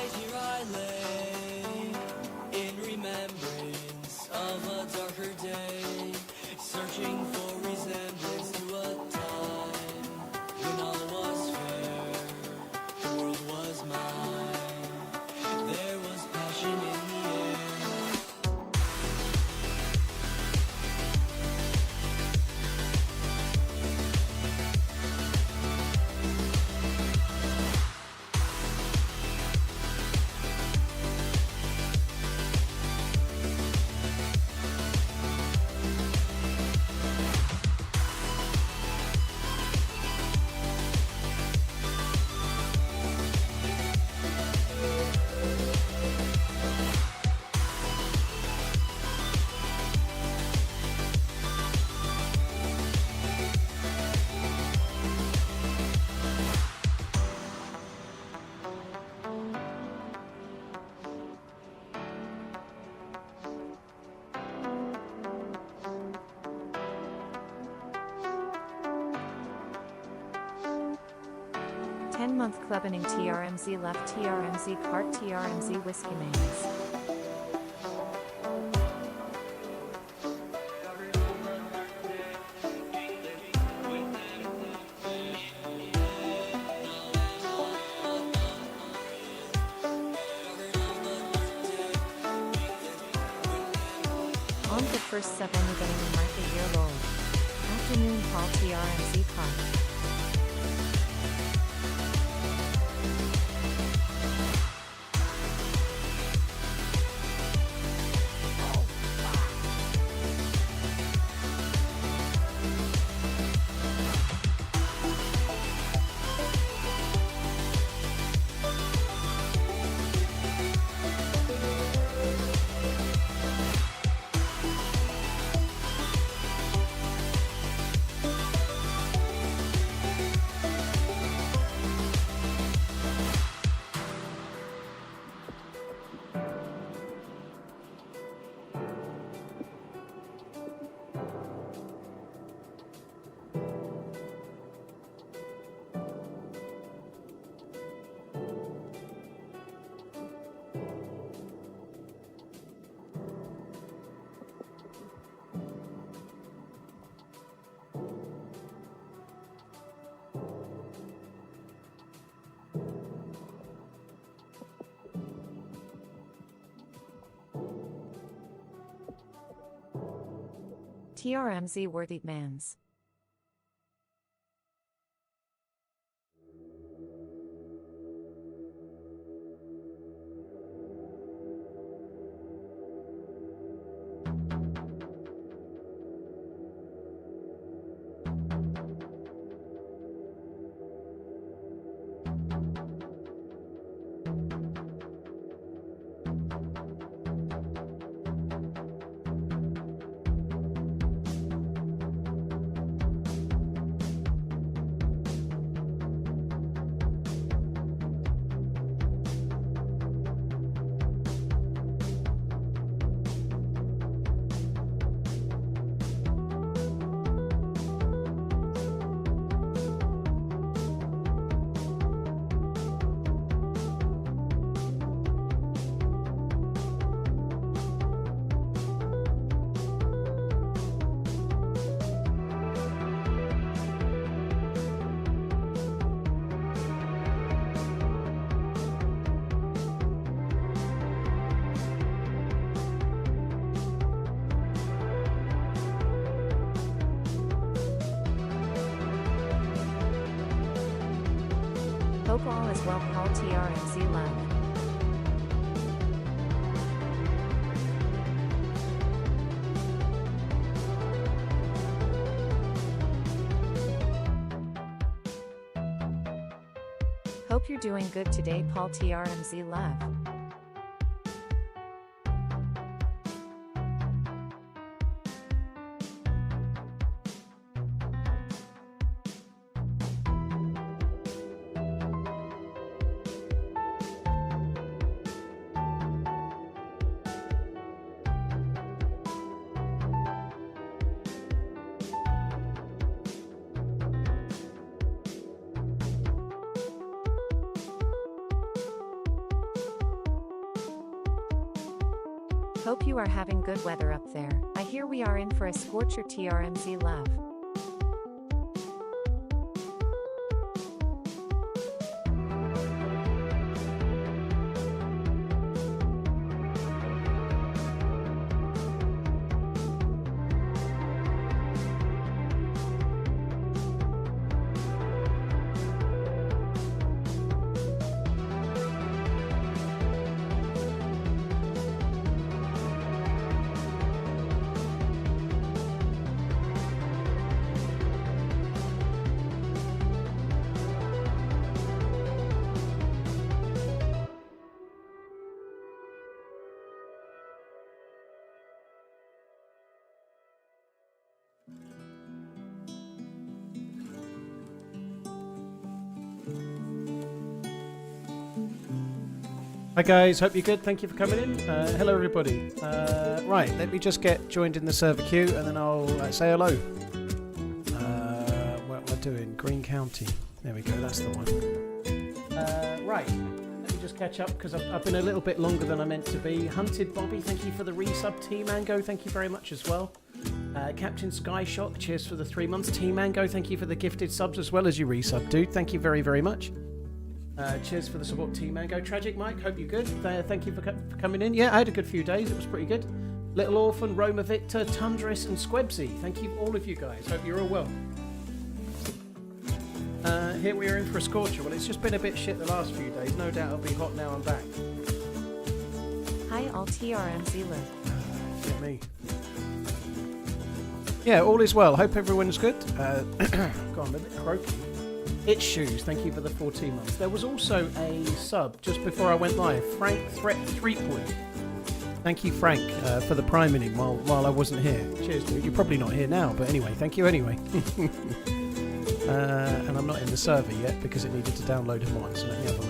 night here I lay, in remembrance of a darker day, searching for resemblance to a time when all was fair, the world was mine, there was passion in the air. 10-month clubbing TRMZ left TRMZ cart TRMZ Whiskey Mains. On the first step only getting a market year old. Afternoon Paul TRMZ cart. TRMZ Worthy Mans. Hope all is well Paul TRMZ Lab. Hope you're doing good today Paul TRMZ Lab. Hope you are having good weather up there. I hear we are in for a scorcher. TRMZ love. Hi guys, hope you're good. Thank you for coming in. Hello everybody. Right, let me just get joined in the server queue and then I'll say hello. What am I doing? Green County. There we go, that's the one. Right, let me just catch up because I've been a little bit longer than I meant to be. Hunted Bobby, thank you for the resub. T-Mango, thank you very much as well. Captain Skyshock, cheers for the 3 months. T-Mango, thank you for the gifted subs as well as you resub, dude. Thank you very, very much. Cheers for the support, T-Mango. Tragic Mike, hope you're good. Thank you for coming in. Yeah, I had a good few days. It was pretty good. Little Orphan, Roma Victor, Tundris, and Squebsy. Thank you, all of you guys. Hope you're all well. Here we are in for a scorcher. Well, it's just been a bit shit the last few days. No doubt it'll be hot now I'm back. Hi, all TRMZ live. Yeah, me. Yeah, all is well. Hope everyone's good. God, I'm a bit croaky. It's Shoes, thank you for the 14 months. There was also a sub just before I went live. Frank Threat 3 Point. Thank you, Frank, for the priming while I wasn't here. Cheers, dude. You're probably not here now, but anyway, thank you anyway. And I'm not in the server yet because it needed to download a mod, so let me have a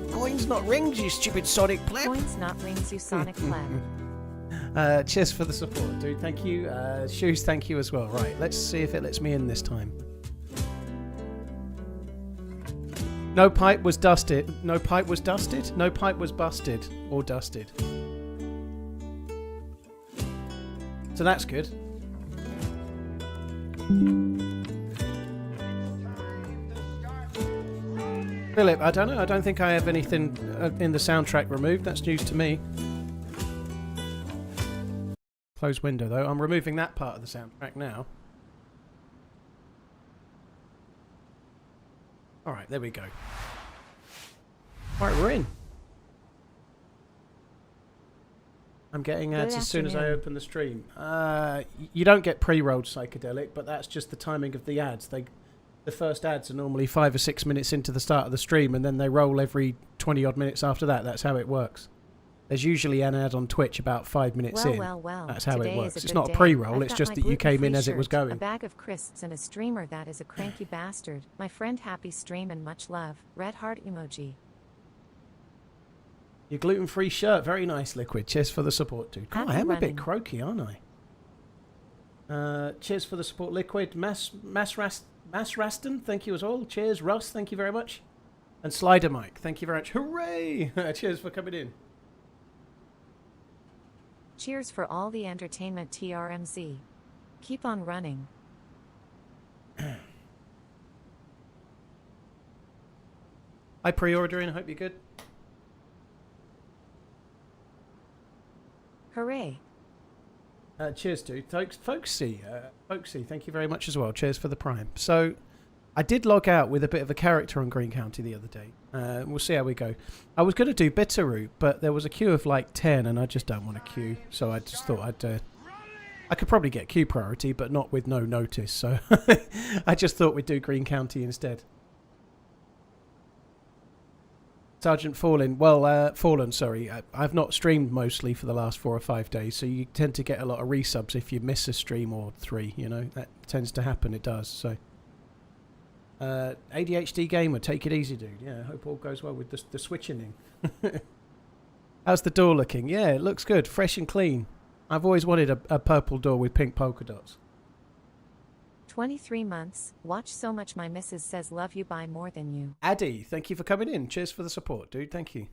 look. Coins not rings, you stupid Sonic pleb. Coins not rings, you Sonic pleb. Cheers for the support, dude. Thank you. Shoes, thank you as well. Right, let's see if it lets me in this time. No pipe was dusted. No pipe was dusted? No pipe was busted. Or dusted. So that's good. Philip, I don't know. I don't think I have anything in the soundtrack removed. That's news to me. Close window, though. I'm removing that part of the soundtrack now. Alright, there we go. Alright, we're in. I'm getting ads as soon as I open the stream. You don't get pre-rolled psychedelic, but that's just the timing of the ads. The first ads are normally 5 or 6 minutes into the start of the stream, and then they roll every 20-odd minutes after that. That's how it works. There's usually an ad on Twitch about 5 minutes in. Well. That's how it works. It's not a day. pre-roll, it's just that you came in as it was going. A bag of crisps and a streamer that is a cranky bastard. My friend, happy stream and much love. Red heart emoji. Your gluten-free shirt. Very nice, Liquid. Cheers for the support, dude. God, I am a bit croaky, aren't I? Cheers for the support, Liquid. Masraston, thank you as well. Cheers. Russ, thank you very much. And Slider Mike, thank you very much. Hooray! Cheers for coming in. Cheers for all the entertainment, TRMZ. Keep on running. Hi, pre-ordering. Hope you're good. Hooray. Cheers, dude. Folksy, thank you very much as well. Cheers for the prime. So, I did log out with a bit of a character on Green County the other day. We'll see how we go. I was going to do Bitterroot, but there was a queue of like 10, and I just don't want a queue. So I just thought I could probably get queue priority, but not with no notice. So I just thought we'd do Green County instead. Sergeant Fallen. Well, Fallen, sorry. I've not streamed mostly for the last 4 or 5 days, so you tend to get a lot of resubs if you miss a stream or 3, you know. That tends to happen, it does, so. ADHD gamer, take it easy, dude. Yeah, I hope all goes well with the switching. How's the door looking? Yeah, it looks good. Fresh and clean. I've always wanted a purple door with pink polka dots. 23 months. Watch so much my missus says love you by more than you. Addy, thank you for coming in. Cheers for the support, dude. Thank you.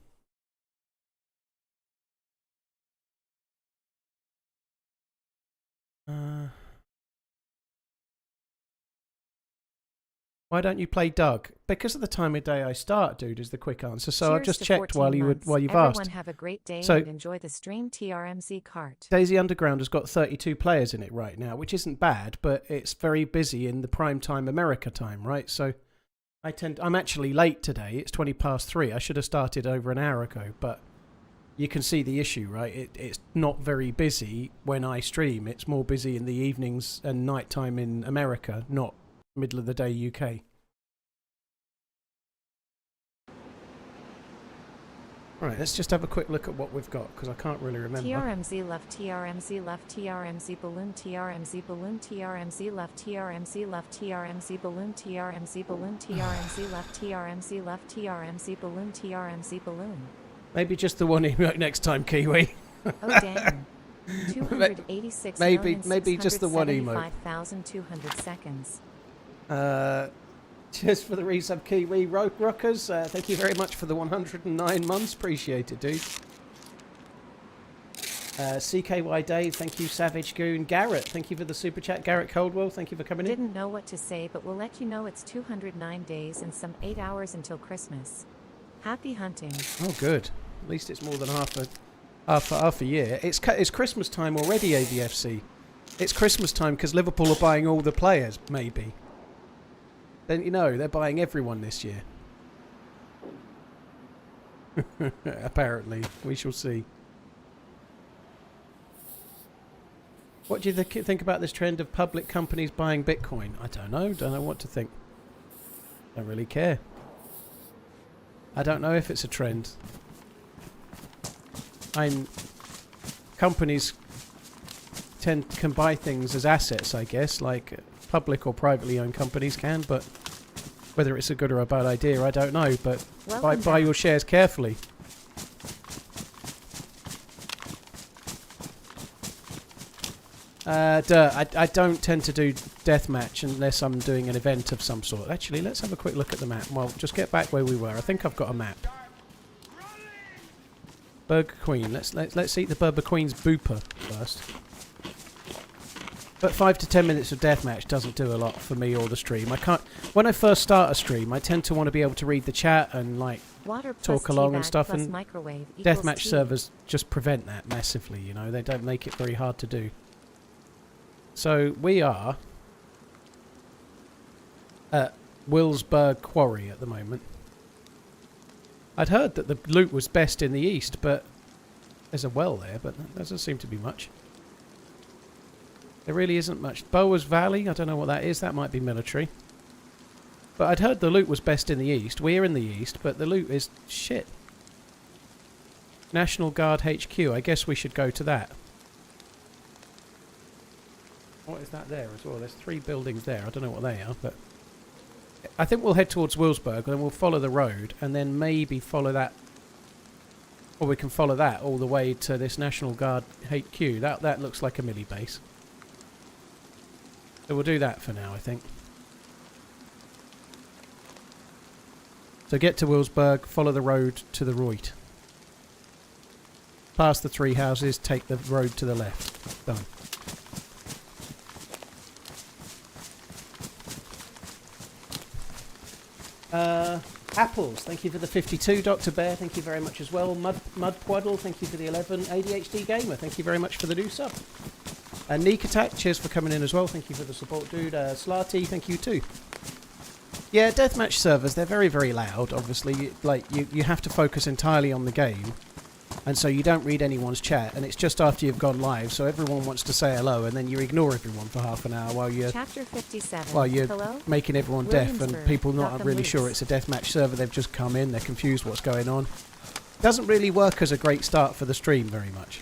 Why don't you play Doug? Because of the time of day I start, dude, is the quick answer. So I've Cheers just to checked 14 months. while you've Everyone asked. have a great day So- and enjoy the stream TRMZ cart. DayZ Underground has got 32 players in it right now, which isn't bad, but it's very busy in the prime time America time, right? So I'm actually late today. It's 3:20. I should have started over an hour ago, but you can see the issue, right? It's not very busy when I stream. It's more busy in the evenings and night time in America, not middle of the day UK. Right, let's just have a quick look at what we've got, because I can't really remember. TRMZ left, TRMZ left, TRMZ balloon, TRMZ balloon, TRMZ left, TRMZ left, TRMZ balloon, TRMZ balloon, TRMZ left, TRMZ left, TRMZ balloon, TRMZ balloon. Maybe just the one emote next time, Kiwi. Oh damn. 286 maybe just the one emote. 5,200 seconds. Cheers for the resub, Kiwi. Rockers, thank you very much for the 109 months. Appreciate it, dude. CKY Dave, thank you. Savage Goon. Garrett, thank you for the super chat. Garrett Coldwell, thank you for coming in. Didn't know what to say, but we'll let you know it's 209 days and some 8 hours until Christmas. Happy hunting. Oh, good. At least it's more than half a year. It's Christmas time already, AVFC. It's Christmas time because Liverpool are buying all the players, maybe. Then, you know, they're buying everyone this year. Apparently. We shall see. What do you think about this trend of public companies buying Bitcoin? I don't know. Don't know what to think. Don't really care. I don't know if it's a trend. Companies can buy things as assets, I guess, like public or privately owned companies can, but whether it's a good or a bad idea, I don't know. But buy your shares carefully. I don't tend to do deathmatch unless I'm doing an event of some sort. Actually, let's have a quick look at the map. Well, just get back where we were. I think I've got a map. Burger Queen. Let's eat the Burger Queen's booper first. But 5 to 10 minutes of deathmatch doesn't do a lot for me or the stream. I can't. When I first start a stream, I tend to want to be able to read the chat and like talk along and stuff. And deathmatch servers just prevent that massively. You know, they don't make it very hard to do. So we are at Willsburg Quarry at the moment. I'd heard that the loot was best in the east, but there's a well there, but that doesn't seem to be much. There really isn't much. Boas Valley, I don't know what that is. That might be military. But I'd heard the loot was best in the east. We're in the east, but the loot is shit. National Guard HQ. I guess we should go to that. What is that there as well? There's 3 buildings there. I don't know what they are, but I think we'll head towards Willsburg, and then we'll follow the road, and then maybe follow that, or we can follow that all the way to this National Guard HQ. That looks like a milli base. So we'll do that for now, I think. So get to Willsburg, follow the road to the right. Past the 3 houses, take the road to the left. Done. Apples, thank you for the 52. Dr. Bear, thank you very much as well. Mud Puddle, thank you for the 11. ADHD Gamer, thank you very much for the new sub. Neek Attack, cheers for coming in as well. Thank you for the support, dude. Slarty, thank you too. Yeah, deathmatch servers, they're very, very loud, obviously. You have to focus entirely on the game. And so you don't read anyone's chat, and it's just after you've gone live, so everyone wants to say hello, and then you ignore everyone for half an hour while you're Chapter 57. while you're Hello? making everyone deaf, and people not Gotham really Loose. sure it's a deathmatch server. They've just come in, they're confused what's going on. Doesn't really work as a great start for the stream very much.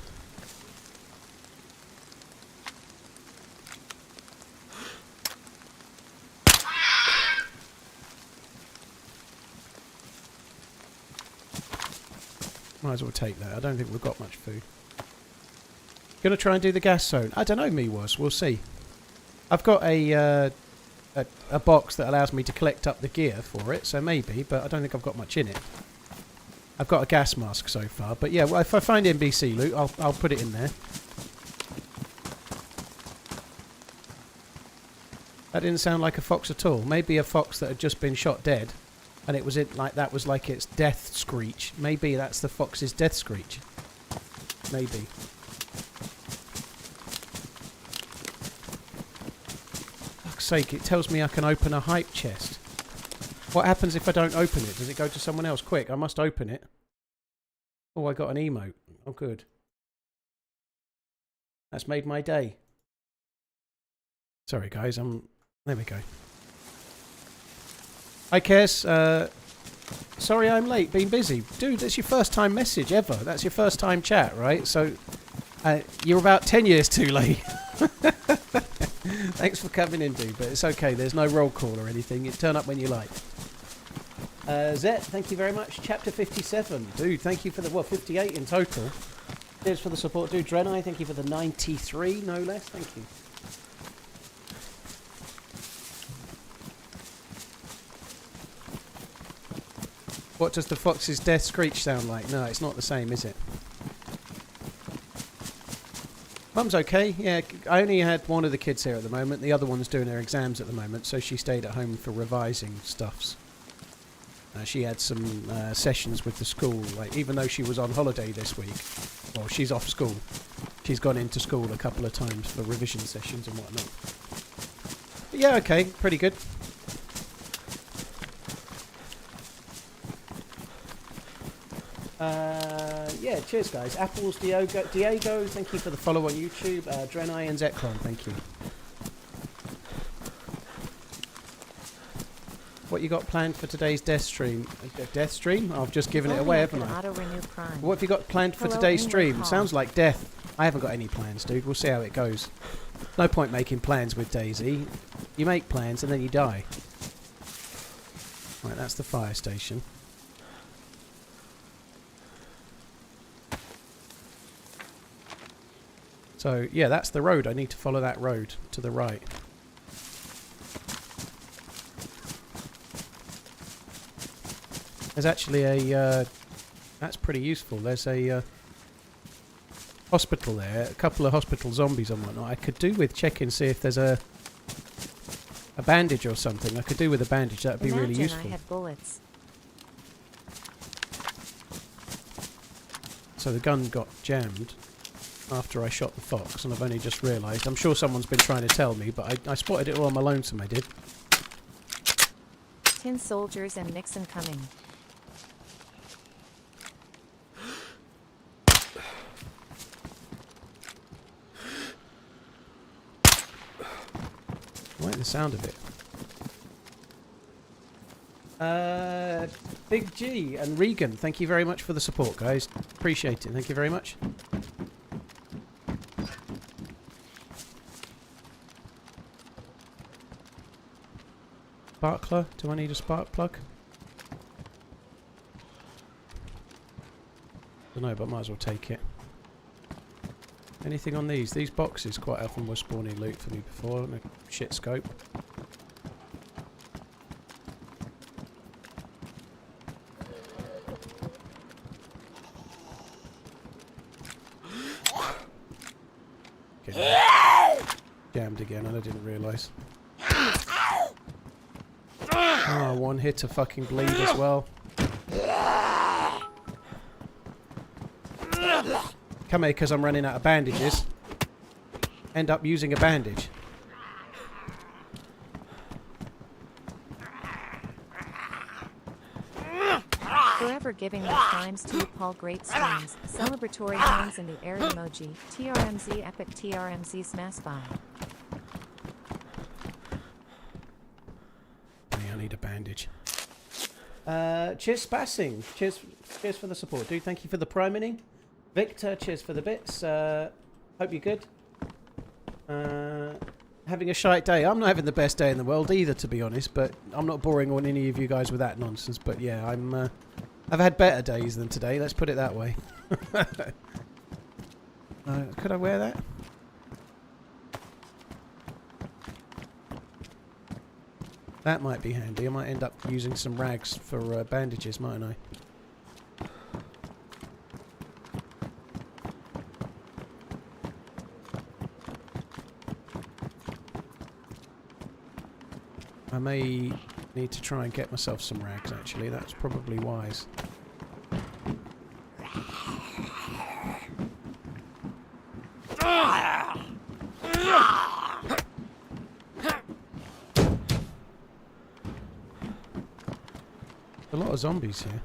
Might as well take that. I don't think we've got much food. Gonna try and do the gas zone. I don't know, we'll see. I've got a box that allows me to collect up the gear for it, so maybe, but I don't think I've got much in it. I've got a gas mask so far, but yeah, well, if I find NBC loot, I'll put it in there. That didn't sound like a fox at all. Maybe a fox that had just been shot dead, and it was that was like its death screech. Maybe that's the fox's death screech. Maybe. Fuck's sake! It tells me I can open a hype chest. What happens if I don't open it? Does it go to someone else? Quick! I must open it. Oh, I got an emote. Oh, good. That's made my day. Sorry, guys. There we go. Hi, Kes. Sorry I'm late. Been busy. Dude, that's your first time message ever. That's your first time chat, right? So, you're about 10 years too late. Thanks for coming in, dude. But it's okay. There's no roll call or anything. You turn up when you like. Zet, thank you very much. Chapter 57. Dude, thank you for the... Well, 58 in total. Cheers for the support, dude. Drenai, thank you for the 93, no less. Thank you. What does the fox's death screech sound like? No, it's not the same, is it? Mum's okay. Yeah, I only had one of the kids here at the moment. The other one's doing her exams at the moment, so she stayed at home for revising stuffs. She had some sessions with the school, like, even though she was on holiday this week. Well, she's off school. She's gone into school a couple of times for revision sessions and whatnot. But yeah, okay, pretty good. Yeah, cheers guys. Apples, Diego, thank you for the follow on YouTube. Drenai and Zeklon, thank you. What you got planned for today's death stream? Death stream? I've just given it away, haven't I? What have you got planned for today's stream? Sounds like death. I haven't got any plans, dude. We'll see how it goes. No point making plans with DayZ. You make plans and then you die. Right, that's the fire station. So, yeah, that's the road. I need to follow that road to the right. There's actually a... that's pretty useful. There's a hospital there. A couple of hospital zombies and whatnot. I could do with checking, see if there's a bandage or something. I could do with a bandage. That would be really useful. I had bullets. So the gun got jammed after I shot the fox, and I've only just realised. I'm sure someone's been trying to tell me, but I spotted it all on my lonesome, I did. Tin soldiers and Nixon coming. I like the sound of it. Big G and Regan, thank you very much for the support, guys. Appreciate it. Thank you very much. Sparkler? Do I need a spark plug? Don't know, but might as well take it. Anything on these? These boxes quite often were spawning loot for me before. And a shit scope. Okay. Jammed again, and I didn't realise. Oh, one hit to fucking bleed as well. Come here, because I'm running out of bandages. End up using a bandage. Forever giving the times to Paul great streams, celebratory hands in the air emoji, TRMZ epic TRMZ smash by. I need a bandage. Cheers, Spassing. Cheers for the support, dude. Thank you for the priming. Victor, cheers for the bits. Hope you're good. Having a shite day. I'm not having the best day in the world either, to be honest, but I'm not boring on any of you guys with that nonsense. But yeah, I've had better days than today, let's put it that way. Could I wear that? That might be handy. I might end up using some rags for bandages, mightn't I? I may need to try and get myself some rags, actually. That's probably wise. A lot of zombies here.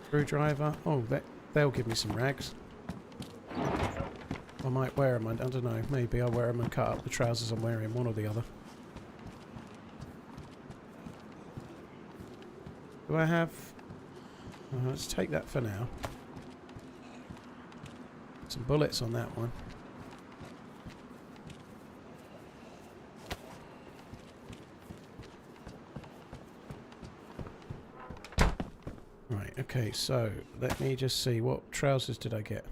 Screwdriver. Oh, they'll give me some rags. I might wear them. I don't know. Maybe I'll wear them and cut up the trousers I'm wearing, one or the other. Do I have... let's take that for now. Some bullets on that one. Right, okay, so let me just see. What trousers did I get?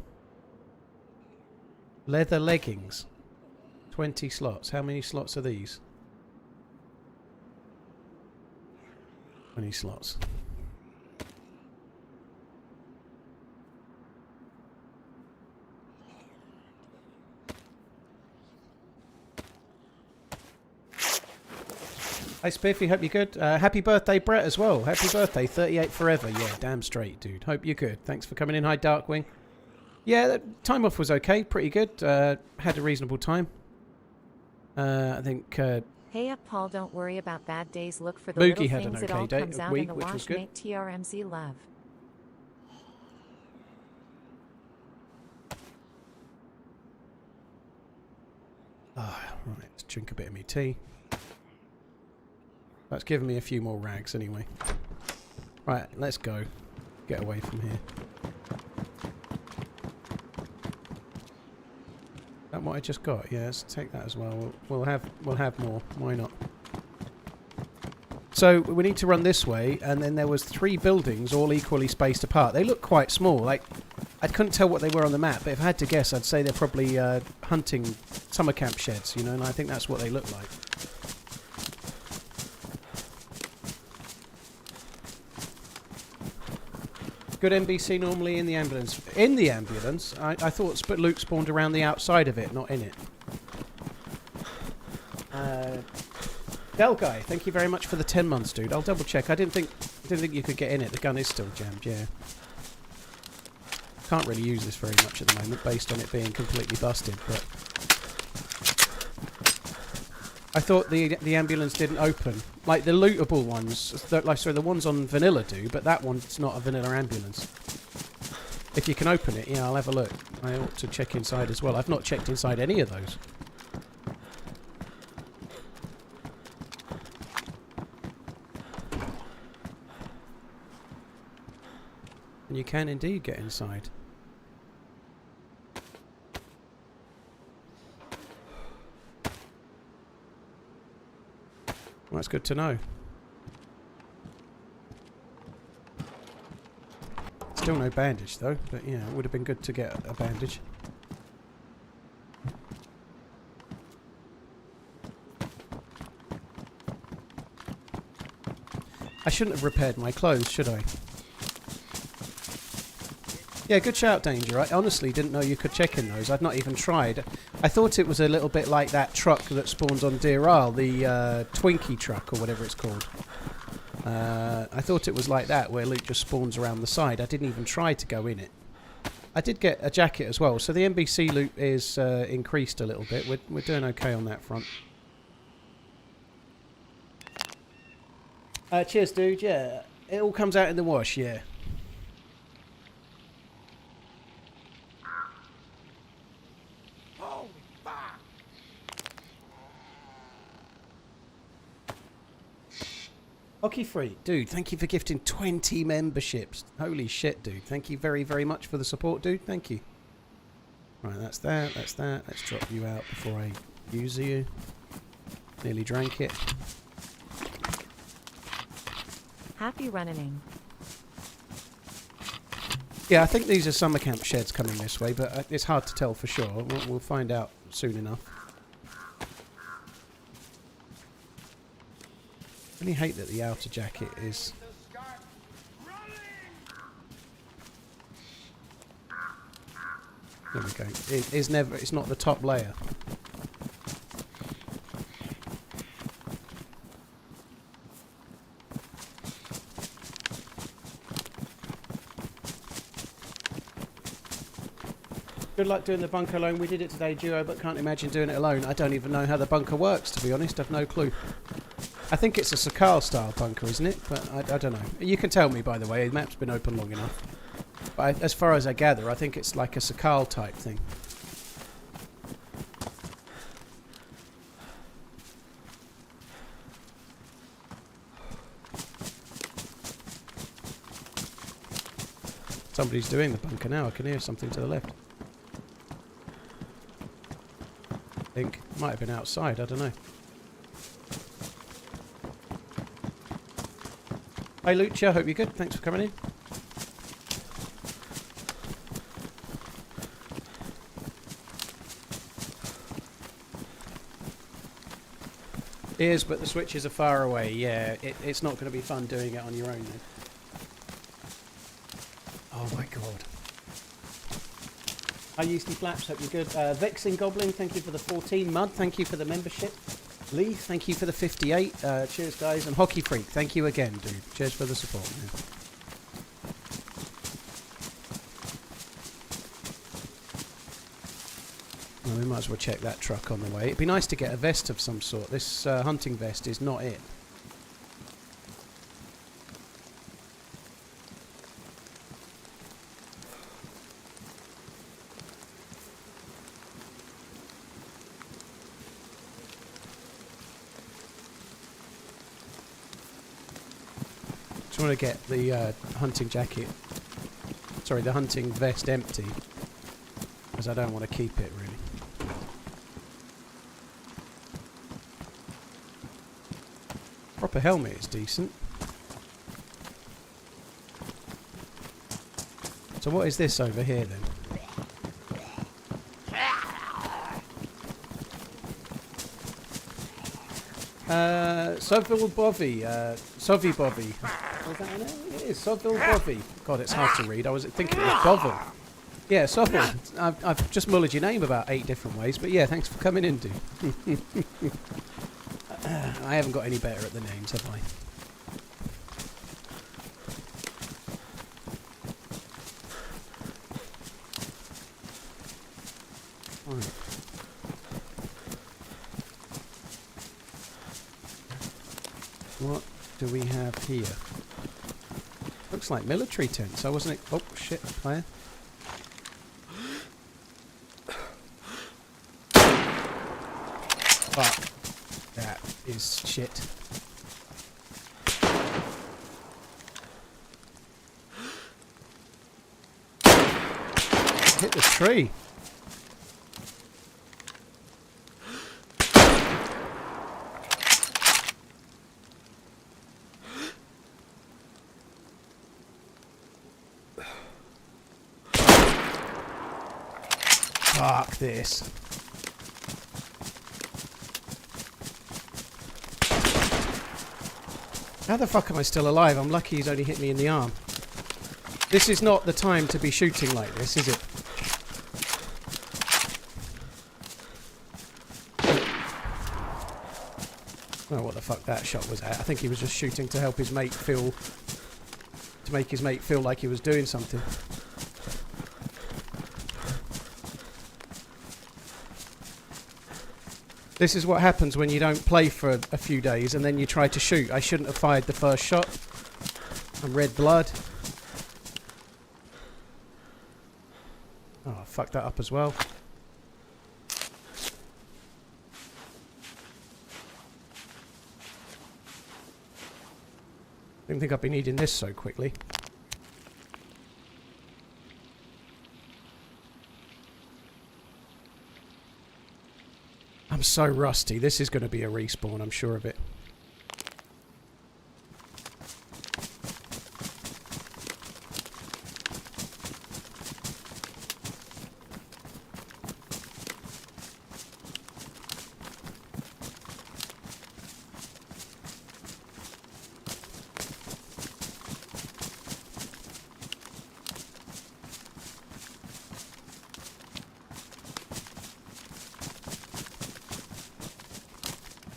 Leather leggings. 20 slots. How many slots are these? 20 slots. Hi Spiffy, hope you're good. Happy birthday Brett as well. Happy birthday, 38 forever. Yeah, damn straight dude. Hope you're good. Thanks for coming in. Hi Darkwing. Yeah, that time off was okay. Pretty good. Had a reasonable time. I think... Hey up Paul, don't worry about bad days. Look for the Boogie little had things. an It all okay comes out week, in the which was wash. good. Make TRMZ love. Ah, right, let's drink a bit of me tea. That's given me a few more rags anyway. Right, let's go. Get away from here. Is that what I just got? Yeah, let's take that as well. We'll have more. Why not? So we need to run this way, and then there was 3 buildings all equally spaced apart. They look quite small. Like I couldn't tell what they were on the map, but if I had to guess, I'd say they're probably hunting summer camp sheds. You know, and I think that's what they look like. Good NBC normally in the ambulance. In the ambulance? I thought Luke spawned around the outside of it, not in it. Del Guy, thank you very much for the 10 months, dude. I'll double check. I didn't think you could get in it. The gun is still jammed, yeah. Can't really use this very much at the moment, based on it being completely busted, but... I thought the ambulance didn't open. Like the lootable ones, sorry, the ones on vanilla do, but that one's not a vanilla ambulance. If you can open it, yeah, I'll have a look. I ought to check inside as well. I've not checked inside any of those. And you can indeed get inside. Well, that's good to know. Still no bandage though, but yeah, it would have been good to get a bandage. I shouldn't have repaired my clothes, should I? Yeah, good shout, Danger. I honestly didn't know you could check in those. I'd not even tried. I thought it was a little bit like that truck that spawns on Deer Isle, the Twinkie truck or whatever it's called. I thought it was like that, where loot just spawns around the side. I didn't even try to go in it. I did get a jacket as well, so the NBC loot is increased a little bit. We're doing okay on that front. Cheers, dude. Yeah, it all comes out in the wash, yeah. Hockey Free, dude, thank you for gifting 20 memberships. Holy shit, dude. Thank you very, very much for the support, dude. Thank you. Right, that's that, that's that. Let's drop you out before I use you. Nearly drank it. Happy running. Yeah, I think these are summer camp sheds coming this way, but it's hard to tell for sure. We'll find out soon enough. I really hate that the outer jacket is... There we go. It's not the top layer. Good luck doing the bunker alone. We did it today, duo, but can't imagine doing it alone. I don't even know how the bunker works, to be honest. I've no clue. I think it's a Sakal style bunker, isn't it? But I don't know. You can tell me, by the way. The map's been open long enough. But as far as I gather, I think it's like a Sakal type thing. Somebody's doing the bunker now. I can hear something to the left. I think. Might have been outside. I don't know. Hey Lucia, hope you're good. Thanks for coming in. It is, but the switches are far away. Yeah, it's not going to be fun doing it on your own then. Oh my god. Hi Yeasty Flaps, hope you're good. Vexing Goblin, thank you for the 14. Mud, thank you for the membership. Lee, thank you for the 58. Cheers guys. And Hockey Freak, thank you again, dude. Cheers for the support, man. Well, we might as well check that truck on the way. It'd be nice to get a vest of some sort. This hunting vest is not it. Just want to get the hunting jacket, sorry, the hunting vest empty, because I don't want to keep it really. Proper helmet is decent. So what is this over here then? Soville Bovy, Sovy Bovy. Was that it? It is Soville Bovy. God, it's hard to read. I was thinking it was Bovel. Yeah, Soville. I've just mullered your name about 8 different ways, but yeah, thanks for coming in, dude. I haven't got any better at the names, have I? Right. What do we have here? Looks like military tents. I wasn't. Oh shit! Fire. Fuck. That is shit. Hit the tree. Fuck this. How the fuck am I still alive? I'm lucky he's only hit me in the arm. This is not the time to be shooting like this, is it? I don't know what the fuck that shot was at. I think he was just shooting to help his mate feel... to make his mate feel like he was doing something. This is what happens when you don't play for a few days and then you try to shoot. I shouldn't have fired the first shot. I'm red blood. Oh, I fucked that up as well. Didn't think I'd be needing this so quickly. I'm so rusty. This is going to be a respawn, I'm sure of it.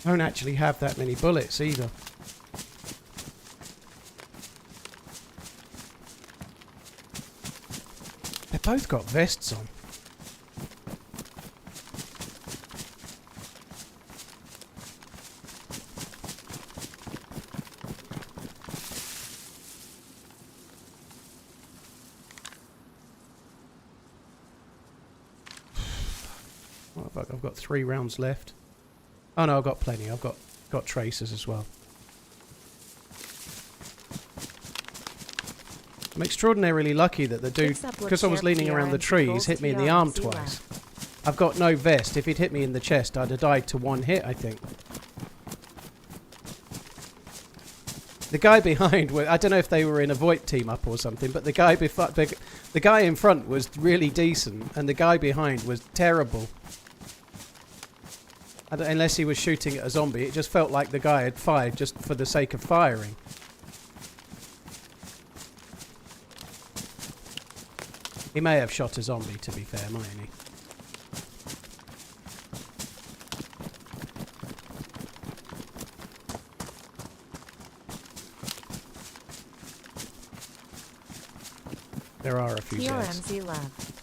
I don't actually have that many bullets either. They've both got vests on. Fuck, I've got 3 rounds left. Oh no, I've got plenty. I've got tracers as well. I'm extraordinarily lucky that the dude, because I was leaning around the trees, hit me in the arm twice. I've got no vest. If he'd hit me in the chest, I'd have died to 1 hit, I think. The guy behind, I don't know if they were in a VoIP team up or something, but the guy in front was really decent, and the guy behind was terrible. Unless he was shooting at a zombie, it just felt like the guy had fired just for the sake of firing. He may have shot a zombie, to be fair, mightn't he? There are a few TRMZ left.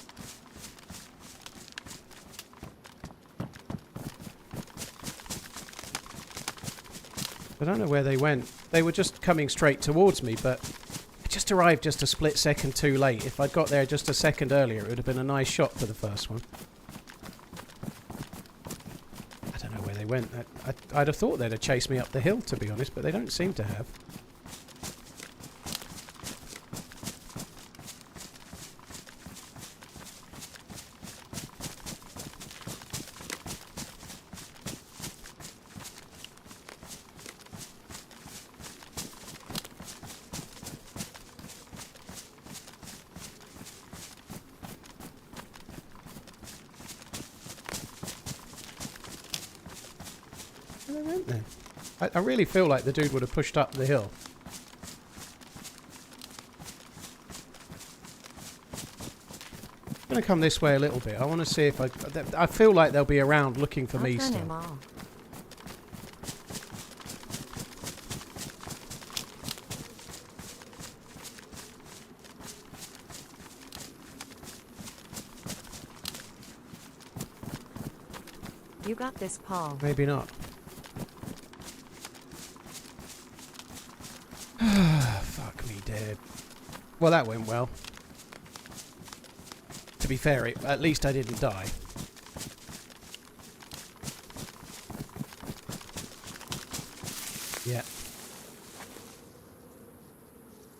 I don't know where they went. They were just coming straight towards me, but it just arrived just a split second too late. If I'd got there just a second earlier, it would have been a nice shot for the first one. I don't know where they went. I'd have thought they'd have chased me up the hill, to be honest, but they don't seem to have. I really feel like the dude would have pushed up the hill. I'm going to come this way a little bit. I want to see if I feel like they'll be around looking for me still. You got this, Paul. Maybe not. Fuck me dead. Well, that went well. To be fair, at least I didn't die. Yeah.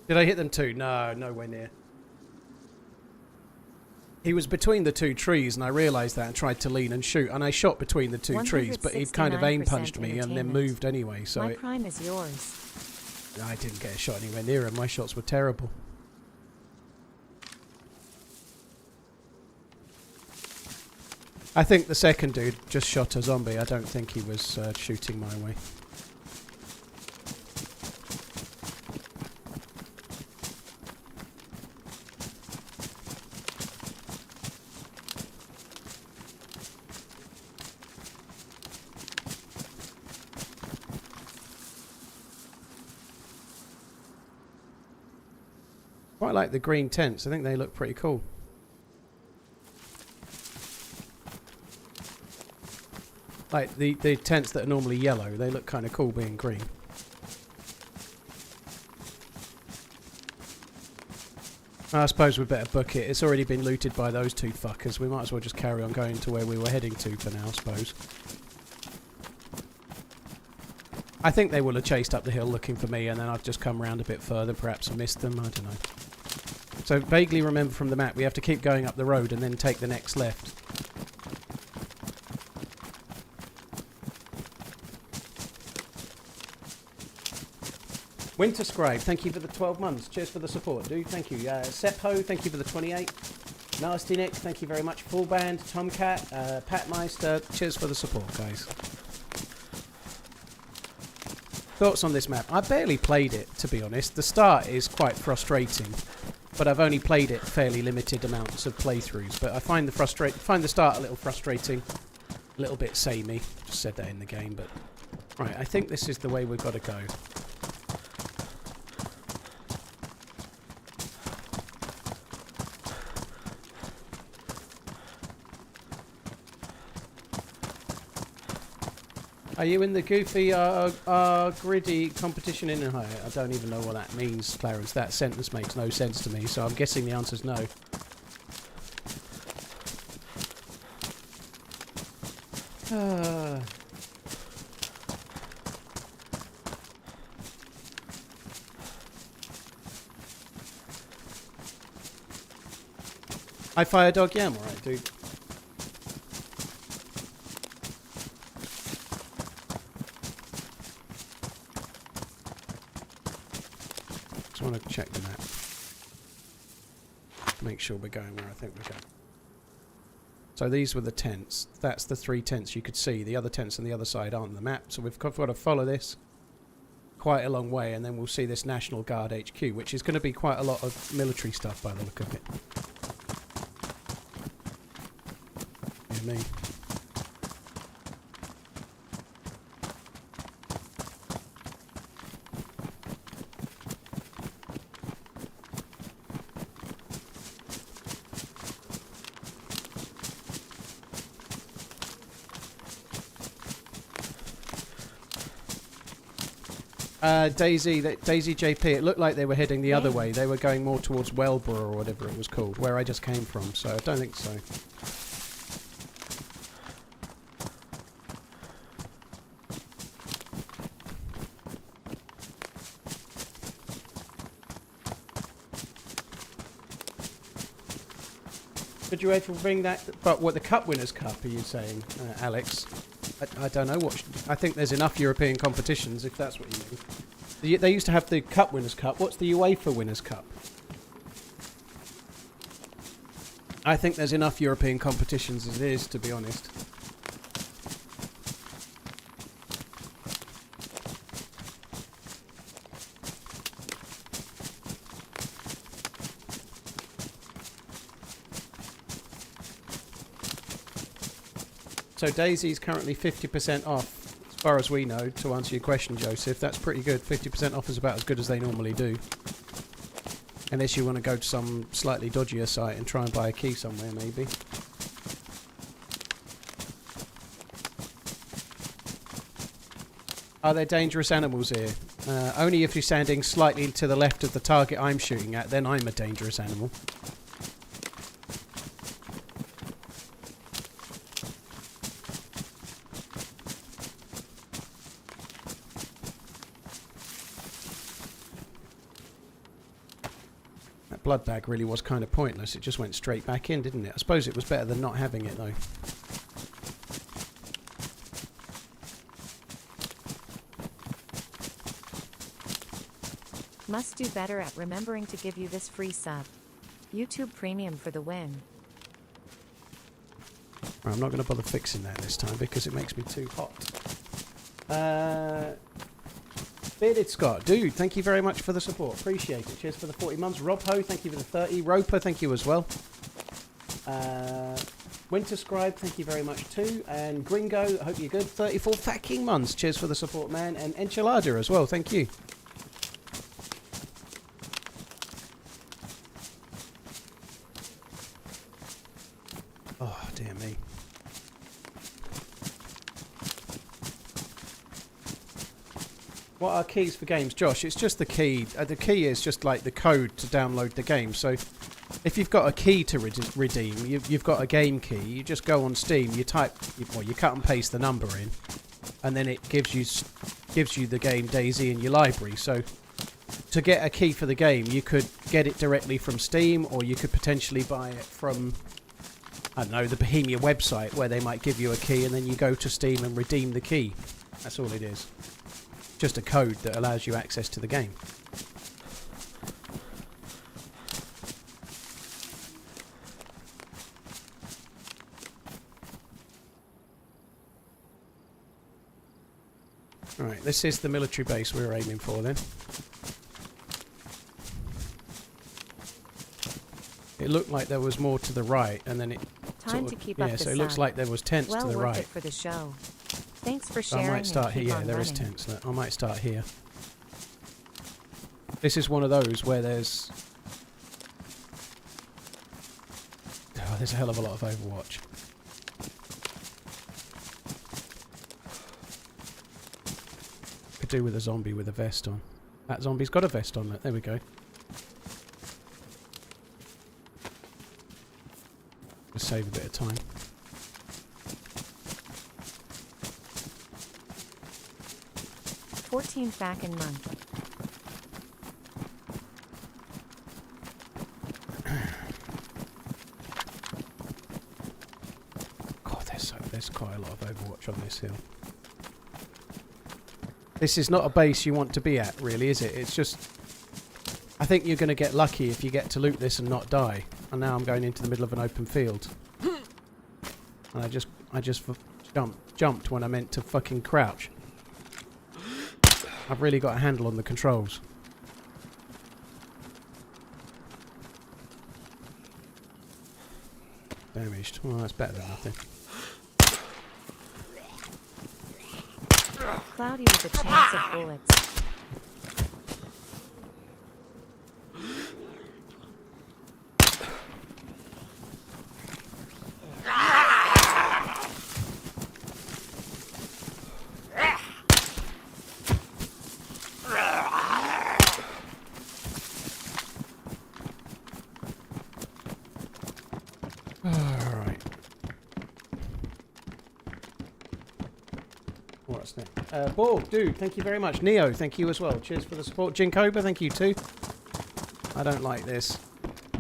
Did I hit them too? No, nowhere near. He was between the 2 trees, and I realised that and tried to lean and shoot. And I shot between the 2 trees, but he'd kind of aim punched me and then moved anyway. So my prime is yours. I didn't get a shot anywhere near him. My shots were terrible. I think the second dude just shot a zombie. I don't think he was shooting my way. Quite like the green tents. I think they look pretty cool. Like the tents that are normally yellow, they look kind of cool being green. I suppose we better book it. It's already been looted by those 2 fuckers. We might as well just carry on going to where we were heading to for now, I suppose. I think they will have chased up the hill looking for me, and then I've just come around a bit further. Perhaps I missed them. I don't know. So vaguely remember from the map, we have to keep going up the road and then take the next left. Winter Scribe, thank you for the 12 months. Cheers for the support, dude. Thank you. Seppo, thank you for the 28. Nasty Nick, thank you very much. Full Band, Tomcat, Pat Meister, cheers for the support, guys. Thoughts on this map? I barely played it, to be honest. The start is quite frustrating, but I've only played it fairly limited amounts of playthroughs. But I find the start a little frustrating, a little bit samey. Just said that in the game, but right. I think this is the way we've got to go. Are you in the goofy gritty competition in Ohio? I don't even know what that means, Clarence. That sentence makes no sense to me, so I'm guessing the answer's no. I fire dog, yeah, I'm alright, dude. Just want to check the map. Make sure we're going where I think we're going. So these were the tents. That's the 3 tents you could see. The other tents on the other side aren't on the map. So we've got to follow this quite a long way, and then we'll see this National Guard HQ, which is going to be quite a lot of military stuff by the look of it. Yeah, me. DayZ JP, it looked like they were heading the other way. They were going more towards Wellborough or whatever it was called, where I just came from, so I don't think so. Could you ever bring that, but what, the Cup Winners' Cup, are you saying, Alex? I don't know what. I think there's enough European competitions, if that's what you mean. They used to have the Cup Winners' Cup. What's the UEFA Winners' Cup? I think there's enough European competitions as it is, to be honest. So DayZ's currently 50% off, as far as we know, to answer your question, Joseph. That's pretty good. 50% off is about as good as they normally do. Unless you want to go to some slightly dodgier site and try and buy a key somewhere, maybe. Are there dangerous animals here? Only if you're standing slightly to the left of the target I'm shooting at, then I'm a dangerous animal. Blood bag really was kind of pointless. It just went straight back in, didn't it? I suppose it was better than not having it, though. Must do better at remembering to give you this free sub. YouTube Premium for the win. Right, I'm not going to bother fixing that this time because it makes me too hot. Bearded Scott, dude, thank you very much for the support. Appreciate it. Cheers for the 40 months. Rob Ho, thank you for the 30. Roper, thank you as well. Winter Scribe, thank you very much too. And Gringo, I hope you're good. 34 fucking months. Cheers for the support, man. And Enchilada as well, thank you. Oh, dear me. What are keys for games? Josh, it's just the key. The key is just like the code to download the game. So if you've got a key to redeem, you've got a game key, you just go on Steam, you type, well, you cut and paste the number in, and then it gives you the game DayZ in your library. So to get a key for the game, you could get it directly from Steam, or you could potentially buy it from, I don't know, the Bohemia website, where they might give you a key, and then you go to Steam and redeem the key. That's all it is. Just a code that allows you access to the game. Alright, this is the military base we were aiming for then. It looked like there was more to the right, and then it Time to keep up the so it looks like there was tents well to the worth right. it for the show. Thanks for So sharing. I might start and keep here. on There is running. tents. Look, I might start here. This is one of those where there's a hell of a lot of Overwatch. Could do with a zombie with a vest on. That zombie's got a vest on. There we go. Just save a bit of time. 13th back in month. God, there's quite a lot of Overwatch on this hill. This is not a base you want to be at, really, is it? It's just... I think you're going to get lucky if you get to loot this and not die. And now I'm going into the middle of an open field. And I just jumped when I meant to fucking crouch. I've really got a handle on the controls. Damaged. Well, that's better than nothing. Cloudy with a chance of bullets. What's next? Borg, dude, thank you very much. Neo, thank you as well. Cheers for the support. Jinkoba, thank you too. I don't like this.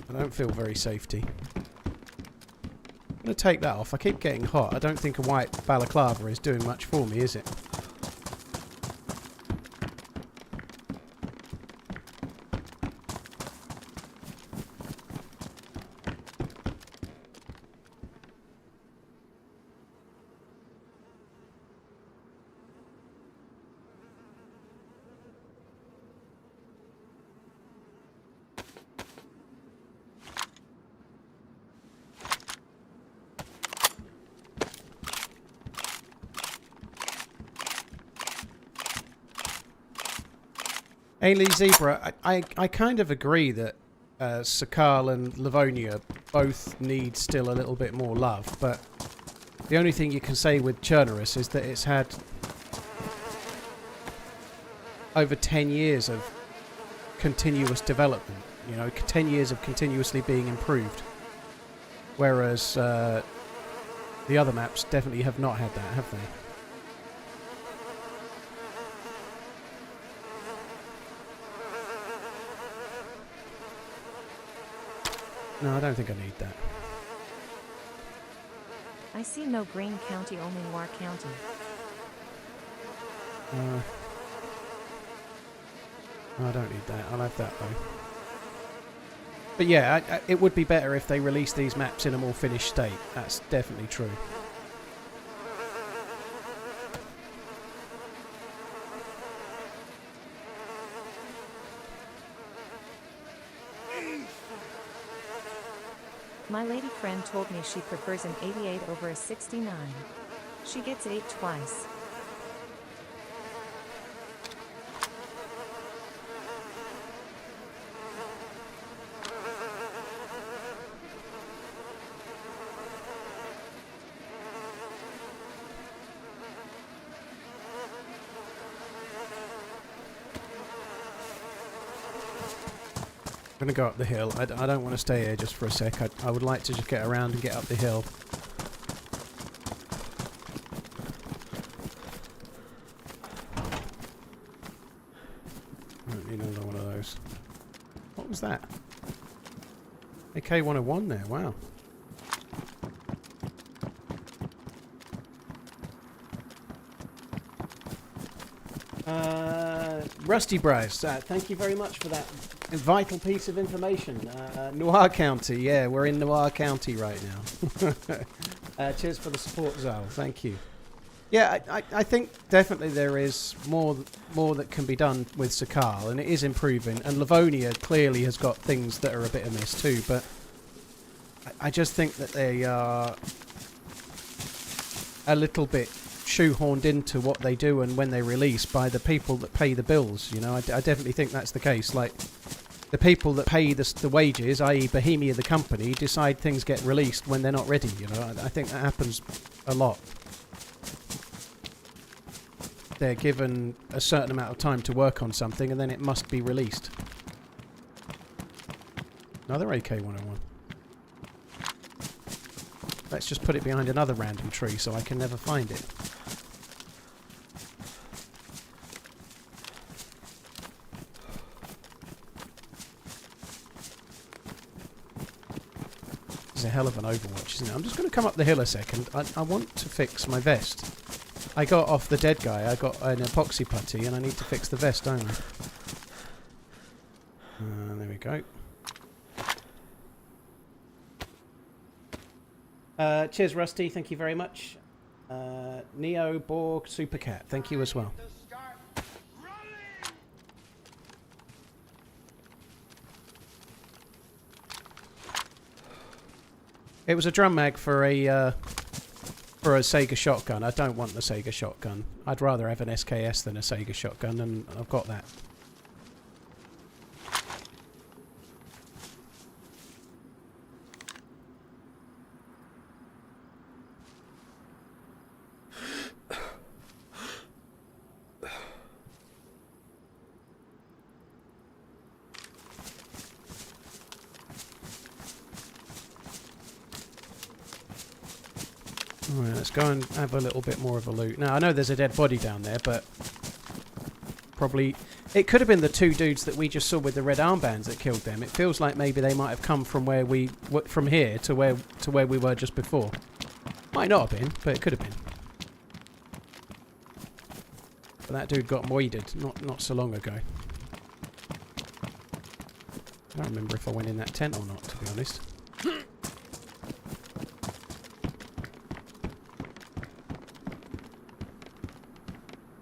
I don't feel very safety. I'm going to take that off. I keep getting hot. I don't think a white balaclava is doing much for me, is it? Ailey Zebra, I kind of agree that Sakal and Livonia both need still a little bit more love, but the only thing you can say with Chernarus is that it's had over 10 years of continuous development, you know, 10 years of continuously being improved, whereas the other maps definitely have not had that, have they? No, I don't think I need that. I see no Green County, only Noir County. No, I don't need that. I'll have that though. But yeah, it would be better if they released these maps in a more finished state. That's definitely true. My lady friend told me she prefers an 88 over a 69. She gets 8 twice. I'm going to go up the hill. I don't want to stay here just for a sec. I would like to just get around and get up the hill. I don't need another one of those. What was that? AK-101 there, wow. Rusty Bryce, thank you very much for that vital piece of information. Noir County, yeah, we're in Noir County right now. Cheers for the support, Zal, thank you. Yeah, I think definitely there is more that can be done with Sakal, and it is improving, and Livonia clearly has got things that are a bit amiss too, but I just think that they are a little bit shoehorned into what they do and when they release by the people that pay the bills, you know. I definitely think that's the case. Like, the people that pay the wages, i.e. Bohemia the company, decide things get released when they're not ready, you know. I think that happens a lot. They're given a certain amount of time to work on something and then it must be released. Another AK-101. Let's just put it behind another random tree so I can never find it. is a hell of an Overwatch, isn't it? I'm just going to come up the hill a second. I want to fix my vest. I got off the dead guy. I got an epoxy putty, and I need to fix the vest, don't I? There we go. Cheers, Rusty. Thank you very much. Neo Borg Supercat. Thank you as well. It was a drum mag for a Sega shotgun. I don't want the Sega shotgun. I'd rather have an SKS than a Sega shotgun, and I've got that. Alright, let's go and have a little bit more of a loot. Now, I know there's a dead body down there, but probably... It could have been the two dudes that we just saw with the red armbands that killed them. It feels like maybe they might have come from where from here to where we were just before. Might not have been, but it could have been. But that dude got moided not so long ago. I don't remember if I went in that tent or not, to be honest.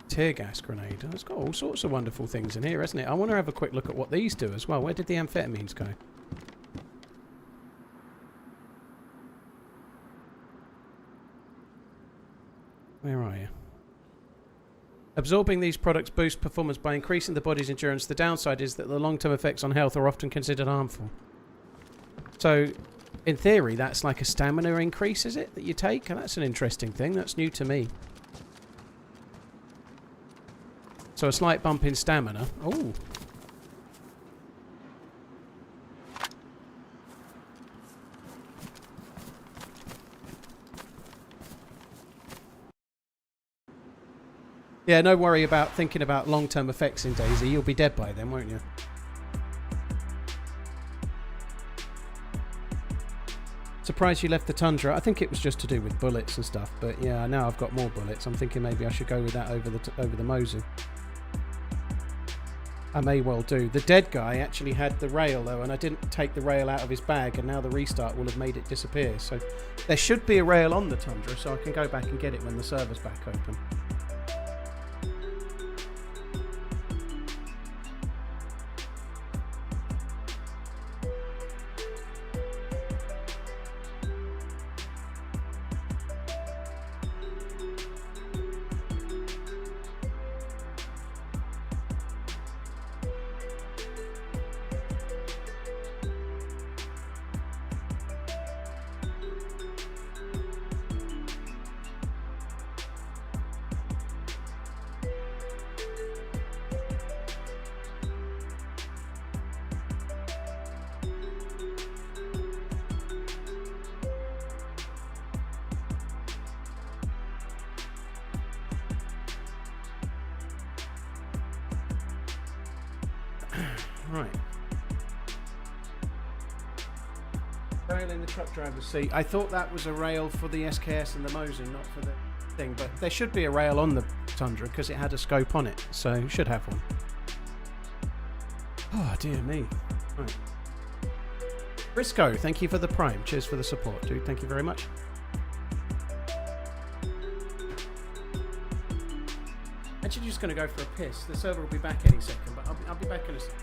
Tear gas grenade. Oh, it's got all sorts of wonderful things in here, hasn't it? I want to have a quick look at what these do as well. Where did the amphetamines go? Where are you? Absorbing these products boosts performance by increasing the body's endurance. The downside is that the long-term effects on health are often considered harmful. So, in theory, that's like a stamina increase, is it, that you take? And that's an interesting thing. That's new to me. So a slight bump in stamina. Oh. Yeah, no worry about thinking about long-term effects in DayZ. You'll be dead by then, won't you? Surprised you left the Tundra. I think it was just to do with bullets and stuff. But yeah, now I've got more bullets. I'm thinking maybe I should go with that over the Mozu. I may well do. The dead guy actually had the rail though, and I didn't take the rail out of his bag, and now the restart will have made it disappear. So there should be a rail on the Tundra, so I can go back and get it when the server's back open. Right. Rail in the truck driver's seat. I thought that was a rail for the SKS and the Mosin, not for the thing, but there should be a rail on the Tundra because it had a scope on it, so you should have one. Oh, dear me. Right. Briscoe, thank you for the Prime. Cheers for the support, dude. Thank you very much. Actually, just going to go for a piss. The server will be back any second, but I'll be back in a second.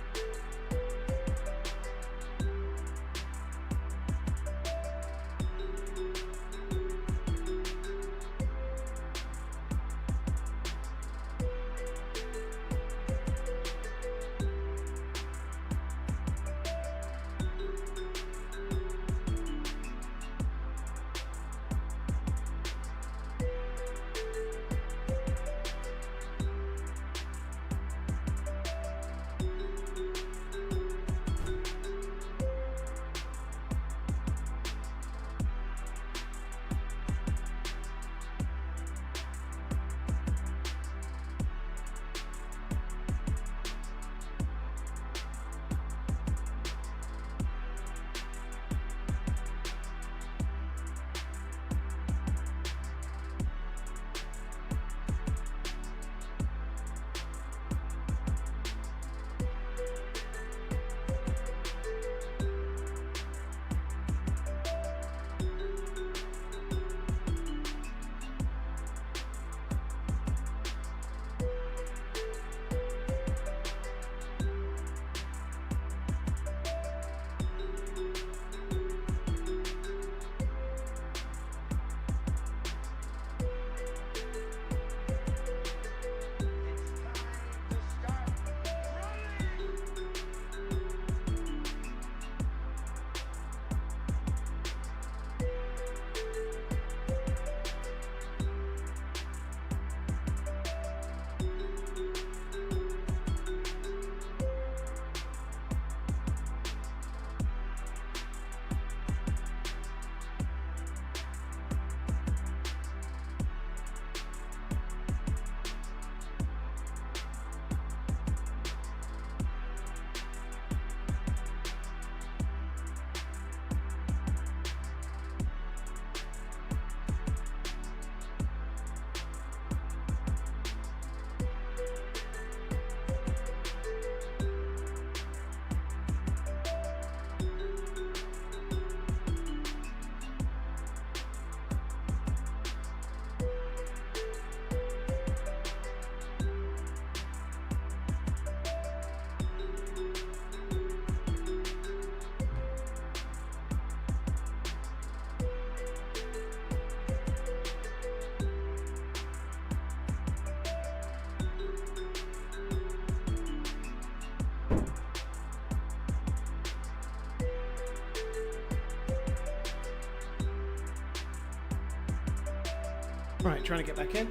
Right, trying to get back in.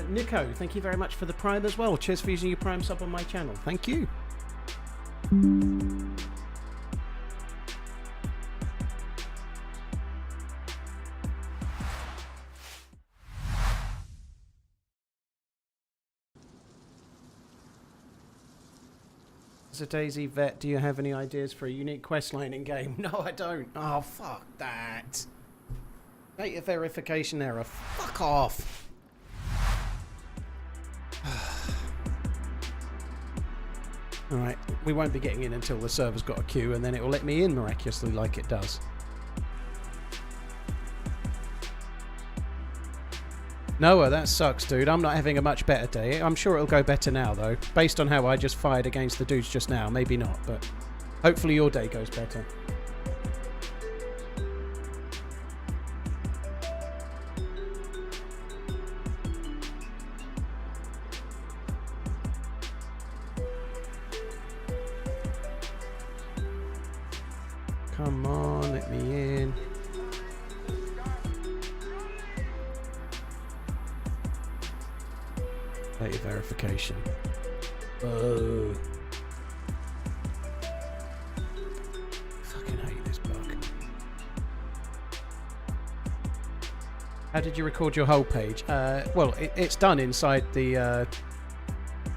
Nico, thank you very much for the Prime as well. Cheers for using your Prime sub on my channel. Thank you. As a DayZ vet, do you have any ideas for a unique questline in game? No, I don't. Oh, fuck that. Data verification error. Fuck off. Alright, we won't be getting in until the server's got a queue, and then it will let me in miraculously like it does. Noah, that sucks, dude. I'm not having a much better day. I'm sure it'll go better now, though. Based on how I just fired against the dudes just now. Maybe not, but hopefully your day goes better. Come on, let me in. Data verification. Oh. Fucking hate this bug. How did you record your whole page? Well, it's done inside the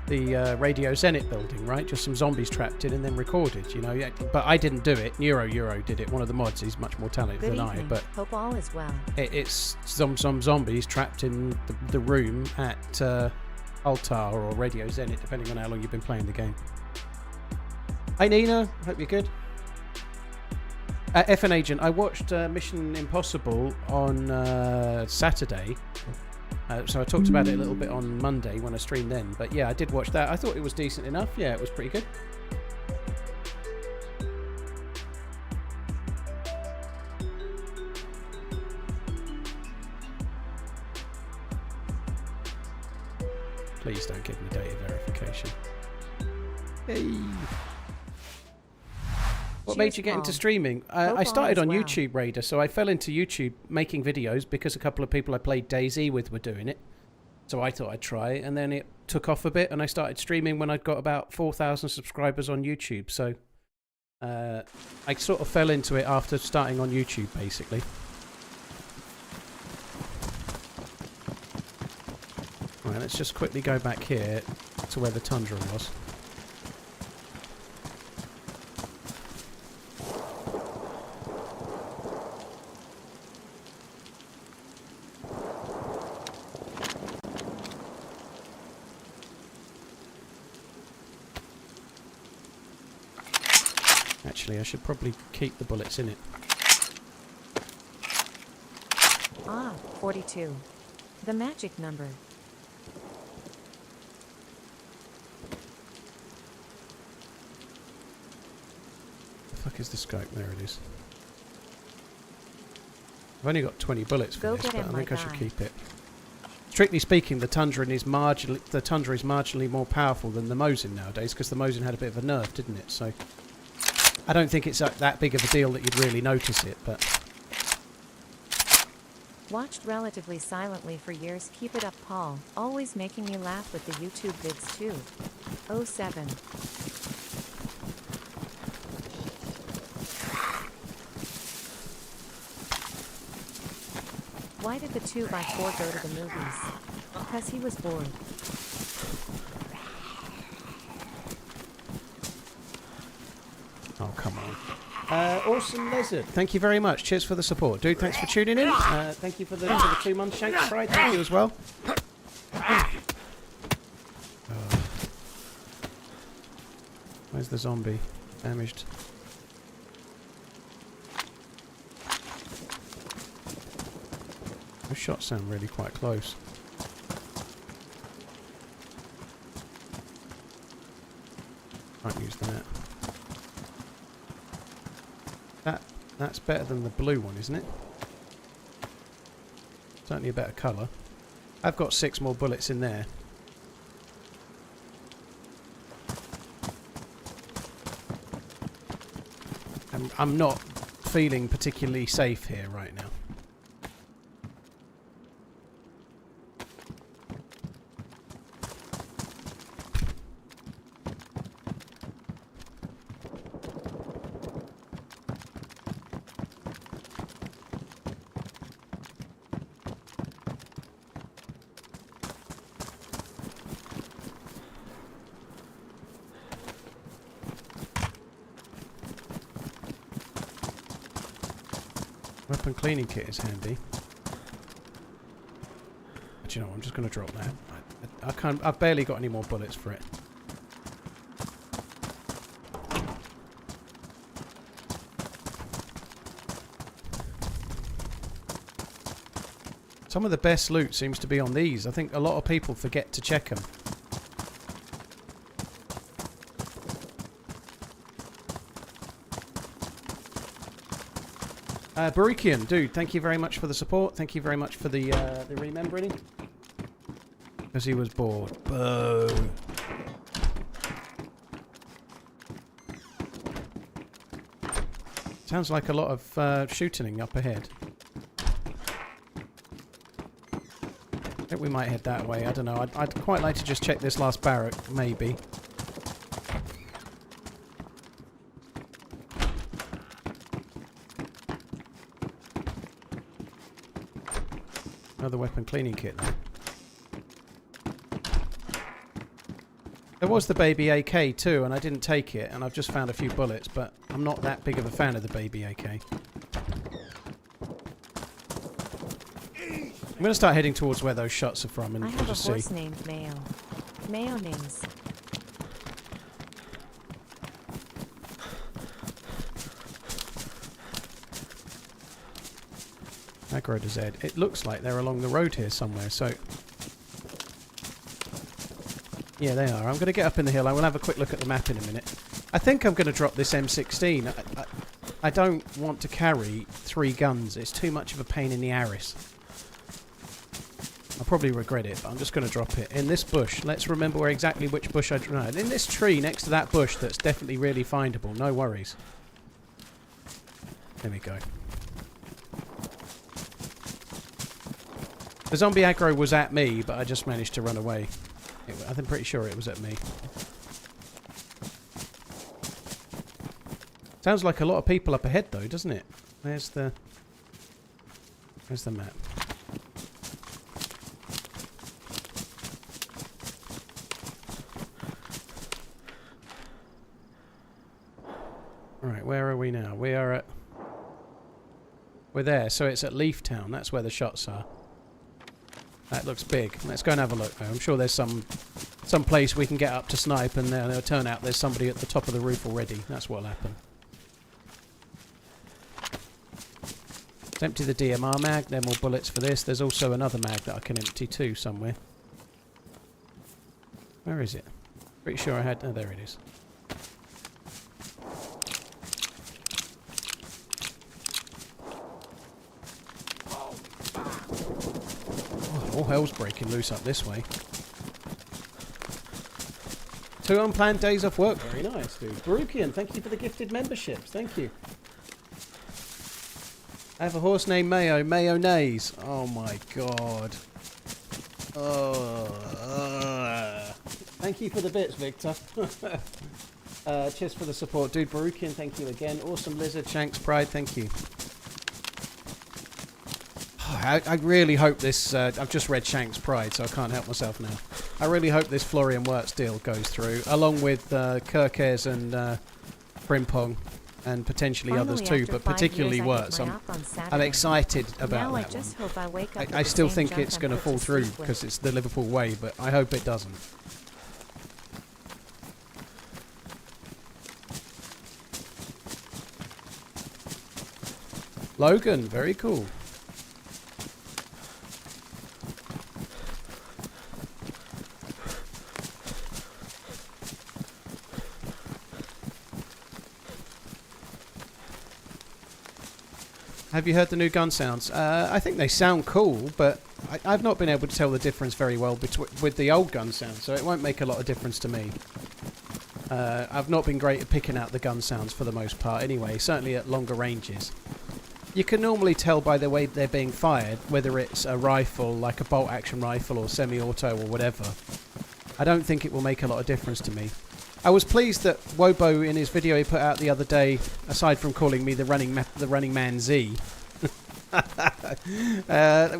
Radio Zenit building, right? Just some zombies trapped in and then recorded, you know. But I didn't do it. Euro did it. One of the mods. He's much more talented than I. But hope all is well. It's some zombies trapped in the room at Altar or Radio Zenit, depending on how long you've been playing the game. Hi Nina, hope you're good. FN Agent, I watched Mission Impossible on Saturday. So I talked about it a little bit on Monday when I streamed then. But yeah, I did watch that. I thought it was decent enough. Yeah, it was pretty good. Please don't give me data verification. Hey. What made you get into streaming? I started on YouTube Raider, so I fell into YouTube making videos because a couple of people I played DayZ with were doing it. So I thought I'd try it, and then it took off a bit, and I started streaming when I'd got about 4,000 subscribers on YouTube. So I sort of fell into it after starting on YouTube, basically. Right, let's just quickly go back here to where the Tundra was. Actually, I should probably keep the bullets in it. Ah, 42. The magic number. The fuck is the scope? There it is. I've only got 20 bullets for this, but I think I should keep it. Strictly speaking, the Tundra is marginally more powerful than the Mosin nowadays, because the Mosin had a bit of a nerf, didn't it? So I don't think it's that big of a deal that you'd really notice it, but... Watched relatively silently for years. Keep it up, Paul. Always making me laugh with the YouTube vids too. 07. Why did the 2x4 go to the movies? Because he was bored. Oh, come on. Awesome Lizard, thank you very much. Cheers for the support. Dude, thanks for tuning in. Thank you for the 2 months. Shank Fried, thank you as well. Where's the zombie? Damaged. Those shots sound really quite close. Can't use that. That's better than the blue one, isn't it? Certainly a better colour. I've got 6 more bullets in there. I'm not feeling particularly safe here right now. Weapon cleaning kit is handy. But you know, I'm just going to drop that. I can't. I've barely got any more bullets for it. Some of the best loot seems to be on these. I think a lot of people forget to check them. Baruchian, dude, thank you very much for the support. Thank you very much for the remembering. Because he was bored. Boo. Sounds like a lot of shooting up ahead. I think we might head that way. I don't know. I'd quite like to just check this last barrack, maybe. Another weapon cleaning kit though. There was the baby AK too, and I didn't take it, and I've just found a few bullets, but I'm not that big of a fan of the baby AK. I'm going to start heading towards where those shots are from, and I we'll have just a horse see. named Mayo. Mayo names. Aggro to Z. It looks like they're along the road here somewhere, so... Yeah, they are. I'm going to get up in the hill. I will have a quick look at the map in a minute. I think I'm going to drop this M16. I don't want to carry 3 guns. It's too much of a pain in the arse. I'll probably regret it, but I'm just going to drop it. In this bush. Let's remember where exactly which bush I... No, in this tree next to that bush that's definitely really findable. No worries. There we go. The zombie aggro was at me, but I just managed to run away. I'm pretty sure it was at me. Sounds like a lot of people up ahead though, doesn't it? Where's the map? Alright, where are we now? We are at... We're there, so it's at Leaf Town. That's where the shots are. That looks big. Let's go and have a look though. I'm sure there's some place we can get up to snipe, and then it'll turn out there's somebody at the top of the roof already. That's what'll happen. Let's empty the DMR mag. There are more bullets for this. There's also another mag that I can empty too somewhere. Where is it? Pretty sure I had... Oh, there it is. All hell's breaking loose up this way. 2 unplanned days off work. Very nice, dude. Baruchian, thank you for the gifted memberships. Thank you. I have a horse named Mayo. Mayonnaise. Oh my god. Thank you for the bits, Victor. Cheers for the support. Dude, Baruchian, thank you again. Awesome Lizard, Shanks Pride, thank you. I really hope this... I've just read Shank's Pride, so I can't help myself now. I really hope this Florian Wirtz deal goes through, along with Kirkes and Frimpong, and potentially others too, but particularly Wirtz. I'm excited about that just one. hope I wake up I still think it's going to fall through, because it's the Liverpool way, but I hope it doesn't. Logan, very cool. Have you heard the new gun sounds? I think they sound cool, but I've not been able to tell the difference very well with the old gun sounds, so it won't make a lot of difference to me. I've not been great at picking out the gun sounds for the most part anyway, certainly at longer ranges. You can normally tell by the way they're being fired, whether it's a rifle, like a bolt-action rifle or semi-auto or whatever. I don't think it will make a lot of difference to me. I was pleased that Wobo, in his video he put out the other day, aside from calling me TheRunningManZ,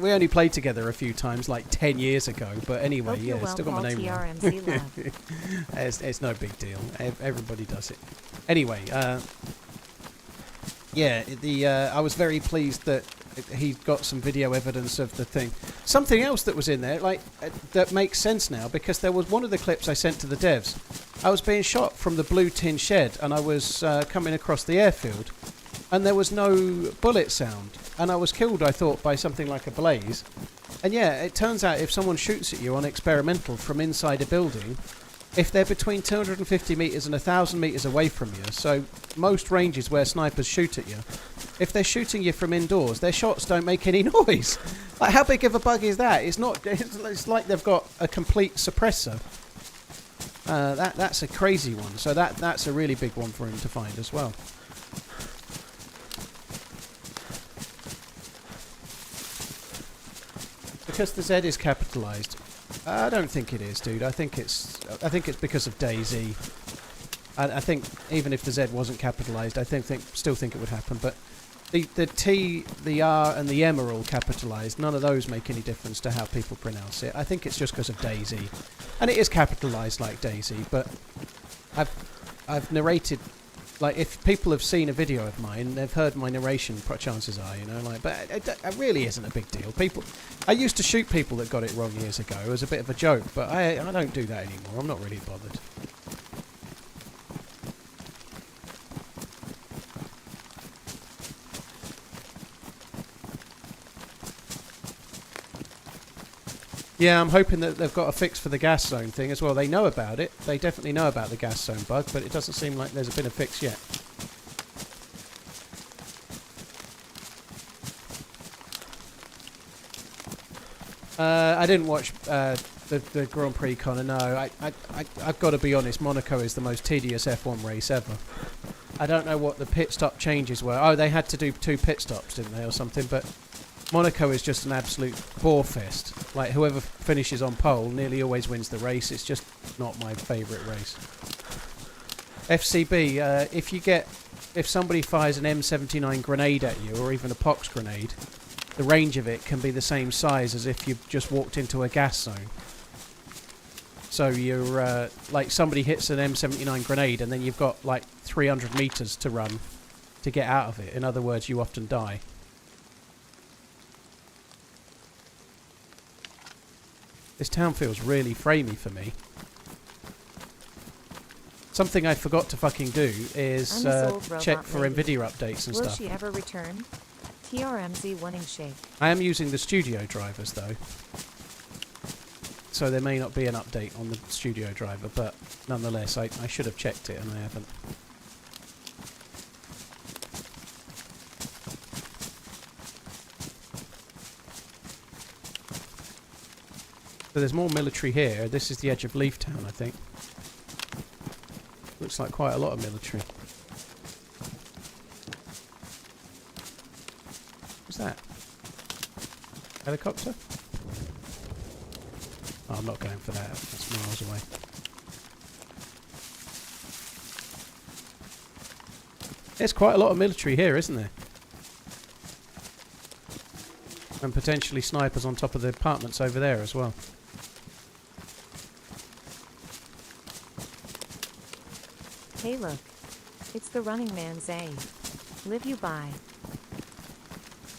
we only played together a few times, like 10 years ago, but anyway, yeah, it's still got my name wrong. It's no big deal. Everybody does it. Anyway, yeah, I was very pleased that he got some video evidence of the thing. Something else that was in there, like, that makes sense now, because there was one of the clips I sent to the devs. I was being shot from the blue tin shed, and I was coming across the airfield, and there was no bullet sound. And I was killed, I thought, by something like a blaze. And yeah, it turns out if someone shoots at you on experimental from inside a building, if they're between 250 metres and 1,000 metres away from you, so most ranges where snipers shoot at you, if they're shooting you from indoors, their shots don't make any noise. Like, how big of a bug is that? It's not. It's like they've got a complete suppressor. That's a crazy one. So that's a really big one for him to find as well. Because the Z is capitalised. I don't think it is, dude. I think it's because of DayZ. I think even if the Z wasn't capitalised, I still think it would happen. But the T, the R, and the M are all capitalised. None of those make any difference to how people pronounce it. I think it's just because of DayZ, and it is capitalised like DayZ. But I've narrated. Like, if people have seen a video of mine, they've heard my narration, chances are, you know, like, but it really isn't a big deal. I used to shoot people that got it wrong years ago as a bit of a joke, but I don't do that anymore. I'm not really bothered. Yeah, I'm hoping that they've got a fix for the gas zone thing as well. They know about it. They definitely know about the gas zone bug, but it doesn't seem like there's been a fix yet. I didn't watch the Grand Prix, Connor. No, I've got to be honest. Monaco is the most tedious F1 race ever. I don't know what the pit stop changes were. Oh, they had to do 2 pit stops, didn't they, or something? But Monaco is just an absolute bore fest. Like, whoever finishes on pole nearly always wins the race. It's just not my favourite race. FCB, if somebody fires an M79 grenade at you, or even a POX grenade, the range of it can be the same size as if you just walked into a gas zone. So you're, like, somebody hits an M79 grenade and then you've got, like, 300 metres to run to get out of it. In other words, you often die. This town feels really framey for me. Something I forgot to fucking do is check for NVIDIA updates and stuff. Will she ever return? TRMZ wanting shake. I am using the studio drivers though. So there may not be an update on the studio driver, but nonetheless, I should have checked it and I haven't. So there's more military here. This is the edge of Leaf Town, I think. Looks like quite a lot of military. What's that? Helicopter? Oh, I'm not going for that. That's miles away. There's quite a lot of military here, isn't there? And potentially snipers on top of the apartments over there as well. Hey look, it's TheRunningManZ. Live you by.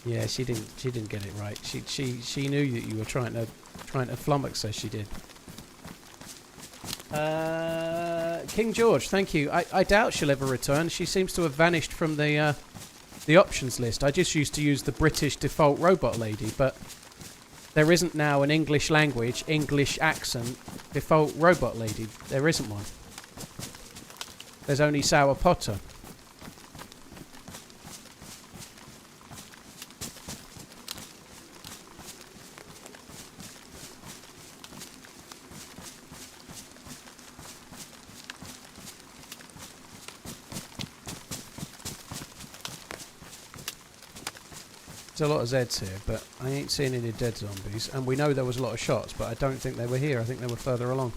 Yeah, she didn't get it right. She knew that you were trying to flummox her. She did. King George, thank you. I doubt she'll ever return. She seems to have vanished from the options list. I just used to use the British default robot lady, but there isn't now an English language, English accent default robot lady. There isn't one. There's only Sour Potter. There's a lot of Zeds here, but I ain't seeing any dead zombies. And we know there was a lot of shots, but I don't think they were here. I think they were further along.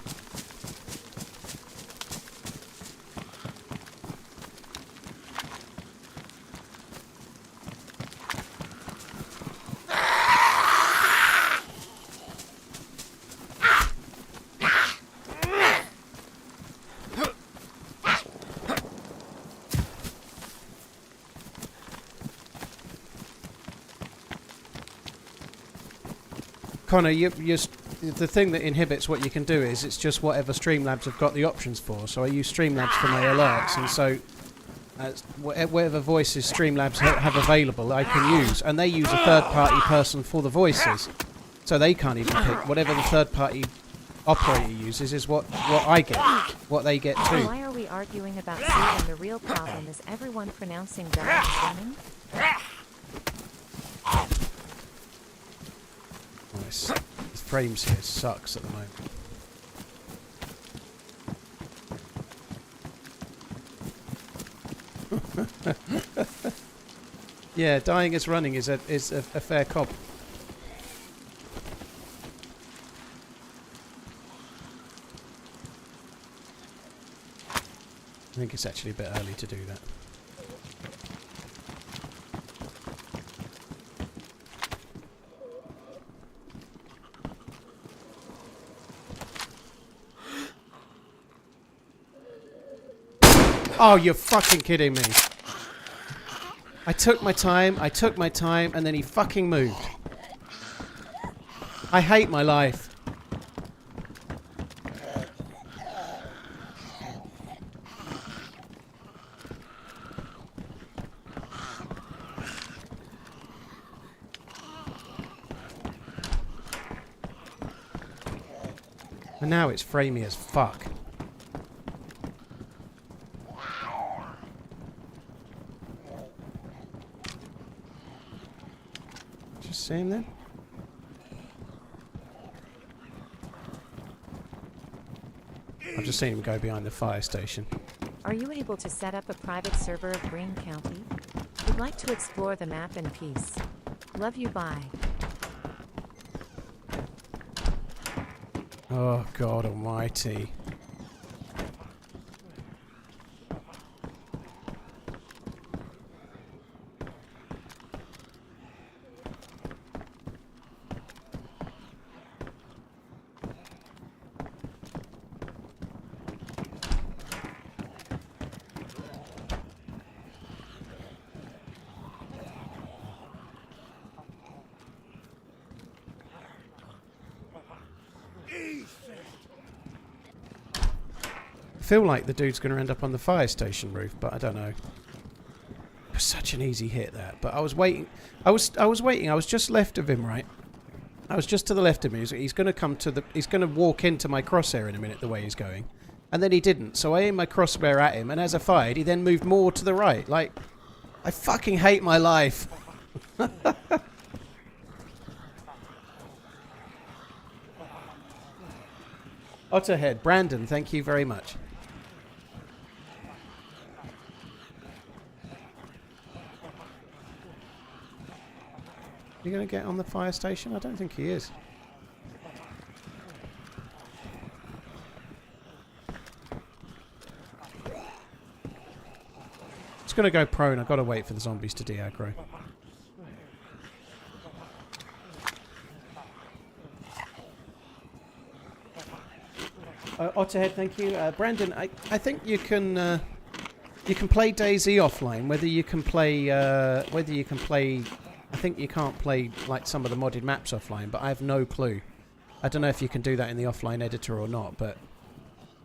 Connor, the thing that inhibits what you can do is it's just whatever Streamlabs have got the options for. So I use Streamlabs for my alerts, and so whatever voices Streamlabs have available, I can use. And they use a third-party person for the voices, so they can't even pick. Whatever the third-party operator uses is what I get, what they get too. Why are we arguing about C when the real problem is everyone pronouncing that as women? Nice. The frames here sucks at the moment. Yeah, dying as running is a fair cop. I think it's actually a bit early to do that. Oh, you're fucking kidding me. I took my time, and then he fucking moved. I hate my life. And now it's framey as fuck. See him then? I've just seen him go behind the fire station. Are you able to set up a private server of Green County? Would like to explore the map in peace. Love you, bye. Oh God almighty. I feel like the dude's going to end up on the fire station roof, but I don't know. It was such an easy hit, that. But I was waiting. I was waiting. I was just left of him, right? I was just to the left of him. He's going to come to the. He's going to walk into my crosshair in a minute, the way he's going, and then he didn't. So I aimed my crosshair at him, and as I fired, he then moved more to the right. Like, I fucking hate my life. Otterhead, Brandon, thank you very much. You going to get on the fire station? I don't think he is. It's going to go prone. I've got to wait for the zombies to de-aggro. Otterhead, thank you. Brandon, I think you can play DayZ offline. Whether you can play, I think you can't play like some of the modded maps offline, but I have no clue. I don't know if you can do that in the offline editor or not, but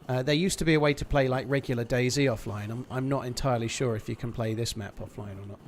there used to be a way to play like regular DayZ offline. I'm not entirely sure if you can play this map offline or not.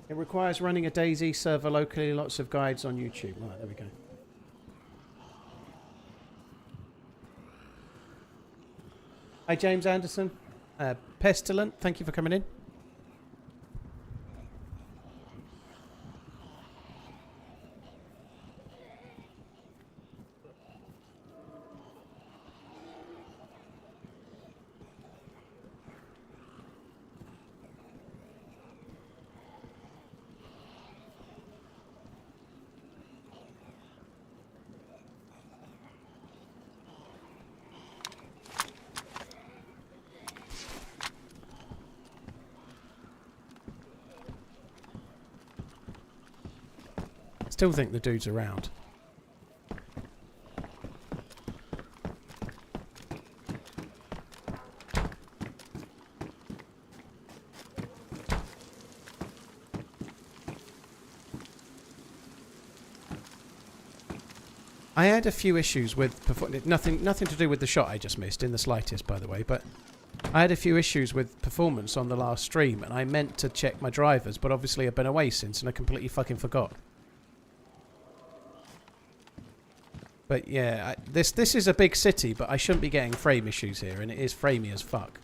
It requires running a DayZ server locally. Lots of guides on YouTube. Right, there we go. Hi, James Anderson. Pestilent, thank you for coming in. Still think the dude's around. I had a few issues with nothing to do with the shot I just missed in the slightest, by the way, but I had a few issues with performance on the last stream, and I meant to check my drivers, but obviously I've been away since, and I completely fucking forgot. But yeah, this is a big city, but I shouldn't be getting frame issues here, and it is framey as fuck.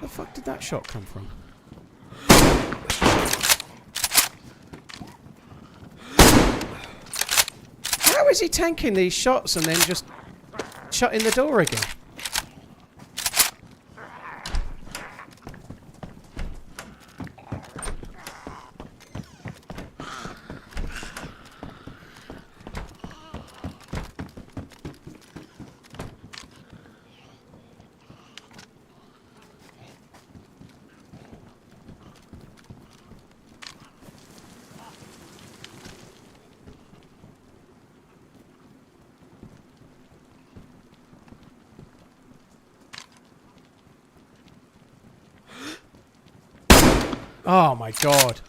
Where the fuck did that shot come from? How is he tanking these shots and then just shutting the door again? Oh my god.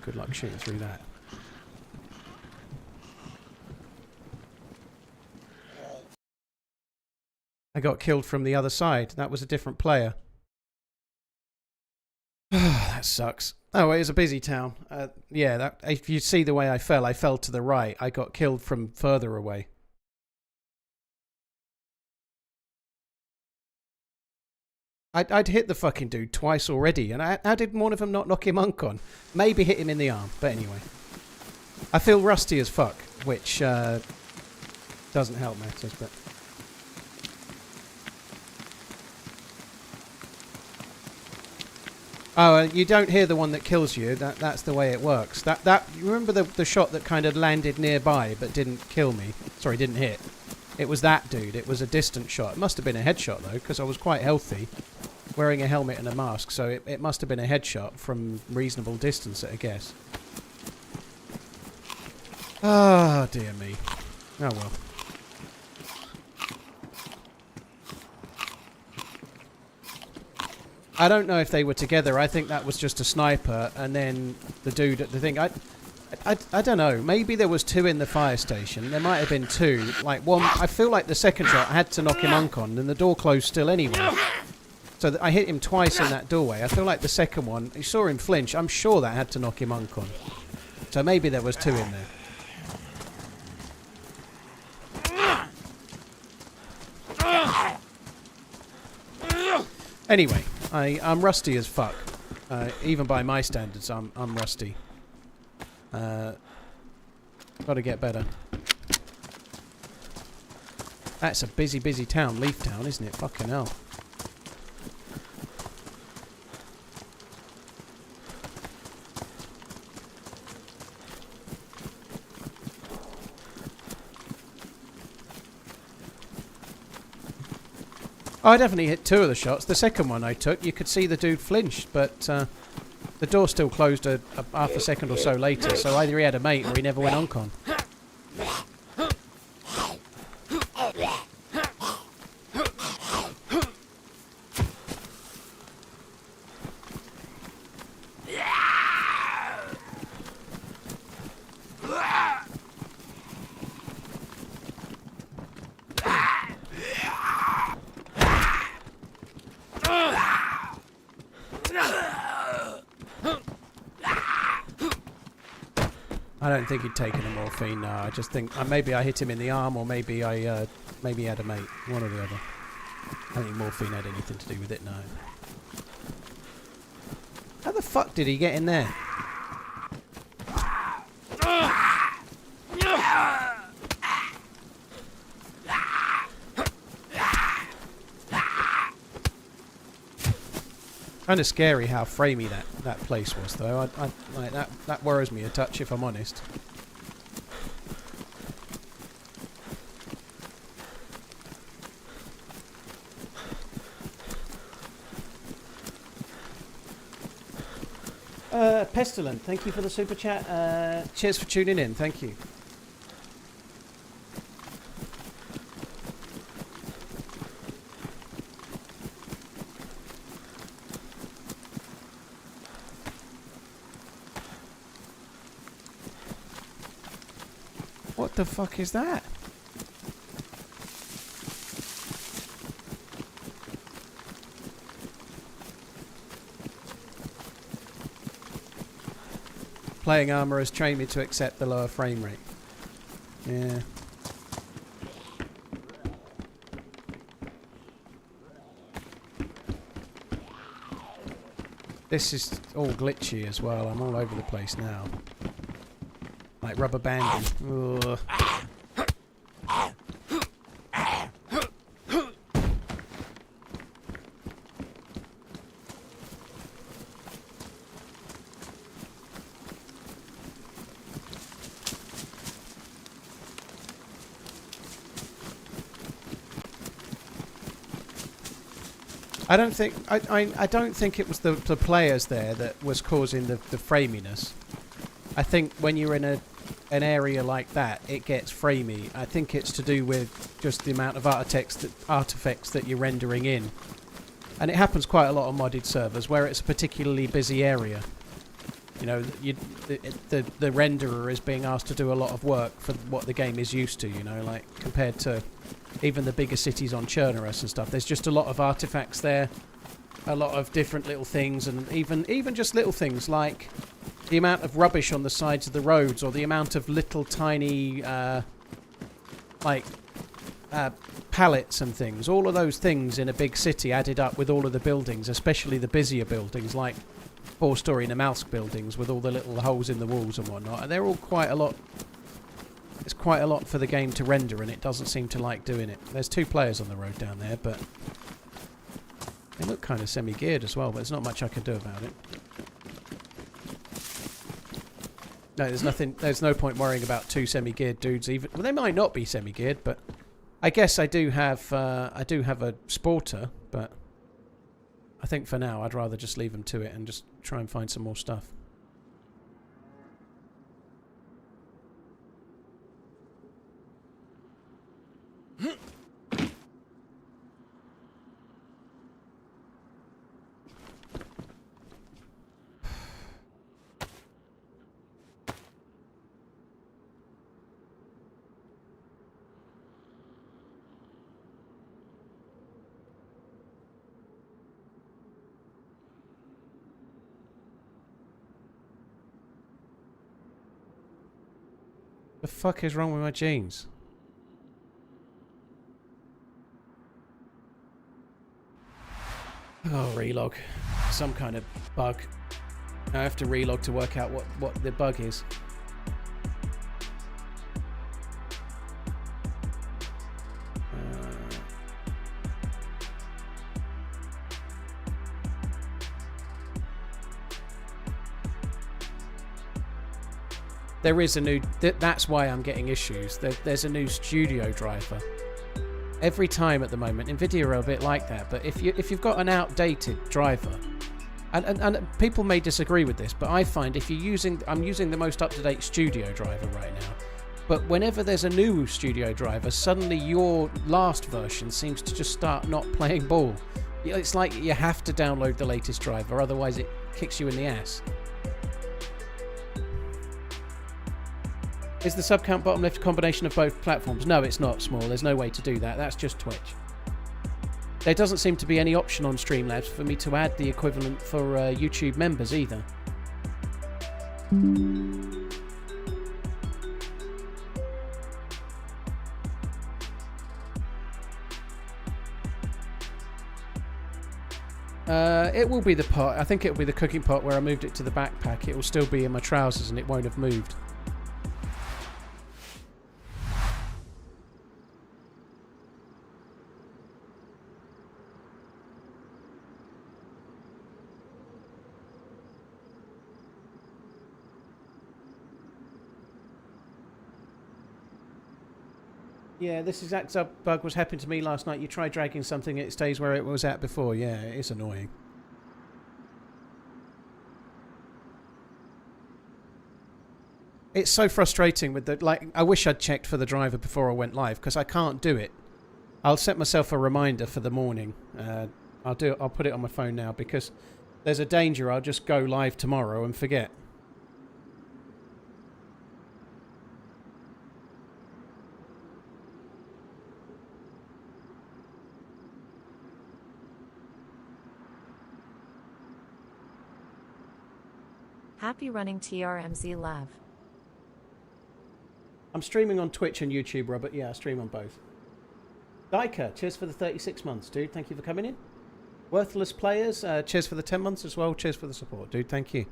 Good luck shooting through that. I got killed from the other side. That was a different player. That sucks. Oh, it is a busy town. Yeah, if you see the way I fell to the right. I got killed from further away. I'd hit the fucking dude twice already, and how did one of them not knock him on? Maybe hit him in the arm, but anyway. I feel rusty as fuck, which doesn't help matters, but... Oh, you don't hear the one that kills you. That's the way it works. You remember the shot that kind of landed nearby but didn't kill me? Sorry, didn't hit. It was that dude. It was a distant shot. It must have been a headshot, though, because I was quite healthy, wearing a helmet and a mask, so it must have been a headshot from reasonable distance, at a guess. Ah, dear me. Oh, well. I don't know if they were together. I think that was just a sniper, and then the dude at the thing... I don't know. Maybe there was two in the fire station. There might have been two. Like one, I feel like the second shot I had to knock him uncon, and the door closed still anyway. So I hit him twice in that doorway. I feel like the second one, you saw him flinch. I'm sure that had to knock him uncon. So maybe there was two in there. Anyway, I'm rusty as fuck. Even by my standards, I'm rusty. Gotta get better. That's a busy town, Leaf Town, isn't it? Fucking hell. Oh, I definitely hit 2 of the shots. The second one I took, you could see the dude flinched, but the door still closed a half a second or so later, so either he had a mate or he never went on con. I don't think he'd taken a morphine. No, I just think maybe I hit him in the arm, or maybe maybe he had a mate, one or the other. I don't think morphine had anything to do with it. No. How the fuck did he get in there? Kind of scary how framey that place was, though. I like that worries me a touch, if I'm honest. Pestilent, thank you for the super chat. Cheers for tuning in. Thank you. What the fuck is that? Playing armor has trained me to accept the lower frame rate. Yeah. This is all glitchy as well. I'm all over the place now. Like rubber banding. Ugh. I don't think it was the players there that was causing the framiness. I think when you're in an area like that, it gets framey. I think it's to do with just the amount of artifacts that you're rendering in. And it happens quite a lot on modded servers where it's a particularly busy area. You know, the renderer is being asked to do a lot of work for what the game is used to, you know, like compared to even the bigger cities on Chernarus and stuff. There's just a lot of artifacts there, a lot of different little things, and even just little things like the amount of rubbish on the sides of the roads, or the amount of little tiny pallets and things. All of those things in a big city added up with all of the buildings, especially the busier buildings like 4-story Namalsk buildings with all the little holes in the walls and whatnot. And they're all quite a lot. It's quite a lot for the game to render, and it doesn't seem to like doing it. There's 2 players on the road down there, but they look kind of semi-geared as well, but there's not much I can do about it. No, there's nothing. There's no point worrying about 2 semi-geared dudes. Even well, they might not be semi-geared, but I guess I do have a sporter. But I think for now, I'd rather just leave them to it and just try and find some more stuff. The fuck is wrong with my jeans? Oh, relog. Some kind of bug. I have to relog to work out what the bug is. There is a new... that's why I'm getting issues. There's a new studio driver. every time at the moment. Nvidia are a bit like that, but if you've got an outdated driver, and people may disagree with this, but I find if I'm using the most up-to-date studio driver right now, but whenever there's a new studio driver, suddenly your last version seems to just start not playing ball. It's like you have to download the latest driver, otherwise it kicks you in the ass. Is the sub count bottom left a combination of both platforms? No, it's not, Small. There's no way to do that. That's just Twitch. There doesn't seem to be any option on Streamlabs for me to add the equivalent for YouTube members either. It will be the pot. I think it will be the cooking pot where I moved it to the backpack. It will still be in my trousers and it won't have moved. Yeah, this exact bug was happening to me last night. You try dragging something, it stays where it was at before. Yeah, it's annoying. It's so frustrating with the, like, I wish I'd checked for the driver before I went live, because I can't do it. I'll set myself a reminder for the morning. I'll put it on my phone now, because there's a danger I'll just go live tomorrow and forget. Happy running TRMZ Lav. I'm streaming on Twitch and YouTube, Robert. Yeah, I stream on both. Diker, cheers for the 36 months, dude. Thank you for coming in. Worthless Players, cheers for the 10 months as well. Cheers for the support, dude. Thank you.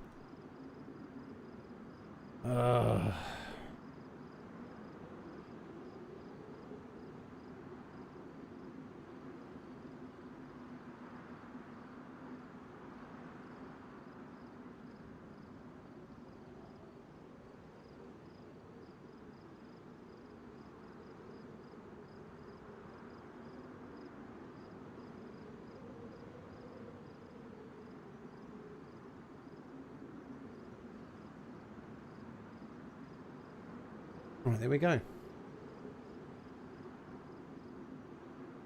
Right, there we go.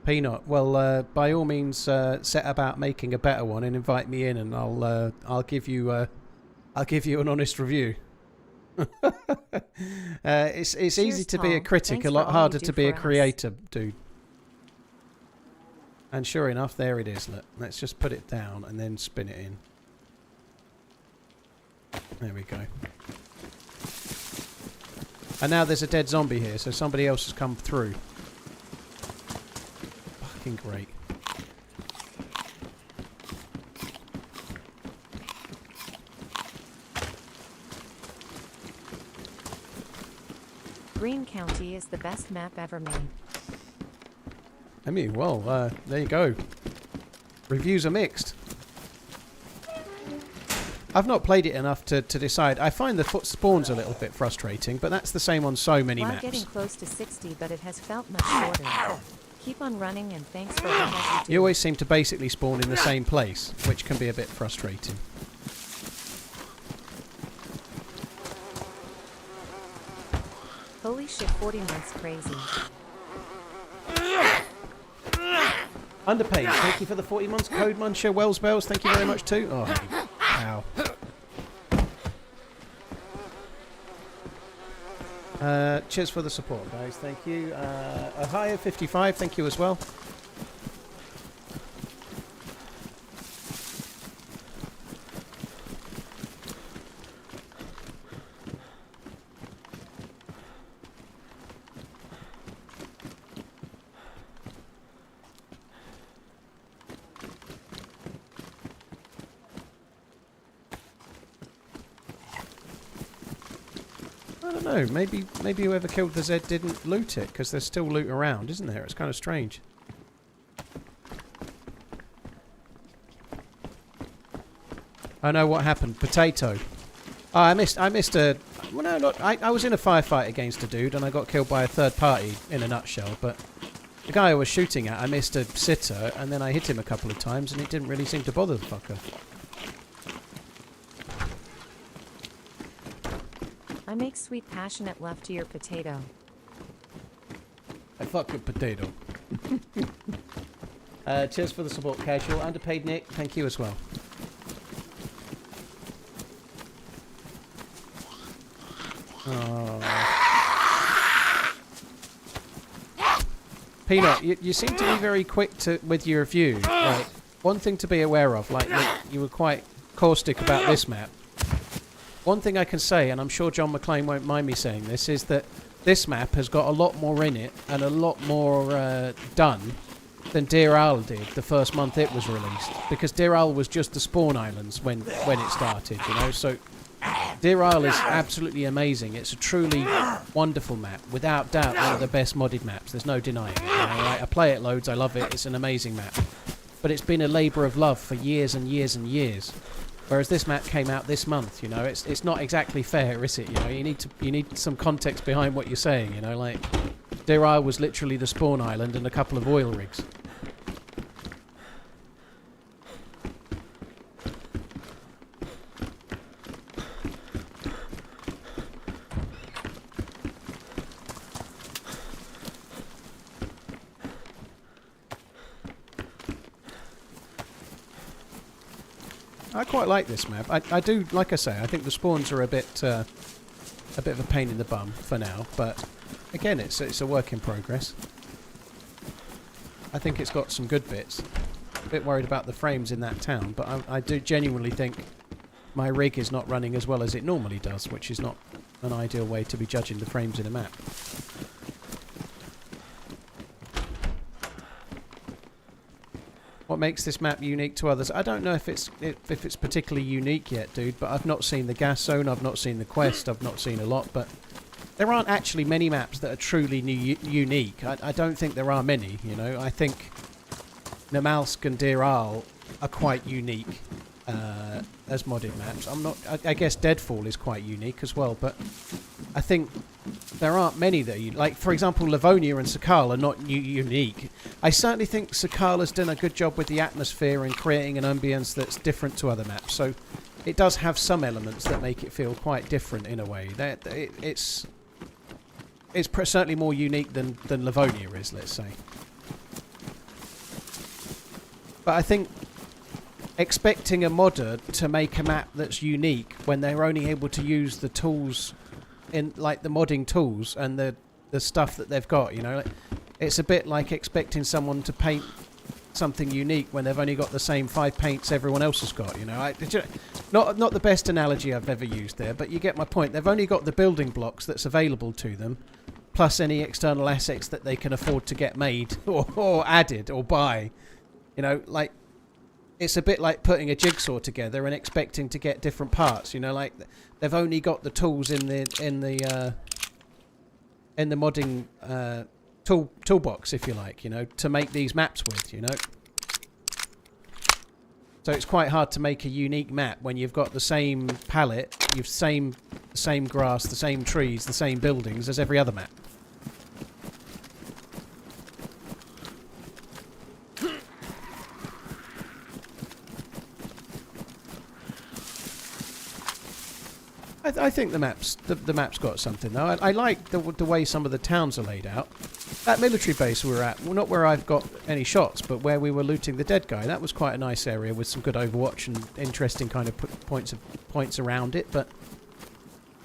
Peanut. Well, by all means, set about making a better one and invite me in, and I'll give you an honest review. It's easy to be a critic, a lot harder to be a creator, dude. And sure enough, there it is. Look, let's just put it down and then spin it in. There we go. And now there's a dead zombie here, so somebody else has come through. Fucking great. Green County is the best map ever made. I mean, well, there you go. Reviews are mixed. I've not played it enough to decide. I find the foot spawns a little bit frustrating, but that's the same on so many maps. Getting close to 60, but it has felt much shorter. Keep on running, and thanks for all that you do. You always seem to basically spawn in the same place, which can be a bit frustrating. Holy shit, 40 months crazy. Underpaid, thank you for the 40 months. Code Muncher, Wells Bells, thank you very much too. Oh, ow. Cheers for the support, guys. Thank you. Ohio 55, thank you as well. I don't know, maybe whoever killed the Z didn't loot it, because there's still loot around, isn't there? It's kind of strange. I know what happened. Potato. Oh, I missed a... Well, no, not... I was in a firefight against a dude, and I got killed by a third party, in a nutshell, but... The guy I was shooting at, I missed a sitter, and then I hit him a couple of times, and it didn't really seem to bother the fucker. I make sweet passionate love to your potato. I fuck a potato. Cheers for the support, Casual. Underpaid Nick, thank you as well. Oh. Peanut, you seem to be very quick with your review. Like, one thing to be aware of, like you were quite caustic about this map. One thing I can say, and I'm sure John McClane won't mind me saying this, is that this map has got a lot more in it and a lot more done than Deer Owl did the first month it was released. Because Deer Owl was just the spawn islands when it started, you know. So Deer Owl is absolutely amazing. It's a truly wonderful map, without doubt one of the best modded maps. There's no denying it. You know? I play it loads. I love it. It's an amazing map. But it's been a labour of love for years and years and years. Whereas this map came out this month, you know, it's not exactly fair, is it? You know, you need some context behind what you're saying, you know, like Deer Isle was literally the spawn island and a couple of oil rigs. I quite like this map. I do, like I say, I think the spawns are a bit of a pain in the bum for now, but again, it's a work in progress. I think it's got some good bits. A bit worried about the frames in that town, but I do genuinely think my rig is not running as well as it normally does, which is not an ideal way to be judging the frames in a map. What makes this map unique to others? I don't know if it's particularly unique yet, dude, but I've not seen the gas zone, I've not seen the quest, I've not seen a lot, but there aren't actually many maps that are truly unique. I don't think there are many, you know. I think Namalsk and Deer Isle are quite unique as modded maps. I guess Deadfall is quite unique as well, but I think there aren't many that are like, for example, Livonia and Sakal are not unique. I certainly think Sakala's done a good job with the atmosphere and creating an ambience that's different to other maps. So it does have some elements that make it feel quite different in a way. It's certainly more unique than Livonia is, let's say. But I think expecting a modder to make a map that's unique when they're only able to use the tools in, like the modding tools and the stuff that they've got, you know, it's a bit like expecting someone to paint something unique when they've only got the same 5 paints everyone else has got, you know. Not the best analogy I've ever used there, but you get my point. They've only got the building blocks that's available to them, plus any external assets that they can afford to get made or added or buy, you know. Like, it's a bit like putting a jigsaw together and expecting to get different parts, you know. Like, they've only got the tools in the modding toolbox, if you like, you know, to make these maps with, you know. So it's quite hard to make a unique map when you've got the same palette, you've the same grass, the same trees, the same buildings as every other map. I think the map's got something though. I like the way some of the towns are laid out. That military base we were at, well, not where I've got any shots, but where we were looting the dead guy. That was quite a nice area with some good Overwatch and interesting kind of points around it. But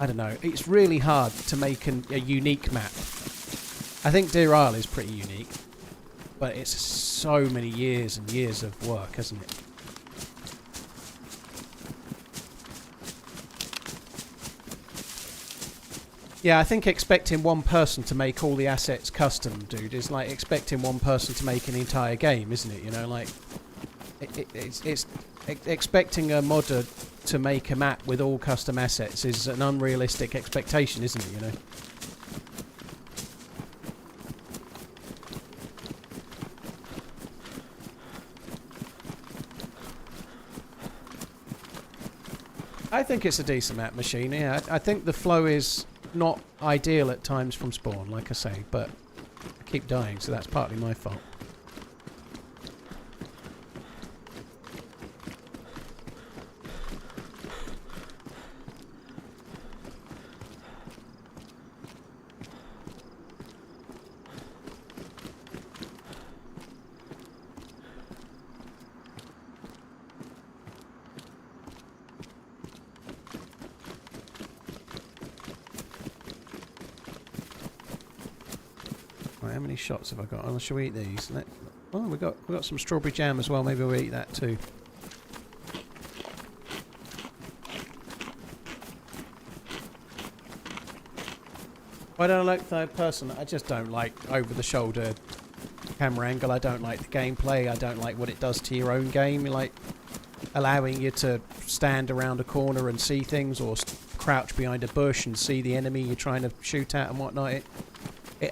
I don't know. It's really hard to make a unique map. I think Deer Isle is pretty unique, but it's so many years and years of work, hasn't it? Yeah, I think expecting one person to make all the assets custom, dude, is like expecting one person to make an entire game, isn't it? You know, like, it's expecting a modder to make a map with all custom assets is an unrealistic expectation, isn't it, you know? I think it's a decent map machine, yeah. I think the flow is not ideal at times from spawn, like I say, but I keep dying, so that's partly my fault. Right, how many shots have I got? Oh, shall we eat these? Oh, we got some strawberry jam as well. Maybe we'll eat that too. Why don't I like third person? I just don't like over-the-shoulder camera angle. I don't like the gameplay. I don't like what it does to your own game. Like allowing you to stand around a corner and see things, or crouch behind a bush and see the enemy you're trying to shoot at and whatnot.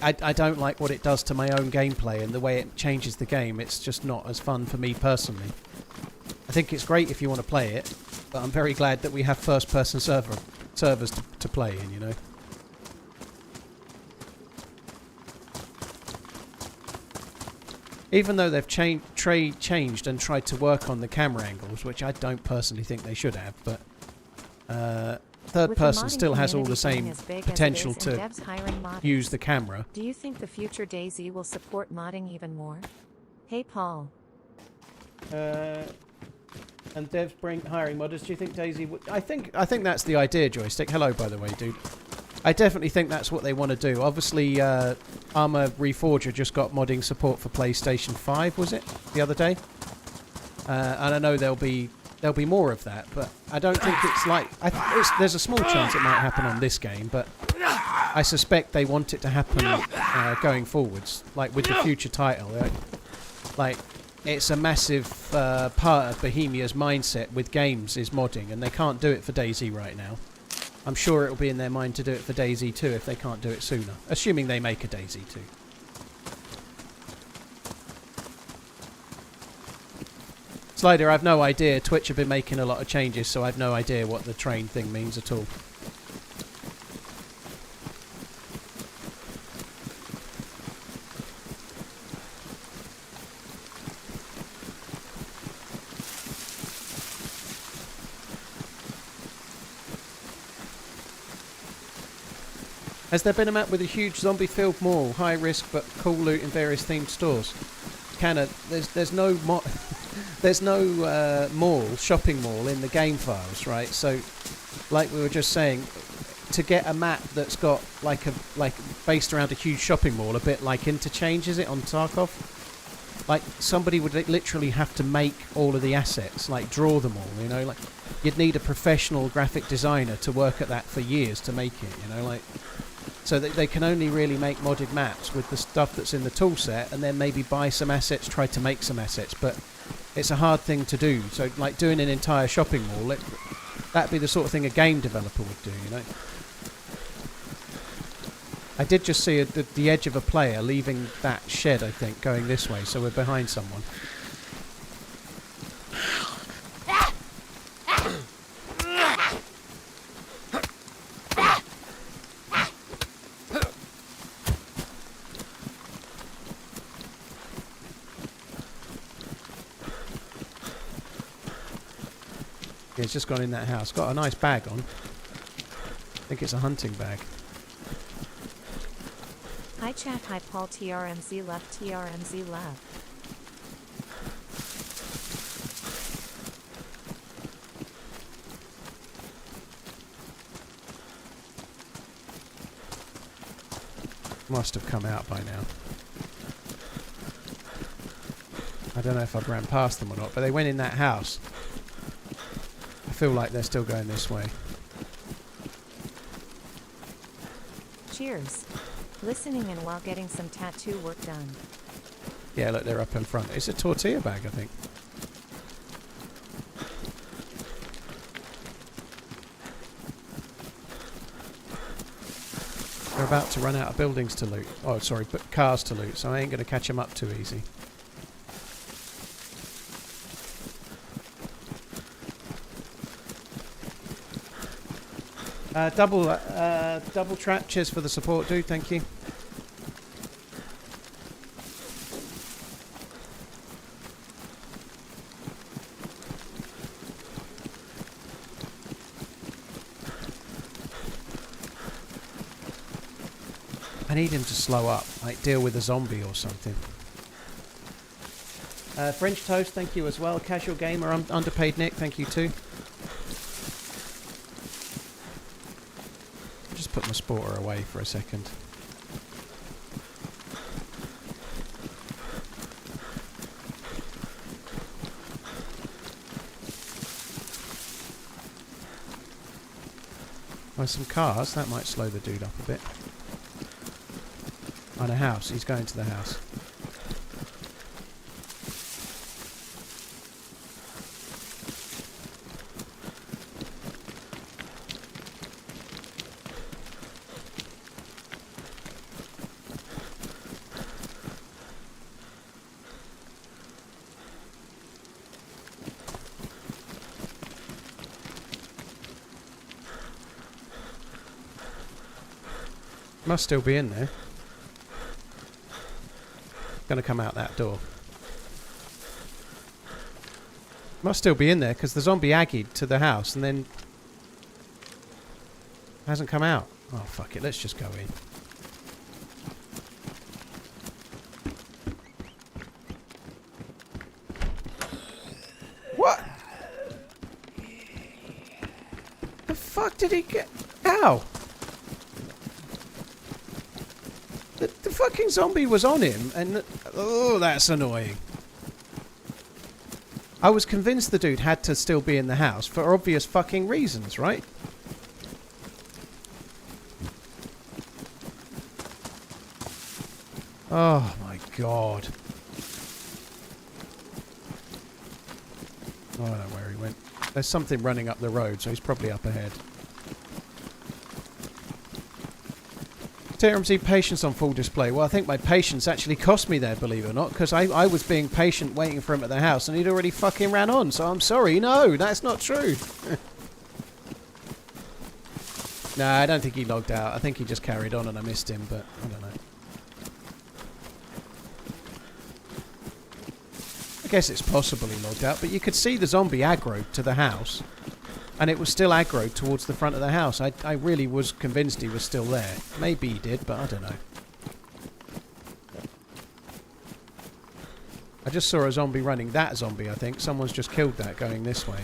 I don't like what it does to my own gameplay and the way it changes the game. It's just not as fun for me personally. I think it's great if you want to play it, but I'm very glad that we have first-person servers to play in, you know. Even though they've changed and tried to work on the camera angles, which I don't personally think they should have, but third person still has all the same potential to use the camera. Do you think the future DayZ will support modding even more? Hey Paul. And devs hiring modders. Do you think DayZ would? I think that's the idea, Joystick. Hello, by the way, dude. I definitely think that's what they want to do. Obviously, Armour Reforger just got modding support for PlayStation 5, was it, the other day? And I know there'll be more of that, but I don't think it's like... there's a small chance it might happen on this game, but I suspect they want it to happen going forwards, like with the future title. Like, it's a massive part of Bohemia's mindset with games is modding, and they can't do it for DayZ right now. I'm sure it'll be in their mind to do it for DayZ 2 if they can't do it sooner, assuming they make a DayZ 2. Slider, I've no idea. Twitch have been making a lot of changes, so I've no idea what the train thing means at all. Has there been a map with a huge zombie-filled mall, high risk but cool loot in various themed stores? There's no shopping mall in the game files, right? So, like we were just saying, to get a map that's got like based around a huge shopping mall, a bit like Interchange, is it, on Tarkov? Like somebody would literally have to make all of the assets, like draw them all, you know, like you'd need a professional graphic designer to work at that for years to make it, you know, like. So they can only really make modded maps with the stuff that's in the tool set, and then maybe buy some assets, try to make some assets, but it's a hard thing to do. So like doing an entire shopping mall, that'd be the sort of thing a game developer would do, you know. I did just see the edge of a player leaving that shed, I think, going this way, so we're behind someone. It's just gone in that house. Got a nice bag on. I think it's a hunting bag. Hi chat, hi Paul. TRMZ left, TRMZ left. Must have come out by now. I don't know if I've ran past them or not, but they went in that house. I feel like they're still going this way. Cheers. Listening in while getting some tattoo work done. Yeah, look, they're up in front. It's a tortilla bag, I think. They're about to run out of buildings to loot. Oh, sorry, but cars to loot, so I ain't going to catch them up too easy. Double trap, cheers for the support, dude, thank you. I need him to slow up, like deal with a zombie or something. French Toast, thank you as well. Casual Gamer, Underpaid Nick, thank you too. Just put my sporter away for a second. Well, some cars, that might slow the dude up a bit. On a house, he's going to the house. Must still be in there. Gonna come out that door. Must still be in there because the zombie aggied to the house and then hasn't come out. Oh fuck it, let's just go in. What? The fuck did he get? Ow! The fucking zombie was on him, and oh, that's annoying. I was convinced the dude had to still be in the house for obvious fucking reasons, right? Oh my god. Oh, I don't know where he went. There's something running up the road, so he's probably up ahead. TRMZ patience on full display. Well, I think my patience actually cost me there, believe it or not, because I was being patient waiting for him at the house and he'd already fucking ran on, so I'm sorry. No, that's not true. Nah, I don't think he logged out. I think he just carried on and I missed him, but I don't know. I guess it's possible he logged out, but you could see the zombie aggro to the house. And it was still aggro towards the front of the house. I really was convinced he was still there. Maybe he did, but I don't know. I just saw a zombie running. That zombie, I think. Someone's just killed that going this way.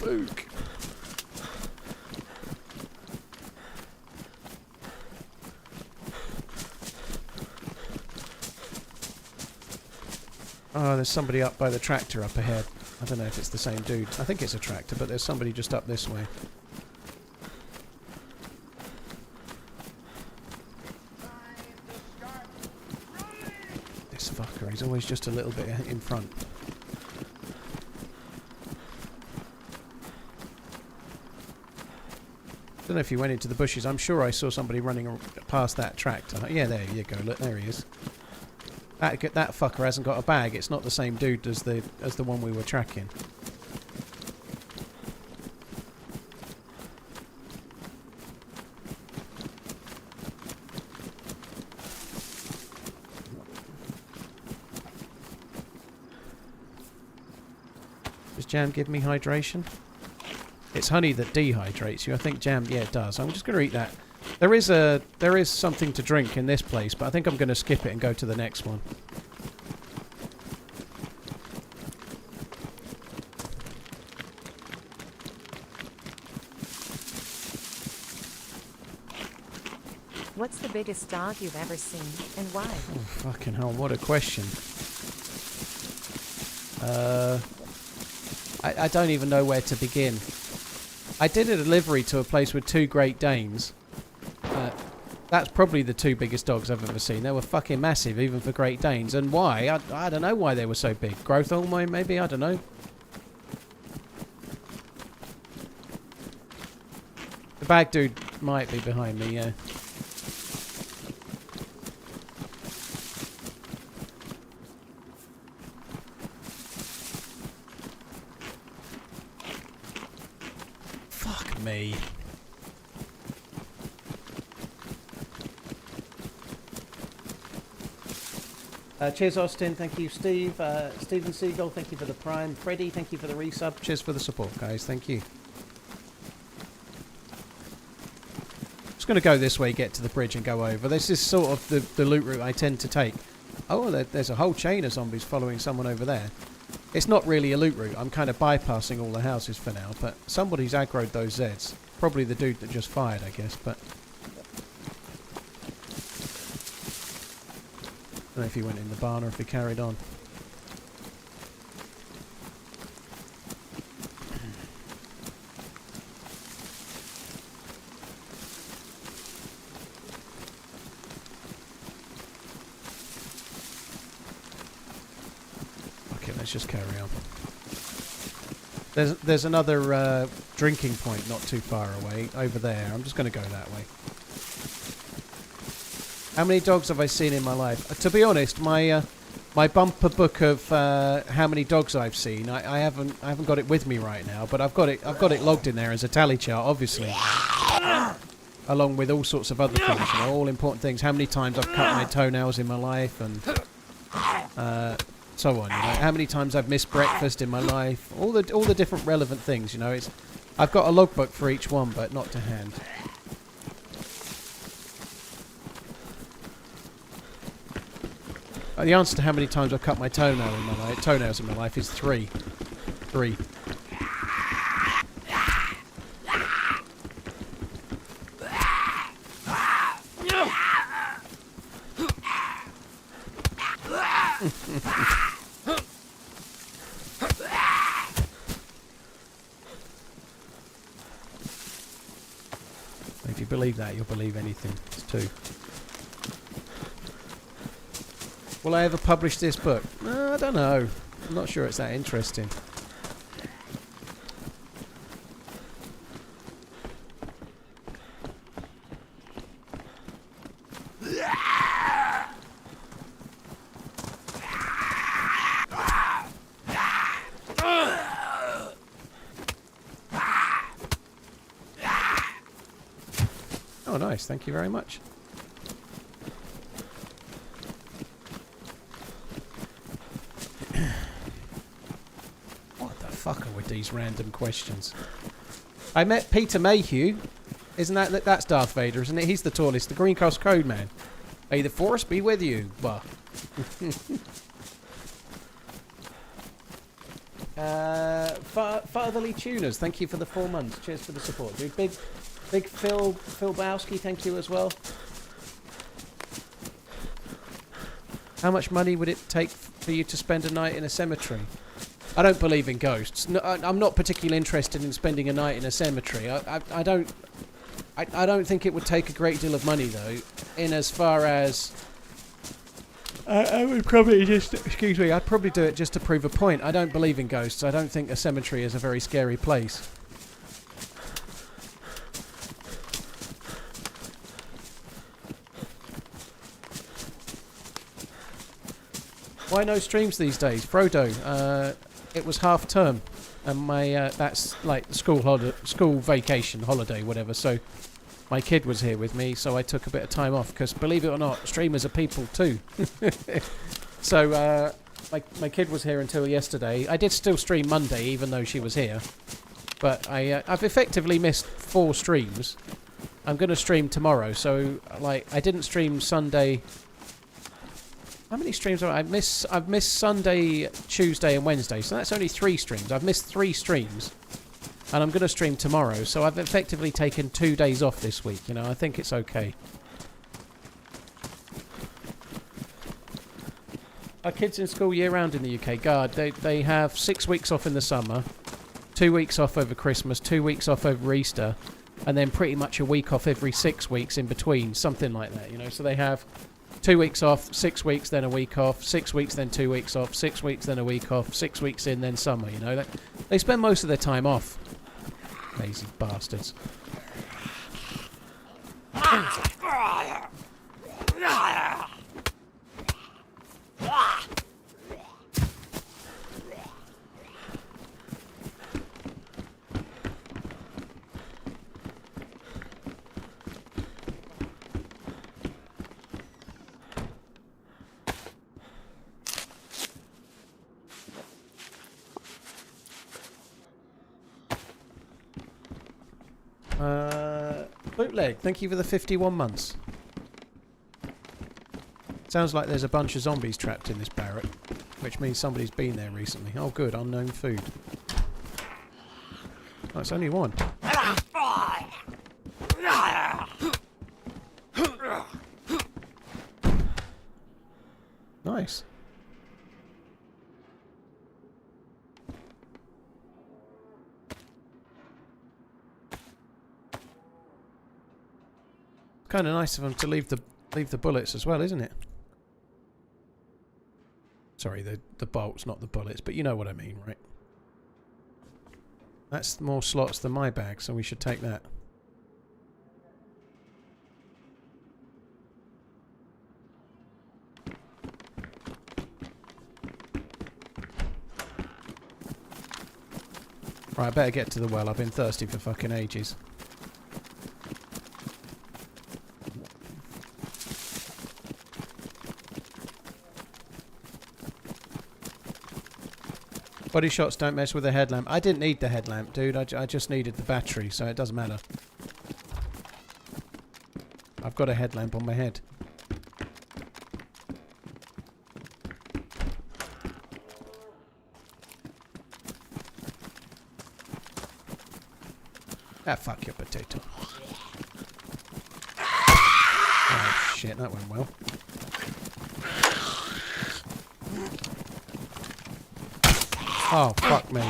Luke. Oh, there's somebody up by the tractor up ahead. I don't know if it's the same dude. I think it's a tractor, but there's somebody just up this way. This fucker, he's always just a little bit in front. I don't know if he went into the bushes. I'm sure I saw somebody running past that tractor. Yeah, there you go. Look, there he is. That fucker hasn't got a bag. It's not the same dude as the one we were tracking. Does jam give me hydration? It's honey that dehydrates you. I think jam, yeah, it does. I'm just going to eat that. There is something to drink in this place, but I think I'm going to skip it and go to the next one. What's the biggest dog you've ever seen, and why? Oh, fucking hell, what a question. I don't even know where to begin. I did a delivery to a place with 2 Great Danes. That's probably the 2 biggest dogs I've ever seen. They were fucking massive, even for Great Danes. And why? I don't know why they were so big. Growth hormone, maybe? I don't know. The bag dude might be behind me, yeah. Fuck me. Cheers, Austin. Thank you, Steve. Stephen Seagull, thank you for the prime. Freddie, thank you for the resub. Cheers for the support, guys. Thank you. Just going to go this way, get to the bridge and go over. This is sort of the loot route I tend to take. Oh, there's a whole chain of zombies following someone over there. It's not really a loot route. I'm kind of bypassing all the houses for now, but somebody's aggroed those Zeds. Probably the dude that just fired, I guess, but... I don't know if he went in the barn or if he carried on. Okay, let's just carry on. There's another drinking point not too far away, over there. I'm just going to go that way. How many dogs have I seen in my life? To be honest, my bumper book of how many dogs I've seen, I haven't got it with me right now, but I've got it logged in there as a tally chart, obviously, along with all sorts of other things, you know, all important things. How many times I've cut my toenails in my life, and so on. You know, how many times I've missed breakfast in my life, all the different relevant things. You know, I've got a logbook for each one, but not to hand. The answer to how many times I've cut my toenails in my life is 3. 3. If you believe that, you'll believe anything. It's 2. Will I ever publish this book? I don't know. I'm not sure it's that interesting. Oh, nice. Thank you very much. These random questions. I met Peter Mayhew. Isn't that's Darth Vader, isn't it? He's the tallest, the Green Cross Code Man. May the Force be with you. Bah. Fatherly Tuners, thank you for the 4 months. Cheers for the support, dude. Big Phil Bowski, thank you as well. How much money would it take for you to spend a night in a cemetery? I don't believe in ghosts. No, I'm not particularly interested in spending a night in a cemetery. I don't think it would take a great deal of money, though, in as far as... I would probably just... Excuse me, I'd probably do it just to prove a point. I don't believe in ghosts. I don't think a cemetery is a very scary place. Why no streams these days? Frodo, it was half term, and my that's like school vacation, holiday, whatever. So my kid was here with me, so I took a bit of time off because, believe it or not, streamers are people too. So my kid was here until yesterday. I did still stream Monday, even though she was here, but I've effectively missed 4 streams. I'm going to stream tomorrow, so like I didn't stream Sunday. How many streams are I've missed Sunday, Tuesday and Wednesday, so that's only 3 streams. I've missed 3 streams, and I'm going to stream tomorrow, so I've effectively taken 2 days off this week, you know. I think it's okay. Our kids in school year-round in the UK, God, they have 6 weeks off in the summer, 2 weeks off over Christmas, 2 weeks off over Easter, and then pretty much a week off every 6 weeks in between, something like that, you know. So they have 2 weeks off, 6 weeks, then a week off, 6 weeks, then 2 weeks off, 6 weeks, then a week off, 6 weeks in, then summer, you know. They spend most of their time off. Lazy bastards. Bootleg, thank you for the 51 months. Sounds like there's a bunch of zombies trapped in this barrack, which means somebody's been there recently. Oh good, unknown food. Oh, it's only one. Nice. Kind of nice of them to leave the bullets as well, isn't it? Sorry, the bolts, not the bullets, but you know what I mean, right? That's more slots than my bag, so we should take that. Right, I better get to the well. I've been thirsty for fucking ages. Body shots don't mess with the headlamp. I didn't need the headlamp, dude. I just needed the battery, so it doesn't matter. I've got a headlamp on my head. Ah, fuck your potato. Oh, shit, that went well. Oh, fuck me.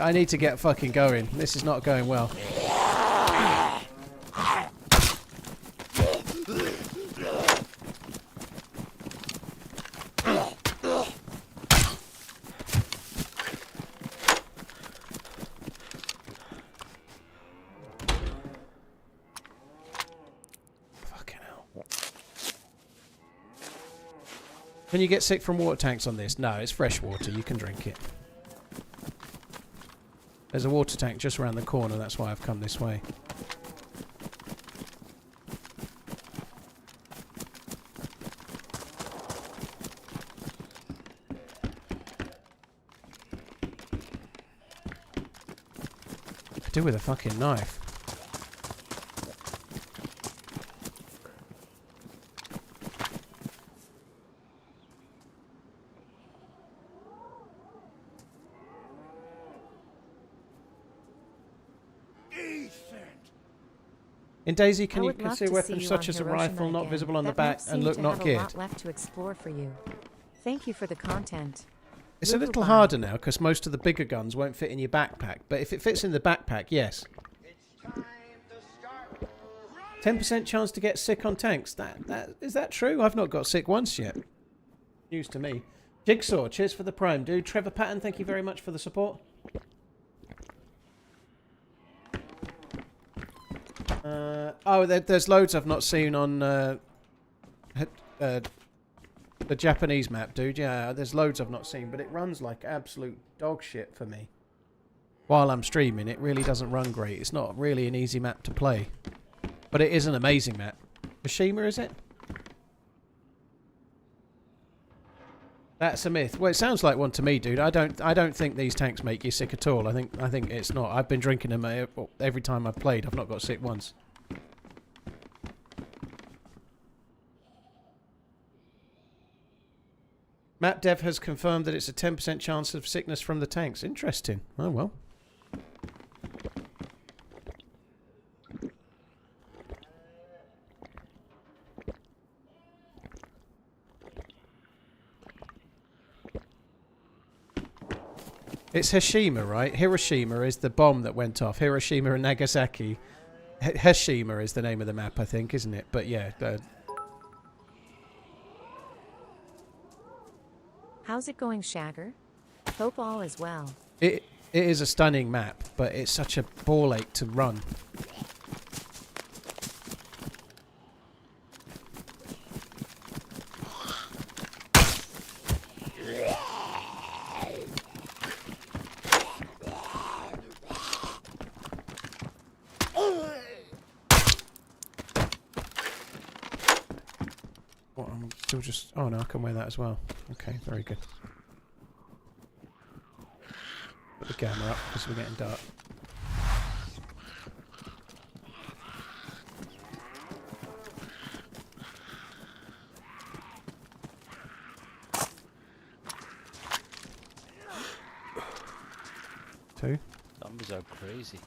I need to get fucking going. This is not going well. Can you get sick from water tanks on this? No, it's fresh water. You can drink it. There's a water tank just around the corner. That's why I've come this way. I do with a fucking knife. In DayZ, can you consider weapons such as a rifle not visible on the back and look not geared? A lot left to explore for you. Thank you for the content. It's a little harder now because most of the bigger guns won't fit in your backpack, but if it fits in the backpack, yes. 10% chance to get sick on tanks. Is that true? I've not got sick once yet. News to me. Jigsaw, cheers for the prime, dude. Trevor Patton, thank you very much for the support. There's loads I've not seen on the Japanese map, dude. Yeah, there's loads I've not seen, but it runs like absolute dog shit for me. While I'm streaming, it really doesn't run great. It's not really an easy map to play, but it is an amazing map. Mishima, is it? That's a myth. Well, it sounds like one to me, dude. I don't think these tanks make you sick at all. I think it's not. I've been drinking them every time I've played. I've not got sick once. Map Dev has confirmed that it's a 10% chance of sickness from the tanks. Interesting. Oh well. It's Hiroshima, right? Hiroshima is the bomb that went off. Hiroshima and Nagasaki. Hiroshima is the name of the map, I think, isn't it? But yeah. How's it going, Shagger? Hope all is well. It is a stunning map, but it's such a ball ache to run. Oh no, I can wear that as well. Okay, very good. Put the camera up because we're getting dark. Two. Zombies are crazy.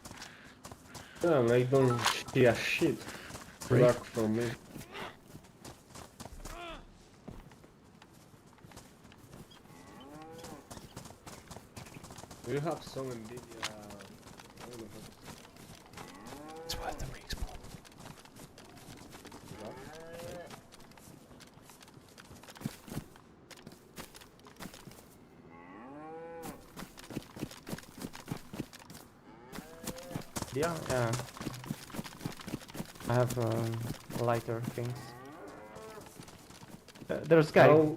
Damn, I don't see a shit. Three. Luck from me. Do you have some Nvidia? I don't know It's worth the respawn. Yeah. I have lighter things. There's a guy. Oh.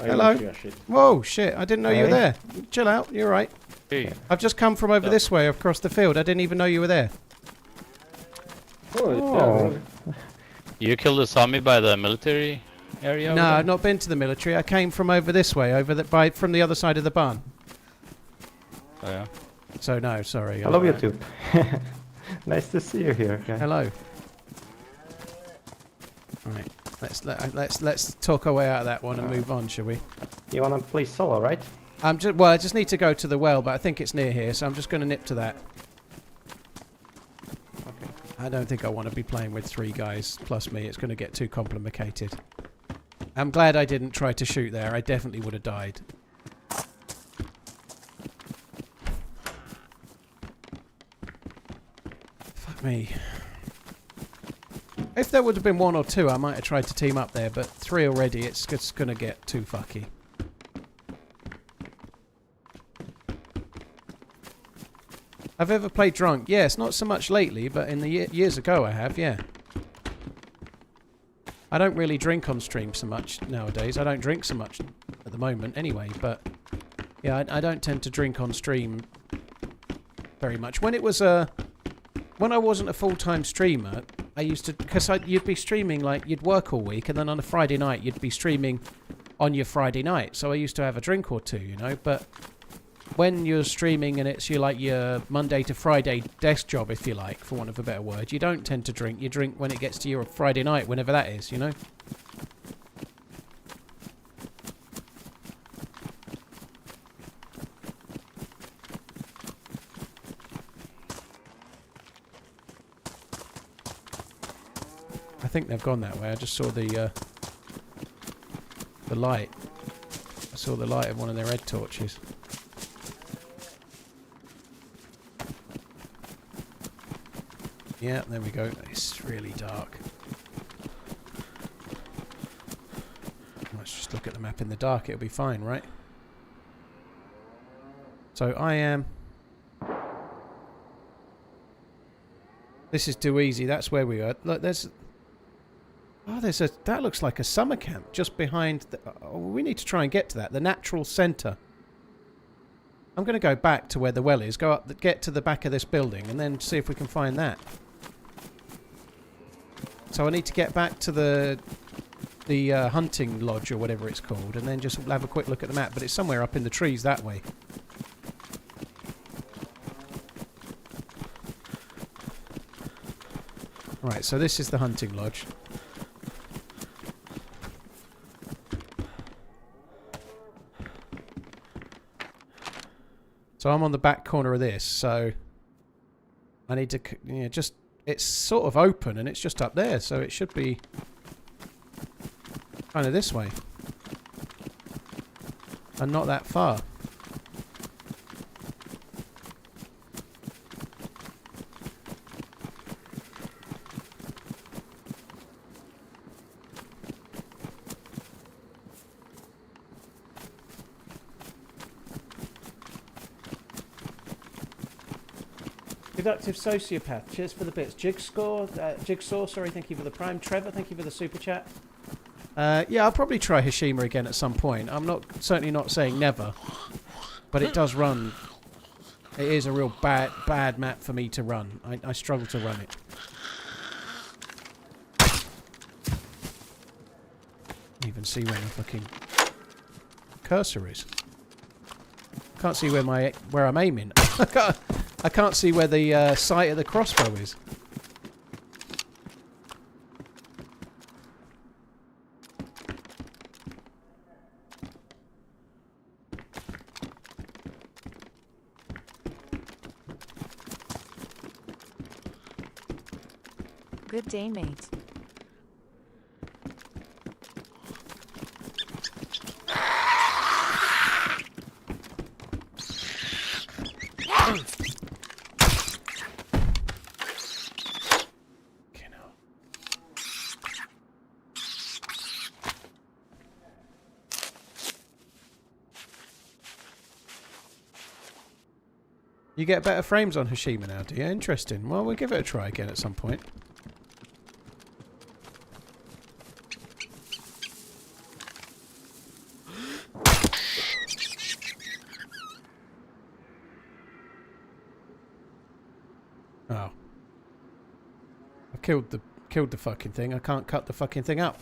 I Hello? don't see a shit. Whoa, shit! I didn't know you were Hey. there. Chill out. You're right. Hey, I've just come from over Yeah. this way across the field. I didn't even know you were there. Oh, yeah, Oh. really? you killed a zombie by the military area? No, over I've not been to the military. I came from over this way, from the other side of the barn. there? Oh, yeah. So no, sorry. Hello, YouTube. Nice to see you here. Okay. Hello. Right. Let's talk our way out of that one and move on, shall we? You wanna play solo, right? I just need to go to the well, but I think it's near here, so I'm just going to nip to that. Okay. I don't think I want to be playing with 3 guys plus me. It's going to get too complicated. I'm glad I didn't try to shoot there. I definitely would have died. Fuck me. If there would have been 1 or 2, I might have tried to team up there, but 3 already, it's just going to get too fucky. I've ever played drunk? Yes, not so much lately, but in the years ago I have, yeah. I don't really drink on stream so much nowadays. I don't drink so much at the moment anyway, but yeah, I don't tend to drink on stream very much. When it was when I wasn't a full-time streamer, I used to, because you'd be streaming, like, you'd work all week, and then on a Friday night you'd be streaming on your Friday night, so I used to have a drink or 2, you know, but when you're streaming and it's your Monday to Friday desk job, if you like, for want of a better word, you don't tend to drink. You drink when it gets to your Friday night, whenever that is, you know? I think they've gone that way. I just saw the light. I saw the light of one of their head torches. Yeah, there we go. It's really dark. Let's just look at the map in the dark. It'll be fine, right? So I am... This is too easy. That's where we are. Look, there's... Oh, there's a... That looks like a summer camp just behind... we need to try and get to that. The natural centre. I'm going to go back to where the well is. Go up... Get to the back of this building and then see if we can find that. So I need to get back to the hunting lodge or whatever it's called, and then just have a quick look at the map. But it's somewhere up in the trees that way. Right, so this is the hunting lodge. So I'm on the back corner of this, so I need to just... It's sort of open and it's just up there, so it should be kind of this way. And not that far. Productive Sociopath, cheers for the bits. Jigsaw, sorry, thank you for the prime. Trevor, thank you for the super chat. Yeah, I'll probably try Hashima again at some point. I'm certainly not saying never, but it does run. It is a real bad map for me to run. I struggle to run it. Even see where the fucking cursor is. Can't see where I'm aiming. I can't see where the sight of the crossbow is. Good day, mate. You get better frames on Hashima now, do you? Interesting. Well, we'll give it a try again at some point. Oh. I killed the fucking thing. I can't cut the fucking thing up.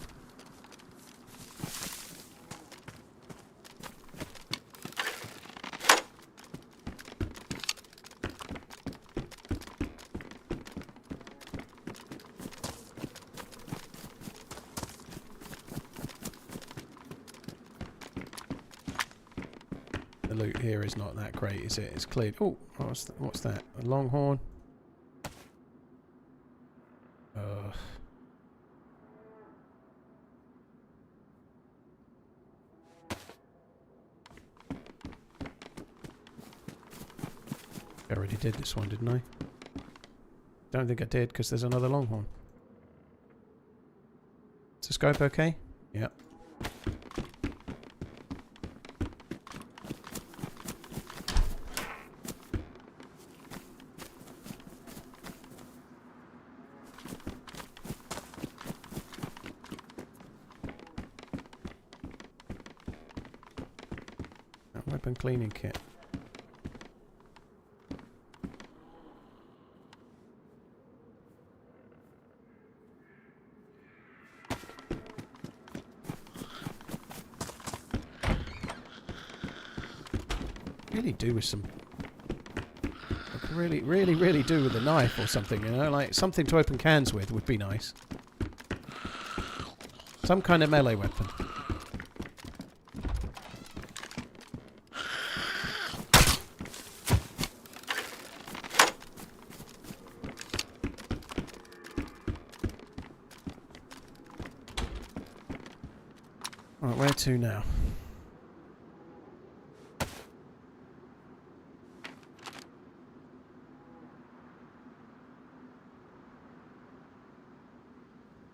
The loot here is not that great, is it? It's cleared. Oh, what's that? A longhorn. I already did this one, didn't I? Don't think I did, because there's another longhorn. Is the scope okay? Yep. Weapon cleaning kit. Really do with some... I could really do with a knife or something, you know? Like, something to open cans with would be nice. Some kind of melee weapon. Right, where to now?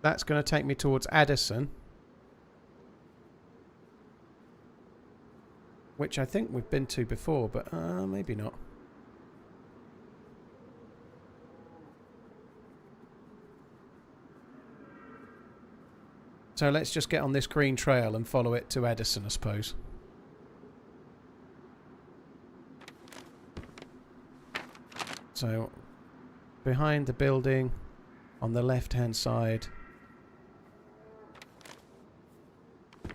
That's going to take me towards Addison. Which I think we've been to before, but maybe not. So let's just get on this green trail and follow it to Addison, I suppose. So, behind the building, on the left-hand side...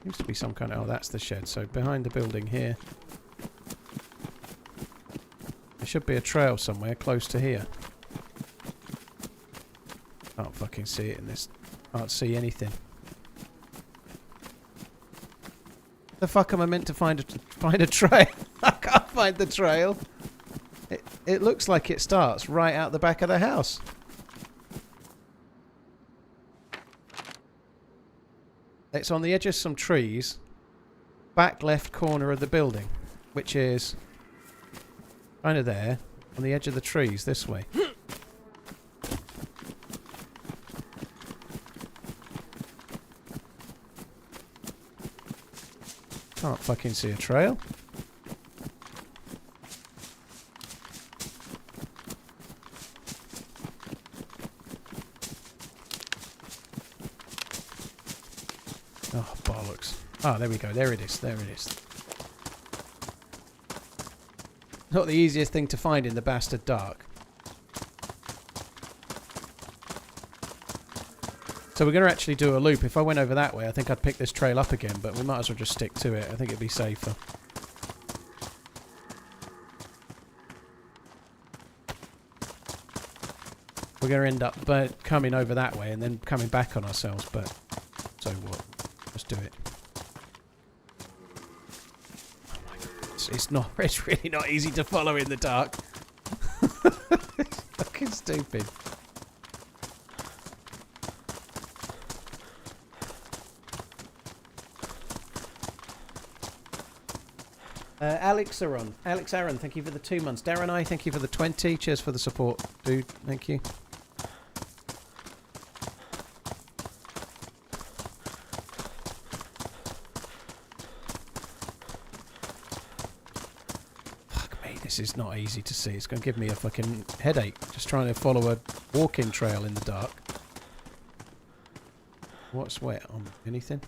Used to be some kind of... Oh, that's the shed. So behind the building here. There should be a trail somewhere close to here. Can't fucking see it in this... Can't see anything. The fuck am I meant to find a trail? I can't find the trail. It looks like it starts right out the back of the house. It's on the edge of some trees, back left corner of the building, which is kind of there, on the edge of the trees, this way. Can't fucking see a trail. Oh, bollocks. Ah, there we go. There it is. There it is. Not the easiest thing to find in the bastard dark. So we're going to actually do a loop. If I went over that way, I think I'd pick this trail up again, but we might as well just stick to it. I think it'd be safer. we're going to end up coming over that way and then coming back on ourselves, but so what? Let's do it. Oh my God. It's really not easy to follow in the dark. It's fucking stupid. Alex Aaron, thank you for the 2 months. Darren I, thank you for the 20. Cheers for the support, dude. Thank you. Fuck me, this is not easy to see. It's going to give me a fucking headache just trying to follow a walking trail in the dark. What's wet on anything?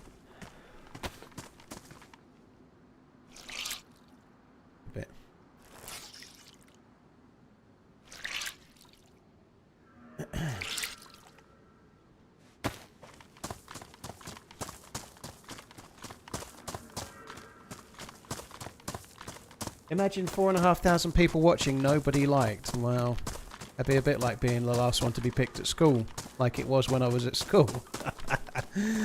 Bit. Imagine 4,500 people watching, nobody liked. Well, that'd be a bit like being the last one to be picked at school, like it was when I was at school.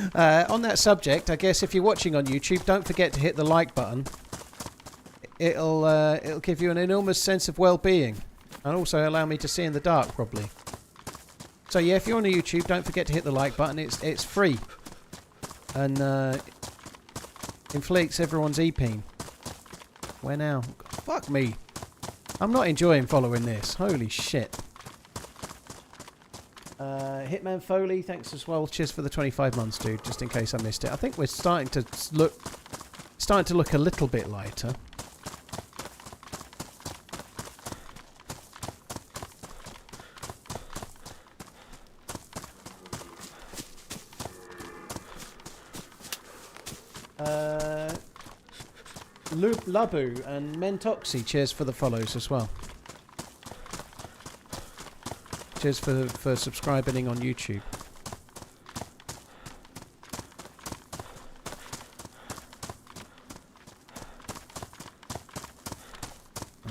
On that subject, I guess if you're watching on YouTube, don't forget to hit the like button. It'll give you an enormous sense of well-being, and also allow me to see in the dark, probably. So yeah, if you're on YouTube, don't forget to hit the like button. It's free, and inflates everyone's e-peen. Where now? Fuck me! I'm not enjoying following this. Holy shit! Hitman Foley, thanks as well. Cheers for the 25 months, dude. Just in case I missed it, I think we're starting to look a little bit lighter. Labu and Mentoxy, cheers for the follows as well. Cheers for subscribing on YouTube.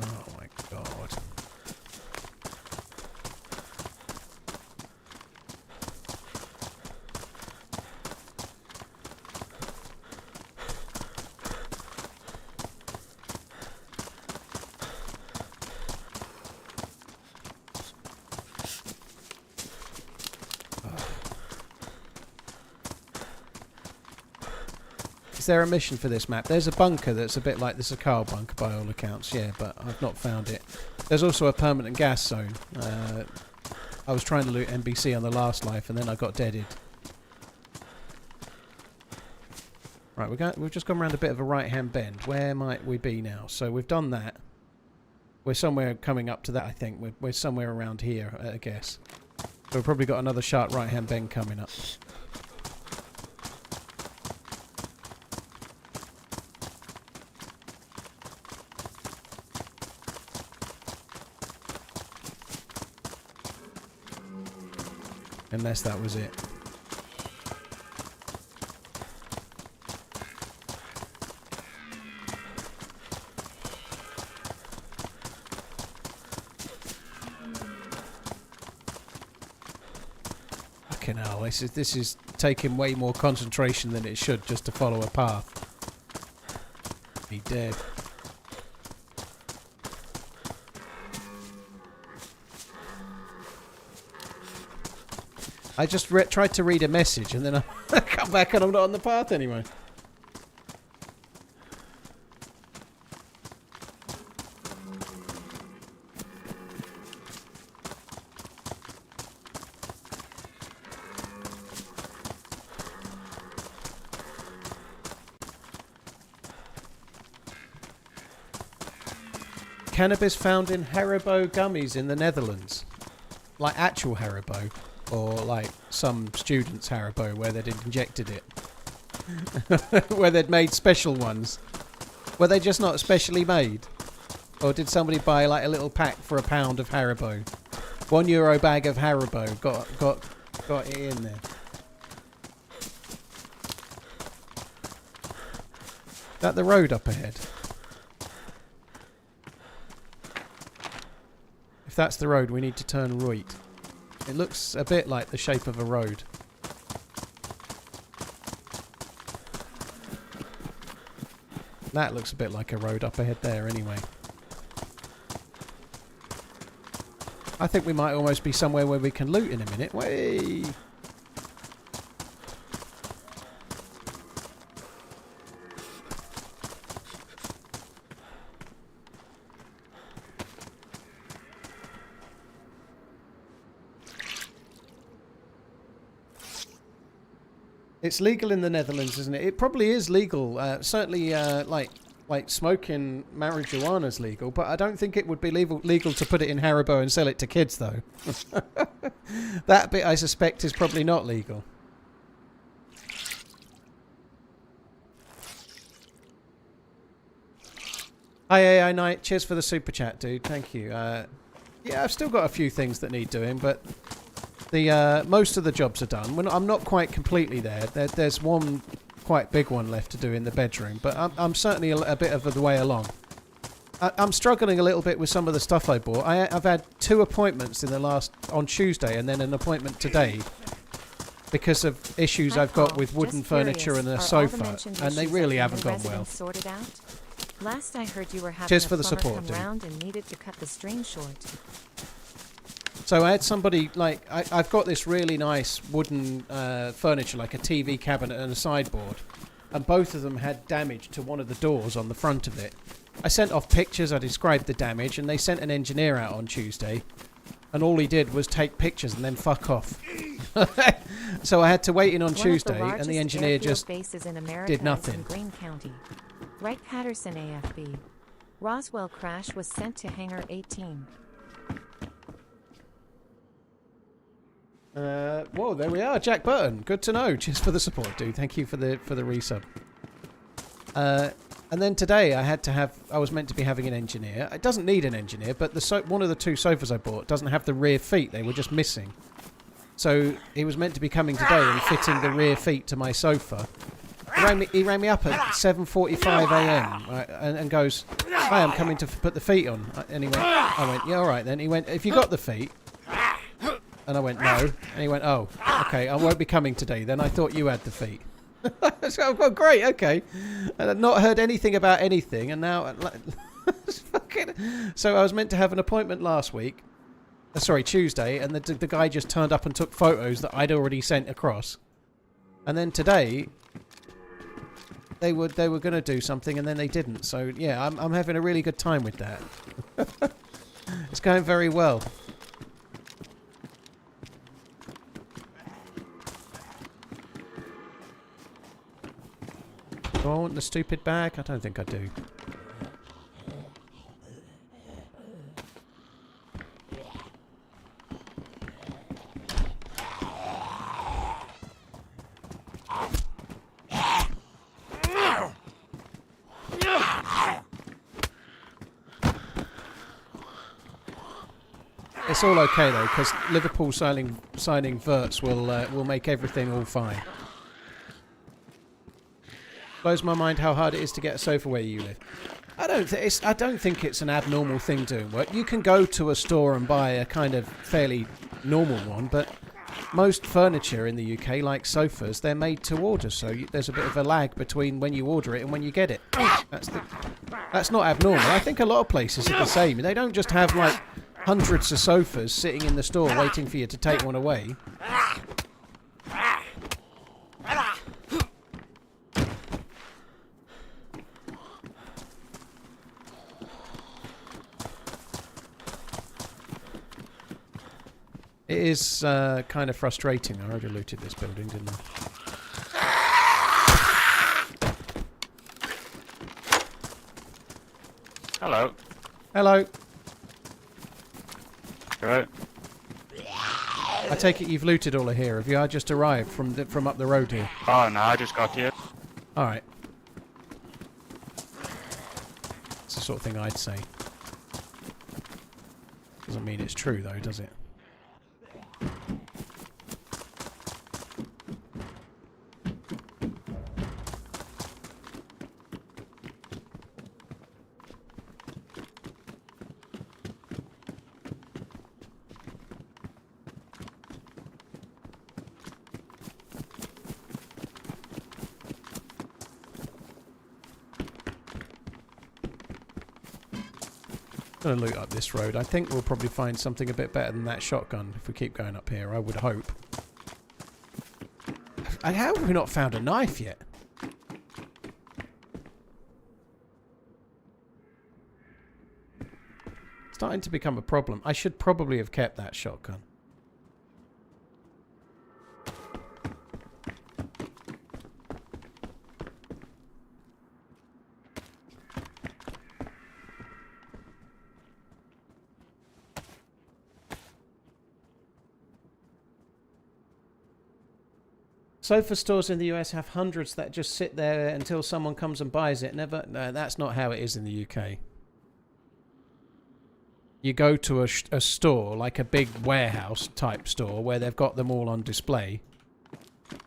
Oh my God. Is there a mission for this map? There's a bunker that's a bit like the Sakal bunker by all accounts, yeah, but I've not found it. There's also a permanent gas zone. I was trying to loot NBC on the last life and then I got deaded. Right, we've just gone around a bit of a right-hand bend. Where might we be now? So we've done that. We're somewhere coming up to that, I think. We're somewhere around here, I guess. So we've probably got another sharp right-hand bend coming up. Unless that was it. Fucking hell, this is taking way more concentration than it should just to follow a path. Be dead. I just tried to read a message and then I come back and I'm not on the path anyway. Cannabis found in Haribo gummies in the Netherlands. Like actual Haribo. Or like some students' Haribo where they'd injected it. Where they'd made special ones. Were they just not specially made? Or did somebody buy like a little pack for £1 of Haribo? €1 bag of Haribo got it in there. Is that the road up ahead? If that's the road, we need to turn right. It looks a bit like the shape of a road. That looks a bit like a road up ahead there anyway. I think we might almost be somewhere where we can loot in a minute. Way. It's legal in the Netherlands, isn't it? It probably is legal. Certainly, like smoking marijuana is legal, but I don't think it would be legal to put it in Haribo and sell it to kids, though. That bit, I suspect, is probably not legal. Hi, AI Knight. Cheers for the super chat, dude. Thank you. Yeah, I've still got a few things that need doing, but the most of the jobs are done. I'm not quite completely there. There's one quite big one left to do in the bedroom, but I'm certainly a bit of the way along. I'm struggling a little bit with some of the stuff I bought. I've had 2 appointments on Tuesday and then an appointment today because of issues I've got with wooden furniture and a sofa, and they really haven't gone well. Sorted out? Last I heard you were having Cheers a for the plumber support, come dude. round and needed to cut the string short. So I had somebody, like, I've got this really nice wooden furniture, like a TV cabinet and a sideboard, and both of them had damage to one of the doors on the front of it. I sent off pictures, I described the damage, and they sent an engineer out on Tuesday, and all he did was take pictures and then fuck off. So I had to wait in on Tuesday, and the engineer just did nothing. In Greene County. Wright Patterson AFB. Roswell crash was sent to Hangar 18. Whoa, there we are, Jack Burton. Good to know. Cheers for the support, dude. Thank you for the resub. And then today I was meant to be having an engineer. It doesn't need an engineer, but one of the 2 sofas I bought doesn't have the rear feet. They were just missing. So he was meant to be coming today and fitting the rear feet to my sofa. He rang me up at 7:45 a.m. And goes, "Hi, I'm coming to put the feet on." And I went, "Yeah, all right then." He went, "Have you got the feet?" And I went, "No." And he went, "Oh, okay, I won't be coming today then. I thought you had the feet." So I've got, great, okay. And I've not heard anything about anything, and now... So I was meant to have an appointment last week. Tuesday, and the guy just turned up and took photos that I'd already sent across. And then today, they were going to do something, and then they didn't. So, yeah, I'm having a really good time with that. It's going very well. Do I want the stupid bag? I don't think I do. It's all okay though, because Liverpool signing Verts will make everything all fine. Blows my mind how hard it is to get a sofa where you live. I don't think it's an abnormal thing doing work. You can go to a store and buy a kind of fairly normal one, but most furniture in the UK, like sofas, they're made to order, so there's a bit of a lag between when you order it and when you get it. That's not abnormal. I think a lot of places are the same. They don't just have like hundreds of sofas sitting in the store waiting for you to take one away. It is kind of frustrating. I already looted this building, didn't I? Hello. Hello. Right. I take it you've looted all of here, have you? I just arrived from up the road here. Oh no, I just got here. Alright. It's the sort of thing I'd say. Doesn't mean it's true though, does it? Gonna loot up this road. I think we'll probably find something a bit better than that shotgun if we keep going up here. I would hope. How have we not found a knife yet? Starting to become a problem. I should probably have kept that shotgun. Sofa stores in the US have hundreds that just sit there until someone comes and buys it. No, that's not how it is in the UK. You go to a store, like a big warehouse type store, where they've got them all on display.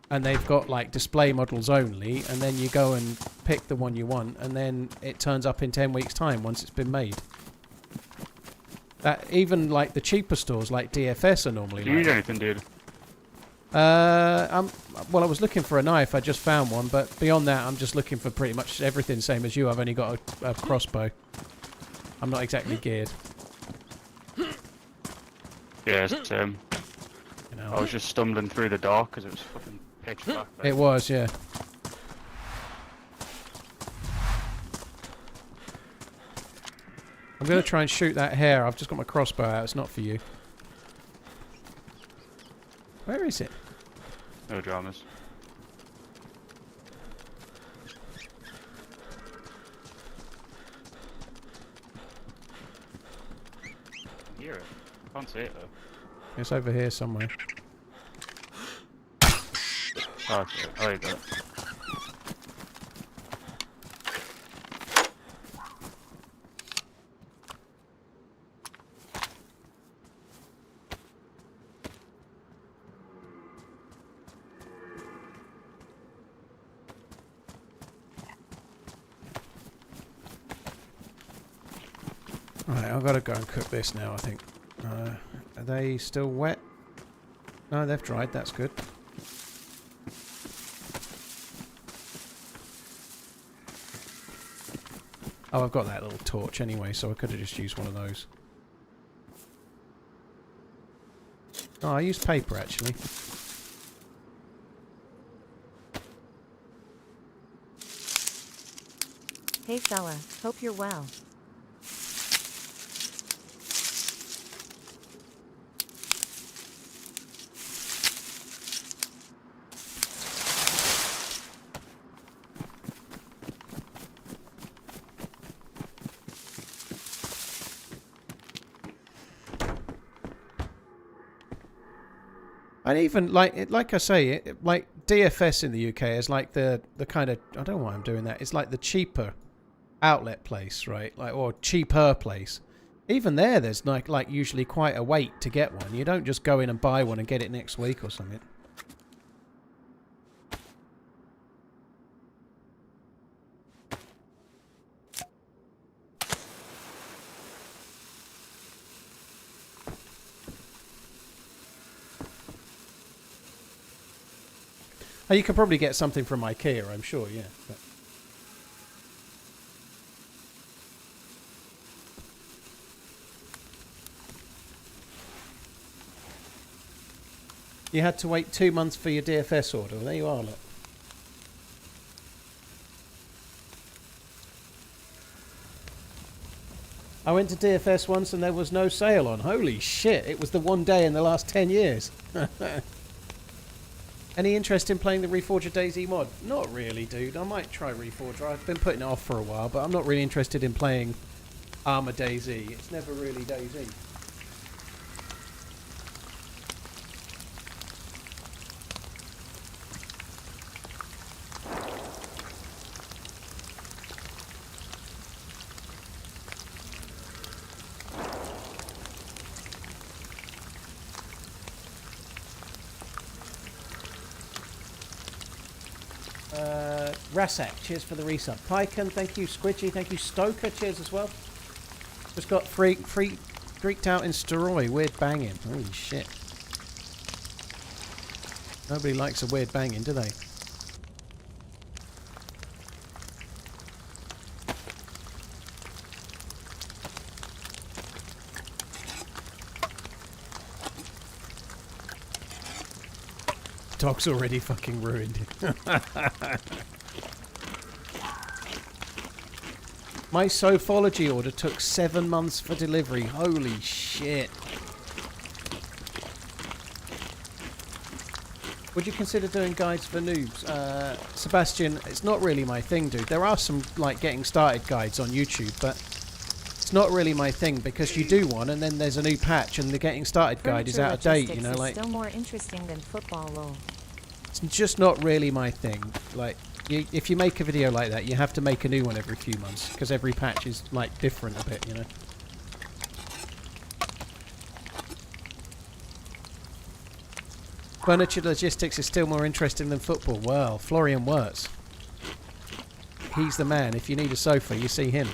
And they've got like display models only, and then you go and pick the one you want, and then it turns up in 10 weeks' time once it's been made. That even like the cheaper stores like DFS are normally Do you like need anything, dude? Well, I was looking for a knife. I just found one, but beyond that, I'm just looking for pretty much everything same as you. I've only got a crossbow. I'm not exactly geared. Yeah, same. You know. I was just stumbling through the dark because it was fucking pitch black. It was, yeah. I'm going to try and shoot that hare. I've just got my crossbow out. It's not for you. Where is it? No dramas. I hear it. Can't see it though. It's over here somewhere. Oh, okay. Oh, you got it. Right, I've got to go and cook this now, I think. Are they still wet? No, they've dried. That's good. Oh, I've got that little torch anyway, so I could have just used one of those. Oh, I used paper, actually. Hey fella, hope you're well. And even like I say, like DFS in the UK is like the kind of, I don't know why I'm doing that. It's like the cheaper outlet place, right? Like, or cheaper place. Even there's like usually quite a wait to get one. You don't just go in and buy one and get it next week or something. Oh, you could probably get something from IKEA, I'm sure, yeah. But you had to wait 2 months for your DFS order. Well, there you are, look. I went to DFS once and there was no sale on. Holy shit, it was the one day in the last 10 years. Any interest in playing the Reforger DayZ mod? Not really, dude. I might try Reforger. I've been putting it off for a while, but I'm not really interested in playing Armour DayZ. It's never really DayZ. Rasak, cheers for the resub. Pyken, thank you. Squidgy, thank you. Stoker, cheers as well. Just got freaked out in Steroid. Weird banging. Holy shit. Nobody likes a weird banging, do they? dog's already fucking ruined. My Sophology order took 7 months for delivery. Holy shit. Would you consider doing guides for noobs? Sebastian, it's not really my thing, dude. There are some, like, getting started guides on YouTube, but it's not really my thing because you do one and then there's a new patch and the getting started guide is out of date, you know, like... Still more interesting than football, lol. It's just not really my thing. Like, if you make a video like that, you have to make a new one every few months because every patch is, like, different a bit, you know. Furniture logistics is still more interesting than football. Well, Florian Wirtz. He's the man. If you need a sofa, you see him.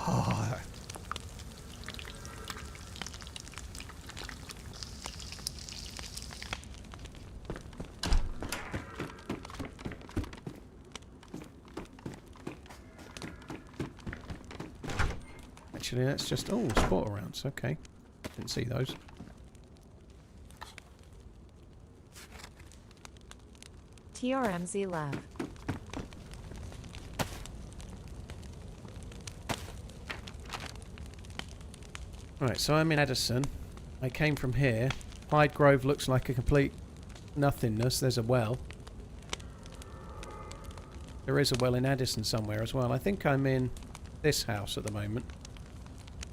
Oh. Actually, that's just... Oh, sport rounds. Okay. Didn't see those. TRMZ Lab. Right, so I'm in Edison. I came from here. Hyde Grove looks like a complete nothingness. There's a well. There is a well in Addison somewhere as well. I think I'm in this house at the moment.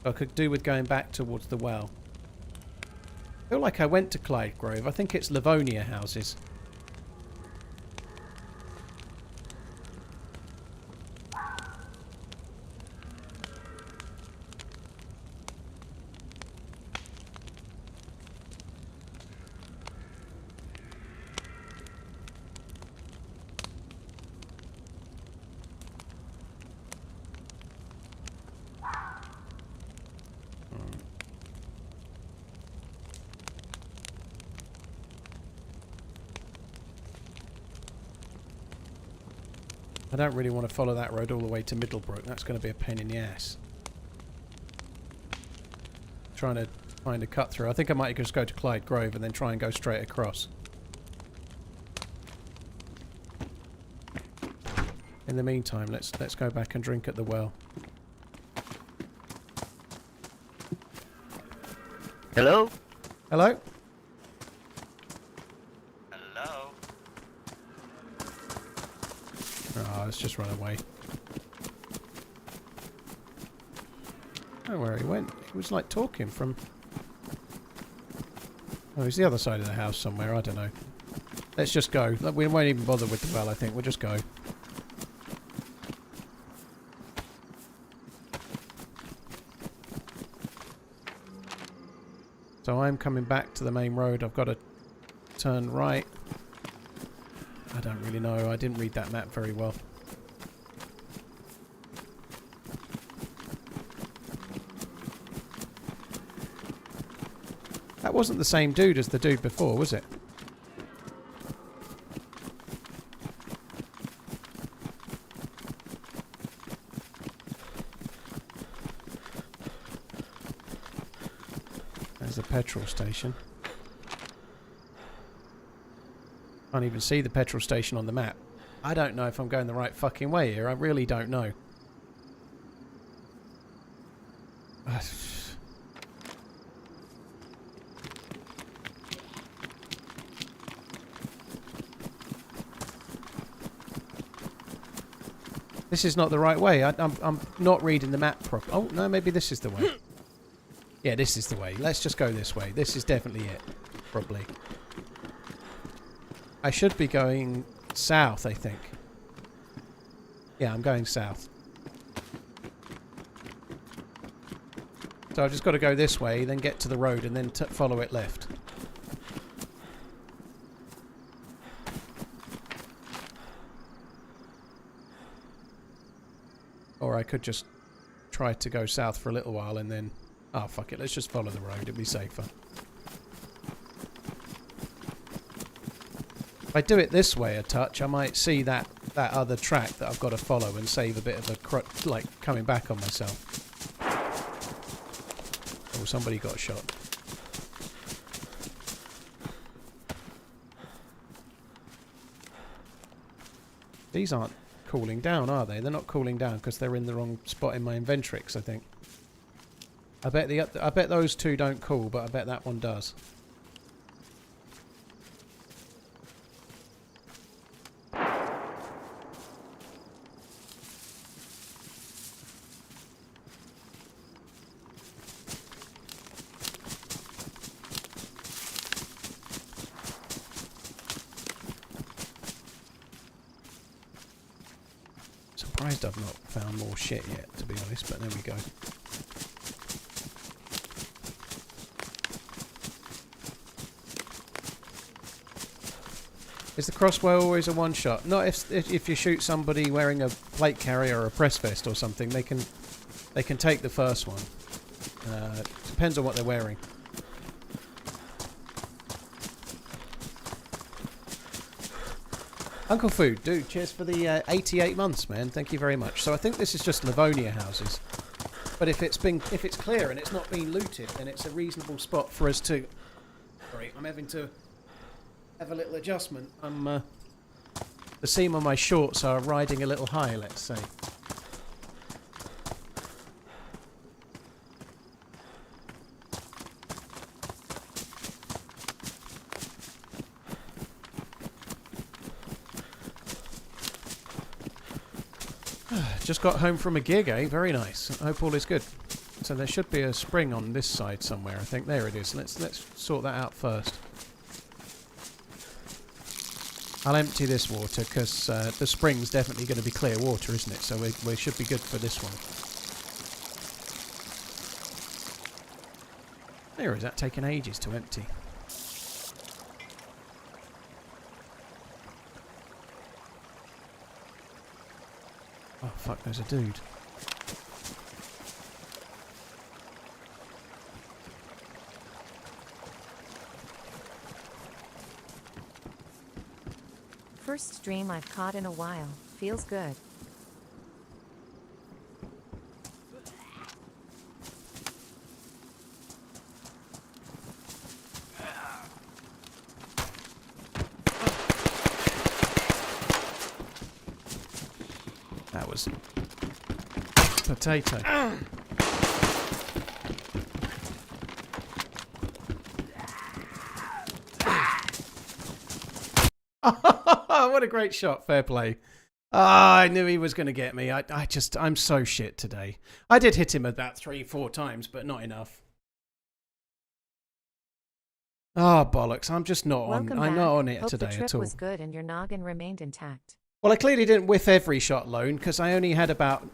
I could do with going back towards the well. I feel like I went to Clyde Grove. I think it's Livonia houses. I don't really want to follow that road all the way to Middlebrook. That's going to be a pain in the ass. Trying to find a cut through. I think I might just go to Clyde Grove and then try and go straight across. In the meantime, let's go back and drink at the well. Hello? Hello? Hello? Oh, let's just run away. Oh, where he went. He was like talking from... Oh, he's the other side of the house somewhere. I don't know. Let's just go. We won't even bother with the well, I think. We'll just go. So I'm coming back to the main road. I've got to turn right. I don't really know. I didn't read that map very well. That wasn't the same dude as the dude before, was it? There's the petrol station. Can't even see the petrol station on the map. I don't know if I'm going the right fucking way here. I really don't know. This is not the right way. I'm not reading the map properly. Oh, no, maybe this is the way. Yeah, this is the way. Let's just go this way. This is definitely it. Probably. I should be going south, I think. Yeah, I'm going south. So I've just got to go this way, then get to the road, and then follow it left. Or I could just try to go south for a little while and then... Oh, fuck it. Let's just follow the road. It'll be safer. If I do it this way a touch, I might see that other track that I've got to follow and save a bit of a... like, coming back on myself. Oh, somebody got shot. These aren't cooling down, are they? They're not cooling down because they're in the wrong spot in my Inventrix, I think. I bet those two don't cool, but I bet that one does. Surprised I've not found more shit yet, to be honest, but there we go. Is the crossbow always a one-shot? Not if you shoot somebody wearing a plate carrier or a press vest or something. They can take the first one. Depends on what they're wearing. Uncle Food, dude, cheers for the 88 months, man. Thank you very much. So I think this is just Livonia houses. But if it's clear and it's not been looted, then it's a reasonable spot for us to... Sorry, I'm having to have a little adjustment. The seam on my shorts are riding a little high, let's say. Just got home from a gig, eh? Very nice. I hope all is good. So there should be a spring on this side somewhere, I think. There it is. Let's sort that out first. I'll empty this water because the spring's definitely going to be clear water, isn't it? So we should be good for this one. There is that taking ages to empty. Oh fuck, there's a dude. First stream I've caught in a while. Feels good. That was potato. What a great shot. Fair play. Ah, I knew he was going to get me. I'm so shit today. I did hit him about 3-4 times, but not enough. Oh, bollocks. I'm just not on. I'm not on it today at all. Hope the trip was good and your noggin remained intact. Well, I clearly didn't whiff every shot lone because I only had about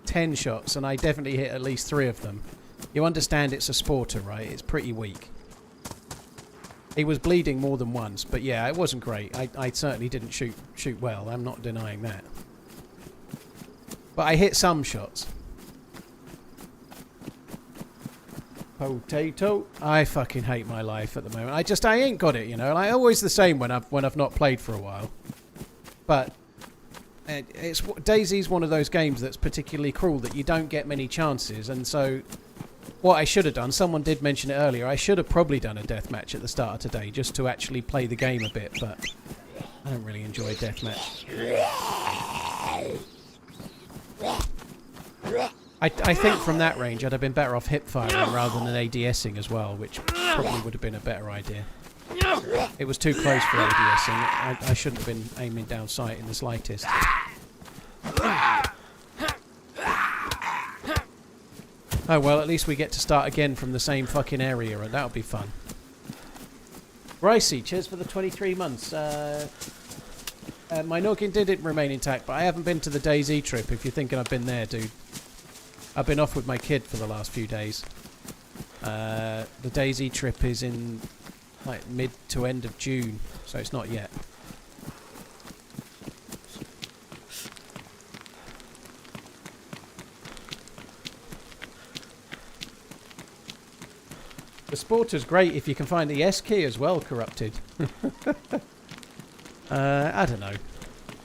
10 shots and I definitely hit at least 3 of them. You understand it's a sporter, right? It's pretty weak. He was bleeding more than once, but yeah, it wasn't great. I certainly didn't shoot well. I'm not denying that. But I hit some shots. Potato. I fucking hate my life at the moment. I ain't got it, you know. Like always the same when I've not played for a while. But DayZ's one of those games that's particularly cruel that you don't get many chances, and so what I should have done, someone did mention it earlier, I should have probably done a deathmatch at the start of today just to actually play the game a bit, but I don't really enjoy deathmatch. I think from that range I'd have been better off hip firing rather than ADSing as well, which probably would have been a better idea. It was too close for ADSing. I shouldn't have been aiming down sight in the slightest. Oh well, at least we get to start again from the same fucking area, and that'll be fun. Ricey, cheers for the 23 months. My noggin did remain intact, but I haven't been to the DayZ trip, if you're thinking I've been there, dude. I've been off with my kid for the last few days. The DayZ trip is in like mid to end of June, so it's not yet. The Sporter's great if you can find the S key as well, Corrupted. I don't know.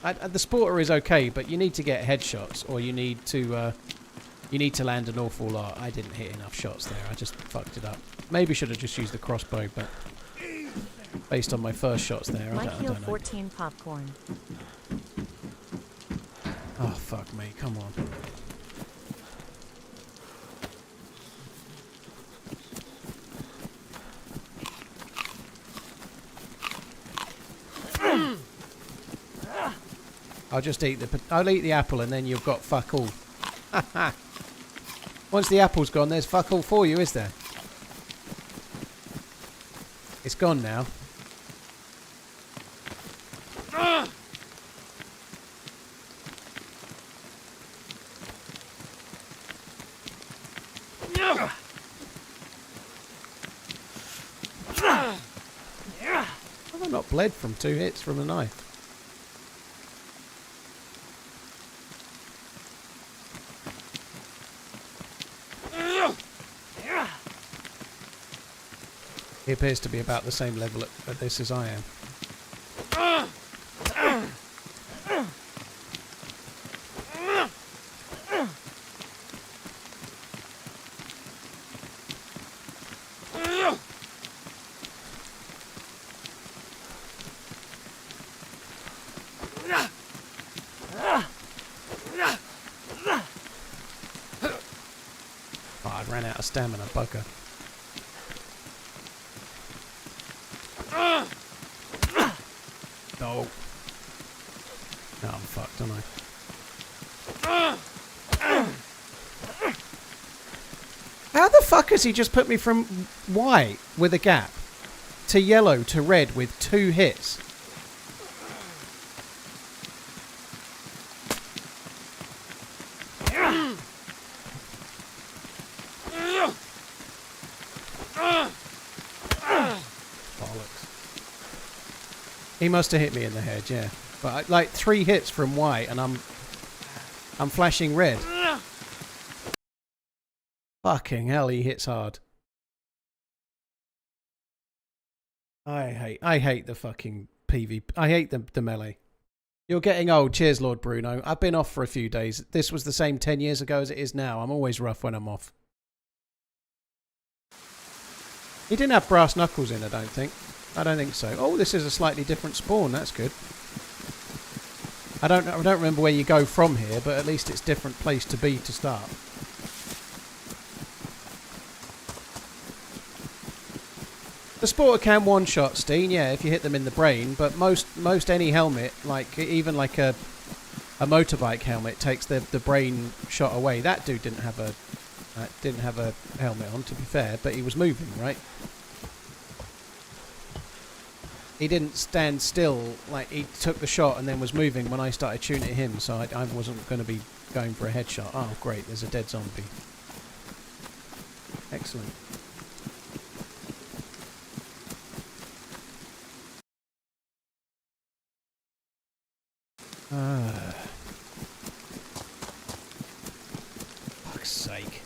The Sporter is okay, but you need to get headshots, or you need to land an awful lot. I didn't hit enough shots there. I just fucked it up. Maybe should have just used the crossbow, but based on my first shots there, I don't know. 14 popcorn. Oh, fuck me. Come on. I'll eat the apple and then you've got fuck all. Once the apple's gone, there's fuck all for you, is there? It's gone now. I've not bled from 2 hits from a knife. He appears to be about the same level at this as I am. Oh, I ran out of stamina, bugger. No. No, I'm fucked, aren't I? How the fuck has he just put me from white with a gap to yellow to red with 2 hits? He must have hit me in the head, yeah. But like 3 hits from white, and I'm flashing red. Fucking hell, he hits hard. I hate the fucking PvP. I hate the melee. You're getting old. Cheers, Lord Bruno. I've been off for a few days. This was the same 10 years ago as it is now. I'm always rough when I'm off. He didn't have brass knuckles in, I don't think. I don't think so. Oh, this is a slightly different spawn. That's good. I don't remember where you go from here, but at least it's a different place to be to start. The Sporter can one-shot, Steen, yeah, if you hit them in the brain, but most any helmet, like even like a motorbike helmet, takes the brain shot away. That dude didn't have a helmet on, to be fair, but he was moving, right? He didn't stand still, like he took the shot and then was moving when I started shooting at him, so I wasn't going to be going for a headshot. Oh, great, there's a dead zombie. Excellent. Fuck's sake.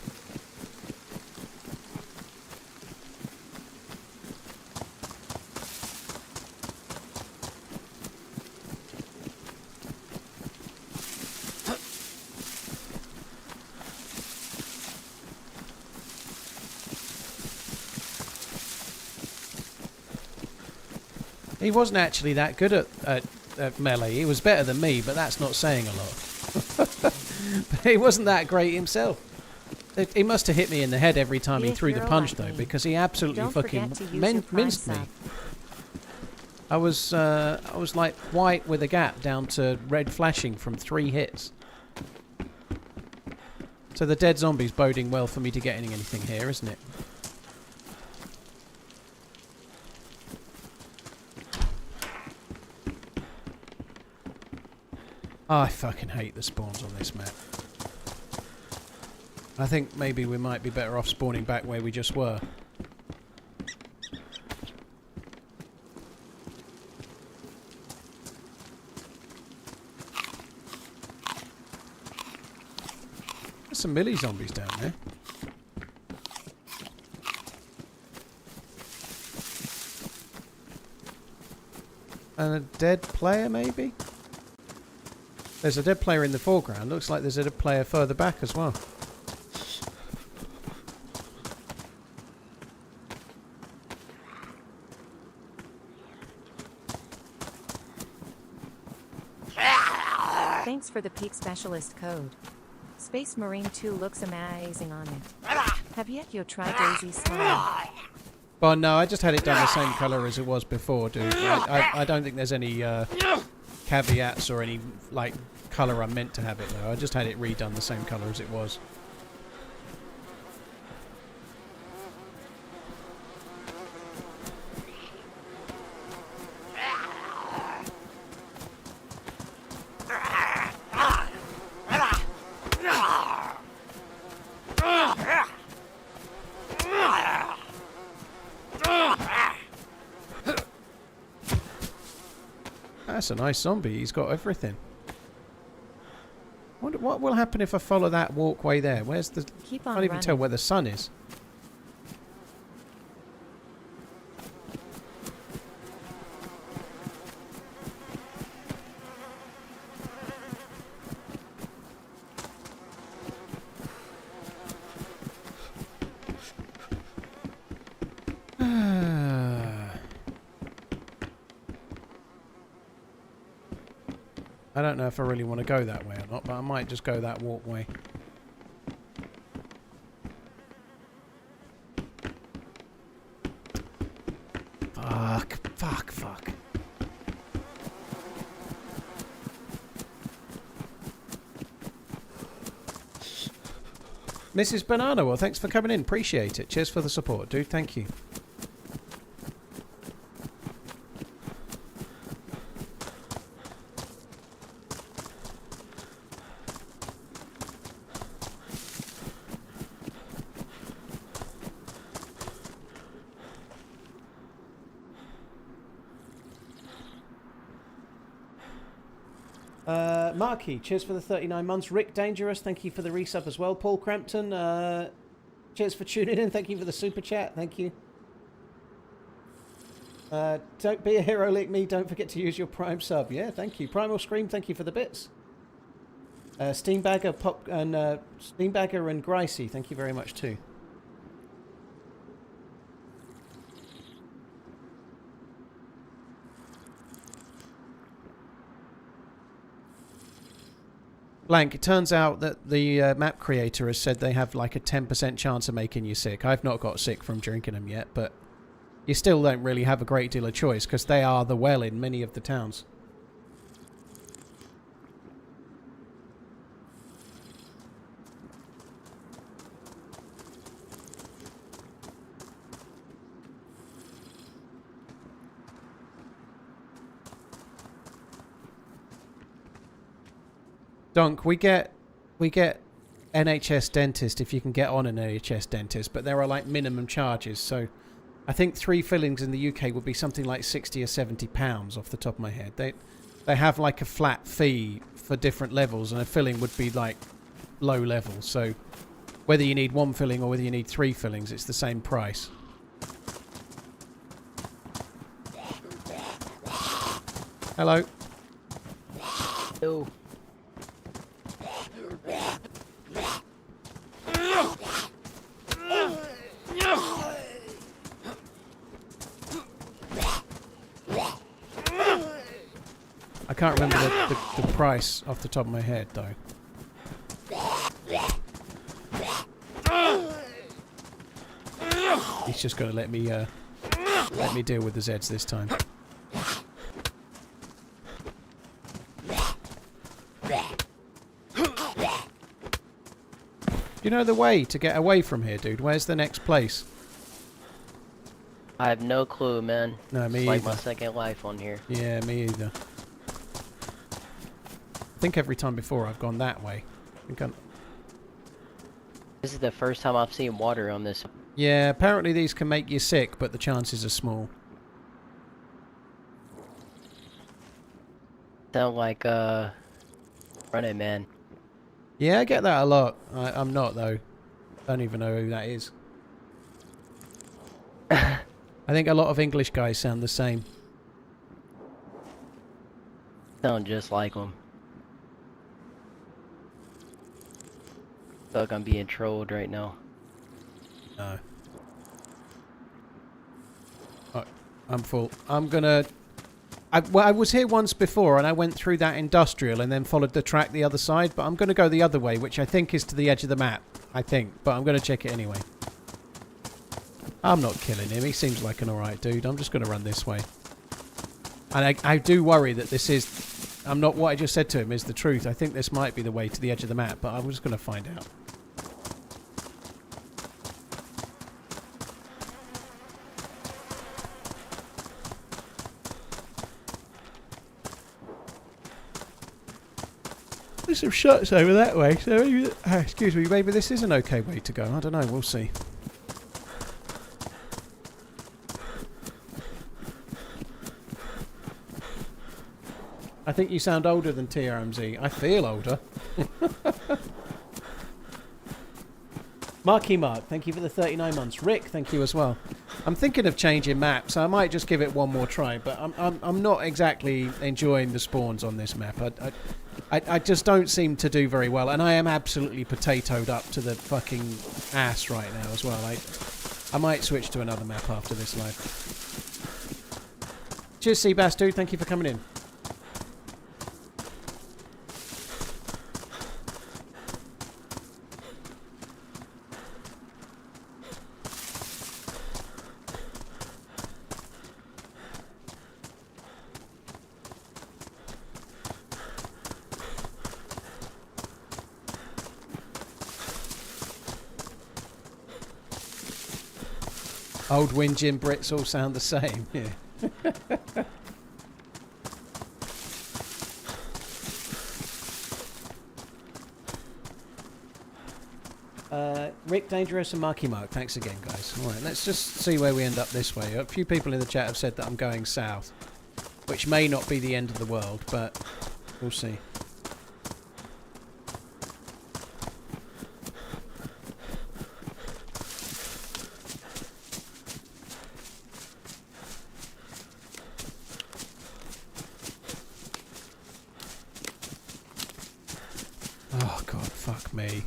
He wasn't actually that good at melee. He was better than me, but that's not saying a lot. He wasn't that great himself. He must have hit me in the head every time he threw the punch, though, because he absolutely fucking minced me. I was like white with a gap down to red flashing from 3 hits. So the dead zombie's boding well for me to getting anything here, isn't it? Oh, I fucking hate the spawns on this map. I think maybe we might be better off spawning back where we just were. There's some melee zombies down there. And a dead player, maybe? There's a dead player in the foreground. Looks like there's a dead player further back as well. Thanks for the Peak Specialist code. Space Marine 2 looks amazing on it. Have yet you tried DayZ slime? Well, no, I just had it done the same colour as it was before, dude. I don't think there's any caveats or any, like, colour I'm meant to have it, though. I just had it redone the same colour as it was. That's a nice zombie. He's got everything. Wonder what will happen if I follow that walkway there. Where's the... Keep I on can't even tell running. where the sun is. I don't know if I really want to go that way or not, but I might just go that walkway. Fuck. Mrs. Banana, well, thanks for coming in. Appreciate it. Cheers for the support, dude. Thank you. Marky, cheers for the 39 months. Rick Dangerous, thank you for the resub as well. Paul Crampton, cheers for tuning in. Thank you for the super chat. Thank you. Don't be a hero like me. Don't forget to use your Prime sub. Yeah, thank you. Primal Scream, thank you for the bits. Steambagger, Steambagger and Gricey, thank you very much too. Blank, it turns out that the map creator has said they have like a 10% chance of making you sick. I've not got sick from drinking them yet, but you still don't really have a great deal of choice because they are the well in many of the towns. Donk, we get NHS dentist if you can get on an NHS dentist, but there are like minimum charges. So I think 3 fillings in the UK would be something like 60 or 70 pounds off the top of my head. They have like a flat fee for different levels, and a filling would be like low level. So whether you need 1 filling or whether you need 3 fillings, it's the same price. Hello. Hello. I can't remember the price off the top of my head, though. He's just going to let me deal with the Zeds this time. You know the way to get away from here, dude? Where's the next place? I have no clue, man. No, me it's like either. my second life on here. Yeah, me either. I think every time before I've gone that way. This is the first time I've seen water on this. Yeah, apparently these can make you sick, but the chances are small. Sound like Running Man. Yeah, I get that a lot. I'm not, though. Don't even know who that is. I think a lot of English guys sound the same. Sound just like them. Feel like I'm being trolled right now. No. I'm full. I'm gonna I was here once before and I went through that industrial and then followed the track the other side, but I'm going to go the other way, which I think is to the edge of the map, I think, but I'm going to check it anyway. I'm not killing him, he seems like an alright dude, I'm just going to run this way. And I do worry that this is, what I just said to him is the truth. I think this might be the way to the edge of the map, but I'm just going to find out. There's some shots over that way, so maybe, excuse me, maybe this is an okay way to go. I don't know, we'll see. I think you sound older than TRMZ. I feel older. Marky Mark, thank you for the 39 months. Rick, thank you as well. I'm thinking of changing maps, so I might just give it one more try, but I'm not exactly enjoying the spawns on this map. I just don't seem to do very well, and I am absolutely potatoed up to the fucking ass right now as well. I might switch to another map after this live. Cheers, Seabass, thank you for coming in. Old Windjin Brits all sound the same, yeah. Rick, Dangerous and Marky Mark, thanks again guys. Alright, let's just see where we end up this way. A few people in the chat have said that I'm going south, which may not be the end of the world, but we'll see. Oh god, fuck me.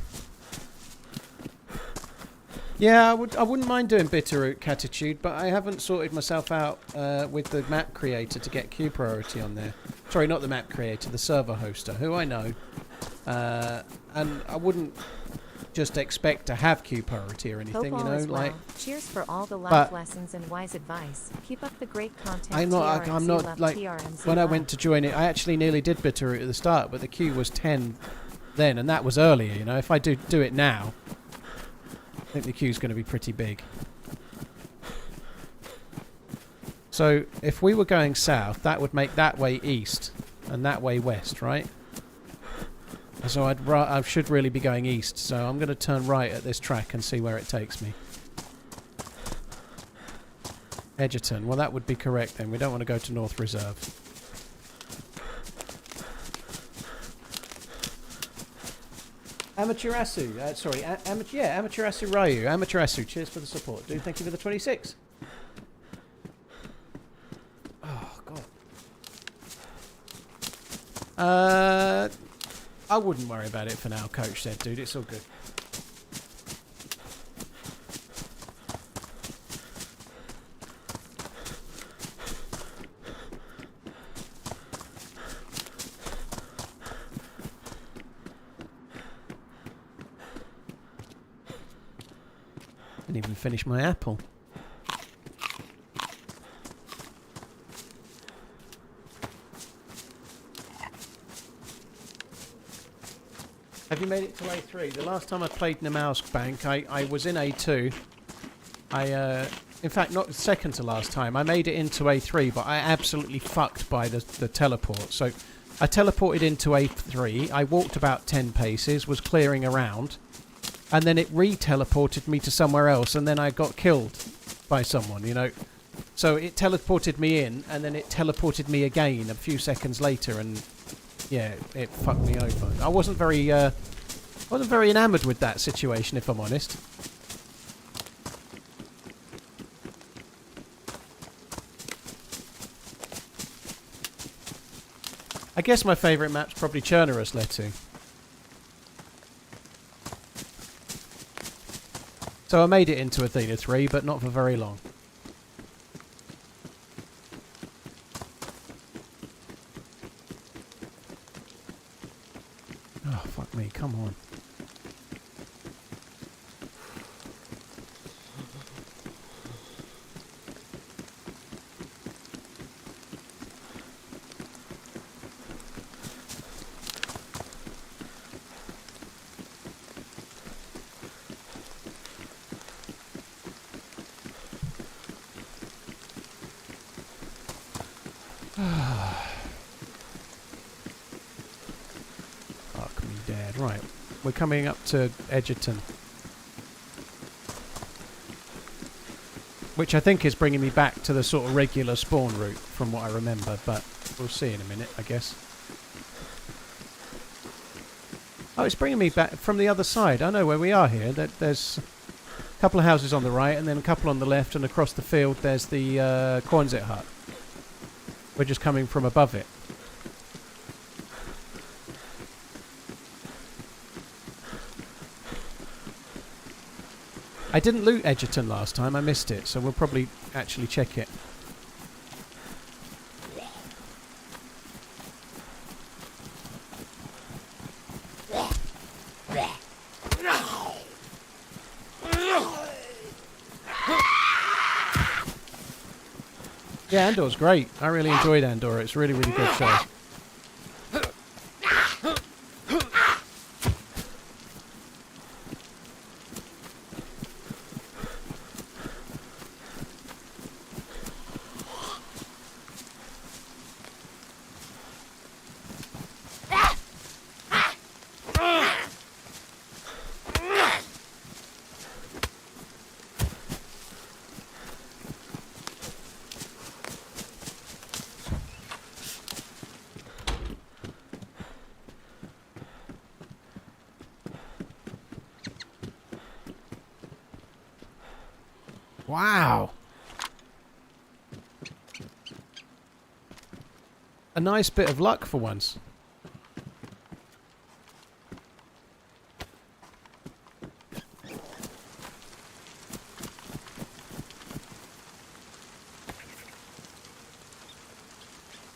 Yeah, I wouldn't mind doing Bitterroot Catitude, but I haven't sorted myself out with the map creator to get queue priority on there. Sorry, not the map creator, the server hoster, who I know. And I wouldn't just expect to have queue priority or anything, you know, like. Cheers for all the life lessons and wise advice. Keep up the great content. I'm not like when I went to join it. I actually nearly did Bitterroot at the start, but the queue was 10 then, and that was earlier. You know, if I do it now, I think the queue's going to be pretty big. So if we were going south, that would make that way east and that way west, right? So I should really be going east, so I'm going to turn right at this track and see where it takes me. Edgerton, well that would be correct then. We don't want to go to North Reserve. Amaterasu, Amaterasu Ryu. Amaterasu, cheers for the support, dude. Thank you for the 26. Oh, God. I wouldn't worry about it for now, Coach said, dude. It's all good. Didn't even finish my apple. Have you made it to A3? The last time I played Namalsk Bank, I was in A2. In fact, not second to last time. I made it into A3, but I absolutely fucked by the teleport. So I teleported into A3. I walked about 10 paces, was clearing around. And then it re-teleported me to somewhere else, and then I got killed by someone, you know. So it teleported me in, and then it teleported me again a few seconds later, and yeah, it fucked me over. I wasn't very enamoured with that situation, if I'm honest. I guess my favourite map's probably Chernarus, Letu. So I made it into Athena 3, but not for very long. Fuck me dead. Right. We're coming up to Edgerton. Which I think is bringing me back to the sort of regular spawn route from what I remember, but we'll see in a minute, I guess. Oh, it's bringing me back from the other side. I know where we are here. There's a couple of houses on the right and then a couple on the left, and across the field there's the Quonset hut. We're just coming from above it. I didn't loot Edgerton last time, I missed it, so we'll probably actually check it. Yeah, Andor's great. I really enjoyed Andor. It's a really, really good show. Wow. A nice bit of luck for once.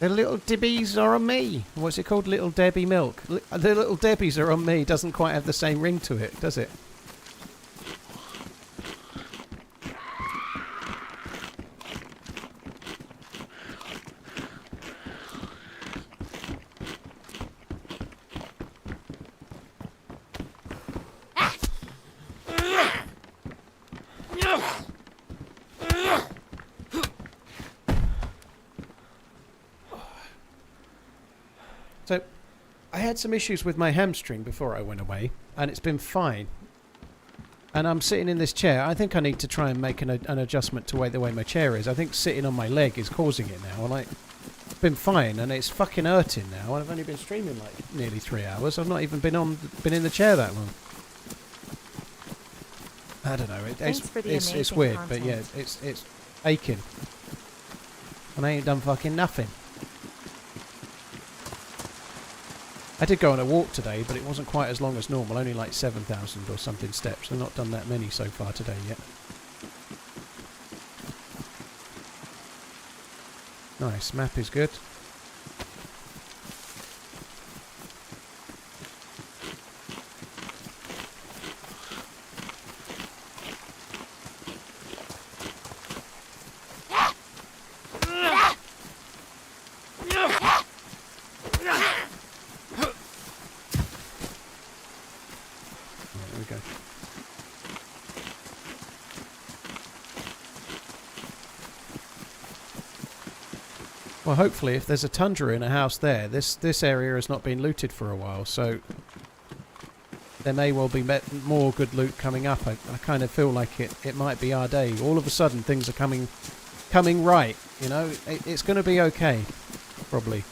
The little dibbies are on me. What's it called? Little Debbie milk. The little Debbies are on me. Doesn't quite have the same ring to it, does it? So, I had some issues with my hamstring before I went away, and it's been fine. And I'm sitting in this chair. I think I need to try and make an adjustment to the way my chair is. I think sitting on my leg is causing it now. Like, it's been fine, and it's fucking hurting now. And I've only been streaming like nearly 3 hours. I've not even been in the chair that long. I don't know. It's weird, but yeah, it's aching, and I ain't done fucking nothing. I did go on a walk today, but it wasn't quite as long as normal, only like 7,000 or something steps. I've not done that many so far today yet. Nice, map is good. Well, hopefully, if there's a tundra in a house there, this area has not been looted for a while, so there may well be more good loot coming up. I kind of feel like it might be our day. All of a sudden, things are coming right. You know, it's going to be okay, probably.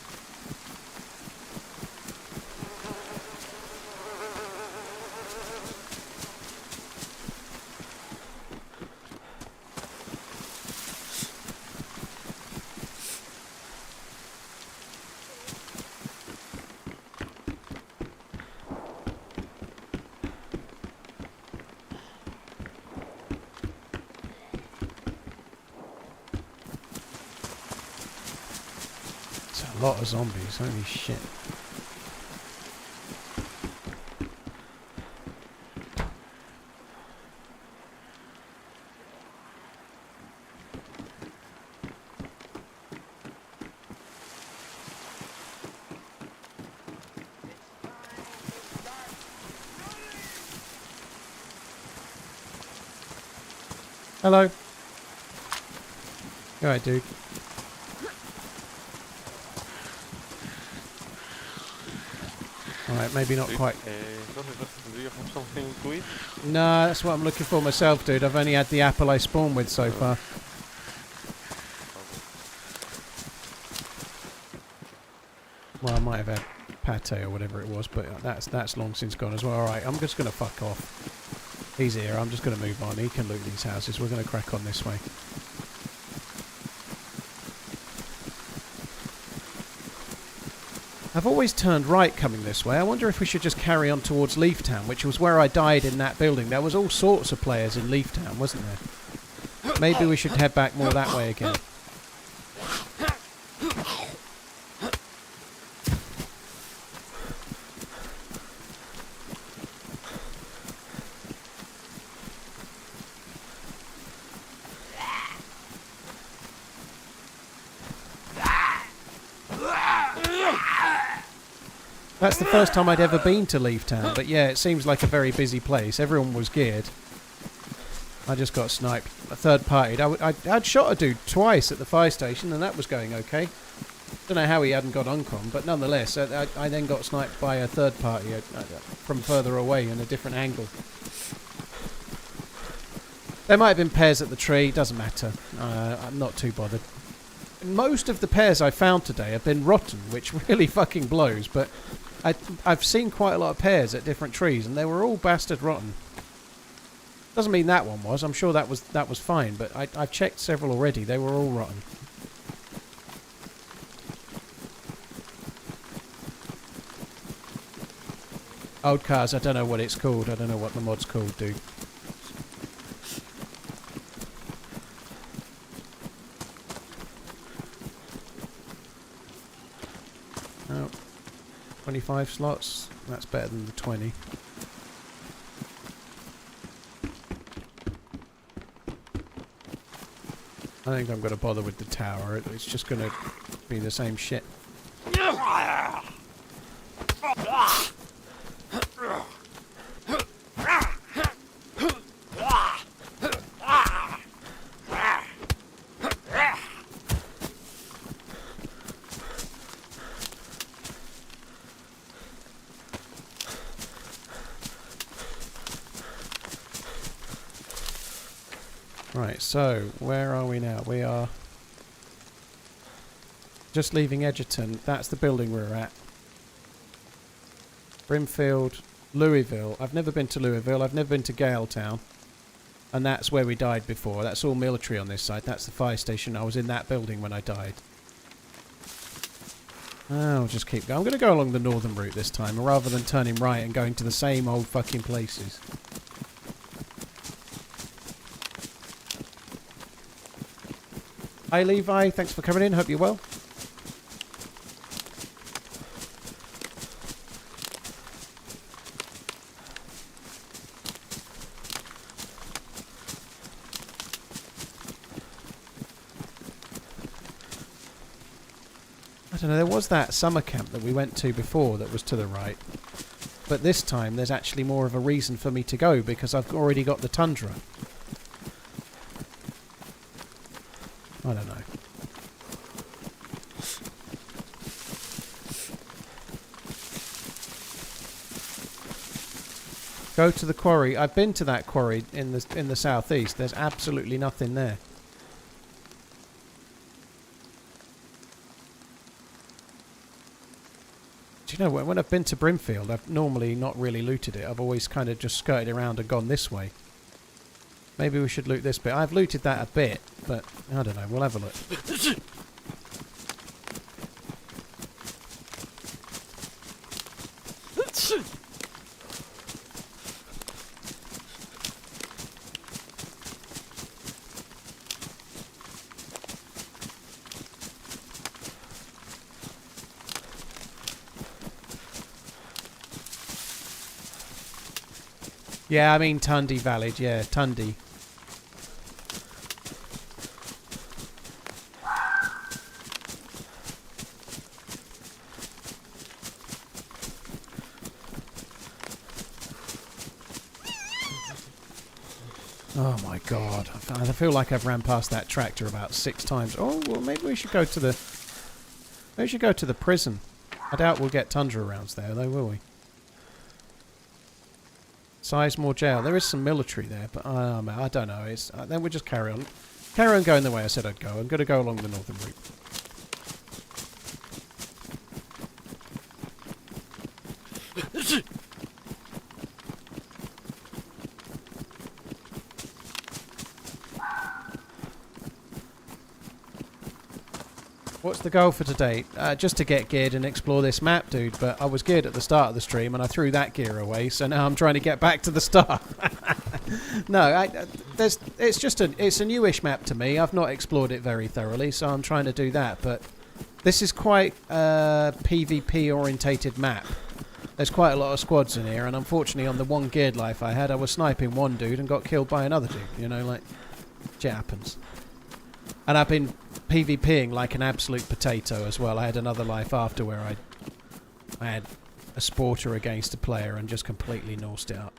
A lot of zombies, holy shit. Hello. Alright, dude. Alright, maybe not quite. Do you have something to eat? No, that's what I'm looking for myself, dude. I've only had the apple I spawned with so far. Well, I might have had pate or whatever it was, but that's long since gone as well. Alright, I'm just going to fuck off. He's here, I'm just going to move on. He can loot these houses. We're going to crack on this way. I've always turned right coming this way. I wonder if we should just carry on towards Leaf Town, which was where I died in that building. There was all sorts of players in Leaf Town, wasn't there? Maybe we should head back more that way again. That's the first time I'd ever been to Leaf Town, but yeah, it seems like a very busy place. Everyone was geared. I just got sniped. A third party. I'd shot a dude twice at the fire station, and that was going okay. Don't know how he hadn't got uncom, but nonetheless, I then got sniped by a third party from further away in a different angle. There might have been pears at the tree, doesn't matter. I'm not too bothered. Most of the pears I found today have been rotten, which really fucking blows, but I've seen quite a lot of pears at different trees, and they were all bastard rotten. Doesn't mean that one was. I'm sure that was fine, but I've checked several already. They were all rotten. Old cars, I don't know what it's called. I don't know what the mod's called, dude. Oh, 25 slots. That's better than the 20. I think I'm going to bother with the tower. It's just going to be the same shit. Right, so where are we now? We are just leaving Edgerton. That's the building we're at. Brimfield, Louisville. I've never been to Louisville. I've never been to Galetown. And that's where we died before. That's all military on this side. That's the fire station. I was in that building when I died. I'll just keep going. I'm going to go along the northern route this time, rather than turning right and going to the same old fucking places. Hi Levi, thanks for coming in, hope you're well. I don't know, there was that summer camp that we went to before that was to the right. But this time there's actually more of a reason for me to go because I've already got the tundra. I don't know. Go to the quarry. I've been to that quarry in the southeast. There's absolutely nothing there. Do you know when I've been to Brimfield, I've normally not really looted it. I've always kind of just skirted around and gone this way. Maybe we should loot this bit. I've looted that a bit, but I don't know. We'll have a look. Yeah, I mean Tundi Valid. Yeah, Tundi. Oh my god, I feel like I've ran past that tractor about 6 times. Oh, well maybe we should go to the... Maybe we should go to the prison. I doubt we'll get tundra rounds there though, will we? Sizemore jail. There is some military there, but I don't know. It's then we'll just carry on. Carry on going the way I said I'd go. I'm going to go along the northern route. What's the goal for today? Just to get geared and explore this map, dude. But I was geared at the start of the stream and I threw that gear away, so now I'm trying to get back to the start. No, it's a newish map to me. I've not explored it very thoroughly, so I'm trying to do that. But this is quite a PvP orientated map. There's quite a lot of squads in here, and unfortunately, on the one geared life I had, I was sniping one dude and got killed by another dude. You know, like shit happens. And I've been PvPing like an absolute potato as well. I had another life after where I had a sporter against a player and just completely norsed it up.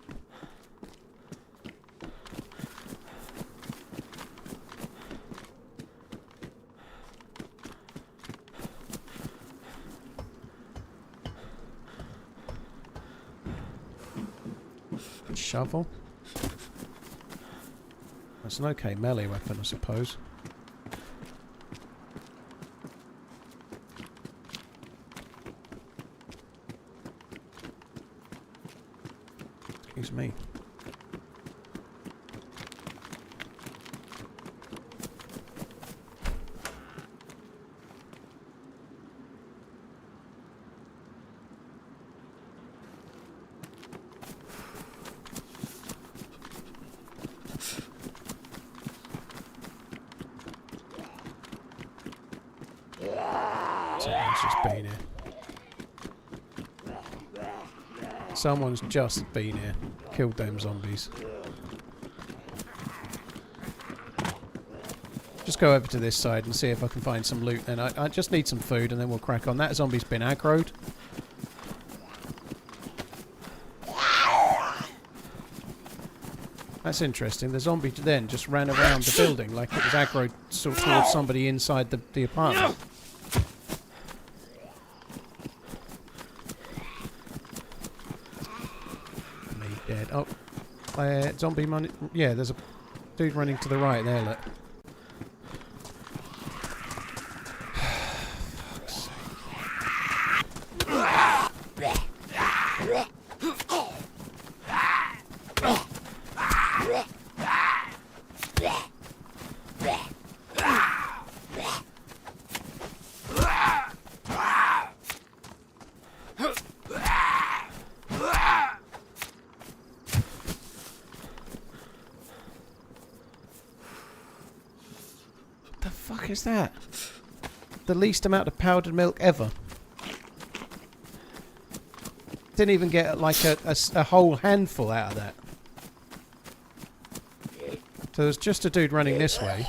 Shovel. That's an okay melee weapon, I suppose. Excuse me. Someone's just been here. Someone's just been here. Killed them zombies. Just go over to this side and see if I can find some loot. Then I just need some food and then we'll crack on. That zombie's been aggroed. That's interesting. The zombie then just ran around the building like it was aggroed sort of towards somebody inside the apartment. Me dead. Oh, zombie money. Yeah, there's a dude running to the right there. Look. Is that the least amount of powdered milk ever? Didn't even get like a whole handful out of that. So there's just a dude running this way.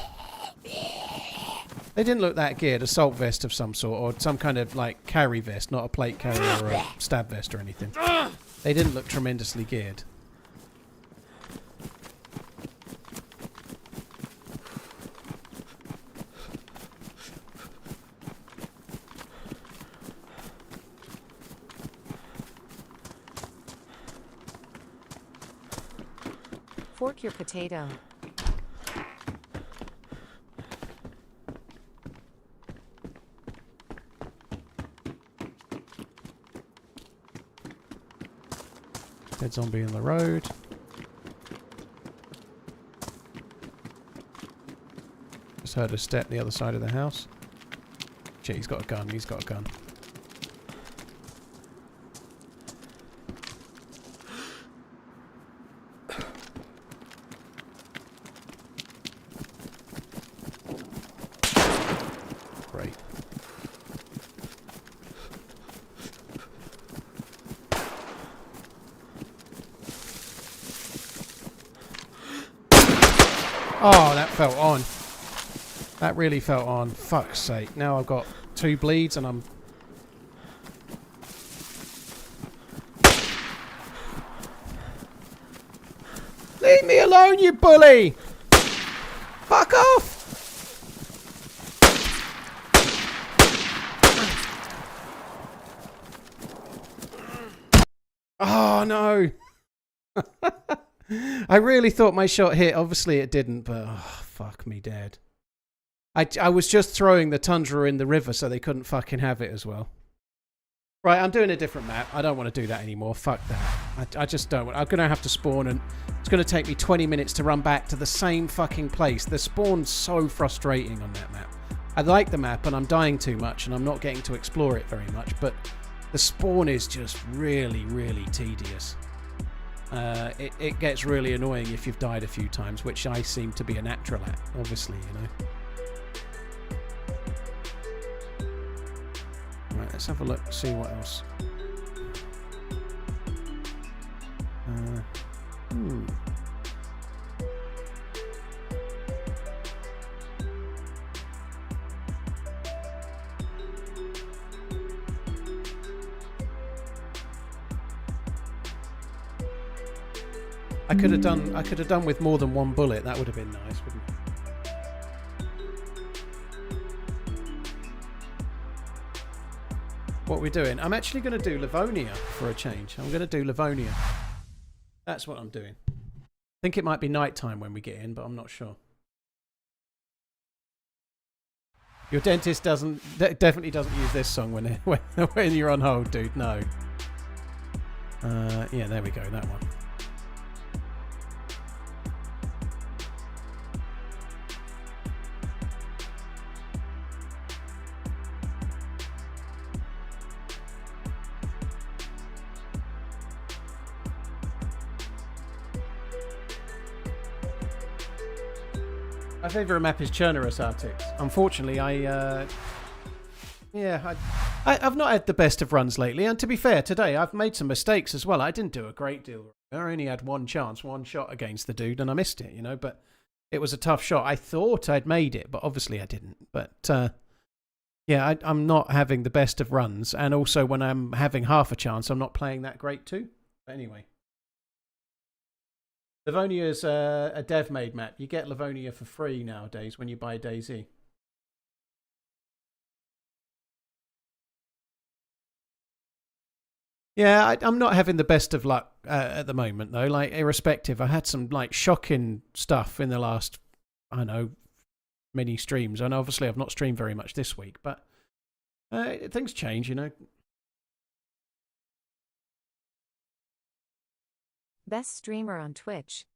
They didn't look that geared. Assault vest of some sort, or some kind of like carry vest, not a plate carrier or a stab vest or anything. They didn't look tremendously geared. Fork your potato. Dead zombie in the road. Just heard a step the other side of the house. Shit, he's got a gun. He's got a gun. Great. Oh, that felt on. That really felt on. Fuck's sake. Now I've got 2 bleeds and I'm... Leave me alone, you bully! Fuck off! Oh, no. I really thought my shot hit. Obviously it didn't, but oh, fuck me dead. I was just throwing the Tundra in the river so they couldn't fucking have it as well. Right, I'm doing a different map. I don't want to do that anymore. Fuck that. I just don't want... I'm going to have to spawn and it's going to take me 20 minutes to run back to the same fucking place. The spawn's so frustrating on that map. I like the map and I'm dying too much and I'm not getting to explore it very much, but the spawn is just really, really tedious. It gets really annoying if you've died a few times, which I seem to be a natural at, obviously, you know. Right, let's have a look, see what else. I could have done with more than one bullet. That would have been nice, wouldn't it? What are we doing? I'm actually going to do Livonia for a change. I'm going to do Livonia. That's what I'm doing. I think it might be night time when we get in, but I'm not sure. Your dentist definitely doesn't use this song when you're on hold, dude. No. Yeah, there we go. That one. My favourite map is Chernarus Arctic. Unfortunately, I've not had the best of runs lately, and to be fair, today I've made some mistakes as well. I didn't do a great deal. I only had one shot against the dude, and I missed it, you know, but it was a tough shot. I thought I'd made it, but obviously I didn't. But, yeah, I'm not having the best of runs, and also when I'm having half a chance, I'm not playing that great too. But anyway. Livonia is a dev-made map. You get Livonia for free nowadays when you buy DayZ. Yeah, I'm not having the best of luck at the moment, though. Like, irrespective, I had some, like, shocking stuff in the last, I don't know, many streams. And obviously I've not streamed very much this week, but things change, you know. Best streamer on Twitch.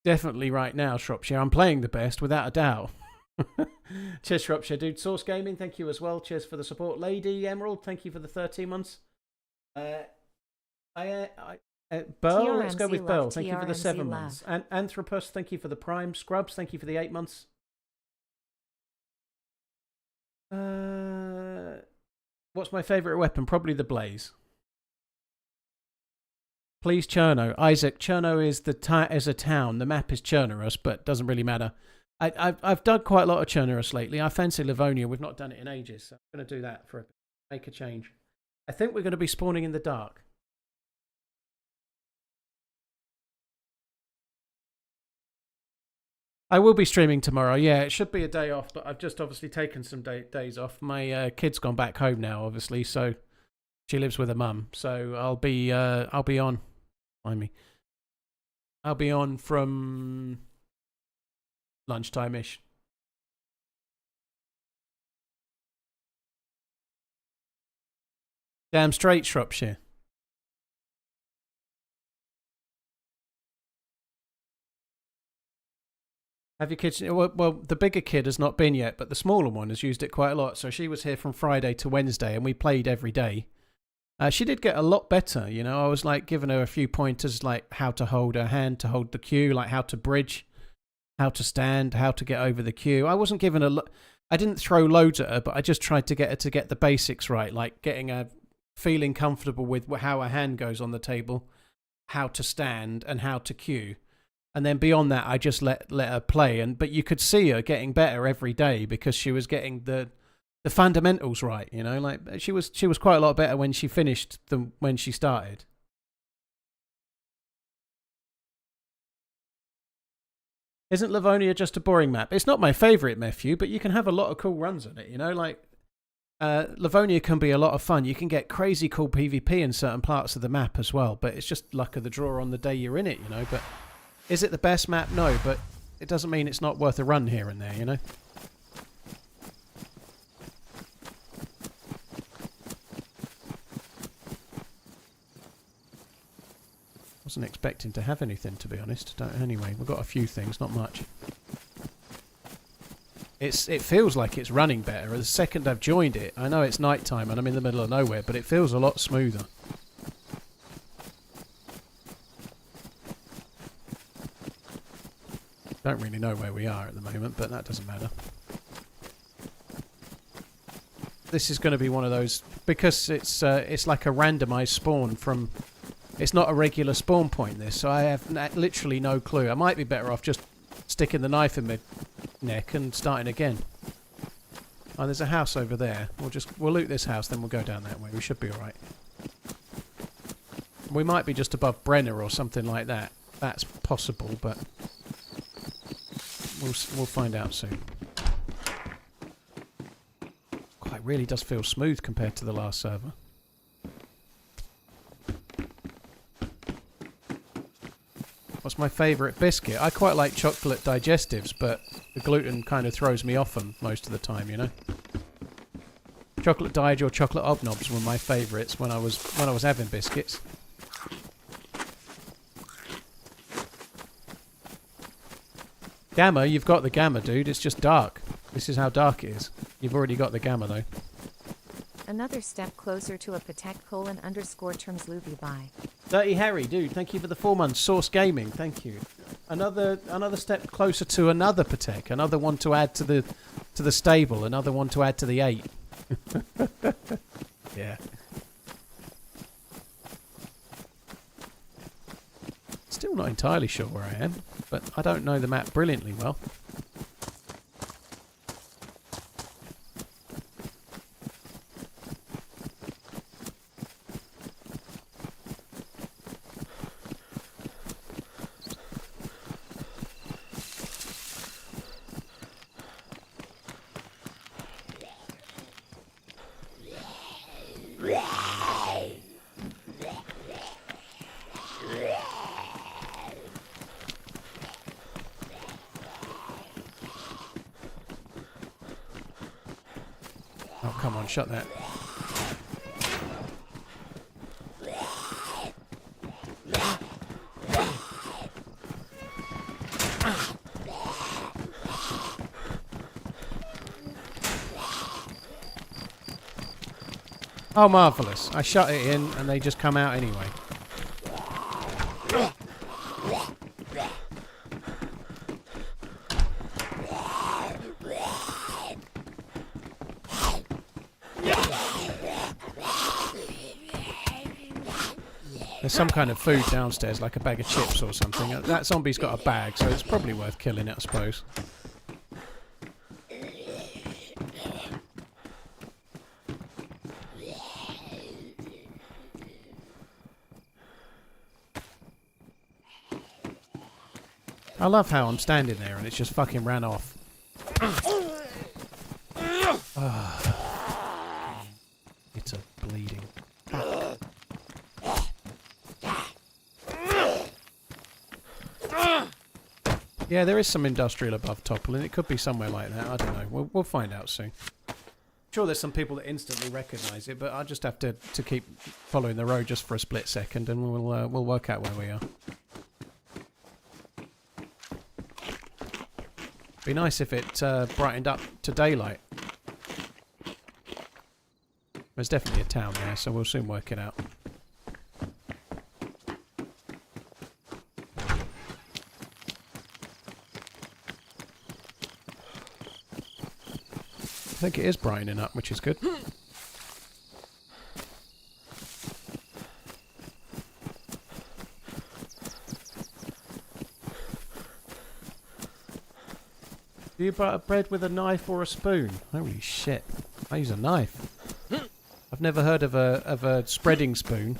Definitely right now, Shropshire. I'm playing the best, without a doubt. Cheers, Shropshire. Dude, Source Gaming, thank you as well. Cheers for the support. Lady Emerald, thank you for the 13 months. Burl, let's go with Burl. Thank you for the 7 months. And Anthropus, thank you for the Prime. Scrubs, thank you for the 8 months. What's my favourite weapon? Probably the Blaze. Please, Cherno. Isaac, Cherno is is a town. The map is Chernarus, but doesn't really matter. I've done quite a lot of Chernarus lately. I fancy Livonia. We've not done it in ages, so I'm going to do that for a bit. Make a change. I think we're going to be spawning in the dark. I will be streaming tomorrow. Yeah, it should be a day off, but I've just obviously taken some days off. My kid's gone back home now, obviously, so she lives with her mum. So I'll be on. Mind me. I'll be on from lunchtime-ish. Damn straight, Shropshire. Have your kids... Well, the bigger kid has not been yet, but the smaller one has used it quite a lot. So she was here from Friday to Wednesday, and we played every day. She did get a lot better, you know. I was like giving her a few pointers, like how to hold her hand to hold the Q, like how to bridge, how to stand, how to get over the Q. I wasn't giving her... I didn't throw loads at her, but I just tried to get her to get the basics right, like getting her feeling comfortable with how her hand goes on the table, how to stand, and how to Q. And then beyond that, I just let her play. But you could see her getting better every day because she was getting the fundamentals right, you know. Like she was quite a lot better when she finished than when she started. Isn't Livonia just a boring map? It's not my favourite, Matthew, but you can have a lot of cool runs on it, you know. Like Livonia can be a lot of fun. You can get crazy cool PvP in certain parts of the map as well, but it's just luck of the draw on the day you're in it, you know. But is it the best map? No, but it doesn't mean it's not worth a run here and there, you know. Wasn't expecting to have anything, to be honest. Anyway, we've got a few things, not much. It feels like it's running better. The second I've joined it, I know it's night time and I'm in the middle of nowhere, but it feels a lot smoother. Don't really know where we are at the moment, but that doesn't matter. This is going to be one of those, because it's like a randomised spawn from... It's not a regular spawn point, this, so I have literally no clue. I might be better off just sticking the knife in my neck and starting again. Oh, there's a house over there. We'll loot this house, then we'll go down that way. We should be alright. We might be just above Brenner or something like that. That's possible, but we'll find out soon. God, it really does feel smooth compared to the last server. What's my favourite biscuit? I quite like chocolate digestives, but the gluten kind of throws me off them most of the time, you know. Chocolate Dige or chocolate Obnobs were my favourites when I was having biscuits. Gamma, you've got the gamma, dude. It's just dark. This is how dark it is. You've already got the gamma, though. Another step closer to a Patek _terms Luby by. Dirty Harry, dude, thank you for the 4 months. Source Gaming, thank you. Another step closer to another Patek, another one to add to the stable, another one to add to the 8. Yeah. Still not entirely sure where I am, but I don't know the map brilliantly well. Oh, come on, shut that. Oh, marvellous. I shut it in and they just come out anyway. There's some kind of food downstairs, like a bag of chips or something. That zombie's got a bag, so it's probably worth killing it, I suppose. I love how I'm standing there and it's just fucking ran off. It's a bleeding. Yeah, there is some industrial above Toppling. It could be somewhere like that. I don't know. We'll find out soon. I'm sure there's some people that instantly recognise it, but I'll just have to keep following the road just for a split second, and we'll work out where we are. Be nice if it brightened up to daylight. There's definitely a town there, so we'll soon work it out. I think it is brightening up, which is good. Do you butter bread with a knife or a spoon? Holy shit. I use a knife. I've never heard of a spreading spoon.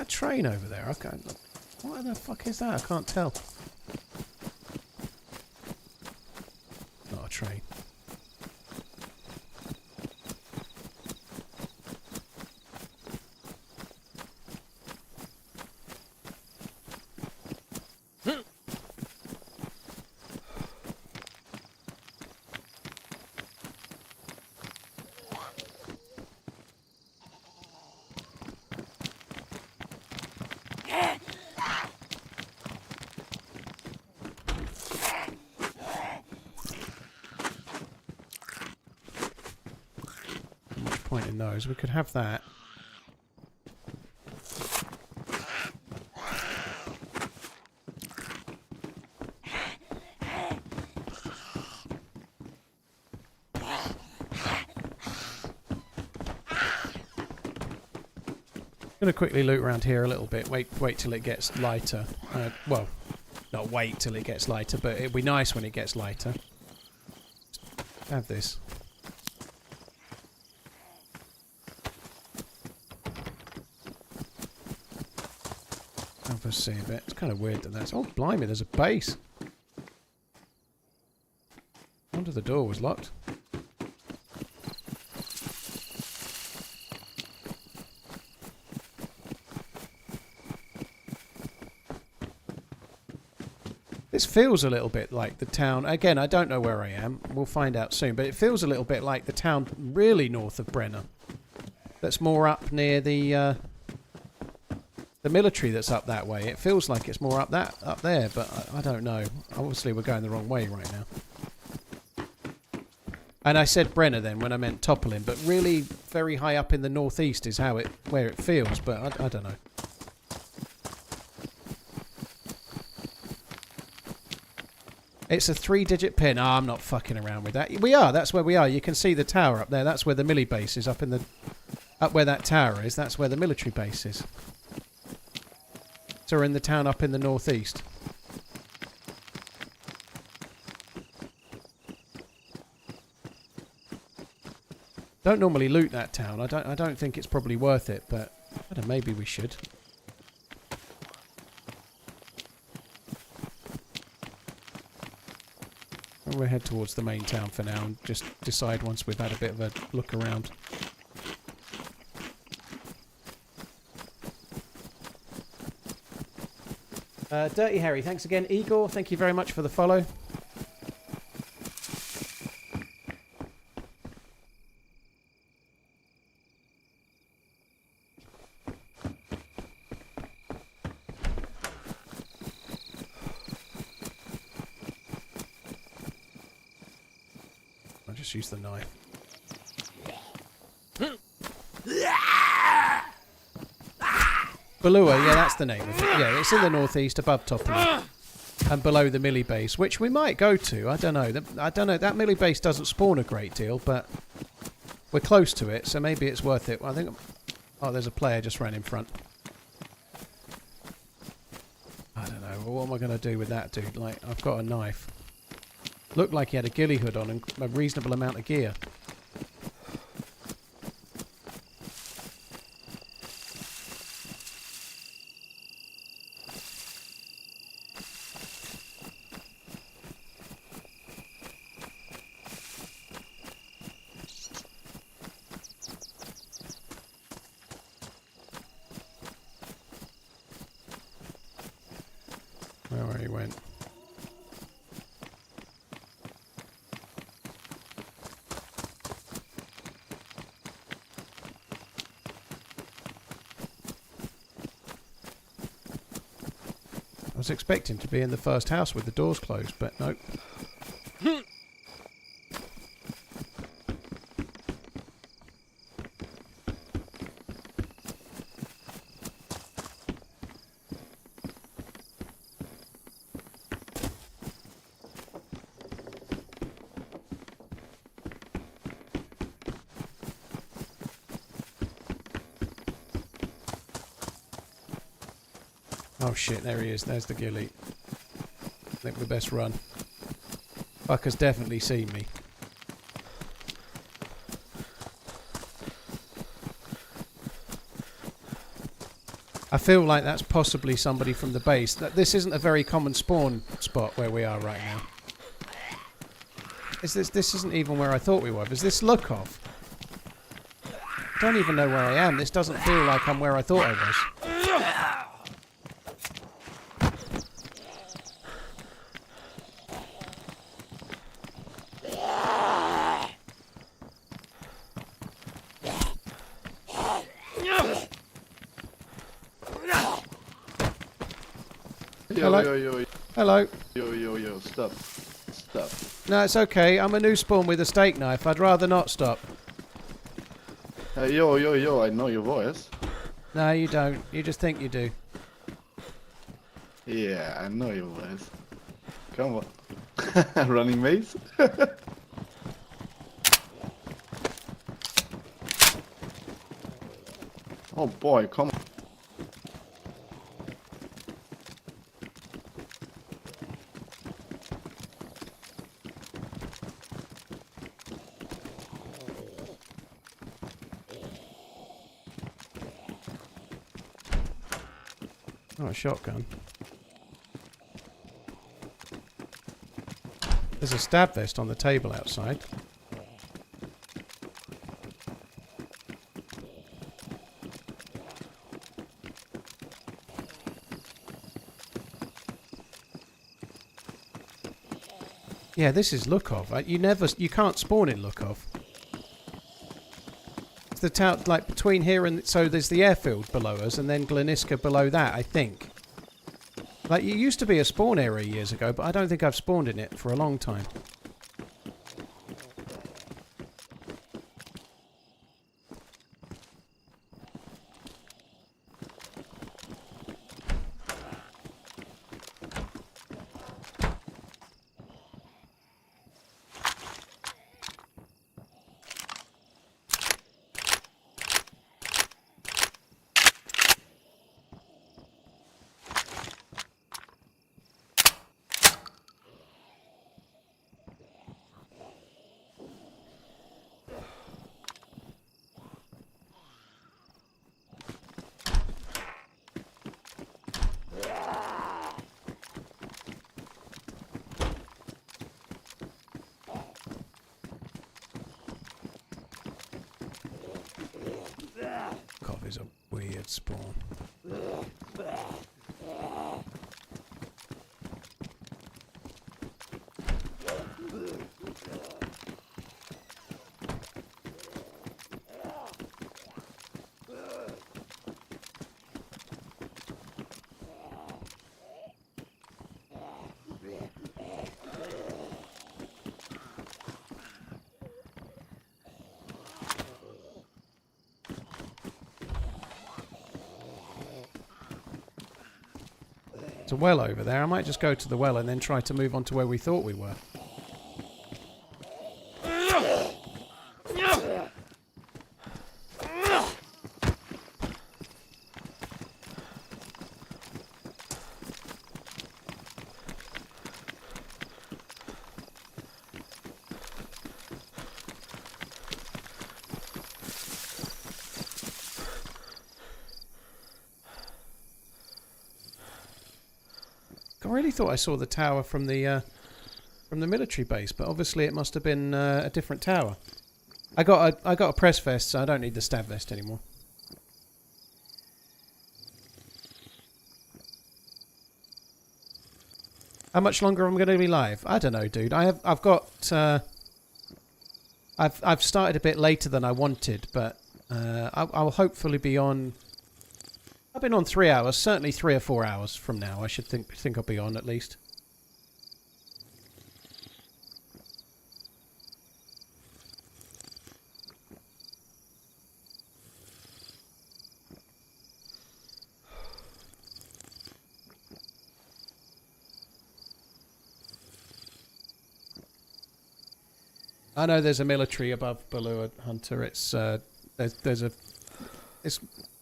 that train over there? I can't. What the fuck is that? I can't tell. Not a train. Point in those. We could have that. Gonna quickly loot around here a little bit. Wait till it gets lighter. Well, not wait till it gets lighter, but it'd be nice when it gets lighter. Have this. Help us see a bit. It's kind of weird that that's... Oh, blimey, there's a base. I wonder the door was locked. This feels a little bit like the town... Again, I don't know where I am. We'll find out soon. But it feels a little bit like the town really north of Brenner. That's more up near the military that's up that way. It feels like it's more up there, but I don't know. Obviously, we're going the wrong way right now. And I said Brenner then when I meant Topolin, but really very high up in the northeast is where it feels, but I don't know. It's a 3-digit pin. Oh, I'm not fucking around with that. We are. That's where we are. You can see the tower up there. That's where the millie base is. Up where that tower is. That's where the military base is. So we're in the town up in the northeast. Don't normally loot that town. I don't think it's probably worth it, but I don't know, maybe we should. We'll head towards the main town for now and just decide once we've had a bit of a look around. Dirty Harry, thanks again. Igor, thank you very much for the follow. I'll just use the knife. Balua, yeah, that's the name of it. Yeah, it's in the northeast, above Topolin, and below the millie base, which we might go to. I don't know. That millie base doesn't spawn a great deal, but we're close to it, so maybe it's worth it. I think. Oh, there's a player just ran in front. I don't know. Well, what am I going to do with that dude? Like, I've got a knife. Looked like he had a ghillie hood on and a reasonable amount of gear. Where he went. I was expecting to be in the first house with the doors closed, but nope. Oh shit, there he is. There's the ghillie. I think we best run. Fucker's definitely seen me. I feel like that's possibly somebody from the base. This isn't a very common spawn spot where we are right now. This isn't even where I thought we were. Is this Lukov? I don't even know where I am. This doesn't feel like I'm where I thought I was. Hello. Yo. Hello. Yo. Stop. No, it's okay. I'm a new spawn with a steak knife. I'd rather not stop. Yo. I know your voice. No, you don't. You just think you do. Yeah, I know your voice. Come on. Running maze? Oh boy, come on. Oh, a shotgun. There's a stab vest on the table outside. Yeah, this is Lukov. You can't spawn in Lukov. It's the town, like between here and so there's the airfield below us, and then Gleniska below that, I think. Like, it used to be a spawn area years ago, but I don't think I've spawned in it for a long time. Is a weird spawn. There's a well over there. I might just go to the well and then try to move on to where we thought we were. I really thought I saw the tower from the military base, but obviously it must have been a different tower. I got a press vest, so I don't need the stab vest anymore. How much longer am I going to be live? I don't know, dude. I've started a bit later than I wanted, but I'll hopefully be on. I've been on 3 hours, certainly 3 or 4 hours from now. I should think I'll be on at least. I know there's a military above Balua, Hunter. It's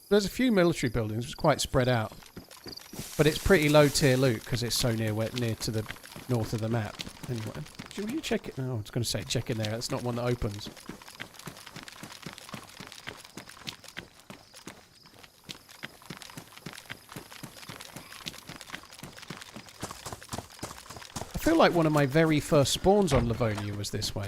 there's a few military buildings. It's quite spread out, but it's pretty low tier loot because it's so near to the north of the map. Anyway, should you check it? No, I was going to say check in there. That's not one that opens. feel like one of my very first spawns on Livonia was this way.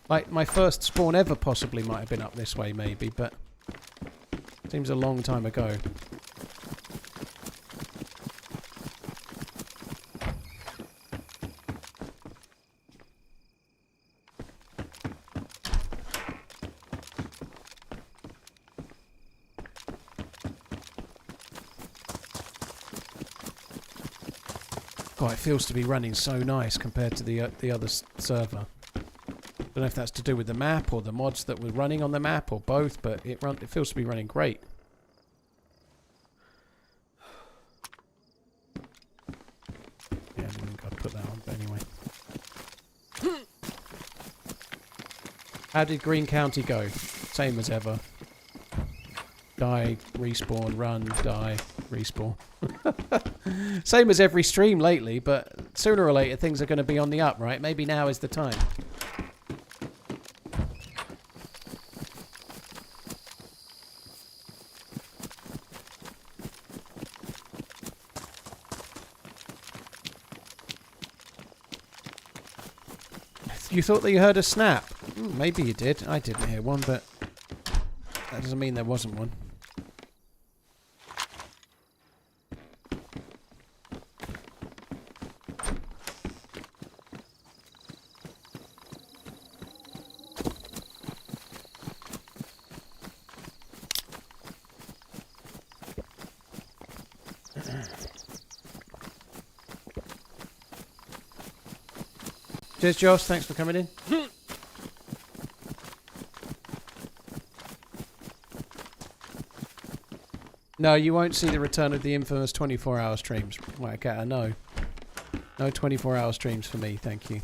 Like, my first spawn ever possibly might have been up this way, maybe, but... Seems a long time ago. God, it feels to be running so nice compared to the other server. Don't know if that's to do with the map or the mods that were running on the map or both, but it feels to be running great. Yeah, I didn't think I'd put that on, but anyway. How did Green County go? Same as ever. Die, respawn, run, die, respawn. Same as every stream lately, but sooner or later things are going to be on the up, right? Maybe now is the time. You thought that you heard a snap? Maybe you did. I didn't hear one, but that doesn't mean there wasn't one. Cheers, Josh. Thanks for coming in. No, you won't see the return of the infamous 24-hour streams. Whackata, no. No 24-hour streams for me, thank you.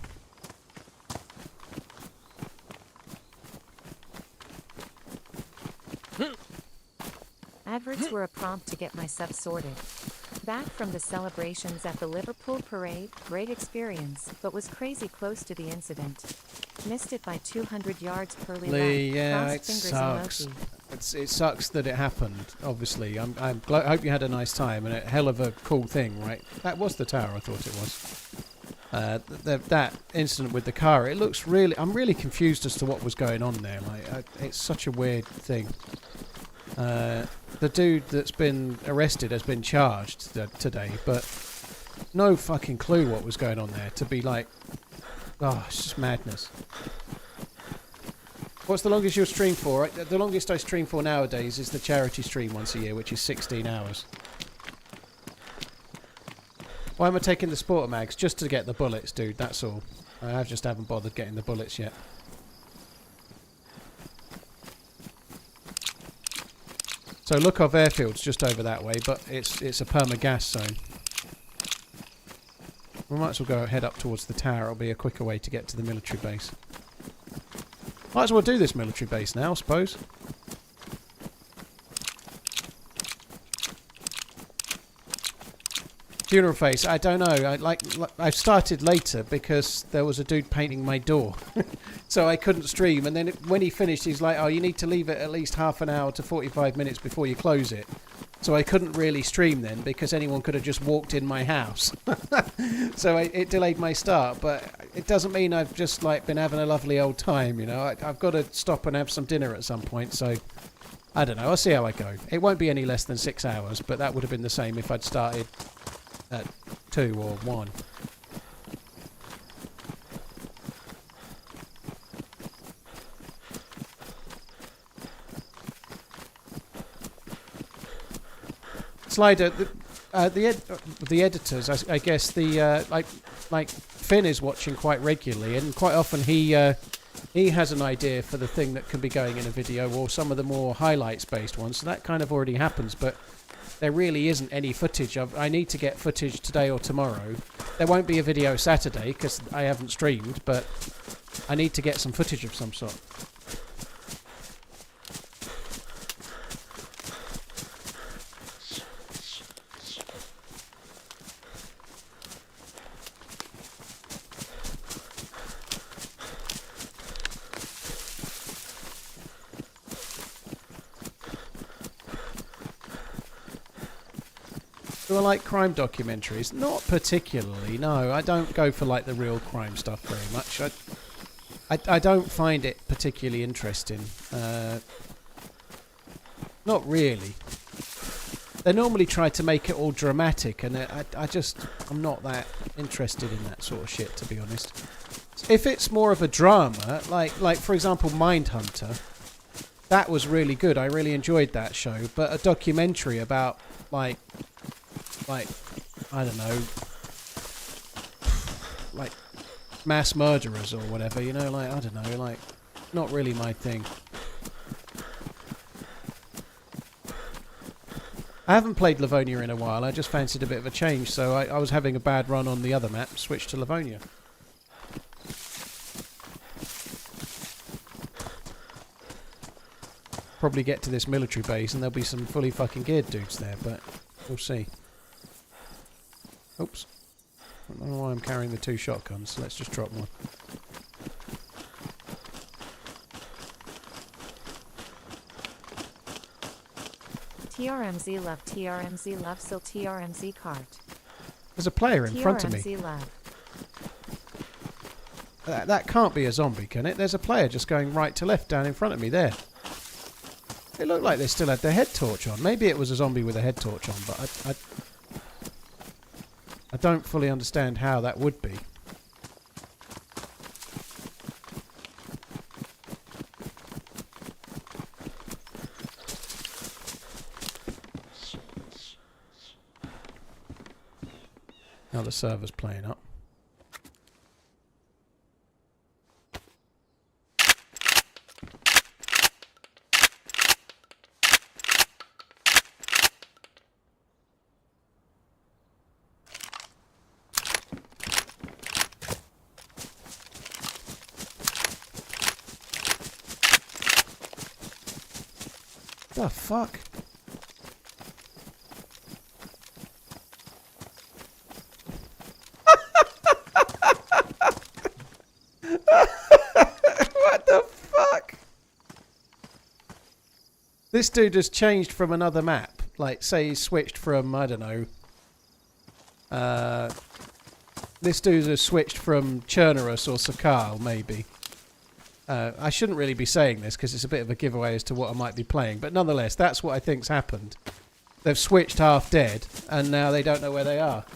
Adverts were a prompt to get my sub sorted. Back from the celebrations at the Liverpool parade, great experience, but was crazy close to the incident. Missed it by 200 yards per Lee, lap. yeah, it Crossed fingers sucks. emoji. It sucks that it happened, obviously. I hope you had a nice time, and a hell of a cool thing, right? That was the tower, I thought it was. That incident with the car, it looks really... I'm really confused as to what was going on there. Like, it's such a weird thing. The dude that's been arrested has been charged today, but no fucking clue what was going on there to be like... Oh, it's just madness. What's the longest you'll stream for? Right? The longest I stream for nowadays is the charity stream once a year, which is 16 hours. Why am I taking the Sporter Mags? Just to get the bullets, dude, that's all. I just haven't bothered getting the bullets yet. So Lukov Airfield's just over that way, but it's a perma-gas zone. We might as well go head up towards the tower. It'll be a quicker way to get to the military base. Might as well do this military base now, I suppose. Funeral face, I don't know. I started later because there was a dude painting my door. So I couldn't stream, and then when he finished he's like, oh, you need to leave it at least half an hour to 45 minutes before you close it. So I couldn't really stream then because anyone could have just walked in my house. So it delayed my start, but it doesn't mean I've just like been having a lovely old time, you know. I've got to stop and have some dinner at some point, so I don't know. I'll see how I go. It won't be any less than 6 hours, but that would have been the same if I'd started at 2 or 1. Slider, the editors, I guess like Finn is watching quite regularly, and quite often he has an idea for the thing that can be going in a video, or some of the more highlights based ones. So that kind of already happens, but there really isn't any footage of. I need to get footage today or tomorrow. There won't be a video Saturday because I haven't streamed, but I need to get some footage of some sort. Do I like crime documentaries? Not particularly, no. I don't go for like the real crime stuff very much. I don't find it particularly interesting. Not really. They normally try to make it all dramatic, and I'm not that interested in that sort of shit, to be honest. If it's more of a drama, like for example Mindhunter, that was really good. I really enjoyed that show. But a documentary about like I don't know, like mass murderers or whatever, you know, like I don't know, like not really my thing. I haven't played Livonia in a while. I just fancied a bit of a change, so I was having a bad run on the other map, switched to Livonia. Probably get to this military base and there'll be some fully fucking geared dudes there, but we'll see. Oops. I don't know why I'm carrying the 2 shotguns, so let's just drop one. TRMZ left, TRMZ left, still TRMZ cart. There's a player in front of me. TRMZ left. That can't be a zombie, can it? There's a player just going right to left down in front of me there. It looked like they still had their head torch on. Maybe it was a zombie with a head torch on, but I don't fully understand how that would be. Now the server's playing up. The fuck? What the fuck? This dude has changed from another map. Like, say he switched from, I don't know. This dude has switched from Chernarus or Sakal, maybe. I shouldn't really be saying this because it's a bit of a giveaway as to what I might be playing, but nonetheless, that's what I think's happened. They've switched half dead, and now they don't know where they are.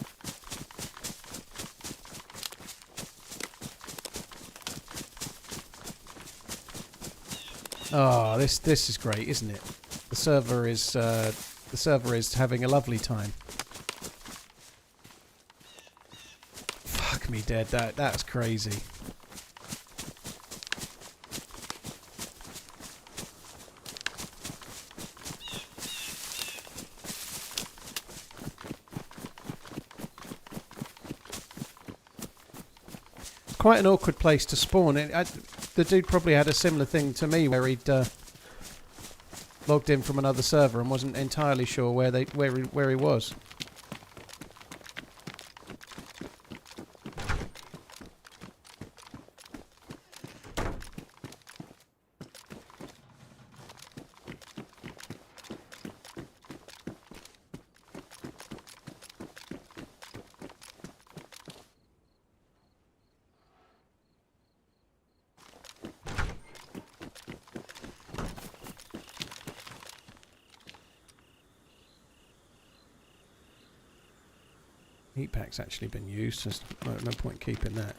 Oh, this is great, isn't it? The server is having a lovely time. Fuck me dead. That's crazy. Quite an awkward place to spawn. The dude probably had a similar thing to me where he'd logged in from another server and wasn't entirely sure where he was. Heat pack's actually been used, so there's no point keeping that.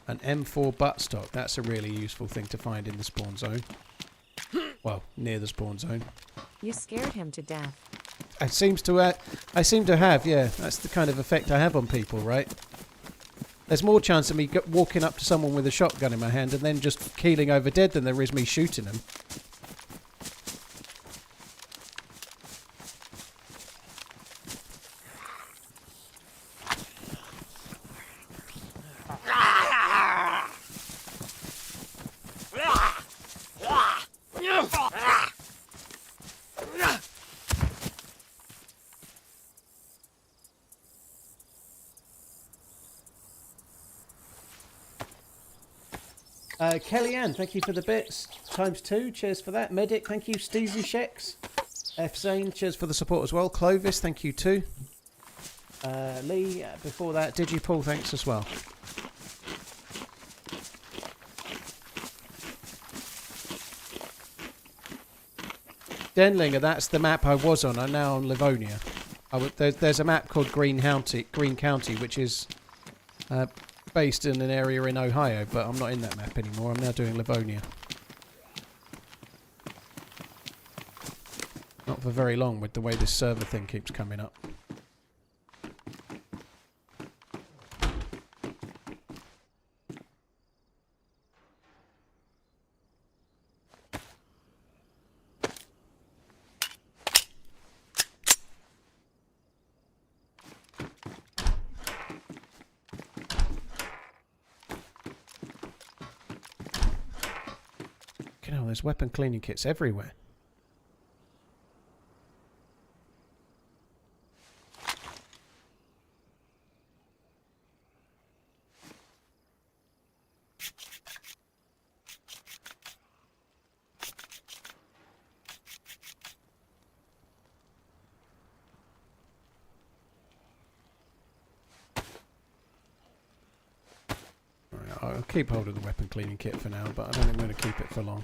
An M4 buttstock, that's a really useful thing to find in the spawn zone. Well, near the spawn zone. You scared him to death. I seem to have, yeah. That's the kind of effect I have on people, right? There's more chance of me walking up to someone with a shotgun in my hand and then just keeling over dead than there is me shooting them. Kellyanne, thank you for the bits. ×2, cheers for that. Medic, thank you. Steezy Shex. F Zane, cheers for the support as well. Clovis, thank you too. Lee, before that, Digipaul, thanks as well. Denlinger, that's the map I was on. I'm now on Livonia. There's a map called Green County, which is based in an area in Ohio, but I'm not in that map anymore. I'm now doing Livonia. Not for very long with the way this server thing keeps coming up. There's weapon cleaning kits everywhere. Right, I'll keep hold of the weapon cleaning kit for now, but I don't think I'm going to keep it for long.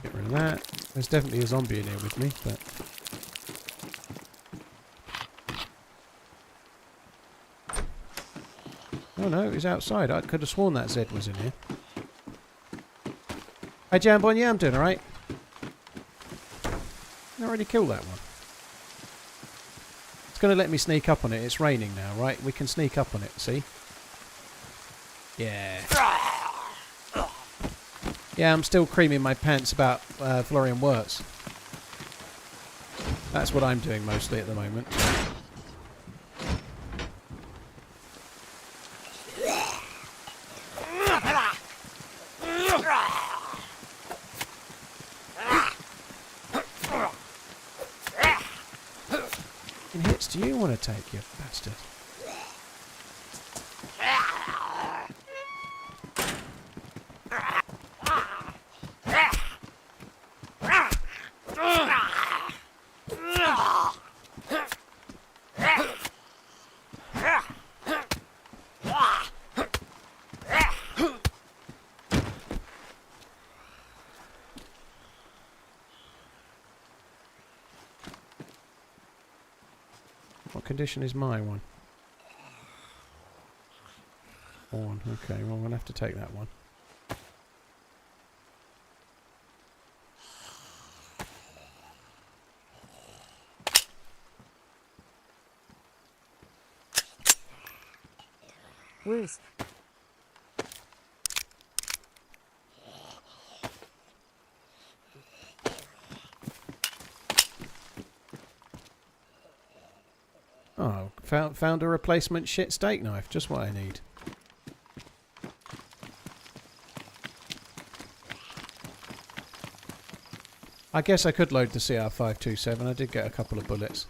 Get rid of that. There's definitely a zombie in here with me, but... Oh no, he's outside. I could have sworn that Z was in here. Hey Jambon, yeah, I'm doing alright. I already killed that one. It's going to let me sneak up on it. It's raining now, right? We can sneak up on it, see? Yeah. Yeah, I'm still creaming my pants about Florian Wirtz. That's what I'm doing mostly at the moment. What hits do you want to take, you bastard? What condition is my one? One. Okay, well, I'm going to have to take that one. Woos. Oh, found a replacement shit steak knife. Just what I need. I guess I could load the CR527. I did get a couple of bullets.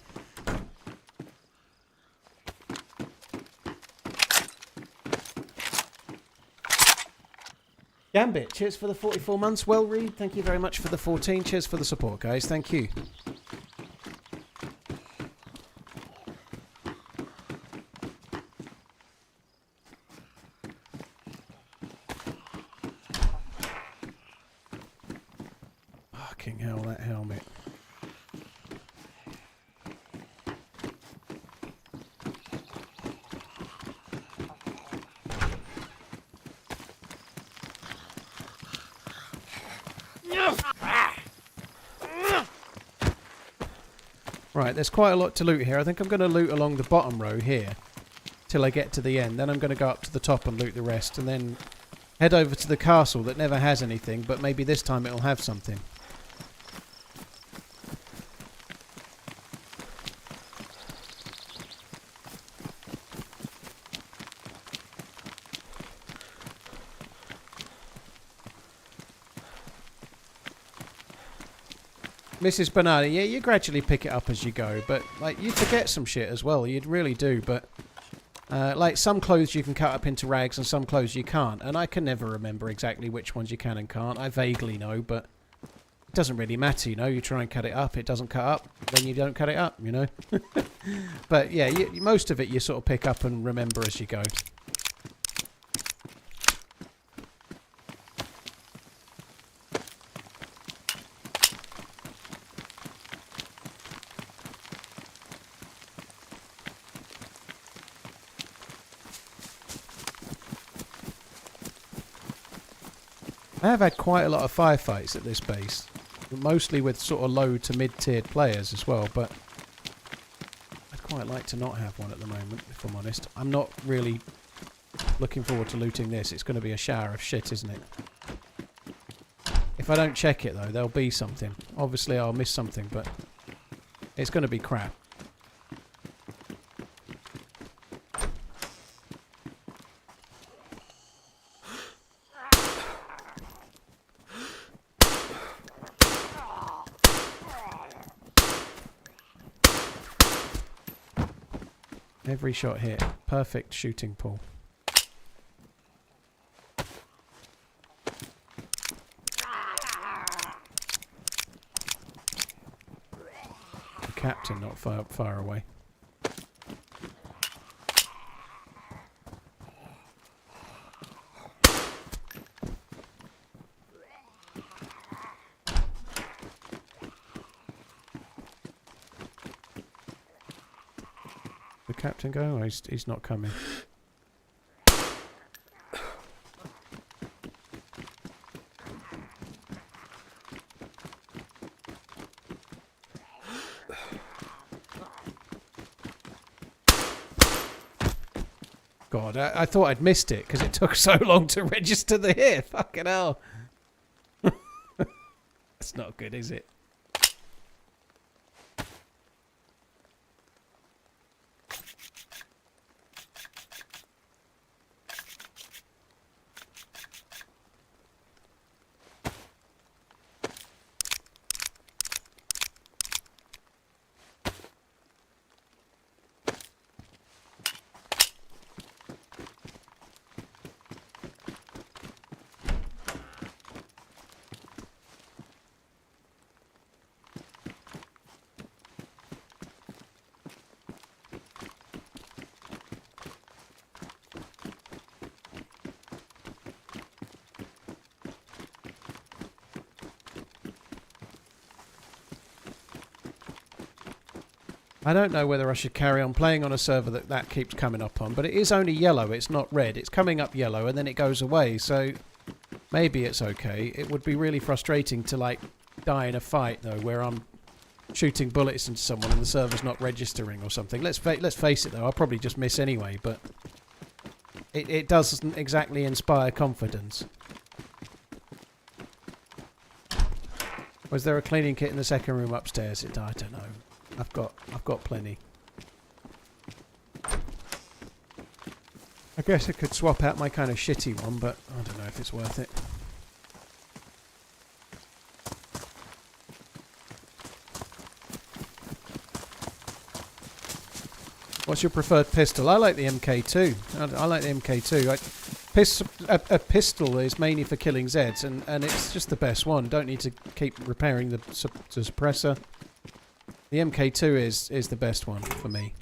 Gambit, cheers for the 44 months. Well, Reed, thank you very much for the 14. Cheers for the support, guys. Thank you. it. Right, there's quite a lot to loot here. I think I'm going to loot along the bottom row here till I get to the end. Then I'm going to go up to the top and loot the rest, and then head over to the castle that never has anything, but maybe this time it'll have something. Mrs. Banana, yeah, you gradually pick it up as you go, but like you forget some shit as well. You'd really do, but like some clothes you can cut up into rags and some clothes you can't, and I can never remember exactly which ones you can and can't. I vaguely know, but it doesn't really matter, you know. You try and cut it up, it doesn't cut up, then you don't cut it up, you know. But yeah, most of it you sort of pick up and remember as you go. I have had quite a lot of firefights at this base, mostly with sort of low to mid-tiered players as well, but I'd quite like to not have one at the moment, if I'm honest. I'm not really looking forward to looting this. It's going to be a shower of shit, isn't it? If I don't check it, though, there'll be something. Obviously, I'll miss something, but it's going to be crap. Every shot hit. Perfect shooting pool. The captain not far away. Captain go? Oh, he's not coming. God, I thought I'd missed it because it took so long to register the hit. Fucking hell. That's not good, is it? I don't know whether I should carry on playing on a server that keeps coming up on, but it is only yellow, it's not red. It's coming up yellow and then it goes away, so maybe it's okay. It would be really frustrating to like die in a fight though, where I'm shooting bullets into someone and the server's not registering or something. Let's face it though, I'll probably just miss anyway, but it doesn't exactly inspire confidence. Was there a cleaning kit in the second room upstairs? I don't know. I've got plenty. I guess I could swap out my kind of shitty one, but I don't know if it's worth it. What's your preferred pistol? I like the MK2. I like the MK2. A pistol is mainly for killing Zeds, and it's just the best one. Don't need to keep repairing the suppressor. The MK2 is the best one for me.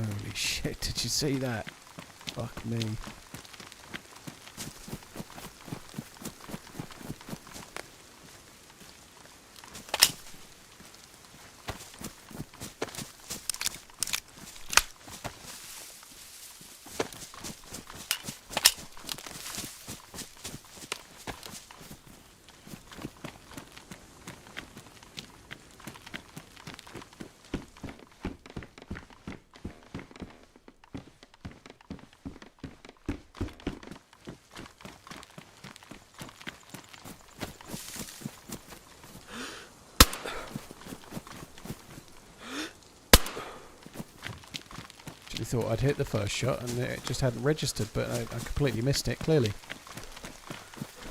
Holy shit, did you see that? Fuck me. Thought I'd hit the first shot and it just hadn't registered, but I completely missed it, clearly.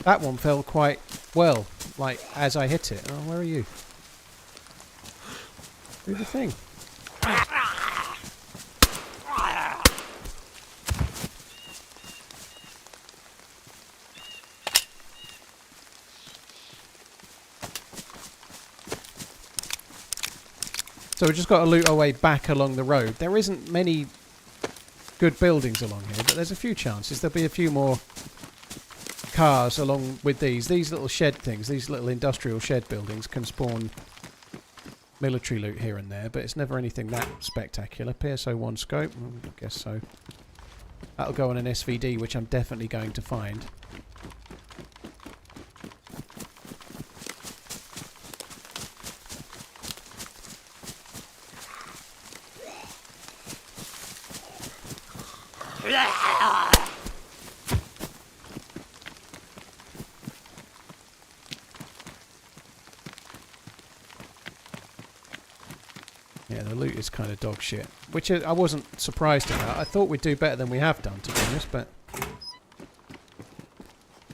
That one fell quite well, like, as I hit it. Oh, where are you? Do the thing. So we've just got to loot our way back along the road. There isn't many good buildings along here, but there's a few chances there'll be a few more cars along with these little shed things. These little industrial shed buildings can spawn military loot here and there, but it's never anything that spectacular. PSO1 scope, I guess so. That'll go on an SVD, which I'm definitely going to find. Yeah, the loot is kind of dog shit, which I wasn't surprised about. I thought we'd do better than we have done, to be honest, but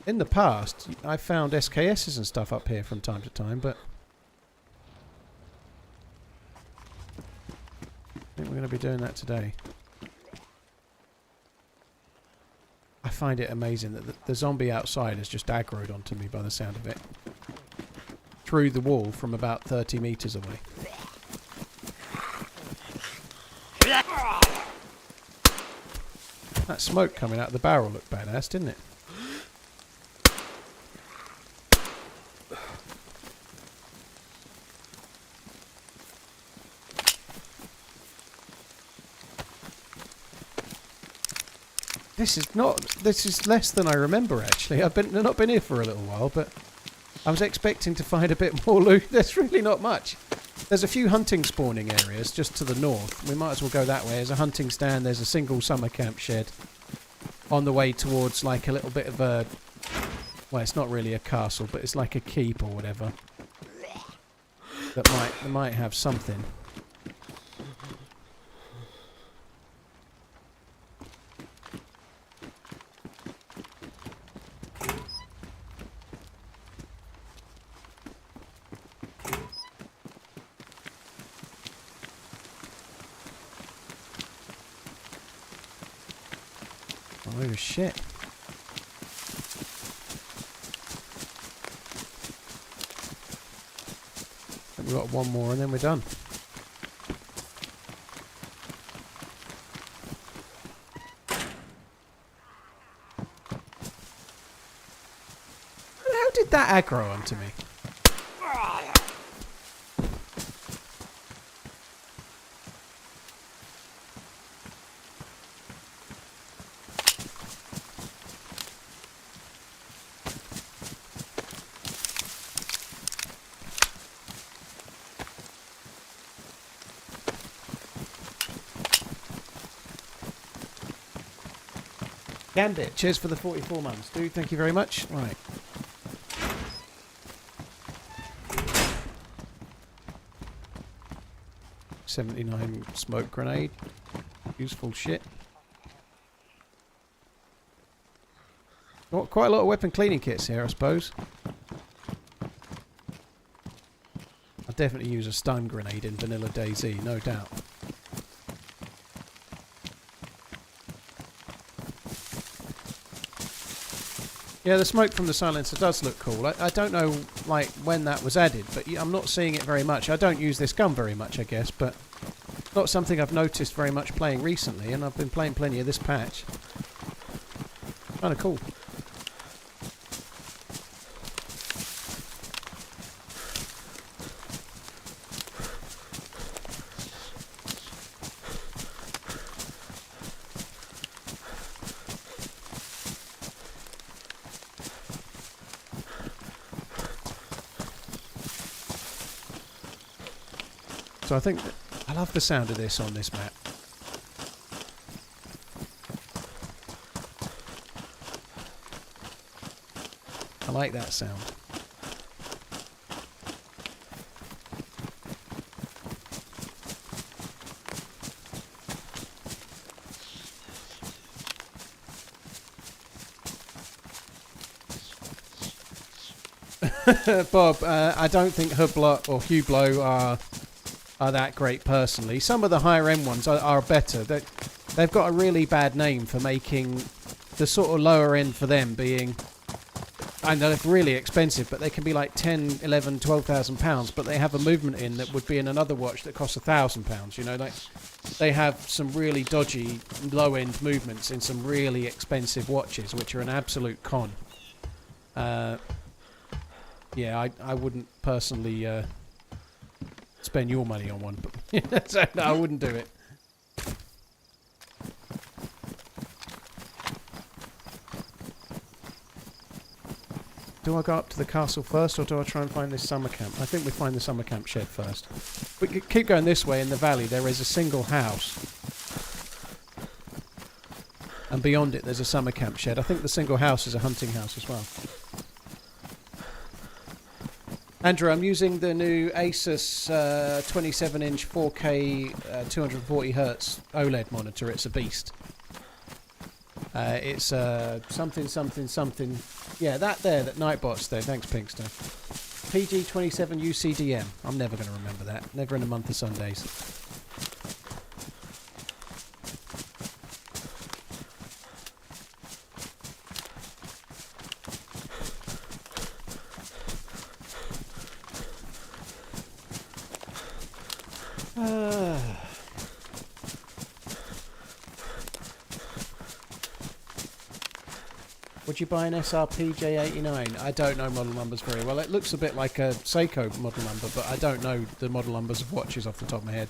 in the past, I found SKSs and stuff up here from time to time, but I think we're going to be doing that today. I find it amazing that the zombie outside has just aggroed onto me by the sound of it. Through the wall from about 30 metres away. That smoke coming out of the barrel looked badass, didn't it? This is less than I remember, actually. I've not been here for a little while, but I was expecting to find a bit more loot. There's really not much. There's a few hunting spawning areas just to the north. We might as well go that way. There's a hunting stand. There's a single summer camp shed on the way towards like a little bit of a... Well, it's not really a castle, but it's like a keep or whatever. That might have something. Oh shit. We've got one more and then we're done. How did that aggro onto me? Gambit, cheers for the 44 months, dude. Thank you very much. Right. .79 smoke grenade. Useful shit. Got quite a lot of weapon cleaning kits here, I suppose. I'll definitely use a stun grenade in vanilla DayZ, no doubt. Yeah, the smoke from the silencer does look cool. I don't know like when that was added, but I'm not seeing it very much. I don't use this gun very much, I guess, but Not something I've noticed very much playing recently, and I've been playing plenty of this patch. Kind of cool. So I think I love the sound of this on this map. I like that sound. Bob, I don't think Hublot or Hublot are that great personally. Some of the higher end ones are better. They've got a really bad name for making the sort of lower end for them being, I know they're really expensive, but they can be like 10, 11, 12,000 pounds, but they have a movement in that would be in another watch that costs £1,000, you know, like they have some really dodgy low end movements in some really expensive watches, which are an absolute con. Yeah, I wouldn't personally spend your money on one, but so, no, I wouldn't do it. Do I go up to the castle first, or do I try and find this summer camp? I think we find the summer camp shed first. We could keep going this way in the valley. There is a single house, and beyond it there's a summer camp shed. I think the single house is a hunting house as well. Andrew, I'm using the new Asus 27-inch 4K 240Hz OLED monitor. It's a beast. It's something. Yeah, that Nightbot's there. Thanks, Pinkster. PG27 UCDM. I'm never going to remember that. Never in a month of Sundays. Would you buy an SRP J89? I don't know model numbers very well. It looks a bit like a Seiko model number, but I don't know the model numbers of watches off the top of my head.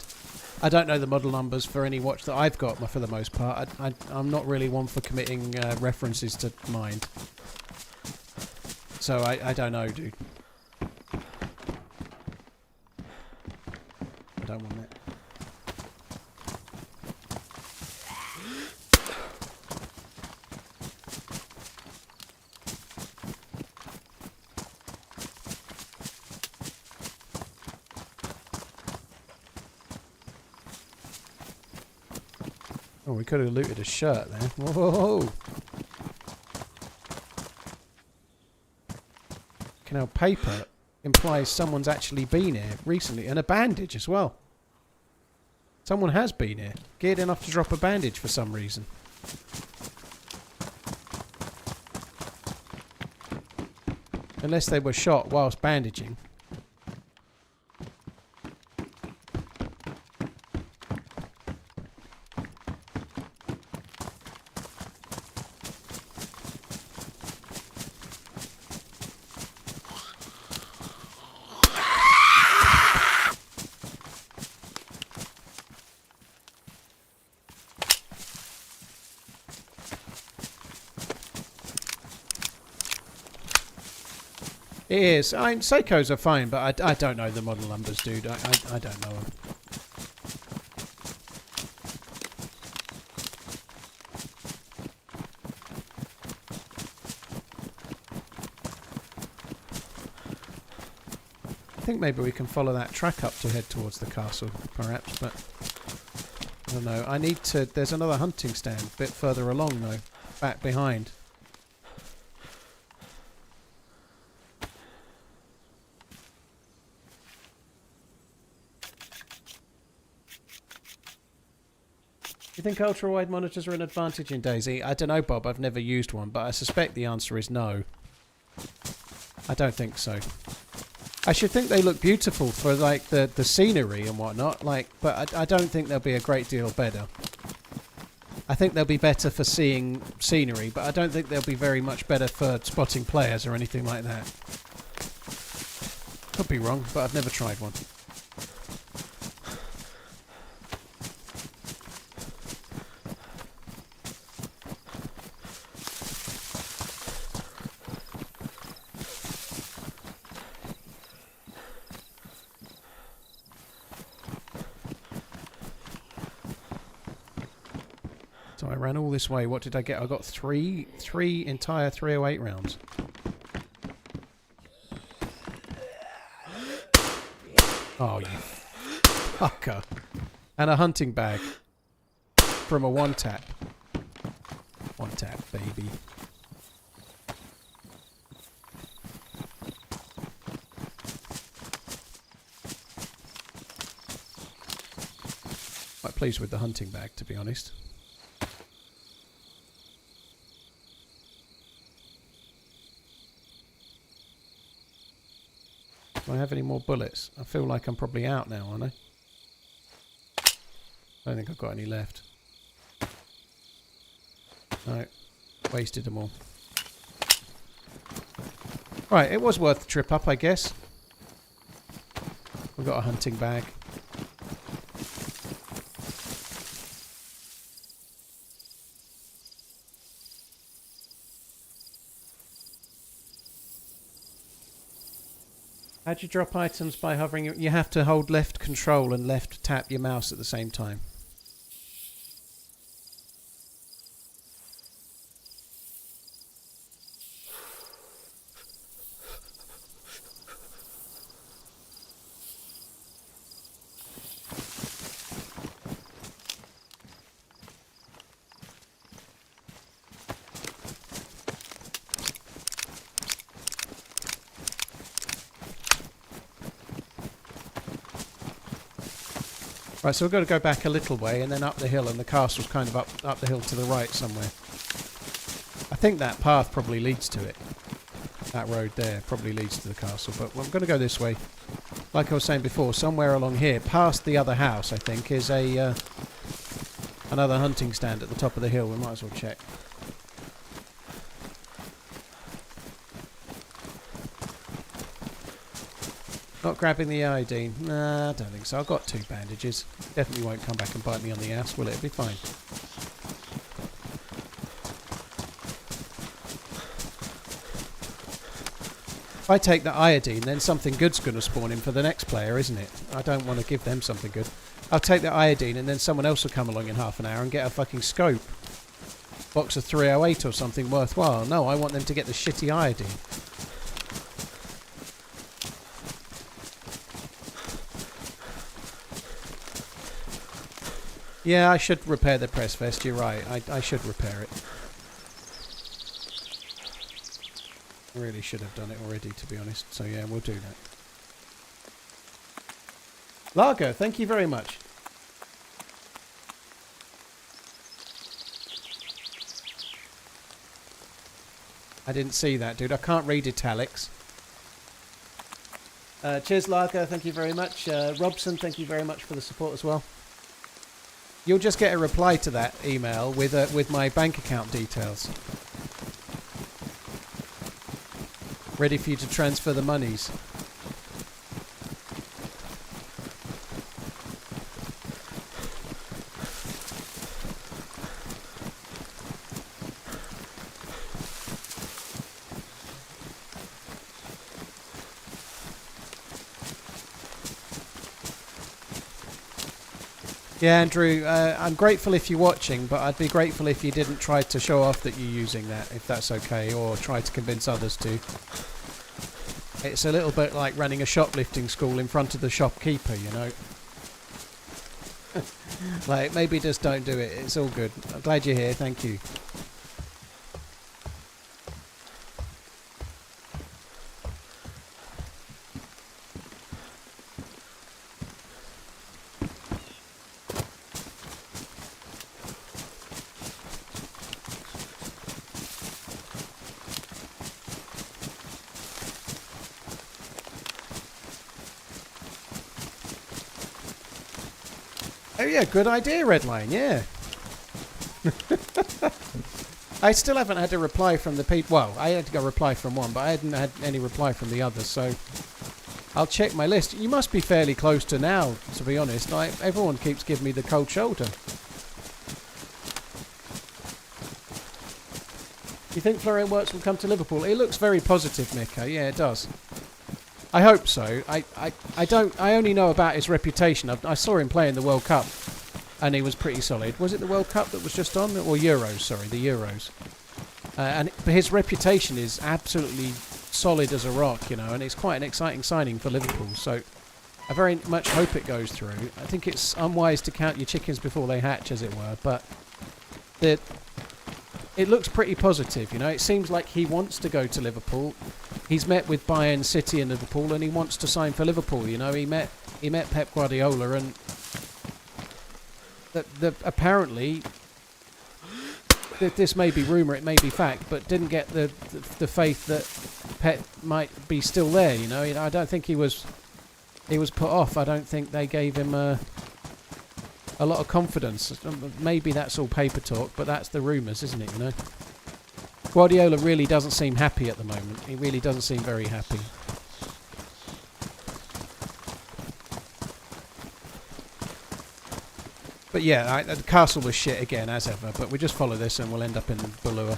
I don't know the model numbers for any watch that I've got for the most part. I'm not really one for committing references to mind. So I don't know, dude. I don't want that. Oh, we could have looted a shirt there. Whoa! Canal paper implies someone's actually been here recently, and a bandage as well. Someone has been here, geared enough to drop a bandage for some reason. Unless they were shot whilst bandaging. It is. Seikos are fine, but I don't know the model numbers, dude. I don't know them. I think maybe we can follow that track up to head towards the castle, perhaps, but I don't know. I need to... There's another hunting stand a bit further along, though, back behind. Do you think ultra-wide monitors are an advantage in DayZ? I don't know, Bob. I've never used one, but I suspect the answer is no. I don't think so. I should think they look beautiful for like the scenery and whatnot. Like, but I don't think they'll be a great deal better. I think they'll be better for seeing scenery, but I don't think they'll be very much better for spotting players or anything like that. Could be wrong, but I've never tried one. So I ran all this way. What did I get? I got three entire 308 rounds. Oh, you fucker. And a hunting bag. From a one-tap. One-tap, baby. Quite pleased with the hunting bag, to be honest. Do I have any more bullets? I feel like I'm probably out now, aren't I? I don't think I've got any left. No. Wasted them all. Right, it was worth the trip up, I guess. We've got a hunting bag. How do you drop items by hovering? You have to hold left control and left tap your mouse at the same time. Right, so we've got to go back a little way and then up the hill, and the castle's kind of up the hill to the right somewhere. I think that path probably leads to it. That road there probably leads to the castle, but I'm going to go this way. Like I was saying before, somewhere along here, past the other house, I think, is a another hunting stand at the top of the hill. We might as well check. Not grabbing the iodine. Nah, I don't think so. I've got 2 bandages. Definitely won't come back and bite me on the ass, will it? It'll be fine. If I take the iodine, then something good's going to spawn in for the next player, isn't it? I don't want to give them something good. I'll take the iodine and then someone else will come along in half an hour and get a fucking scope. Box of 308 or something worthwhile. No, I want them to get the shitty iodine. Yeah, I should repair the press vest, you're right. I should repair it. I really should have done it already, to be honest. So yeah, we'll do that. Largo, thank you very much. I didn't see that, dude. I can't read italics. Cheers, Largo, thank you very much. Robson, thank you very much for the support as well. You'll just get a reply to that email with my bank account details. Ready for you to transfer the monies. Yeah, Andrew, I'm grateful if you're watching, but I'd be grateful if you didn't try to show off that you're using that, if that's okay, or try to convince others to. It's a little bit like running a shoplifting school in front of the shopkeeper, you know. Like, maybe just don't do it. It's all good. I'm glad you're here. Thank you. Oh yeah, good idea, Redline, yeah. I still haven't had a reply from the people. Well, I had to go reply from one, but I hadn't had any reply from the others, so I'll check my list. You must be fairly close to now, to be honest. Everyone keeps giving me the cold shoulder. You think Florian Wirtz will come to Liverpool? It looks very positive, Miko. Yeah, it does. I hope so. I only know about his reputation. I saw him play in the World Cup, and he was pretty solid. Was it the World Cup that was just on? Or Euros, sorry, the Euros. And his reputation is absolutely solid as a rock, you know, and it's quite an exciting signing for Liverpool. So I very much hope it goes through. I think it's unwise to count your chickens before they hatch, as it were, but it looks pretty positive, you know. It seems like he wants to go to Liverpool. He's met with Bayern, City and Liverpool, and he wants to sign for Liverpool, you know. He met Pep Guardiola, and apparently this may be rumour, it may be fact, but didn't get the faith that Pep might be still there, you know. I don't think he was put off. I don't think they gave him a lot of confidence. Maybe that's all paper talk, but that's the rumours, isn't it, you know? Guardiola really doesn't seem happy at the moment. He really doesn't seem very happy. But yeah, the castle was shit again, as ever, but we just follow this and we'll end up in Ballua.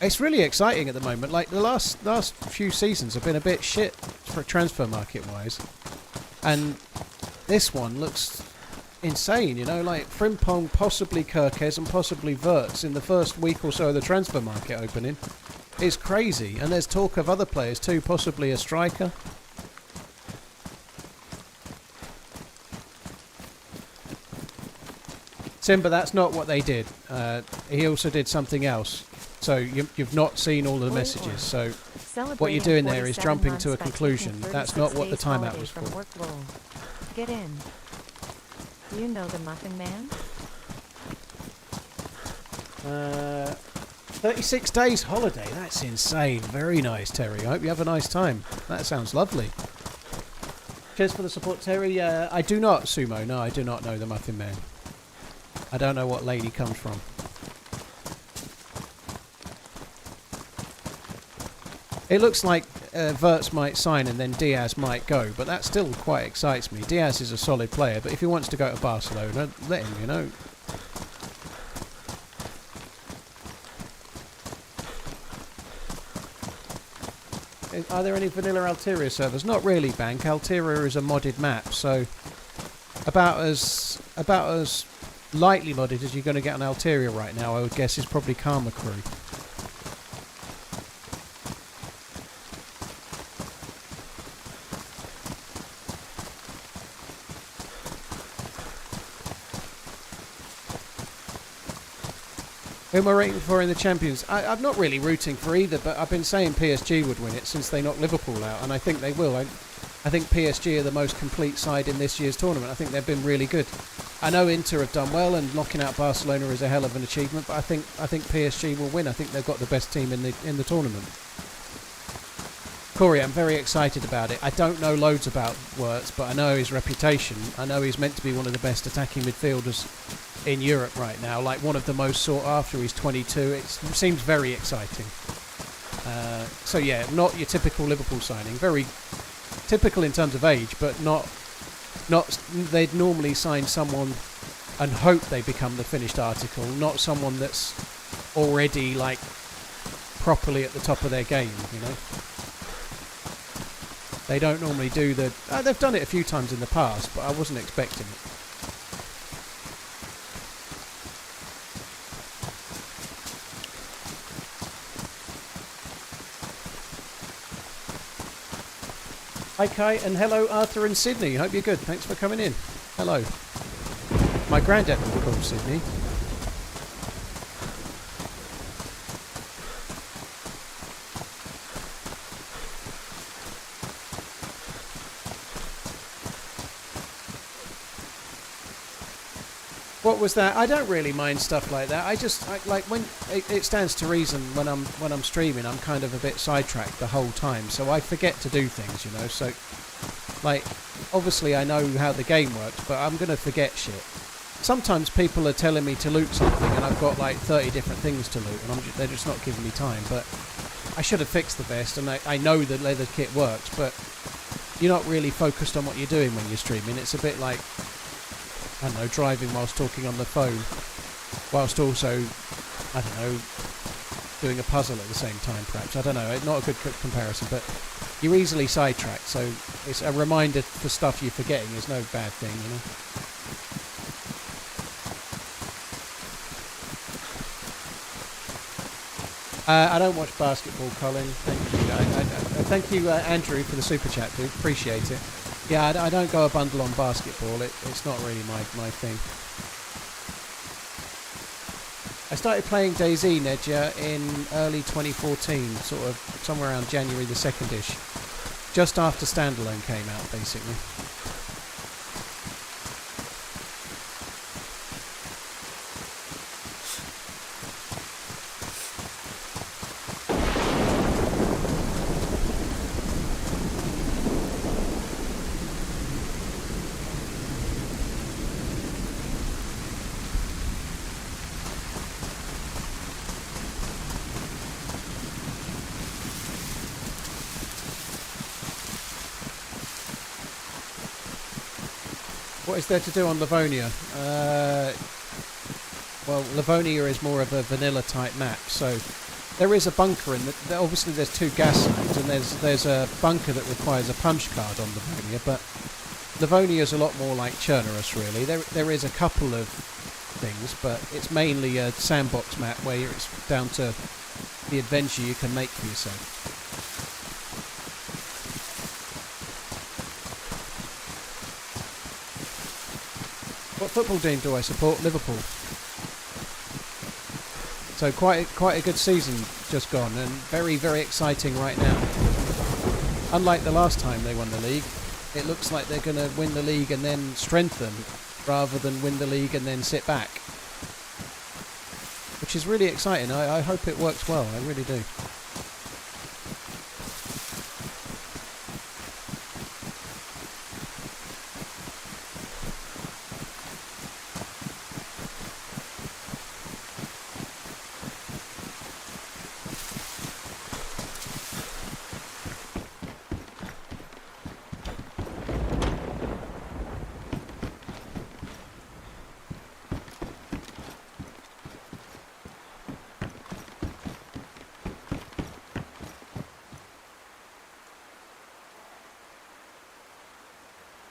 It's really exciting at the moment. Like, the last few seasons have been a bit shit for transfer market-wise. And this one looks insane, you know, like Frimpong, possibly Kirkes and possibly Wirtz in the first week or so of the transfer market opening. It's crazy, and there's talk of other players too, possibly a striker. Simba, that's not what they did. He also did something else. So you've not seen all the messages, so what you're doing there is jumping to a conclusion. That's not what the timeout was for. Get in. You know the Muffin Man? 36 days holiday. That's insane. Very nice, Terry. I hope you have a nice time. That sounds lovely. Cheers for the support, Terry. I do not, Sumo. No, I do not know the Muffin Man. I don't know what lane he comes from. It looks like Wirtz might sign and then Diaz might go, but that still quite excites me. Diaz is a solid player, but if he wants to go to Barcelona, let him, you know. Are there any vanilla Alteria servers? Not really, Bank. Alteria is a modded map, so about as lightly modded as you're going to get on Alteria right now, I would guess, is probably Karma Crew. Who am I rooting for in the Champions? I'm not really rooting for either, but I've been saying PSG would win it since they knocked Liverpool out, and I think they will. I think PSG are the most complete side in this year's tournament. I think they've been really good. I know Inter have done well, and knocking out Barcelona is a hell of an achievement, but I think PSG will win. I think they've got the best team in the tournament. Corey, I'm very excited about it. I don't know loads about Wirtz, but I know his reputation. I know he's meant to be one of the best attacking midfielders in Europe right now, like one of the most sought after. He's 22. It seems very exciting. So yeah, not your typical Liverpool signing. Very typical in terms of age, but not they'd normally sign someone and hope they become the finished article, not someone that's already like properly at the top of their game, you know. They don't normally do the... they've done it a few times in the past, but I wasn't expecting it. Hi Kai, and hello Arthur and Sydney. Hope you're good. Thanks for coming in. Hello. My granddad was called Sydney. What was that? I don't really mind stuff like that. I like when it stands to reason when I'm streaming, I'm kind of a bit sidetracked the whole time, so I forget to do things, you know. So, like, obviously I know how the game works, but I'm going to forget shit. Sometimes people are telling me to loot something and I've got like 30 different things to loot and they're just not giving me time. But I should have fixed the vest, and I know the leather kit works, but you're not really focused on what you're doing when you're streaming. It's a bit like, I don't know, driving whilst talking on the phone, whilst also, I don't know, doing a puzzle at the same time, perhaps. I don't know, not a good comparison, but you're easily sidetracked, so it's a reminder for stuff you're forgetting is no bad thing, you know. I don't watch basketball, Colin. Thank you. Thank you, Andrew, for the super chat, dude. Appreciate it. Yeah, I don't go a bundle on basketball. It's not really my thing. I started playing DayZ, Nedja, in early 2014, sort of somewhere around January the 2nd-ish. Just after Standalone came out, basically. What is there to do on Livonia? Well, Livonia is more of a vanilla type map, so there is a bunker in obviously there's 2 gas lanes, and there's a bunker that requires a punch card on Livonia, but Livonia is a lot more like Chernarus, really. There is a couple of things, but it's mainly a sandbox map where it's down to the adventure you can make for yourself. What football team do I support? Liverpool. So quite a good season just gone, and very, very exciting right now. Unlike the last time they won the league, it looks like they're going to win the league and then strengthen, rather than win the league and then sit back. Which is really exciting. I hope it works well, I really do.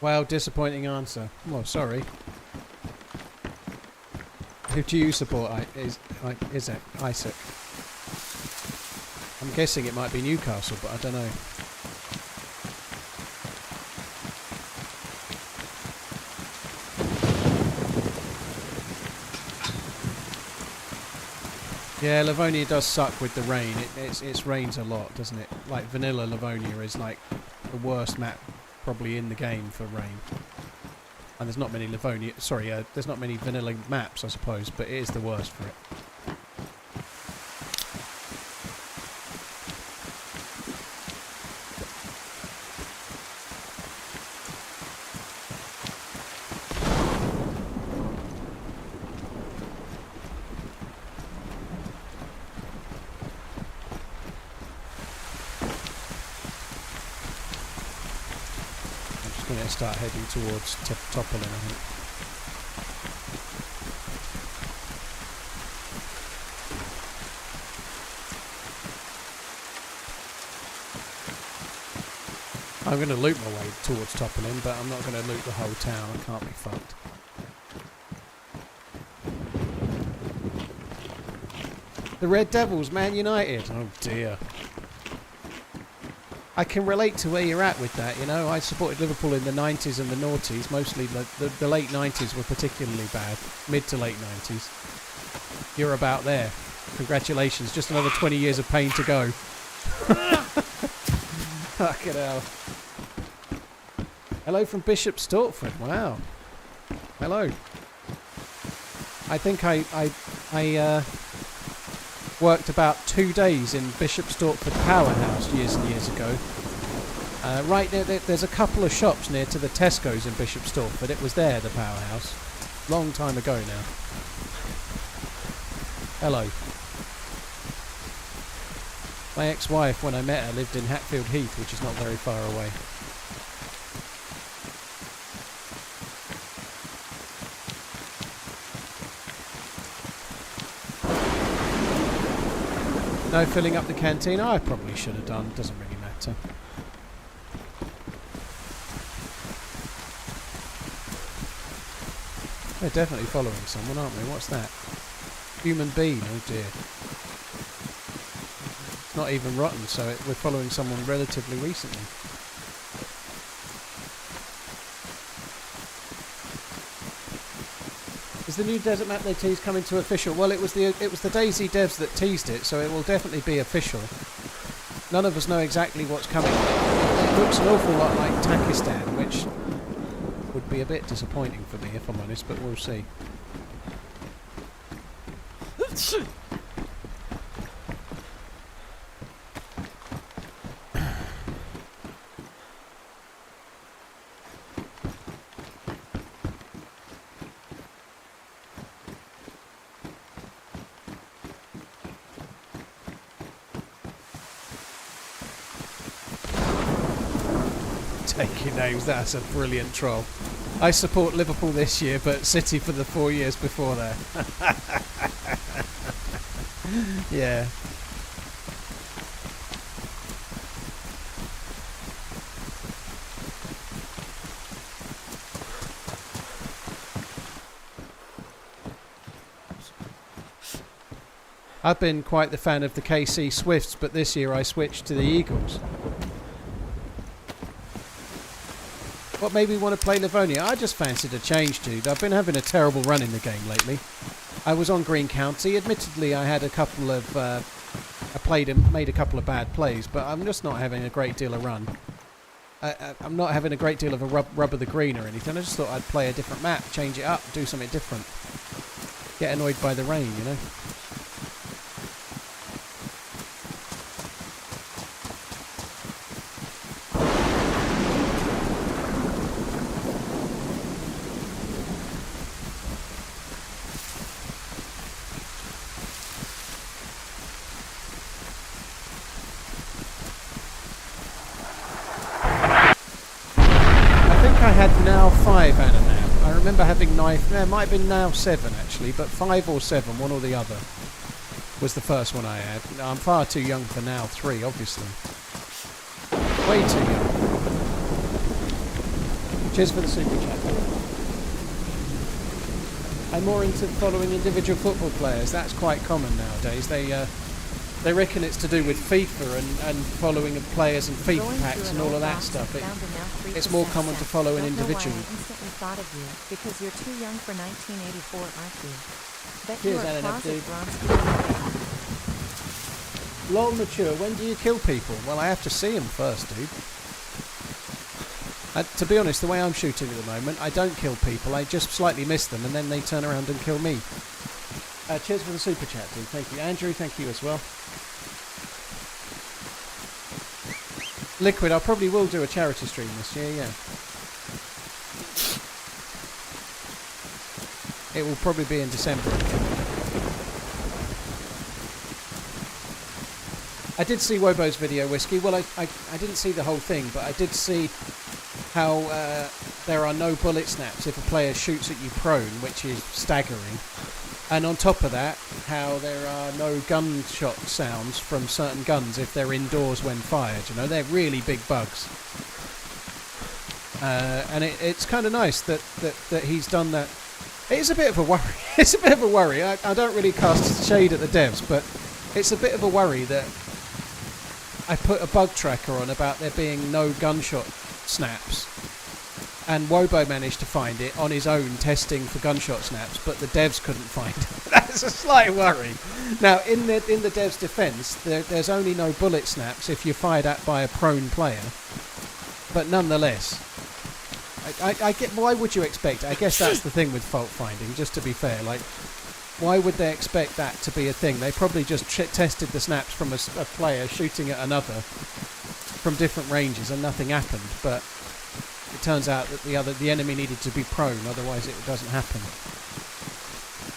Well, disappointing answer. Well, sorry. Who do you support? Is it Isaac? I'm guessing it might be Newcastle, but I don't know. Yeah, Livonia does suck with the rain. It rains a lot, doesn't it? Like vanilla Livonia is like the worst map probably in the game for rain. And there's not many Livonia, there's not many vanilla maps, I suppose, but it is the worst for it. Start heading towards Toppling, I think. I'm going to loot my way towards Toppling, but I'm not going to loot the whole town. I can't be fucked. The Red Devils, Man United. Oh dear. I can relate to where you're at with that, you know. I supported Liverpool in the 90s and the noughties. Mostly the late 90s were particularly bad. Mid to late 90s. You're about there. Congratulations. Just another 20 years of pain to go. Fucking hell. Hello from Bishop Stortford. Wow. Hello. I think I worked about 2 days in Bishop Stortford Powerhouse years and years ago, Right there's a couple of shops near to the Tesco's in Bishopstorp, but it was there, the powerhouse. Long time ago now. Hello. My ex-wife, when I met her, lived in Hatfield Heath, which is not very far away. No filling up the canteen? I probably should have done. Doesn't really matter. We're definitely following someone, aren't we? What's that? Human being. Oh dear. It's not even rotten, so we're following someone relatively recently. Is the new desert map they teased coming to official? Well, it was the DayZ devs that teased it, so it will definitely be official. None of us know exactly what's coming. It looks an awful lot like Takistan, which would be a bit disappointing for me, if I'm honest, but we'll see. Taking names, that's a brilliant troll. I support Liverpool this year, but City for the 4 years before that. Yeah. I've been quite the fan of the KC Swifts, but this year I switched to the Eagles. What made me want to play Livonia? I just fancied a change, dude. I've been having a terrible run in the game lately. I was on Green County. Admittedly, I had a couple of... made a couple of bad plays, but I'm just not having a great deal of run. I'm not having a great deal of a rub of the green or anything. I just thought I'd play a different map, change it up, do something different. Get annoyed by the rain, you know? Now 5 Anna now. I remember having knife. There might have been now 7 actually, but 5 or 7, one or the other, was the first one I had. I'm far too young for now 3, obviously. Way too young. Cheers for the super chat. I'm more into following individual football players. That's quite common nowadays. They reckon it's to do with FIFA and following of players and FIFA packs and all of that stuff. It's more common to follow an individual. I instantly thought of you, because you're too young for 1984, aren't you? Bet Cheers, you are Alan, closet Bronski. Lol mature, when do you kill people? Well, I have to see them first, dude. To be honest, the way I'm shooting at the moment, I don't kill people, I just slightly miss them and then they turn around and kill me. Cheers for the super chat, dude. Thank you. Andrew, thank you as well. Liquid, I probably will do a charity stream this year, yeah. It will probably be in December. I did see Wobo's video, Whiskey. Well, I didn't see the whole thing, but I did see how there are no bullet snaps if a player shoots at you prone, which is staggering. And on top of that, how there are no gunshot sounds from certain guns if they're indoors when fired. You know, they're really big bugs. And it's kind of nice that he's done that. It is a bit of a worry. It's a bit of a worry. I don't really cast shade at the devs, but it's a bit of a worry that I put a bug tracker on about there being no gunshot snaps. And Wobo managed to find it on his own, testing for gunshot snaps, but the devs couldn't find it. That's a slight worry. Now, in the devs' defence, there's only no bullet snaps if you're fired at by a prone player. But nonetheless, I get. Why would you expect? I guess that's the thing with fault finding. Just to be fair, like, why would they expect that to be a thing? They probably just tested the snaps from a player shooting at another. from different ranges and nothing happened, but it turns out that the enemy needed to be prone, otherwise it doesn't happen.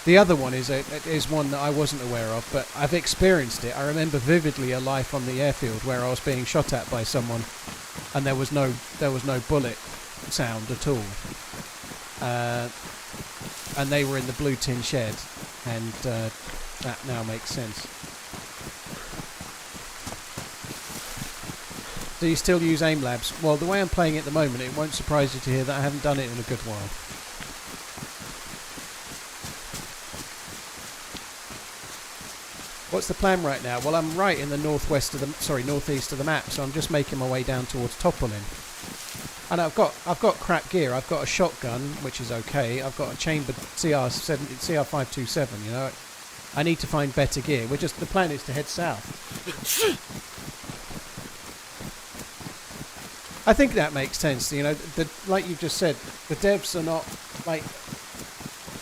The other one is one that I wasn't aware of, but I've experienced it. I remember vividly a life on the airfield where I was being shot at by someone, and there was no bullet sound at all. And they were in the blue tin shed, and that now makes sense. Do you still use aim labs? Well, the way I'm playing it at the moment, it won't surprise you to hear that I haven't done it in a good while. What's the plan right now? Well, I'm right in the northeast of the map, so I'm just making my way down towards Topolin. And I've got crap gear. I've got a shotgun, which is okay. I've got a chambered CR527. You know, I need to find better gear. The plan is to head south. I think that makes sense. You know, like you just said, the devs are not like.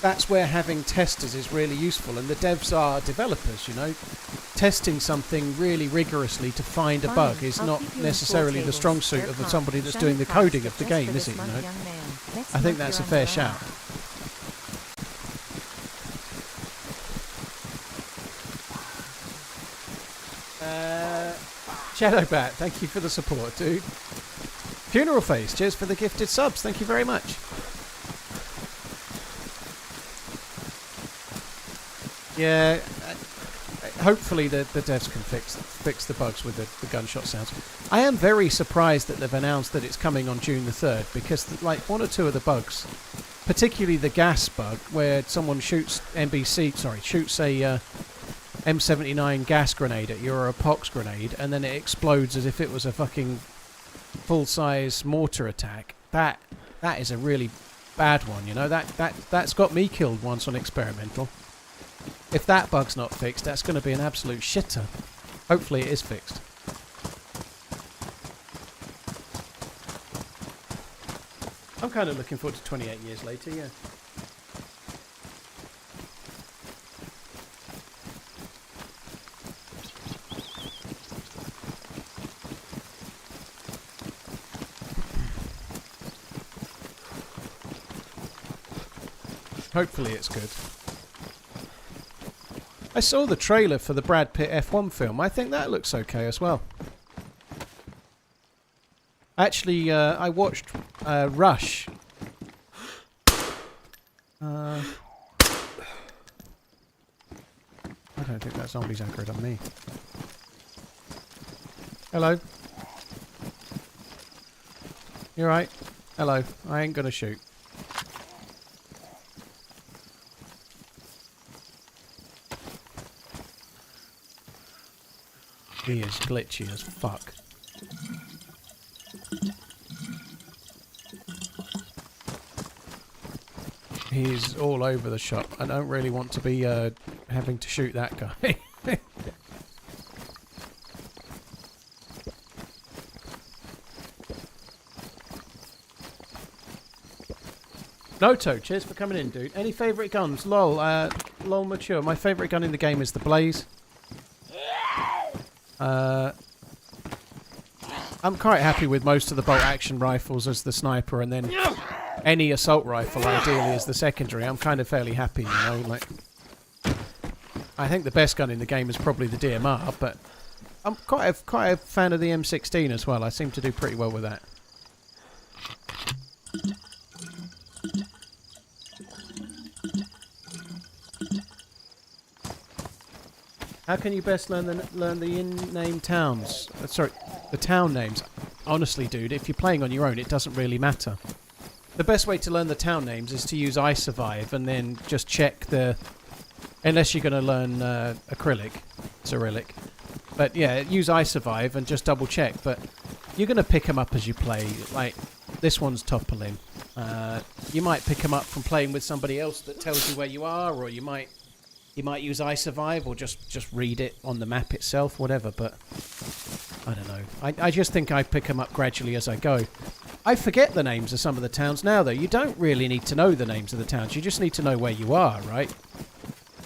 That's where having testers is really useful, and the devs are developers, you know. Testing something really rigorously to find a bug is not necessarily the strong suit of somebody that's doing the coding of the game, is it, you know? I think that's a fair shout. Shadowbat, thank you for the support, dude. Funeral Face, cheers for the gifted subs, thank you very much. Yeah, hopefully the devs can fix the bugs with the gunshot sounds. I am very surprised that they've announced that it's coming on June the 3rd, because like one or two of the bugs, particularly the gas bug, where someone shoots a M79 gas grenade at you, or a POX grenade, and then it explodes as if it was a fucking full-size mortar attack. That is a really bad one, you know. That's got me killed once on experimental. If that bug's not fixed, that's going to be an absolute shitter. Hopefully it is fixed. I'm kind of looking forward to 28 years later, yeah. Hopefully it's good. I saw the trailer for the Brad Pitt F1 film. I think that looks okay as well. Actually, I watched Rush. I don't think that zombie's anchored on me. Hello. You alright? Hello. I ain't gonna shoot. He is glitchy as fuck. He's all over the shop. I don't really want to be having to shoot that guy. Noto, cheers for coming in, dude. Any favourite guns? Lol, lol mature. My favourite gun in the game is the Blaze. I'm quite happy with most of the bolt action rifles as the sniper, and then any assault rifle ideally as the secondary. I'm kind of fairly happy, you know, like I think the best gun in the game is probably the DMR, but I'm quite a fan of the M16 as well. I seem to do pretty well with that. How can you best learn the in-name towns? Sorry, the town names. Honestly, dude, if you're playing on your own, it doesn't really matter. The best way to learn the town names is to use iSurvive and then just check the... Unless you're going to learn Cyrillic. But yeah, use iSurvive and just double check. But you're going to pick them up as you play. Like, this one's Topolin. You might pick them up from playing with somebody else that tells you where you are, or you might use iSurvive, or just read it on the map itself, whatever, but I don't know. I just think I pick them up gradually as I go. I forget the names of some of the towns now, though. You don't really need to know the names of the towns. You just need to know where you are, right?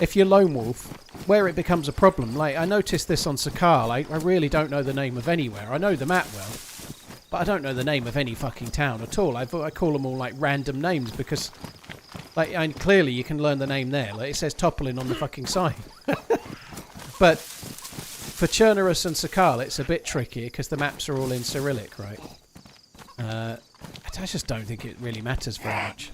If you're Lone Wolf, where it becomes a problem. Like, I noticed this on Sakal. I really don't know the name of anywhere. I know the map well, but I don't know the name of any fucking town at all. I call them all like random names because, like, clearly you can learn the name there. Like, it says Topolin on the fucking sign. But for Chernarus and Sakal, it's a bit tricky because the maps are all in Cyrillic, right? I just don't think it really matters very much.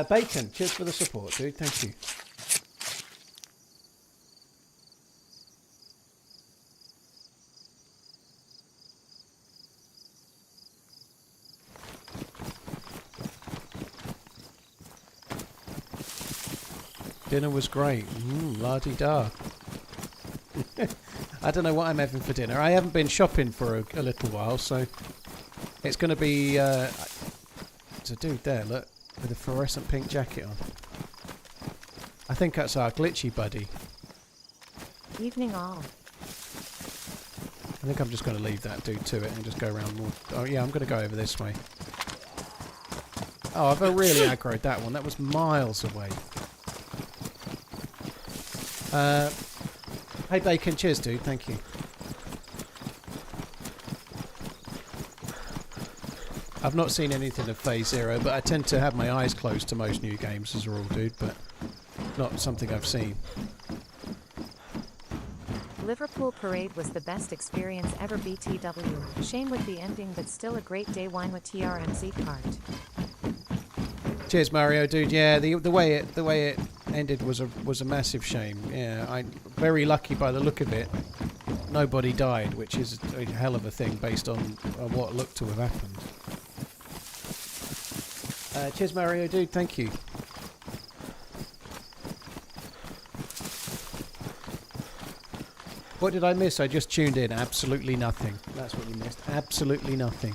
Bacon, cheers for the support, dude. Thank you. Dinner was great. La-di-da. I don't know what I'm having for dinner. I haven't been shopping for a little while, so it's going to be... there's a dude there, look, with a fluorescent pink jacket on. I think that's our glitchy buddy. Evening all. I think I'm just going to leave that dude to it and just go around more... Oh yeah, I'm going to go over this way. Oh, I've really aggroed that one. That was miles away. Hey Bacon, cheers dude, thank you. I've not seen anything of Phase Zero, but I tend to have my eyes closed to most new games as a rule, dude, but not something I've seen. Liverpool Parade was the best experience ever BTW. Shame with the ending, but still a great day wine with TRMZ cart. Cheers Mario, dude. Yeah, the way it ended was a massive shame. Yeah, I'm very lucky by the look of it. Nobody died, which is a hell of a thing based on what looked to have happened. Cheers Mario, dude. Thank you. What did I miss? I just tuned in. Absolutely nothing. That's what you missed. Absolutely nothing.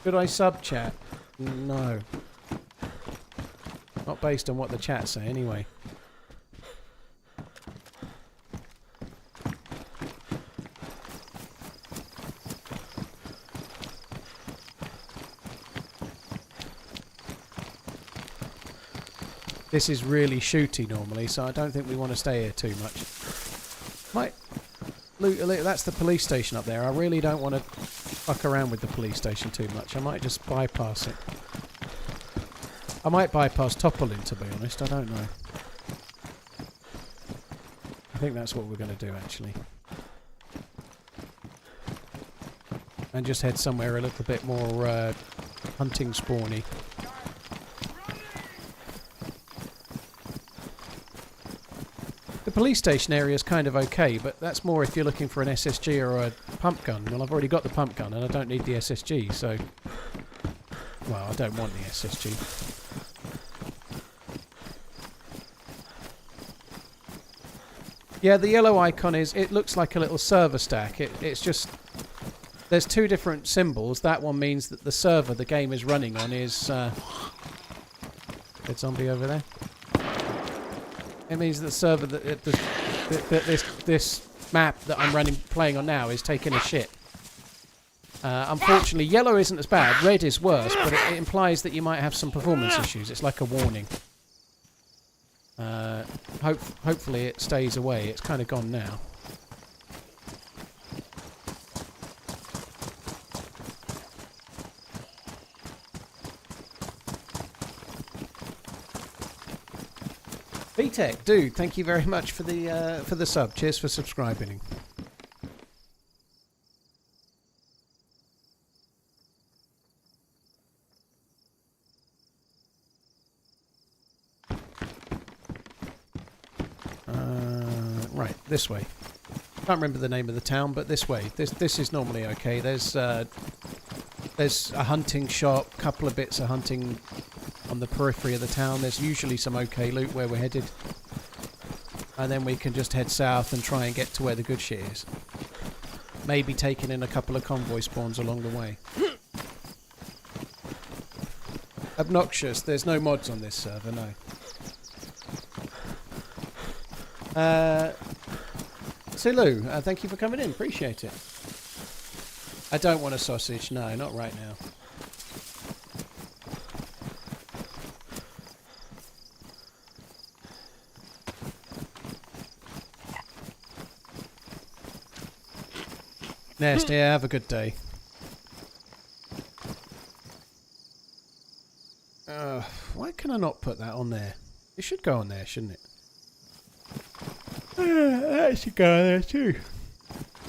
Could I sub-chat? No. Not based on what the chat say, anyway. This is really shooty normally, so I don't think we want to stay here too much. Might loot a little. That's the police station up there. I really don't want to fuck around with the police station too much. I might just bypass it. I might bypass Topolin, to be honest. I don't know. I think that's what we're going to do, actually. And just head somewhere a little bit more hunting spawny. The police station area is kind of okay, but that's more if you're looking for an SSG or a pump gun. Well, I've already got the pump gun and I don't need the SSG, so... Well, I don't want the SSG. Yeah, the yellow icon is... It looks like a little server stack. It's just... There's two different symbols. That one means that the server the game is running on is... Dead zombie over there. It means that the server that this map that I'm playing on now is taking a shit. Unfortunately, yellow isn't as bad. Red is worse, but it implies that you might have some performance issues. It's like a warning. Hopefully it stays away. It's kind of gone now. VTech, dude, thank you very much for the sub. Cheers for subscribing. Right, this way. Can't remember the name of the town, but this way. This is normally okay. There's a hunting shop, couple of bits of hunting on the periphery of the town. There's usually some okay loot where we're headed. And then we can just head south and try and get to where the good shit is. maybe taking in a couple of convoy spawns along the way. Obnoxious. There's no mods on this server, no. Sulu, thank you for coming in. Appreciate it. I don't want a sausage. No, not right now. Nasty, have a good day. Why can I not put that on there? It should go on there, shouldn't it? That should go on there too.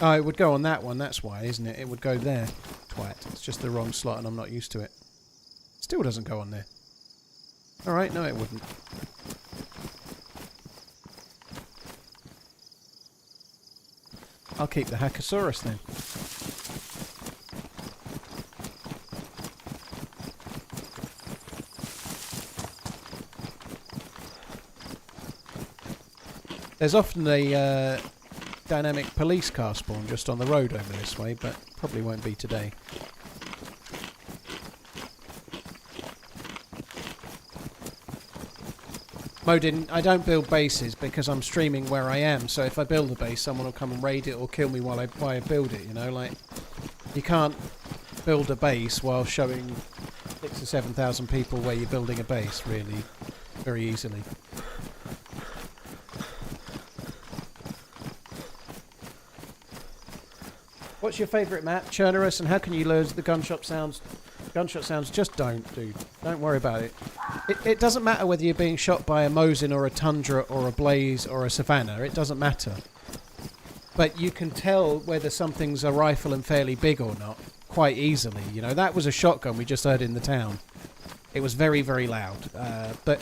Oh, it would go on that one, that's why, isn't it? It would go there. Twat. It's just the wrong slot and I'm not used to it. Still doesn't go on there. Alright, no it wouldn't. I'll keep the Hackosaurus then. There's often a dynamic police car spawn just on the road over this way, but probably won't be today. Modin, I don't build bases because I'm streaming where I am, so if I build a base, someone will come and raid it or kill me while I build it, you know? Like, you can't build a base while showing 6,000 or 7,000 people where you're building a base, really, very easily. What's your favourite map, Chernarus, and how can you lose the gunshot sounds? Gunshot sounds, just don't, dude. Don't worry about it. It doesn't matter whether you're being shot by a Mosin or a Tundra or a Blaze or a Savannah. It doesn't matter. But you can tell whether something's a rifle and fairly big or not quite easily. You know, that was a shotgun we just heard in the town. It was very, very loud. But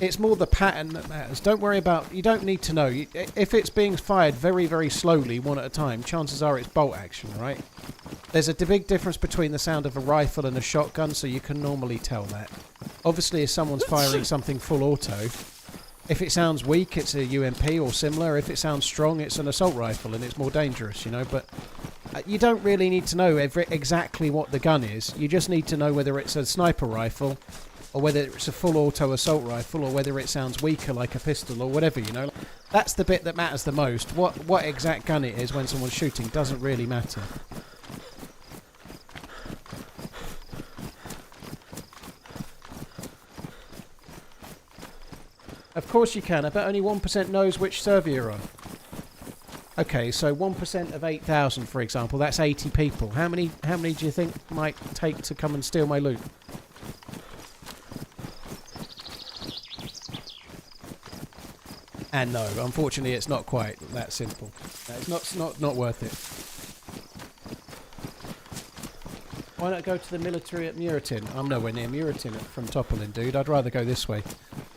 it's more the pattern that matters. Don't worry about... You don't need to know. If it's being fired very, very slowly, one at a time, chances are it's bolt action, right? There's a big difference between the sound of a rifle and a shotgun, so you can normally tell that. Obviously, if someone's firing something full auto, if it sounds weak, it's a UMP or similar. If it sounds strong, it's an assault rifle, and it's more dangerous, you know. But you don't really need to know exactly what the gun is. You just need to know whether it's a sniper rifle, or whether it's a full auto assault rifle, or whether it sounds weaker like a pistol, or whatever, you know. That's the bit that matters the most. What exact gun it is when someone's shooting doesn't really matter. Of course you can. I bet only 1% knows which server you're on. Okay, so 1% of 8,000, for example, that's 80 people. How many do you think might take to come and steal my loot? And no, unfortunately, it's not quite that simple. It's not worth it. Why not go to the military at Muratin? I'm nowhere near Muratin from Topolin, dude. I'd rather go this way.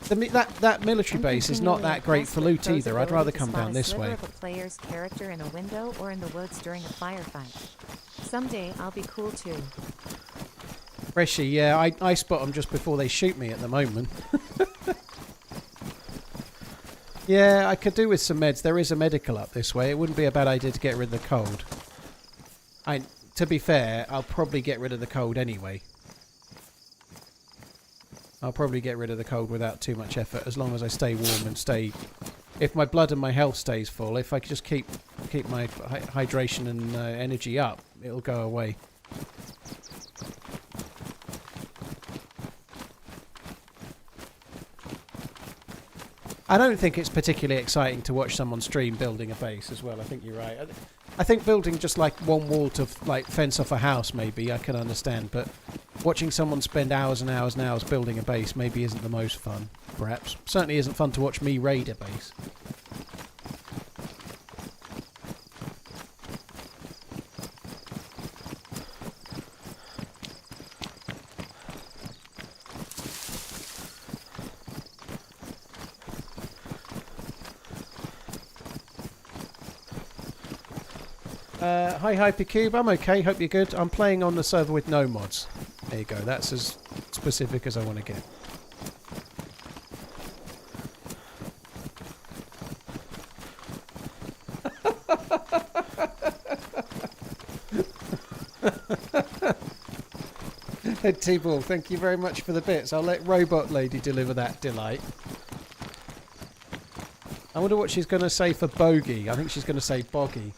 That military base is not that great for loot either. I'd rather come down this way. Of a player's character in a window or in the woods during a firefight. Someday I'll be cool too. Rishi, yeah, I spot them just before they shoot me at the moment. Yeah, I could do with some meds. There is a medical up this way. It wouldn't be a bad idea to get rid of the cold. To be fair, I'll probably get rid of the cold anyway. I'll probably get rid of the cold without too much effort, as long as I stay warm and stay... If my blood and my health stays full, if I could just keep my hydration and energy up, it'll go away. I don't think it's particularly exciting to watch someone stream building a base as well. I think you're right. I think building just like one wall to like fence off a house, maybe I can understand, but watching someone spend hours and hours and hours building a base maybe isn't the most fun, perhaps. Certainly isn't fun to watch me raid a base. Hi Hypercube, I'm okay, hope you're good. I'm playing on the server with no mods. There you go, that's as specific as I want to get. T-Ball, thank you very much for the bits. I'll let Robot Lady deliver that delight. I wonder what she's going to say for bogey. I think she's going to say boggy.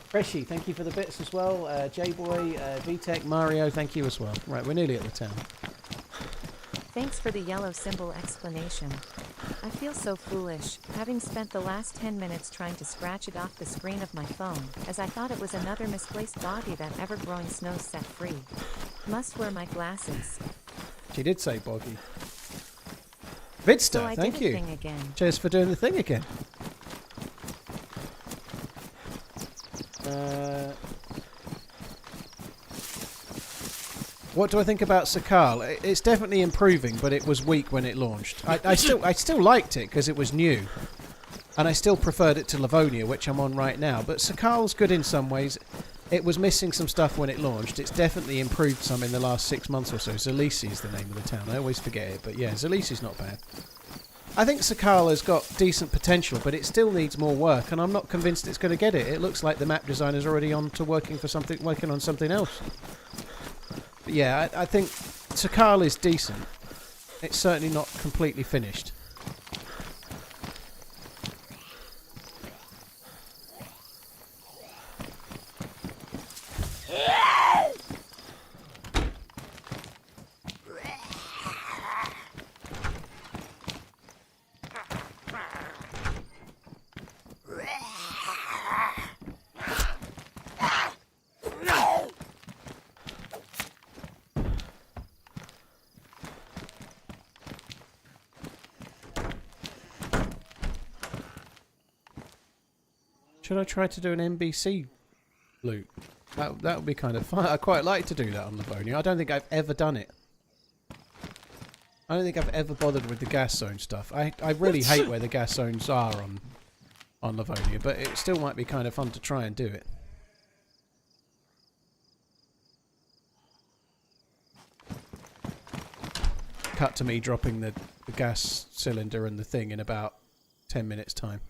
Freshy, thank you for the bits as well. J-Boy, VTech, Mario, thank you as well. Right, we're nearly at the town. Thanks for the yellow symbol explanation. I feel so foolish, having spent the last 10 minutes trying to scratch it off the screen of my phone, as I thought it was another misplaced boggy that ever-growing snow set free. Must wear my glasses. She did say boggy. Vidster, So I thank did a you. thing again. Cheers for doing the thing again. What do I think about Sakal? It's definitely improving, but it was weak when it launched. I still liked it because it was new, and I still preferred it to Livonia, which I'm on right now. But Sakal's good in some ways. It was missing some stuff when it launched. It's definitely improved some in the last 6 months or so. Zalisi is the name of the town. I always forget it, but yeah, Zalisi's not bad. I think Sakal has got decent potential, but it still needs more work, and I'm not convinced it's going to get it. It looks like the map designer's already on to working on something else. But yeah, I think Sakal is decent. It's certainly not completely finished. Should I try to do an NBC loot? That would be kind of fun. I quite like to do that on Livonia. I don't think I've ever done it. I don't think I've ever bothered with the gas zone stuff. I really hate where the gas zones are on Livonia, but it still might be kind of fun to try and do it. Cut to me dropping the gas cylinder and the thing in about 10 minutes time.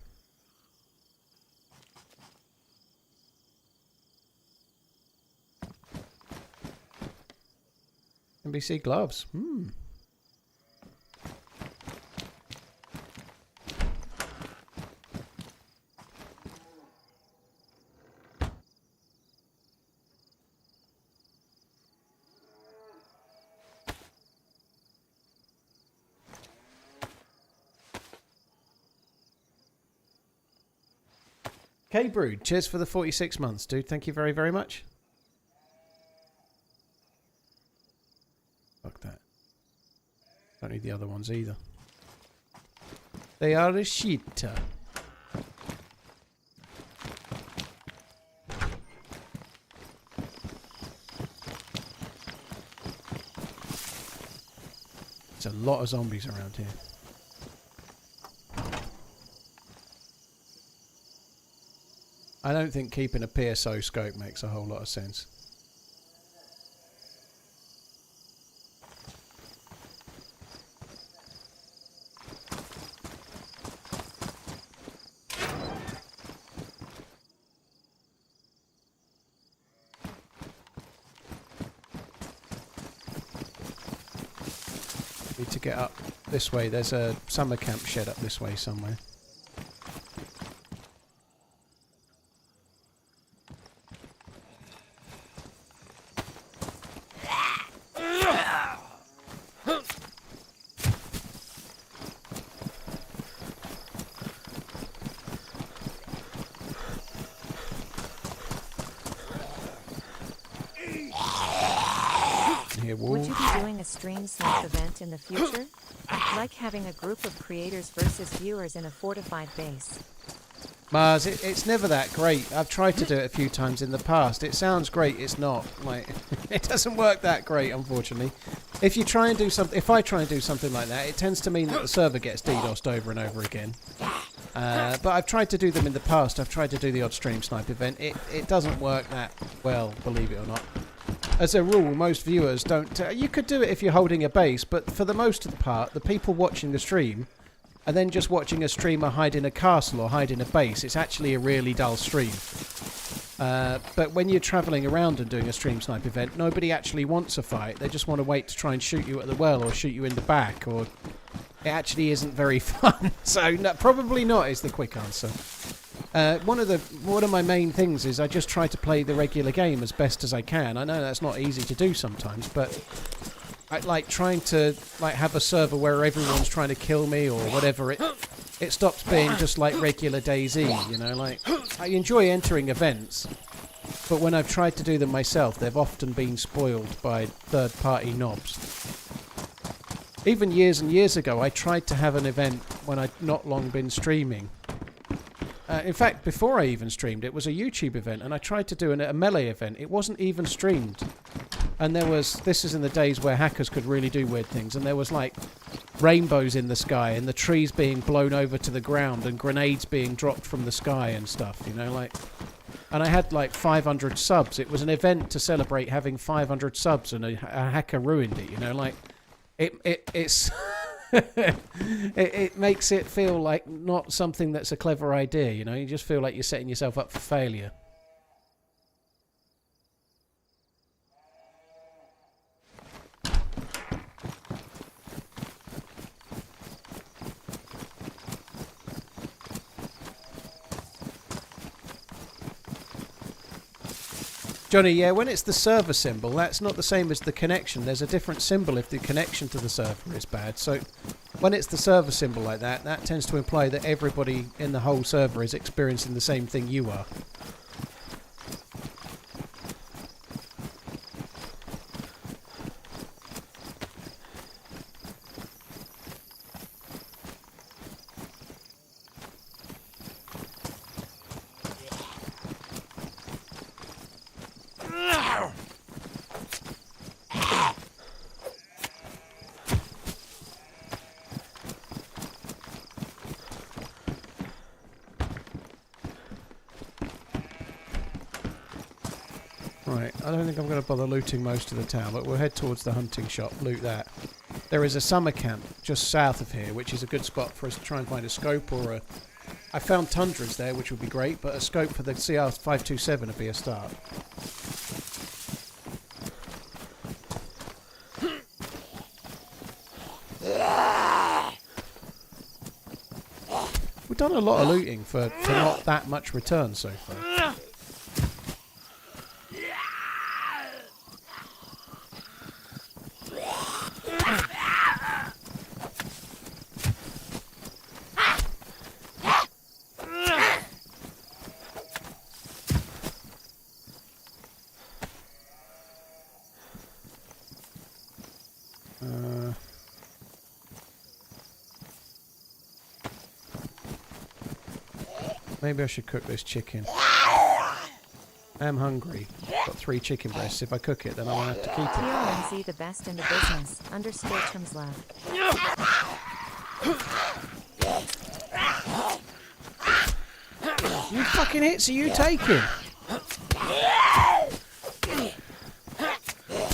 NBC gloves. K-Brood, cheers for the 46 months, dude. Thank you very, very much. Fuck that. Don't need the other ones either. They are a shit. There's a lot of zombies around here. I don't think keeping a PSO scope makes a whole lot of sense. Need to get up this way. There's a summer camp shed up this way somewhere. Would you be doing a stream snipe event in the future? Like having a group of creators versus viewers in a fortified base. Mars, it's never that great. I've tried to do it a few times in the past. It sounds great, it's not. Like, it doesn't work that great, unfortunately. If you try and do something, if I try and do something like that, it tends to mean that the server gets DDoSed over and over again. But I've tried to do them in the past. I've tried to do the odd stream snipe event. It doesn't work that well, believe it or not. As a rule, most viewers don't... you could do it if you're holding a base, but for the most of the part, the people watching the stream are then just watching a streamer hide in a castle or hide in a base. It's actually a really dull stream. But when you're travelling around and doing a stream snipe event, nobody actually wants a fight. They just want to wait to try and shoot you at the well or shoot you in the back, or it actually isn't very fun. So no, probably not is the quick answer. One of my main things is I just try to play the regular game as best as I can. I know that's not easy to do sometimes, but I like trying to like have a server where everyone's trying to kill me or whatever. It stops being just like regular DayZ, you know. Like I enjoy entering events, but when I've tried to do them myself, they've often been spoiled by third-party knobs. Even years and years ago, I tried to have an event when I'd not long been streaming. In fact, before I even streamed, it was a YouTube event, and I tried to do a melee event. It wasn't even streamed. And this is in the days where hackers could really do weird things, and there was like rainbows in the sky, and the trees being blown over to the ground, and grenades being dropped from the sky and stuff, you know, like... And I had like 500 subs. It was an event to celebrate having 500 subs, and a hacker ruined it, you know, like... It's... it makes it feel like not something that's a clever idea, you know? You just feel like you're setting yourself up for failure. Johnny, yeah, when it's the server symbol, that's not the same as the connection. There's a different symbol if the connection to the server is bad. So when it's the server symbol like that, that tends to imply that everybody in the whole server is experiencing the same thing you are. Right, I don't think I'm going to bother looting most of the town, but we'll head towards the hunting shop, loot that. There is a summer camp just south of here, which is a good spot for us to try and find a scope or a... I found tundras there, which would be great, but a scope for the CR527 would be a start. We've done a lot of looting for not that much return so far. Maybe I should cook this chicken. I am hungry. Got 3 chicken breasts. If I cook it, then I won't have to keep it. TRMZ the best in the business. Underscore Chums love. You fucking hits are you taking?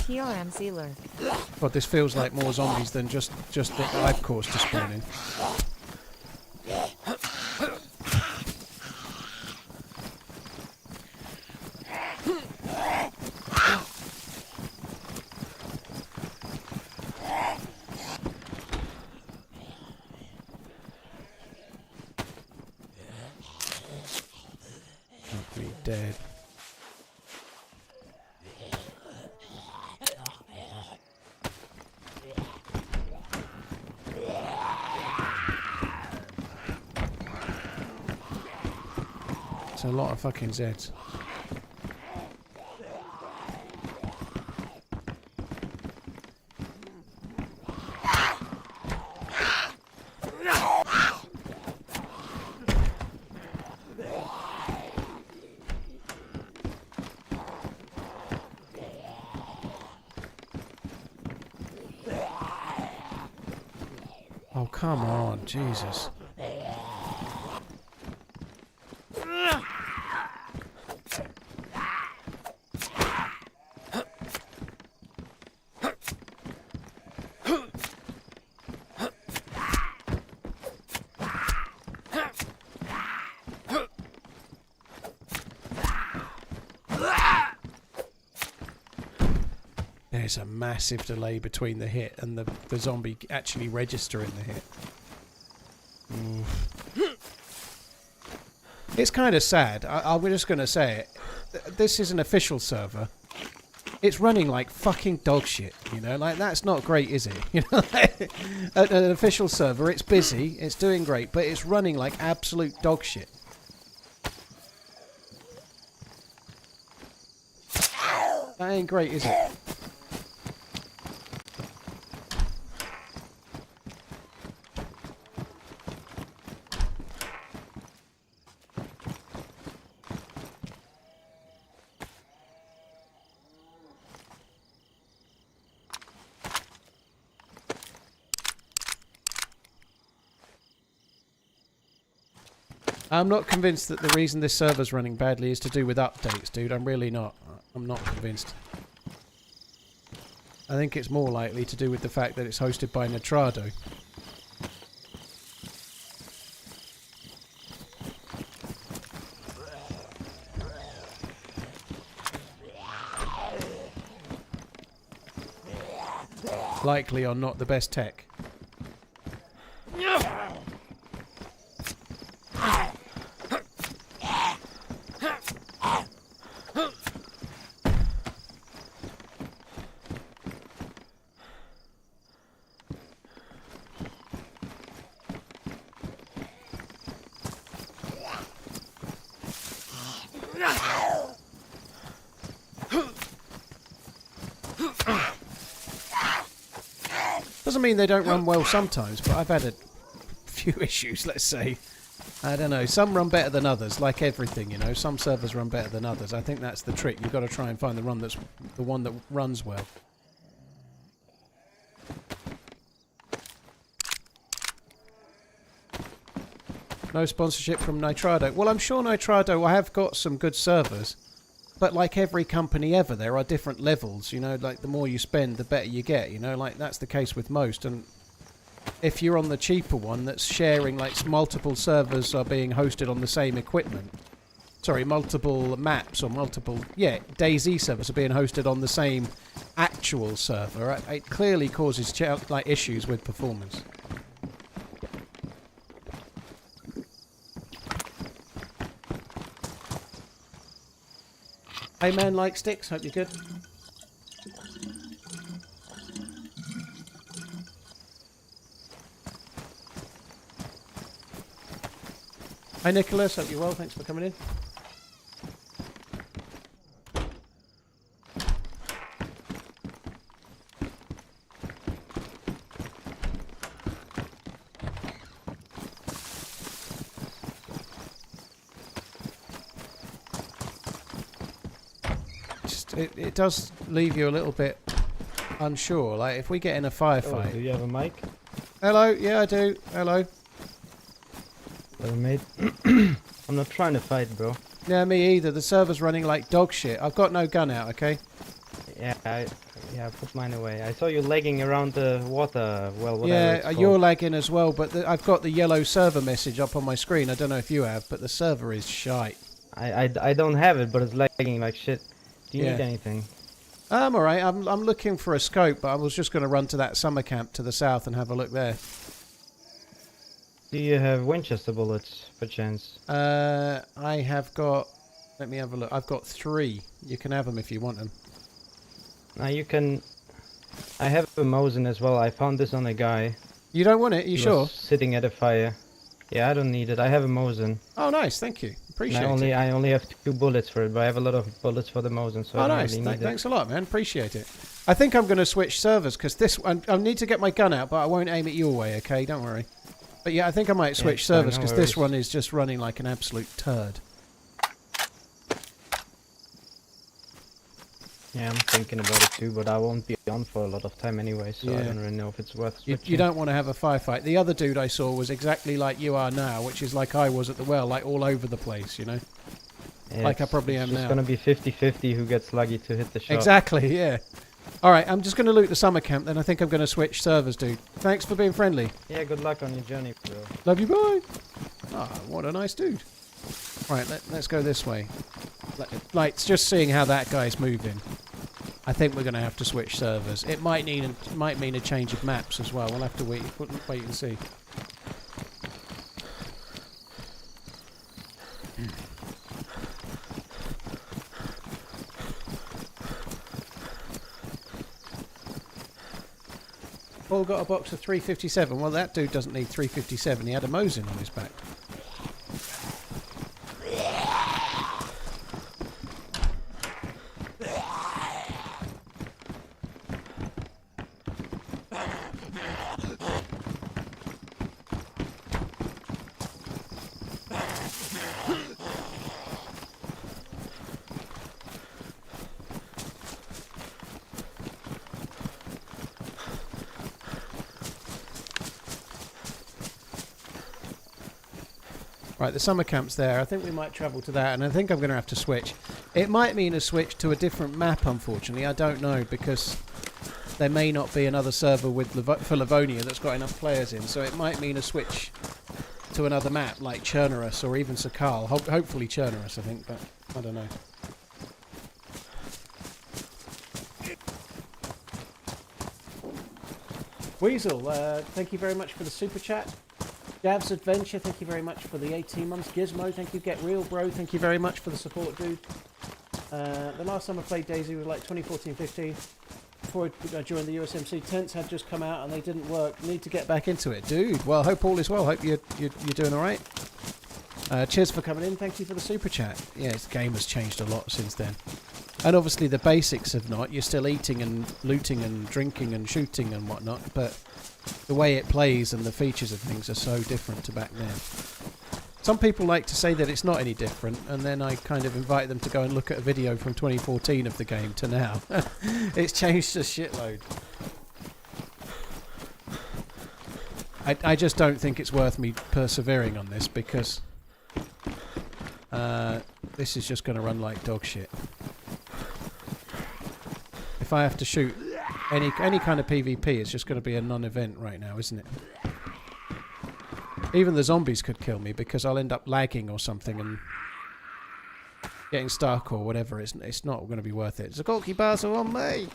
TRMZ lurk. God, this feels like more zombies than just that I've caused to spawn in. Dead. It's a lot of fucking Zeds. Oh, come on, Jesus. is a massive delay between the hit and the zombie actually registering the hit. It's kind of sad. I'm just going to say it. This is an official server. It's running like fucking dog shit, you know? Like, that's not great, is it? You know, at an official server, it's busy, it's doing great, but it's running like absolute dog shit. That ain't great, is it? I'm not convinced that the reason this server's running badly is to do with updates, dude. I'm really not. I'm not convinced. I think it's more likely to do with the fact that it's hosted by Nitrado. Likely on not the best tech. Doesn't mean they don't run well sometimes, but I've had a few issues, let's say. I don't know, some run better than others, like everything, you know. Some servers run better than others. I think that's the trick. You've got to try and find the one that runs well. No sponsorship from Nitrado. Well, I'm sure Nitrado have got some good servers. But like every company ever, there are different levels, you know, like the more you spend, the better you get, you know, like that's the case with most. And if you're on the cheaper one that's sharing, like multiple servers are being hosted on the same equipment. Sorry, multiple maps or multiple, DayZ servers are being hosted on the same actual server. It clearly causes like issues with performance. Hey man, like sticks, hope you're good. Hi Nicholas, hope you're well, thanks for coming in. It does leave you a little bit unsure. Like, if we get in a firefight... Oh, do you have a mic? Hello, yeah I do. Hello. Hello, mate. I'm not trying to fight, bro. Yeah, me either. The server's running like dog shit. I've got no gun out, okay? Yeah, I put mine away. I saw you lagging around the water, well, whatever it's called. You're lagging as well, but I've got the yellow server message up on my screen. I don't know if you have, but the server is shite. I don't have it, but it's lagging like shit. Do you need anything? I'm alright. I'm looking for a scope, but I was just going to run to that summer camp to the south and have a look there. Do you have Winchester bullets, per chance? I have got... Let me have a look. I've got 3. You can have them if you want them. Now you can... I have a Mosin as well. I found this on a guy. You don't want it? You sure? Sitting at a fire. Yeah, I don't need it. I have a Mosin. Oh, nice. Thank you. Appreciate it. I only have 2 bullets for it, but I have a lot of bullets for the Mosin, so I don't really need it. Thanks a lot, man. Appreciate it. I think I'm going to switch servers, because this... I need to get my gun out, but I won't aim it your way, okay? Don't worry. But yeah, I think I might switch servers, because this one is just running like an absolute turd. Yeah, I'm thinking about it too, but I won't be on for a lot of time anyway, so I don't really know if it's worth switching. You don't want to have a firefight. The other dude I saw was exactly like you are now, which is like I was at the well, like all over the place, you know? Yeah, like I probably am now. It's going to be 50-50 who gets lucky to hit the shot. Exactly, yeah. Alright, I'm just going to loot the summer camp, then I think I'm going to switch servers, dude. Thanks for being friendly. Yeah, good luck on your journey, bro. Love you, bye. Ah, what a nice dude. Right, let's go this way. Like, it's just seeing how that guy's moving. I think we're going to have to switch servers. It might mean a change of maps as well. We'll have to wait and see. Paul got a box of 357. Well, that dude doesn't need 357. He had a Mosin on his back. Right, the summer camp's there. I think we might travel to that, and I think I'm going to have to switch. It might mean a switch to a different map, unfortunately. I don't know, because there may not be another server with for Livonia that's got enough players in, so it might mean a switch to another map, like Chernarus or even Sakal. Hopefully Chernarus, I think, but I don't know. Weasel, thank you very much for the super chat. Jav's Adventure, thank you very much for the 18 months. Gizmo, thank you. Get Real Bro, thank you very much for the support, dude. The last time I played DayZ was like 2014-15. Before I joined the USMC, tents had just come out and they didn't work. Need to get back into it, dude. Well, hope all is well. Hope you're doing all right. Cheers for coming in. Thank you for the super chat. Yeah, the game has changed a lot since then. And obviously the basics have not. You're still eating and looting and drinking and shooting and whatnot, but the way it plays and the features of things are so different to back then. Some people like to say that it's not any different, and then I kind of invite them to go and look at a video from 2014 of the game to now. It's changed a shitload. I just don't think it's worth me persevering on this, because this is just going to run like dog shit. If I have to shoot any kind of PvP, it's just going to be a non-event right now, isn't it? Even the zombies could kill me because I'll end up lagging or something and getting stuck or whatever. It's not going to be worth it. It's a Gorky Basel on me!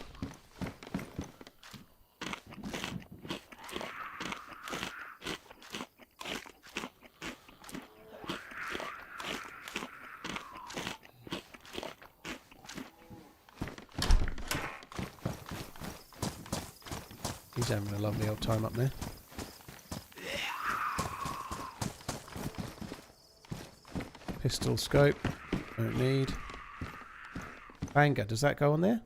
He's having a lovely old time up there. Pistol scope. Don't need. Banger. Does that go on there?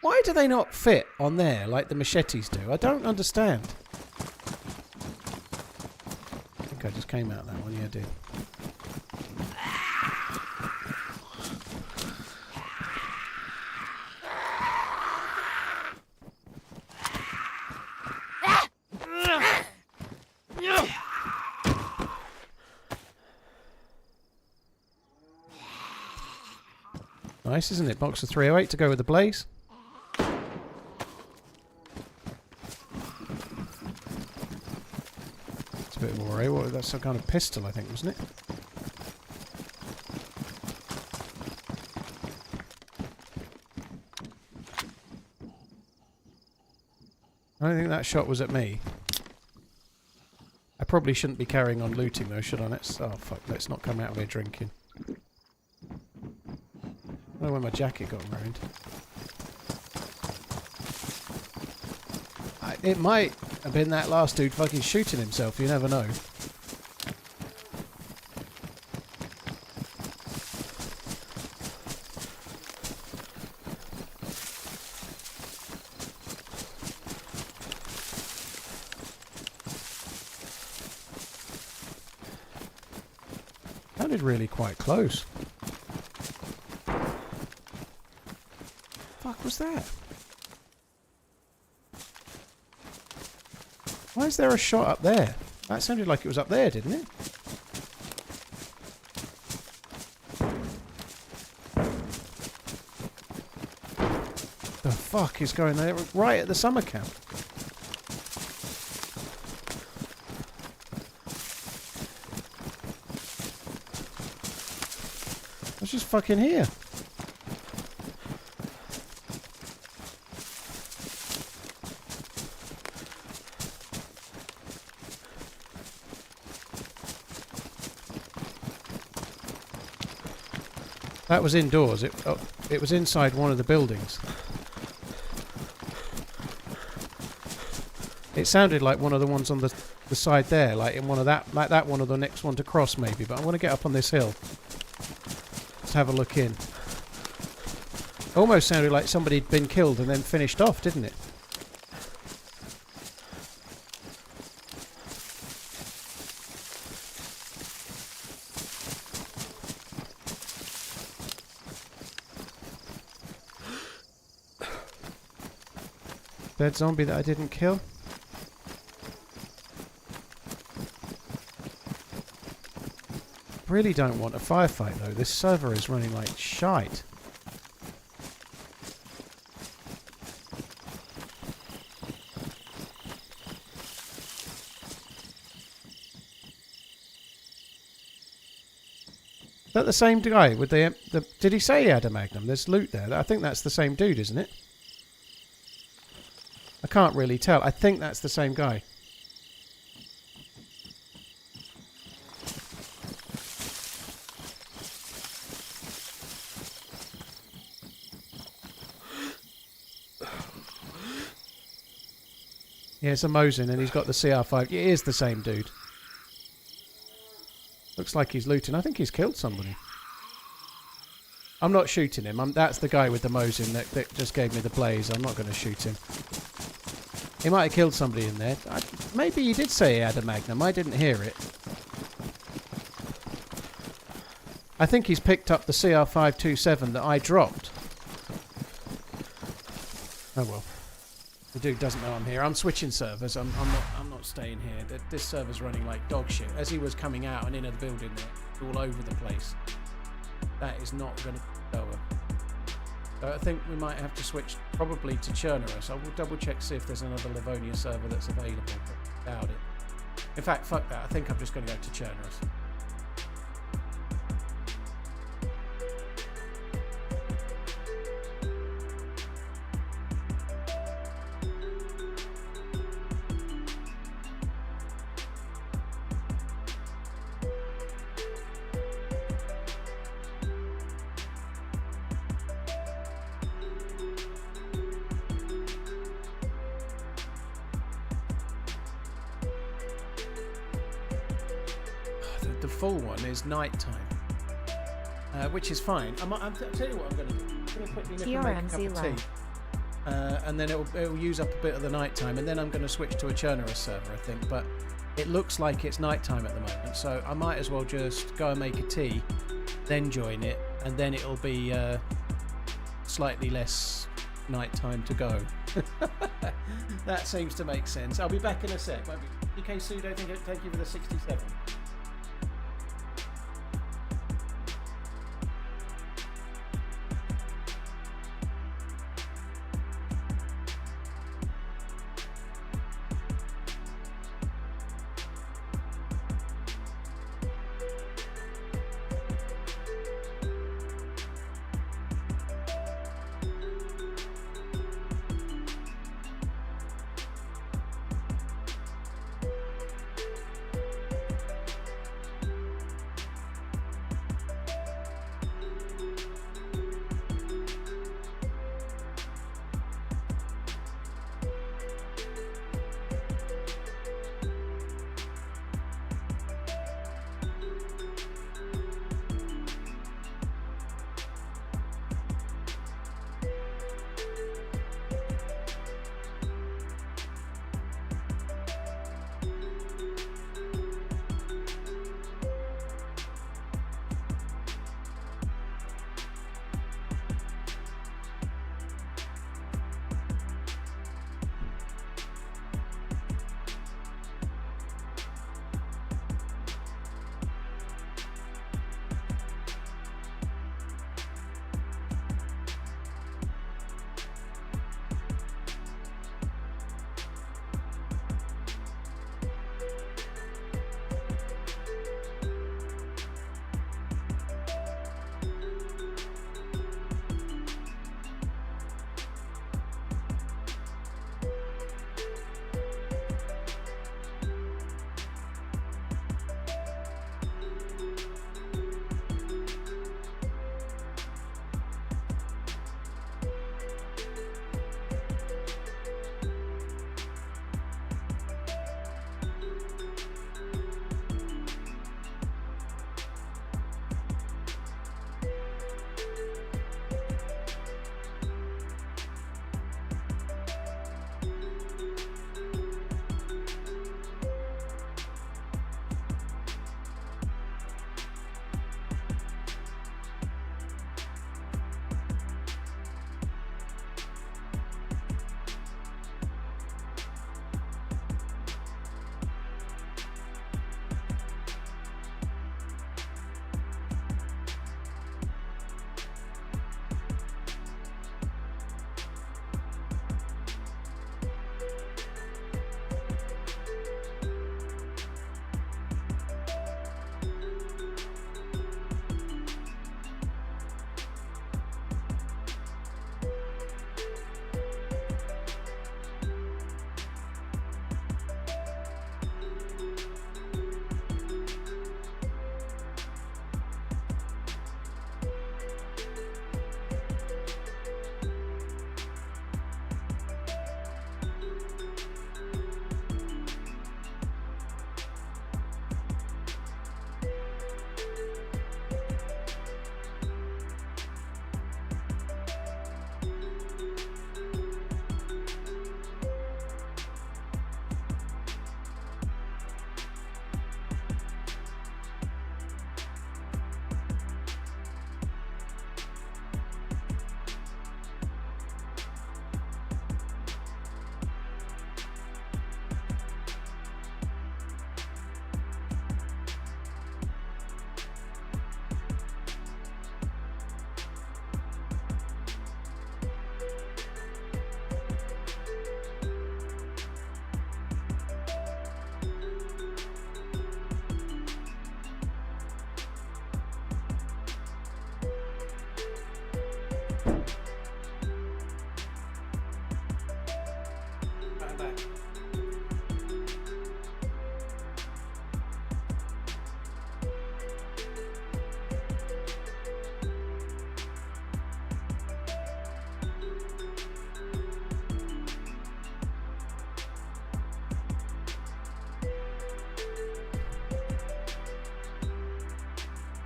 Why do they not fit on there like the machetes do? I don't understand. I think I just came out of that one. Yeah, I did. Nice, isn't it? Box of 308 to go with the blaze. It's a bit more, eh? What, that's some kind of pistol, I think, wasn't it? I don't think that shot was at me. I probably shouldn't be carrying on looting though, should I? Oh fuck, let's not come out of here drinking. I don't know where my jacket got ruined. It might have been that last dude fucking shooting himself, you never know. Sounded really quite close. Fuck was that? Why is there a shot up there? That sounded like it was up there, didn't it? The fuck is going there? Right at the summer camp. I was just fucking here. That was indoors. It was inside one of the buildings. It sounded like one of the ones on the side there, like in one of that, like that one or the next one to cross maybe. But I want to get up on this hill. Let's have a look in. Almost sounded like somebody had been killed and then finished off, didn't it? Dead zombie that I didn't kill. Really don't want a firefight though. This server is running like shite. Is that the same guy with the did he say he had a Magnum? There's loot there. I think that's the same dude, isn't it? I can't really tell. I think that's the same guy. Yeah, it's a Mosin and he's got the CR5. It is the same dude. Looks like he's looting. I think he's killed somebody. I'm not shooting him. That's the guy with the Mosin that just gave me the blaze. I'm not going to shoot him. He might have killed somebody in there. Maybe he did say he had a Magnum. I didn't hear it. I think he's picked up the CR527 that I dropped. Oh well. The dude doesn't know I'm here. I'm switching servers. I'm not staying here. This server's running like dog shit. As he was coming out and into the building there, all over the place. That is not going to go over. So I think we might have to switch probably to Chernarus. I will double check see if there's another Livonia server that's available, but doubt it. In fact, fuck that. I think I'm just going to go to Chernarus. The full one is nighttime, which is fine. I'll tell you what I'm going to do. I'm going to quickly nip and make a cup of tea, and then it'll use up a bit of the nighttime, and then I'm going to switch to a Chernarus server, I think. But it looks like it's nighttime at the moment, so I might as well just go and make a tea, then join it, and then it'll be slightly less nighttime to go. That seems to make sense. I'll be back in a sec. DK Sudo, thank you for the 67.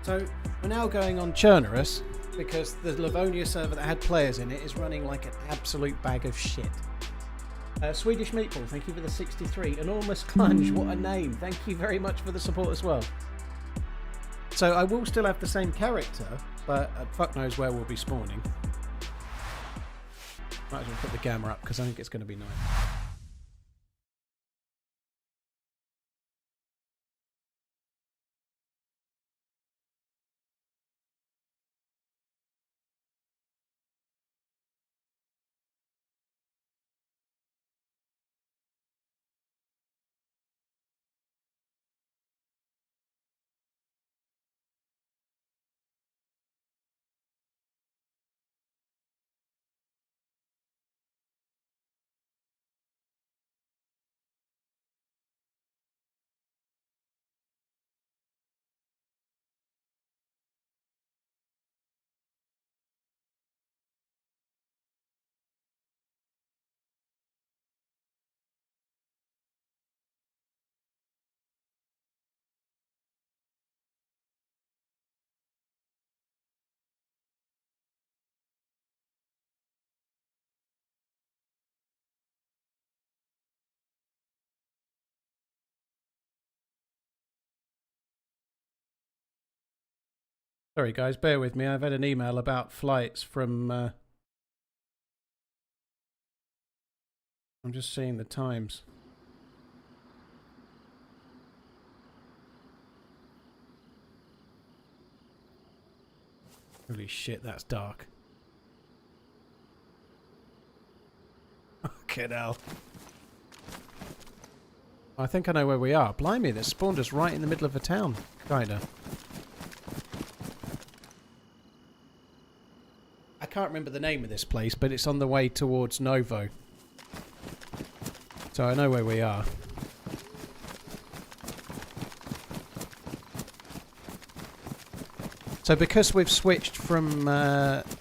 So we're now going on Chernarus because the Livonia server that had players in it is running like an absolute bag of shit. Swedish Meatball, thank you for the 63. Enormous Clunge, what a name. Thank you very much for the support as well. So I will still have the same character, but fuck knows where we'll be spawning. Might as well put the gamma up because I think it's going to be nice. Sorry guys, bear with me. I've had an email about flights from... I'm just seeing the times. Holy shit, that's dark. Fucking hell. I think I know where we are. Blimey, they spawned us right in the middle of a town, kinda. I can't remember the name of this place, but it's on the way towards Novo. So I know where we are. So because we've switched from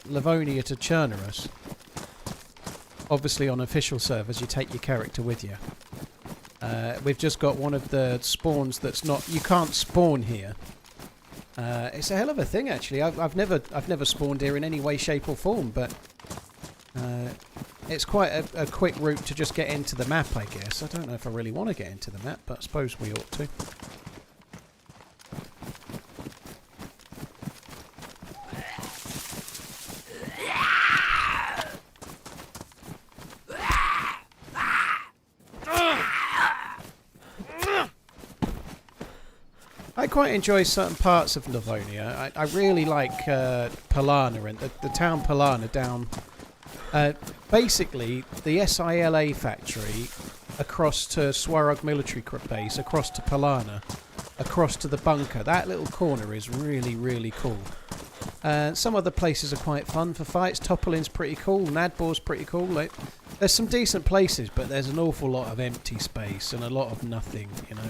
Livonia to Chernarus, obviously on official servers you take your character with you. We've just got one of the spawns that's not... You can't spawn here. It's a hell of a thing, actually. I've never spawned here in any way, shape, or form, but it's quite a quick route to just get into the map, I guess. I don't know if I really want to get into the map, but I suppose we ought to. I quite enjoy certain parts of Livonia. I really like Palana and the town Palana down. Basically, the SILA factory across to Swarog military base, across to Palana, across to the bunker. That little corner is really, really cool. Some other places are quite fun for fights. Toppelin's pretty cool. Nadbor's pretty cool. There's some decent places, but there's an awful lot of empty space and a lot of nothing, you know.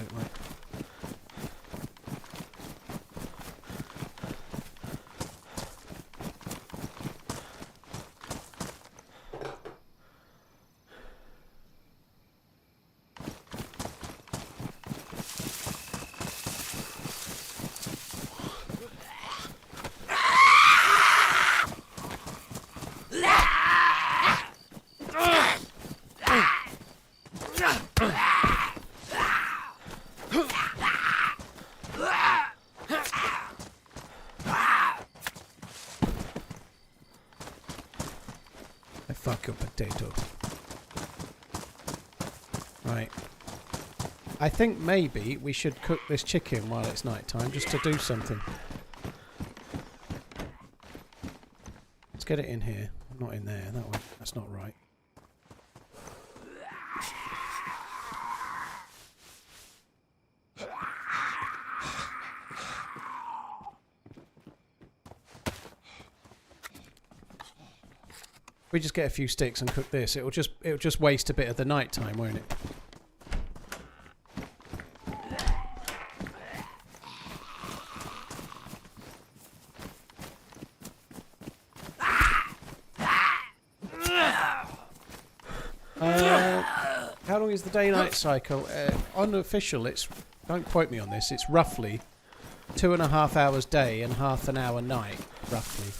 Right. I think maybe we should cook this chicken while it's night time, just to do something. Let's get it in here. Not in there. That one. That's not right. If we just get a few sticks and cook this, it'll just waste a bit of the night time, won't it? How long is the day-night cycle? Unofficial, don't quote me on this, it's roughly 2.5 hours day and half an hour night, roughly.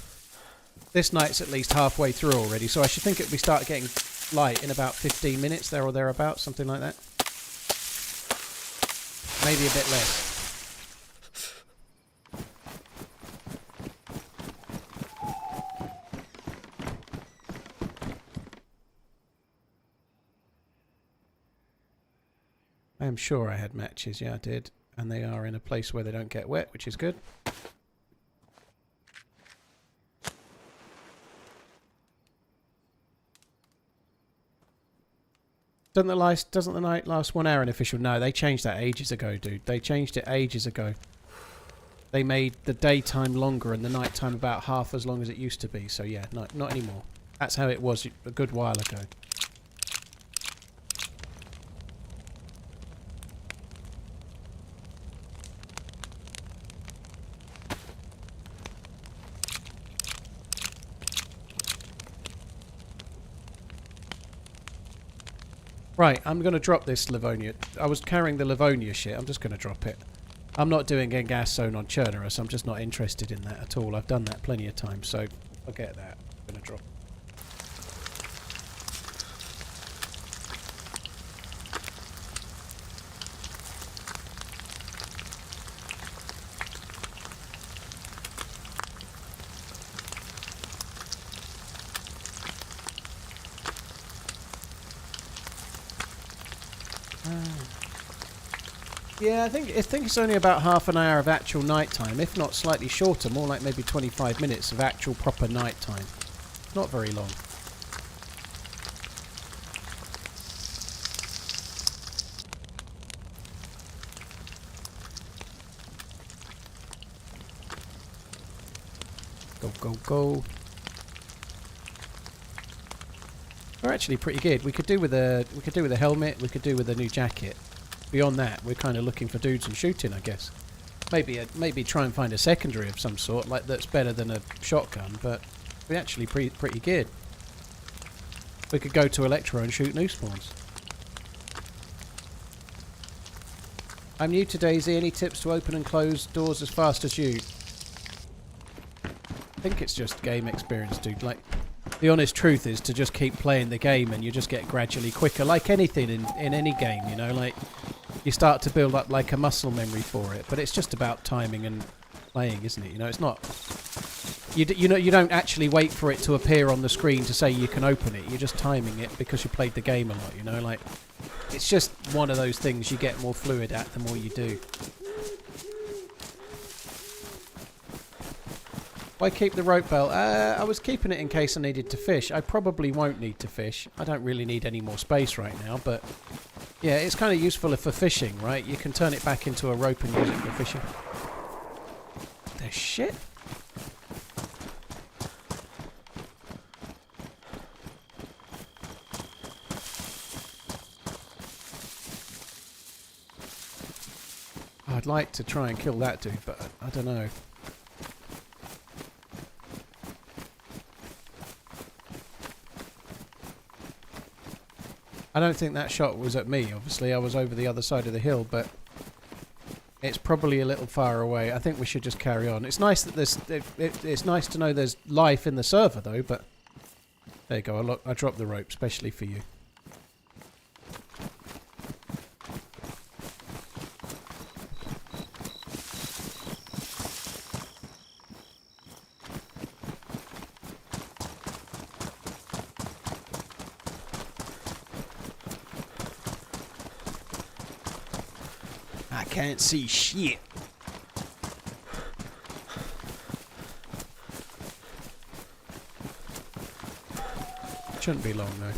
This night's at least halfway through already, so I should think it'll be start getting light in about 15 minutes, there or thereabouts, something like that. Maybe a bit less. I am sure I had matches, yeah I did. And they are in a place where they don't get wet, which is good. Doesn't the night last 1 hour in official? No, they changed that ages ago, dude. They changed it ages ago. They made the daytime longer and the nighttime about half as long as it used to be. So yeah, no, not anymore. That's how it was a good while ago. Right, I'm going to drop this Livonia. I was carrying the Livonia shit. I'm just going to drop it. I'm not doing a gas zone on Chernarus. I'm just not interested in that at all. I've done that plenty of times, so forget that. I'm going to drop. Yeah, I think it's only about half an hour of actual night time, if not slightly shorter, more like maybe 25 minutes of actual proper night time. Not very long. Go, go, go. We're actually pretty good. We could do with a helmet, we could do with a new jacket. Beyond that, we're kind of looking for dudes and shooting, I guess. Maybe try and find a secondary of some sort, like that's better than a shotgun, but we're actually pretty good. We could go to Electro and shoot new spawns. I'm new to DayZ. Any tips to open and close doors as fast as you? I think it's just game experience, dude. Like, the honest truth is to just keep playing the game and you just get gradually quicker. Like anything in any game, you know, like you start to build up like a muscle memory for it. But it's just about timing and playing, isn't it? You know, it's not... You don't actually wait for it to appear on the screen to say you can open it. You're just timing it because you played the game a lot, you know? Like, it's just one of those things you get more fluid at the more you do. Why keep the rope belt? I was keeping it in case I needed to fish. I probably won't need to fish. I don't really need any more space right now, but... Yeah, it's kind of useful for fishing, right? You can turn it back into a rope and use it for fishing. The shit? I'd like to try and kill that dude, but I don't know. I don't think that shot was at me, obviously. I was over the other side of the hill, but it's probably a little far away. I think we should just carry on. It's nice that there's... It's nice to know there's life in the server, though, but... There you go. I dropped the rope, especially for you. Can't see shit. Shouldn't be long though.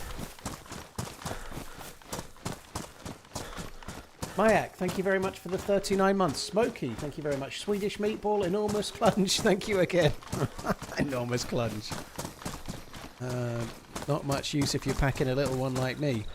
Mayak, thank you very much for the 39 months. Smokey, thank you very much. Swedish Meatball, Enormous Clunge, thank you again. Enormous Clunge. Not much use if you're packing a little one like me.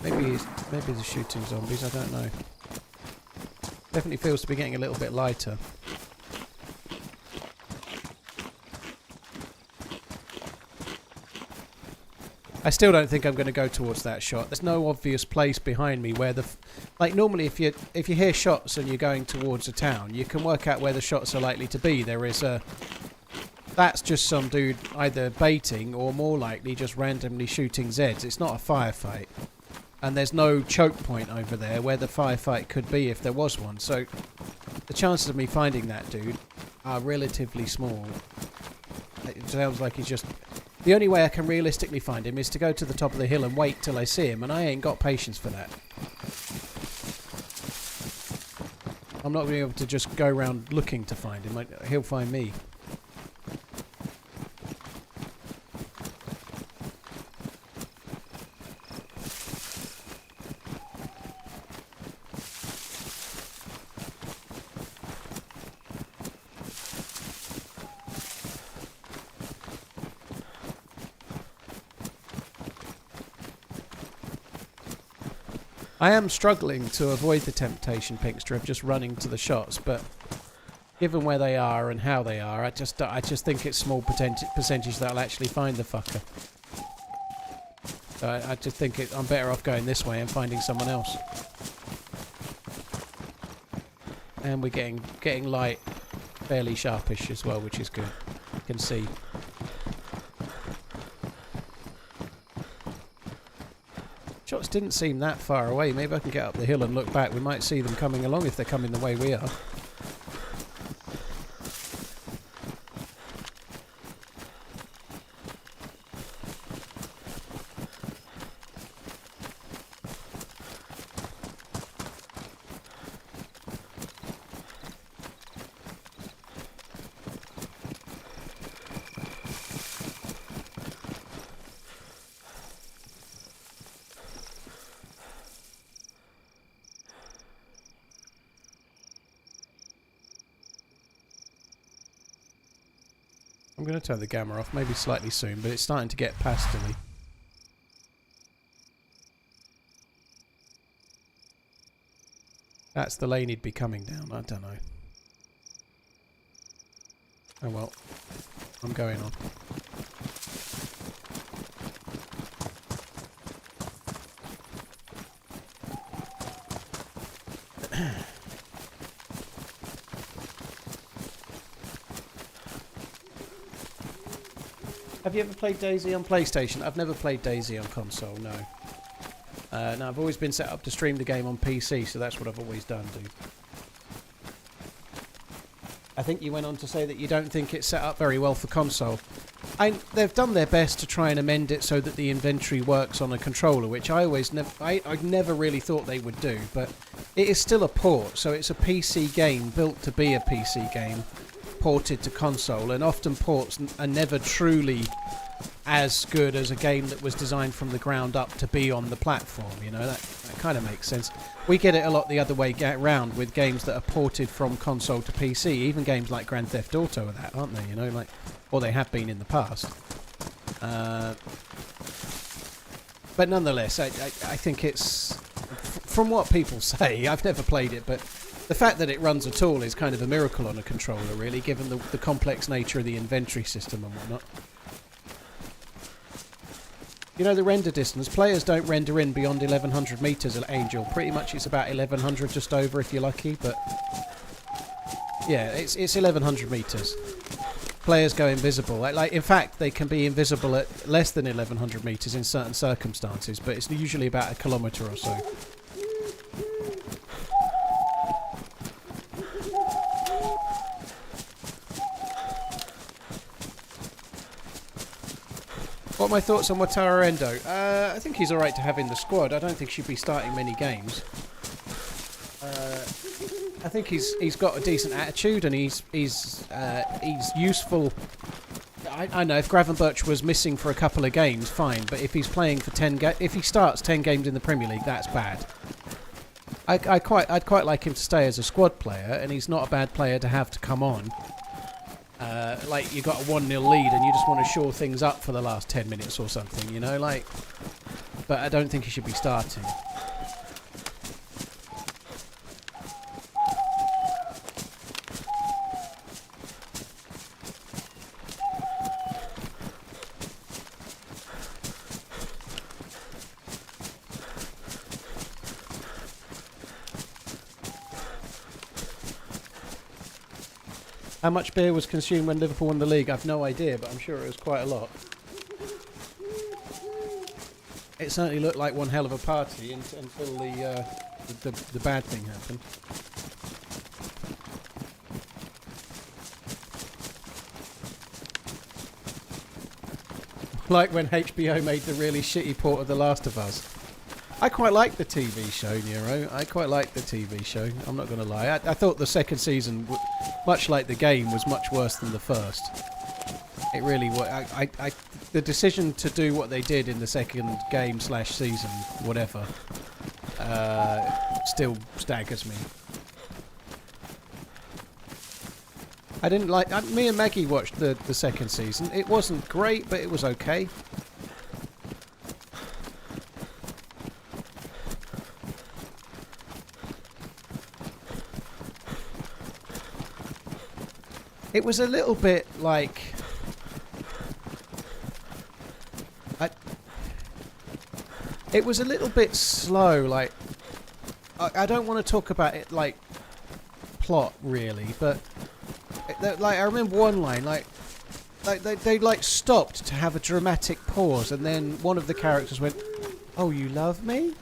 Maybe the shooting zombies, I don't know. Definitely feels to be getting a little bit lighter. I still don't think I'm going to go towards that shot. There's no obvious place behind me where the... like, normally if you hear shots and you're going towards a town, you can work out where the shots are likely to be. There is a... That's just some dude either baiting or more likely just randomly shooting Zeds. It's not a firefight. And there's no choke point over there where the firefight could be if there was one. So the chances of me finding that dude are relatively small. It sounds like he's just... The only way I can realistically find him is to go to the top of the hill and wait till I see him, and I ain't got patience for that. I'm not going to be able to just go around looking to find him. He'll find me. I am struggling to avoid the temptation, Pinkster, of just running to the shots, but given where they are and how they are, I just think it's small percentage that I'll actually find the fucker. So I just think I'm better off going this way and finding someone else. And we're getting light, fairly sharpish as well, which is good. You can see. Shots didn't seem that far away. Maybe I can get up the hill and look back. We might see them coming along if they're coming the way we are. I'm going to turn the gamma off, maybe slightly soon, but it's starting to get pastely. That's the lane he'd be coming down, I don't know. Oh well, I'm going on. Have you ever played DayZ on PlayStation? I've never played DayZ on console, no. No, I've always been set up to stream the game on PC, so that's what I've always done, dude. I think you went on to say that you don't think it's set up very well for console. They've done their best to try and amend it so that the inventory works on a controller, which I never really thought they would do, but it is still a port, so it's a PC game built to be a PC game, ported to console, and often ports are never truly as good as a game that was designed from the ground up to be on the platform, you know, that kind of makes sense. We get it a lot the other way around with games that are ported from console to PC, even games like Grand Theft Auto are that, aren't they, you know, like, or they have been in the past. But nonetheless, I think it's, from what people say, I've never played it, but the fact that it runs at all is kind of a miracle on a controller, really, given the complex nature of the inventory system and whatnot. You know, the render distance, players don't render in beyond 1100 meters at Angel. Pretty much it's about 1100 just over if you're lucky, but yeah, it's 1100 meters. Players go invisible. Like, in fact, they can be invisible at less than 1100 meters in certain circumstances, but it's usually about a kilometer or so. What are my thoughts on Wataru Endo? I think he's alright to have in the squad. I don't think he'd be starting many games. I think he's got a decent attitude and he's useful. I know if Gravenberch was missing for a couple of games, fine. But if he's playing for if he starts 10 games in the Premier League, that's bad. I'd quite like him to stay as a squad player, and he's not a bad player to have to come on. like you got a 1-0 lead and you just want to shore things up for the last 10 minutes or something, you know, like. But I don't think he should be starting. How much beer was consumed when Liverpool won the league? I've no idea, but I'm sure it was quite a lot. It certainly looked like one hell of a party until the bad thing happened. Like when HBO made the really shitty port of The Last of Us. I quite liked the TV show, Nero. I quite liked the TV show. I'm not going to lie. I thought the second season, much like the game, was much worse than the first. It really was. The decision to do what they did in the second game / season, whatever, still staggers me. I didn't like. Me and Maggie watched the second season. It wasn't great, but it was okay. It was a little bit like. It was a little bit slow, like. I don't want to talk about it like plot really, but like I remember one line, like they like stopped to have a dramatic pause, and then one of the characters went, "Oh, you love me?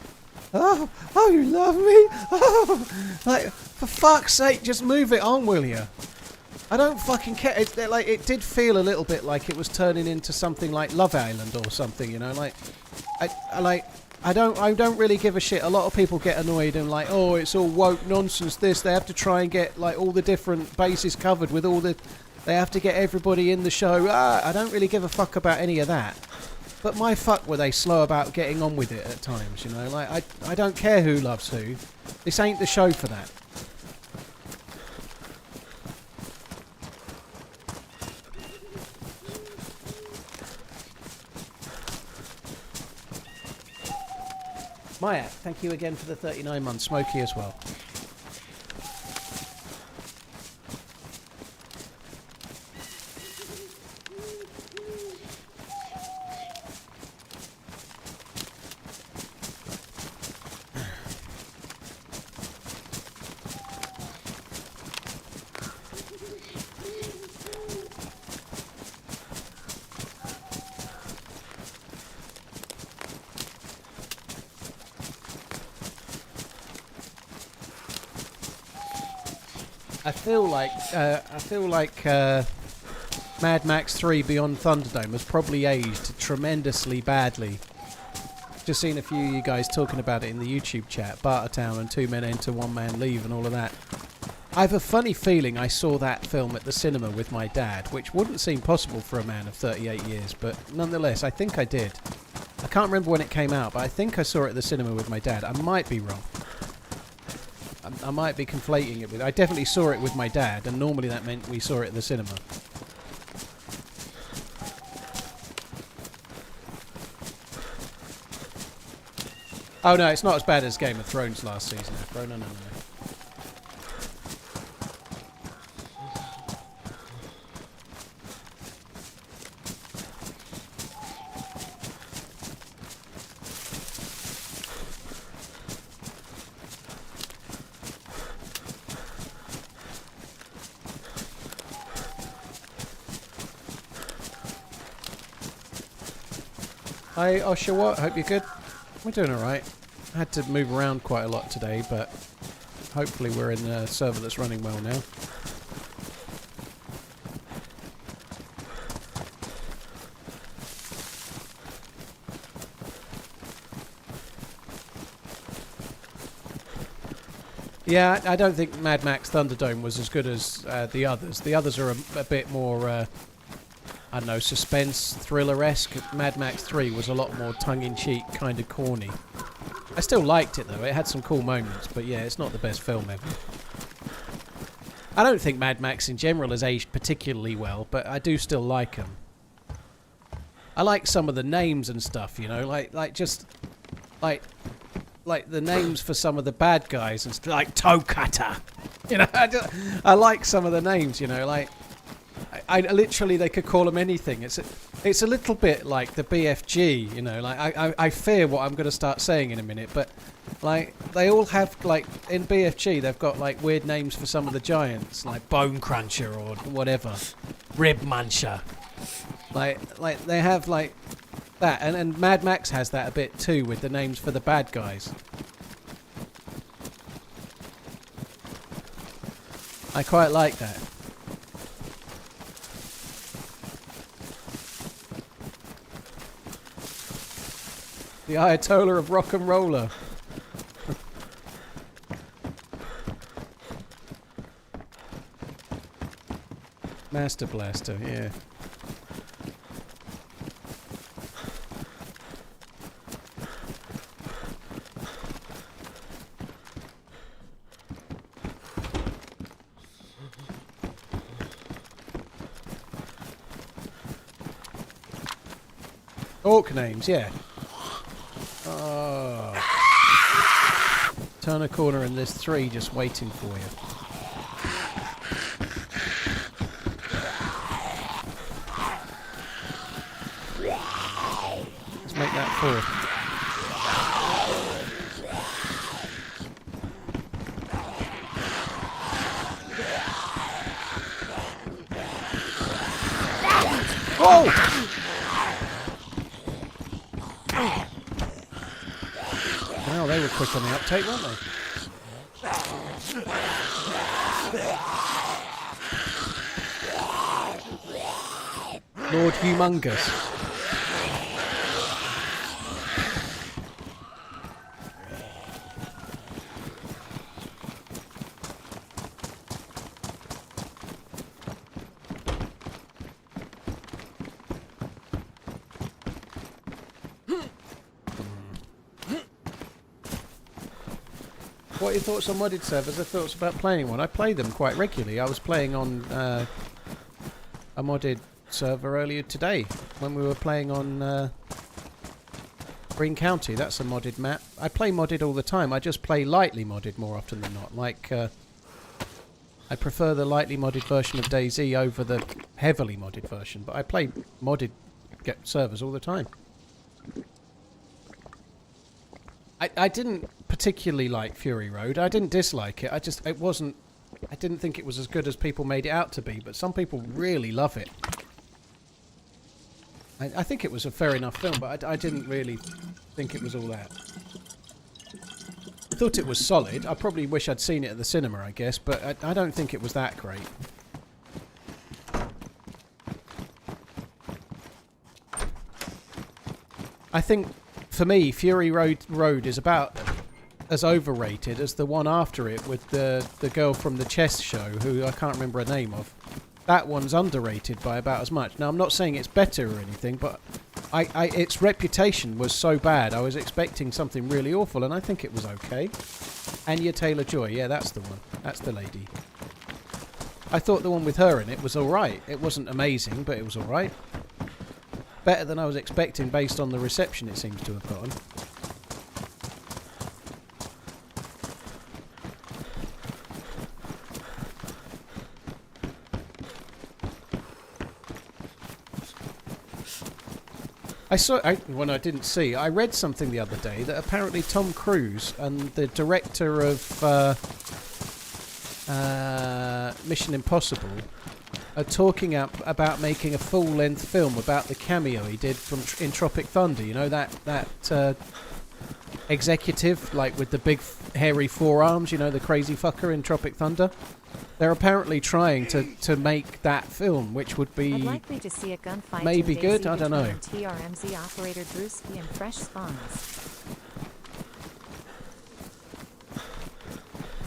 Oh, you love me? Oh, like for fuck's sake, just move it on, will you?" I don't fucking care. It did feel a little bit like it was turning into something like Love Island or something, you know. Like, I don't really give a shit. A lot of people get annoyed and like, oh, it's all woke nonsense. This they have to try and get like all the different bases covered with all the. They have to get everybody in the show. I don't really give a fuck about any of that. But my fuck were they slow about getting on with it at times, you know. Like I don't care who loves who. This ain't the show for that. Maya, thank you again for the 39 months. Smokey as well. I feel like Mad Max 3 Beyond Thunderdome has probably aged tremendously badly. Just seen a few of you guys talking about it in the YouTube chat. Bartertown and 2 men enter, 1 man leave and all of that. I have a funny feeling I saw that film at the cinema with my dad, which wouldn't seem possible for a man of 38 years, but nonetheless, I think I did. I can't remember when it came out, but I think I saw it at the cinema with my dad. I might be wrong. I might be conflating it with... I definitely saw it with my dad, and normally that meant we saw it at the cinema. Oh no, it's not as bad as Game of Thrones last season, bro. No. Hi Oshawa, hope you're good. We're doing alright. I had to move around quite a lot today, but hopefully we're in a server that's running well now. Yeah, I don't think Mad Max Thunderdome was as good as the others. The others are a bit more, I don't know, suspense, thriller-esque. Mad Max 3 was a lot more tongue-in-cheek, kind of corny. I still liked it, though. It had some cool moments, but yeah, it's not the best film ever. I don't think Mad Max in general has aged particularly well, but I do still like them. I like some of the names and stuff, you know, like the names for some of the bad guys and stuff, like Toe Cutter. You know, I like some of the names, you know, like I literally they could call them anything. It's a little bit like the BFG, you know, like I fear what I'm going to start saying in a minute, but like they all have, like in BFG they've got like weird names for some of the giants, like Bone Cruncher or whatever, Rib Muncher. Like they have like that, and Mad Max has that a bit too with the names for the bad guys. I quite like that. The Ayatollah of Rock and Roller. Master Blaster, yeah. Orc names, yeah. Oh. Turn a corner and there's 3 just waiting for you. Let's make that 4. Oh! Well, they were quick on the uptake, weren't they? Lord Humongous. What are your thoughts on modded servers? Are thoughts about playing one? I play them quite regularly. I was playing on a modded server earlier today when we were playing on Green County. That's a modded map. I play modded all the time. I just play lightly modded more often than not. Like, I prefer the lightly modded version of DayZ over the heavily modded version, but I play modded servers all the time. I didn't particularly like Fury Road. I didn't dislike it. I didn't think it was as good as people made it out to be, but some people really love it. I think it was a fair enough film, but I didn't really think it was all that. I thought it was solid. I probably wish I'd seen it at the cinema, I guess, but I don't think it was that great. I think, for me, Fury Road is about as overrated as the one after it with the girl from the chess show, who I can't remember her name of. That one's underrated by about as much. Now, I'm not saying it's better or anything, but its reputation was so bad, I was expecting something really awful, and I think it was okay. Anya Taylor-Joy, yeah, that's the one. That's the lady. I thought the one with her in it was alright. It wasn't amazing, but it was alright. Better than I was expecting based on the reception it seems to have gotten. I read something the other day that apparently Tom Cruise and the director of Mission Impossible are talking about making a full-length film about the cameo he did in Tropic Thunder. You know, that executive, like with the big hairy forearms, you know, the crazy fucker in Tropic Thunder? They're apparently trying to make that film, which would be likely to see a gunfight maybe good. I don't know. TRMZ operator Drewski and Fresh Spawns.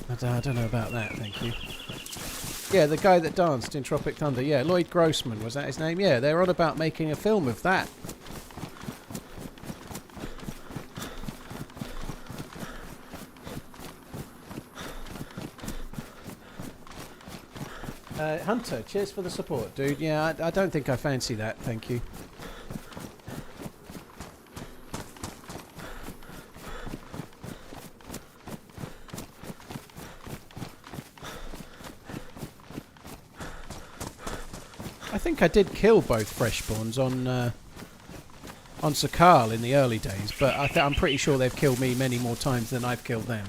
I don't know about that, thank you. Yeah, the guy that danced in Tropic Thunder. Yeah, Lloyd Grossman, was that his name? Yeah, they're on about making a film of that. Hunter, cheers for the support, dude. Yeah, I don't think I fancy that, thank you. I think I did kill both freshborns on Sakal in the early days, but I'm pretty sure they've killed me many more times than I've killed them.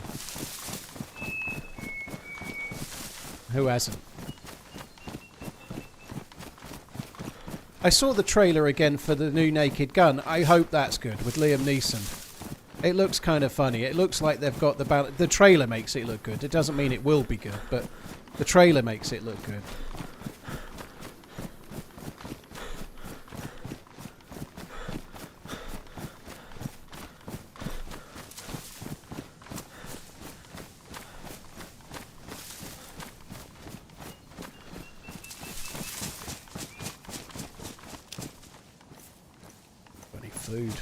Who hasn't? I saw the trailer again for the new Naked Gun. I hope that's good, with Liam Neeson. It looks kind of funny. It looks like they've got the trailer makes it look good. It doesn't mean it will be good, but the trailer makes it look good. Food.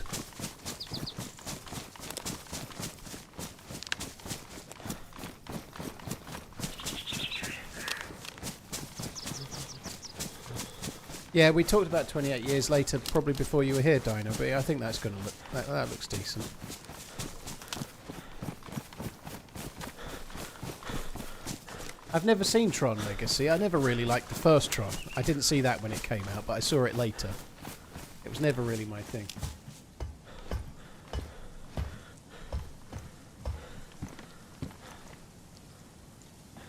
Yeah, we talked about 28 years later, probably before you were here, Dino, but I think that's going to look... That looks decent. I've never seen Tron Legacy. I never really liked the first Tron. I didn't see that when it came out, but I saw it later. It was never really my thing.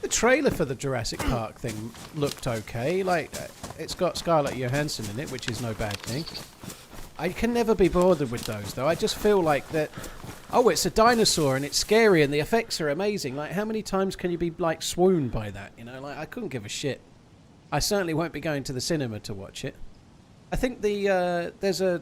The trailer for the Jurassic Park thing looked okay. Like, it's got Scarlett Johansson in it, which is no bad thing. I can never be bothered with those, though. I just feel like that... Oh, it's a dinosaur and it's scary and the effects are amazing. Like, how many times can you be, like, swooned by that? You know, like, I couldn't give a shit. I certainly won't be going to the cinema to watch it. I think there's a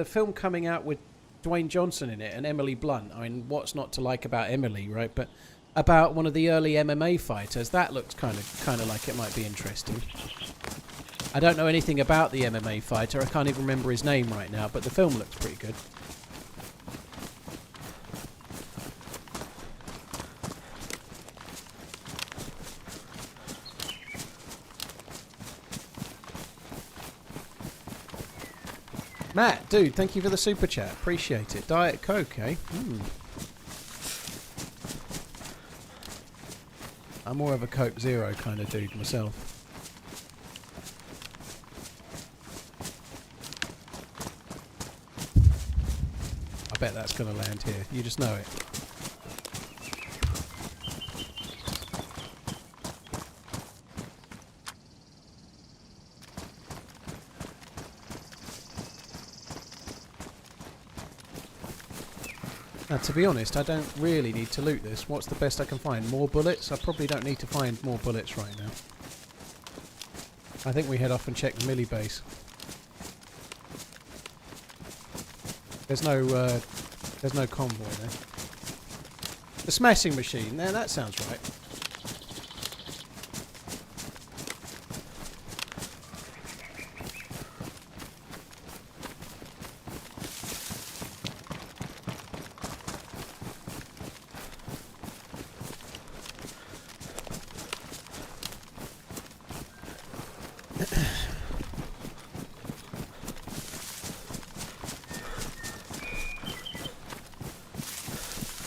film coming out with Dwayne Johnson in it and Emily Blunt. I mean, what's not to like about Emily, right? But about one of the early MMA fighters. That looks kind of like it might be interesting. I don't know anything about the MMA fighter. I can't even remember his name right now, but the film looks pretty good. Matt, dude, thank you for the super chat. Appreciate it. Diet Coke, eh? I'm more of a Coke Zero kind of dude myself. I bet that's going to land here. You just know it. Now, to be honest, I don't really need to loot this. What's the best I can find? More bullets? I probably don't need to find more bullets right now. I think we head off and check the melee base. There's no convoy there. The smashing machine. There, that sounds right.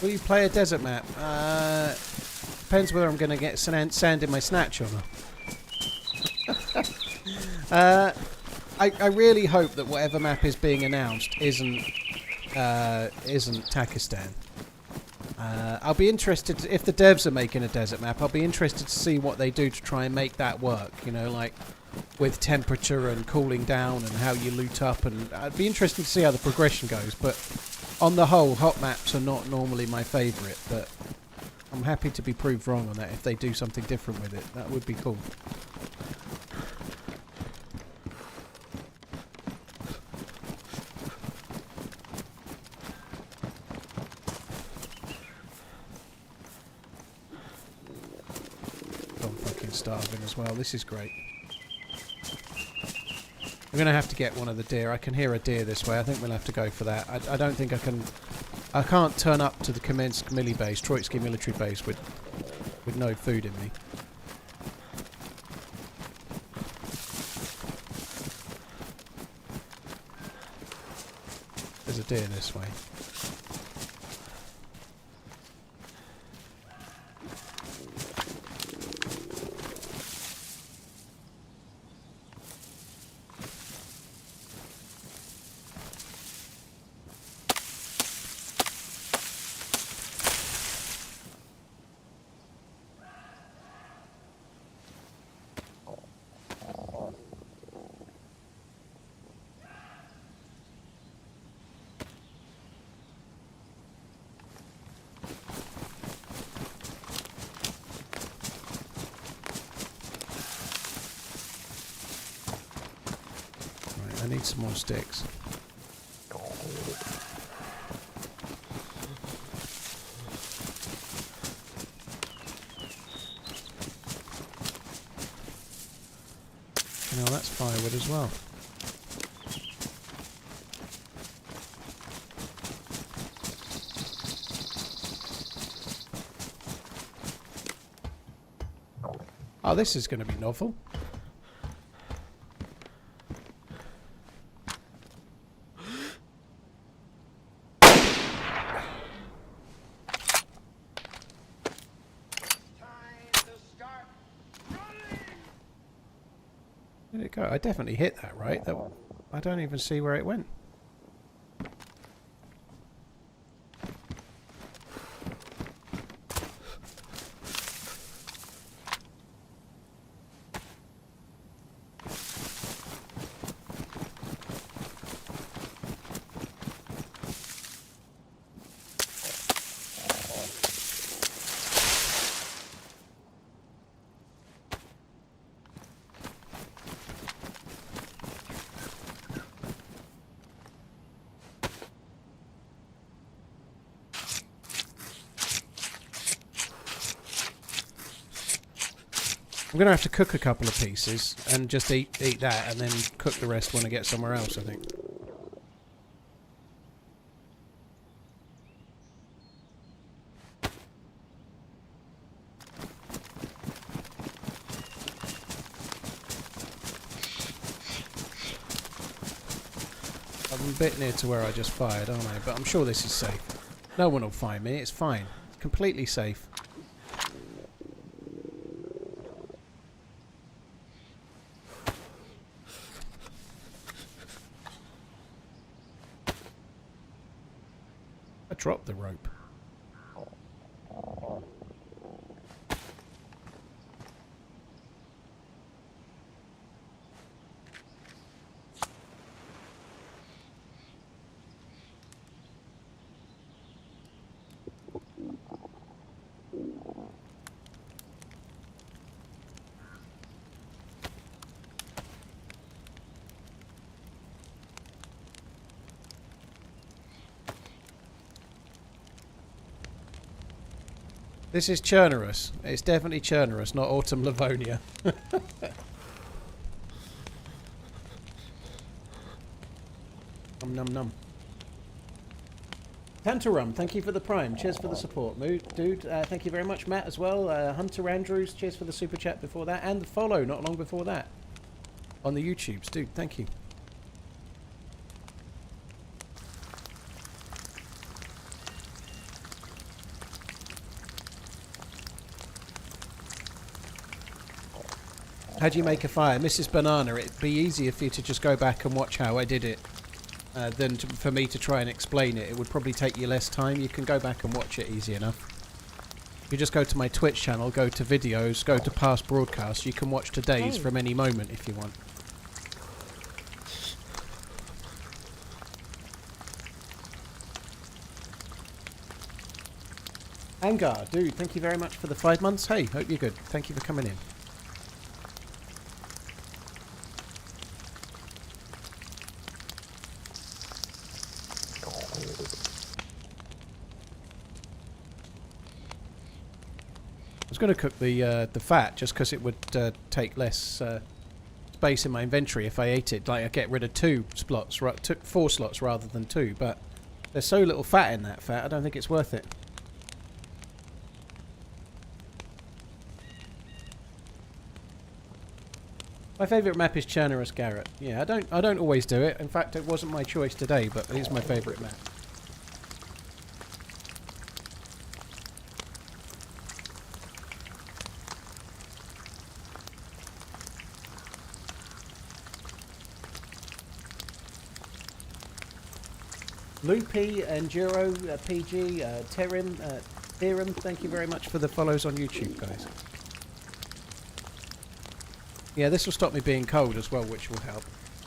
Will you play a desert map? Depends whether I'm going to get sand in my snatch or not. I really hope that whatever map is being announced isn't Takistan. I'll be interested if the devs are making a desert map. I'll be interested to see what they do to try and make that work. You know, like with temperature and cooling down and how you loot up. And I'd be interested to see how the progression goes. But on the whole, hot maps are not normally my favourite, but I'm happy to be proved wrong on that if they do something different with it. That would be cool. I'm fucking starving as well. This is great. I'm going to have to get one of the deer. I can hear a deer this way. I think we'll have to go for that. I don't think I can... I can't turn up to the Kamensk military base, Troitsky military base, with no food in me. There's a deer this way. I need some more sticks. Now that's firewood as well. Oh, this is going to be novel. Where'd it go? I definitely hit that, right? That, I don't even see where it went. I'm going to have to cook a couple of pieces and just eat that and then cook the rest when I get somewhere else, I think. I'm a bit near to where I just fired, aren't I? But I'm sure this is safe. No one will find me, it's fine. Completely safe. I dropped the rope. This is Chernarus. It's definitely Chernarus, not Autumn Livonia. Num num. Tantarum, thank you for the prime. Cheers for the support, dude. Thank you very much, Matt, as well. Hunter Andrews, cheers for the super chat before that, and the follow not long before that on the YouTubes, dude. Thank you. How do you make a fire? Mrs. Banana, it'd be easier for you to just go back and watch how I did it than for me to try and explain it. It would probably take you less time. You can go back and watch it easy enough. You just go to my Twitch channel, go to videos, go to past broadcasts. You can watch today's from any moment if you want. Angar, dude, thank you very much for the 5 months. Hey, hope you're good. Thank you for coming in. I was going to cook the fat just because it would take less space in my inventory if I ate it. Like I get rid of 2 slots, took 4 slots rather than 2. But there's so little fat in that fat, I don't think it's worth it. My favourite map is Chernarus Garrett. Yeah, I don't always do it. In fact, it wasn't my choice today, but it is my favourite map. Loopy, Enduro, PG, Theorem, thank you very much for the follows on YouTube, guys. Yeah, this will stop me being cold as well, which will help.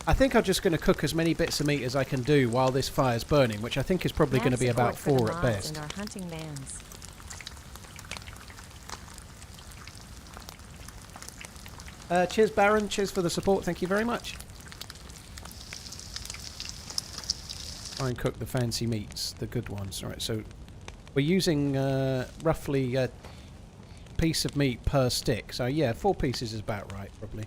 I think I'm just going to cook as many bits of meat as I can do while this fire's burning, which I think is probably going to be about 4 at best. In our hunting man's. Cheers, Baron. Cheers for the support. Thank you very much. Try and cook the fancy meats, the good ones. All right, so we're using roughly a piece of meat per stick. So yeah, 4 pieces is about right, probably.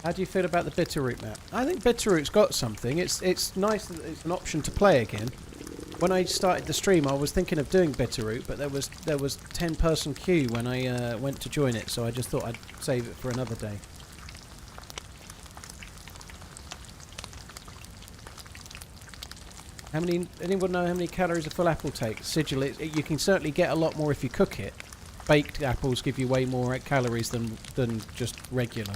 How do you feel about the Bitterroot map? I think Bitterroot's got something. It's nice that it's an option to play again. When I started the stream, I was thinking of doing Bitterroot, but there was 10-person queue when I went to join it, so I just thought I'd save it for another day. Anyone know how many calories a full apple takes? Sigil, you can certainly get a lot more if you cook it. Baked apples give you way more calories than just regular.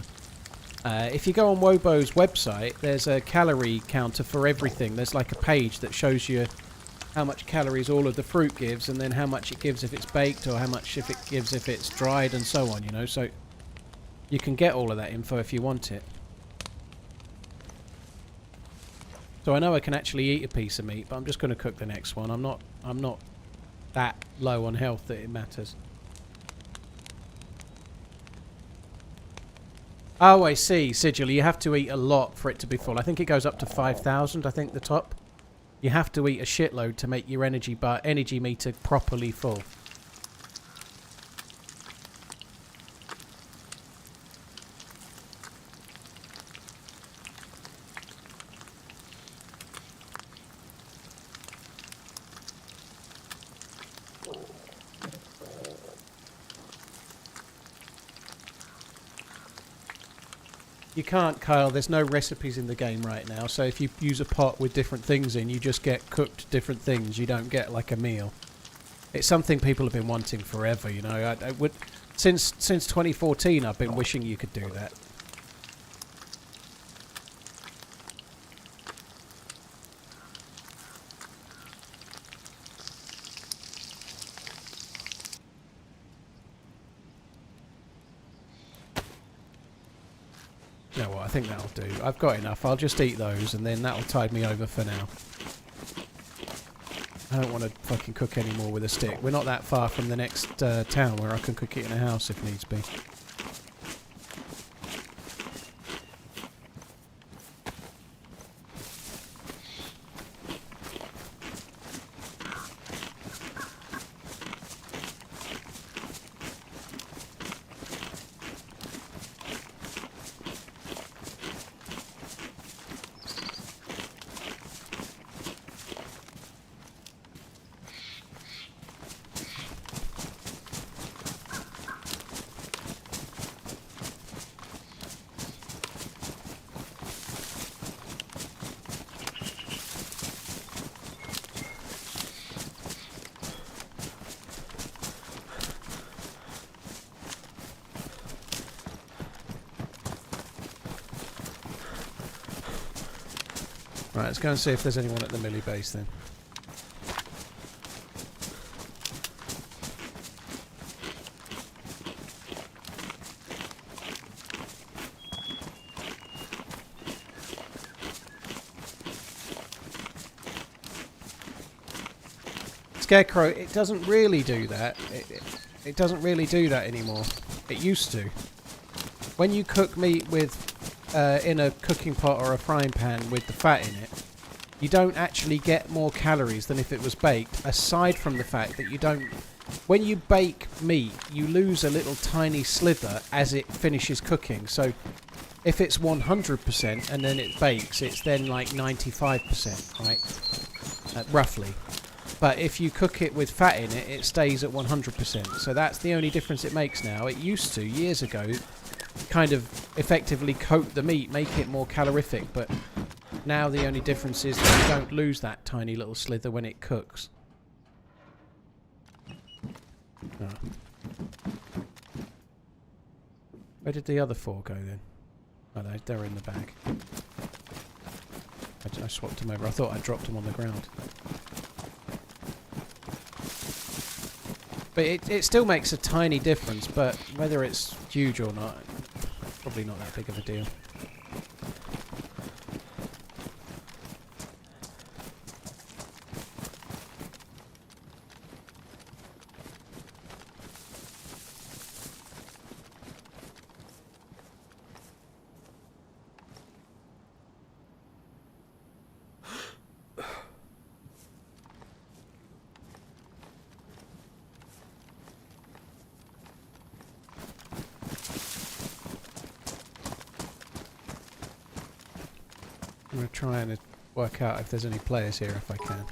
If you go on Wobo's website, there's a calorie counter for everything. There's like a page that shows you how much calories all of the fruit gives, and then how much it gives if it's baked, or how much if it gives if it's dried, and so on, you know. So you can get all of that info if you want it. So I know I can actually eat a piece of meat, but I'm just going to cook the next one. I'm not that low on health that it matters. Oh, I see. Sigil, you have to eat a lot for it to be full. I think it goes up to 5,000, I think, the top. You have to eat a shitload to make your energy meter properly full. You can't, Kyle. There's no recipes in the game right now, so if you use a pot with different things in, you just get cooked different things. You don't get like a meal. It's something people have been wanting forever, you know. Since 2014, I've been wishing you could do that. You know what, I think that'll do. I've got enough. I'll just eat those, and then that'll tide me over for now. I don't want to fucking cook anymore with a stick. We're not that far from the next town where I can cook it in a house if needs be. Right, let's go and see if there's anyone at the Millie base then. Scarecrow, it doesn't really do that. It doesn't really do that anymore. It used to. When you cook meat with in a cooking pot or a frying pan with the fat in it, you don't actually get more calories than if it was baked, aside from the fact that you don't when you bake meat, you lose a little tiny slither as it finishes cooking. So if it's 100% and then it bakes, it's then like 95%, right? Roughly. But if you cook it with fat in it, it stays at 100%. So that's the only difference it makes now. It used to, years ago, kind of effectively coat the meat, make it more calorific, but now the only difference is that you don't lose that tiny little slither when it cooks. Oh. Where did the other 4 go then? Oh, they're in the bag. I swapped them over. I thought I dropped them on the ground. But it still makes a tiny difference, but whether it's huge or not, probably not that big of a deal. I'm going to try and work out if there's any players here if I can.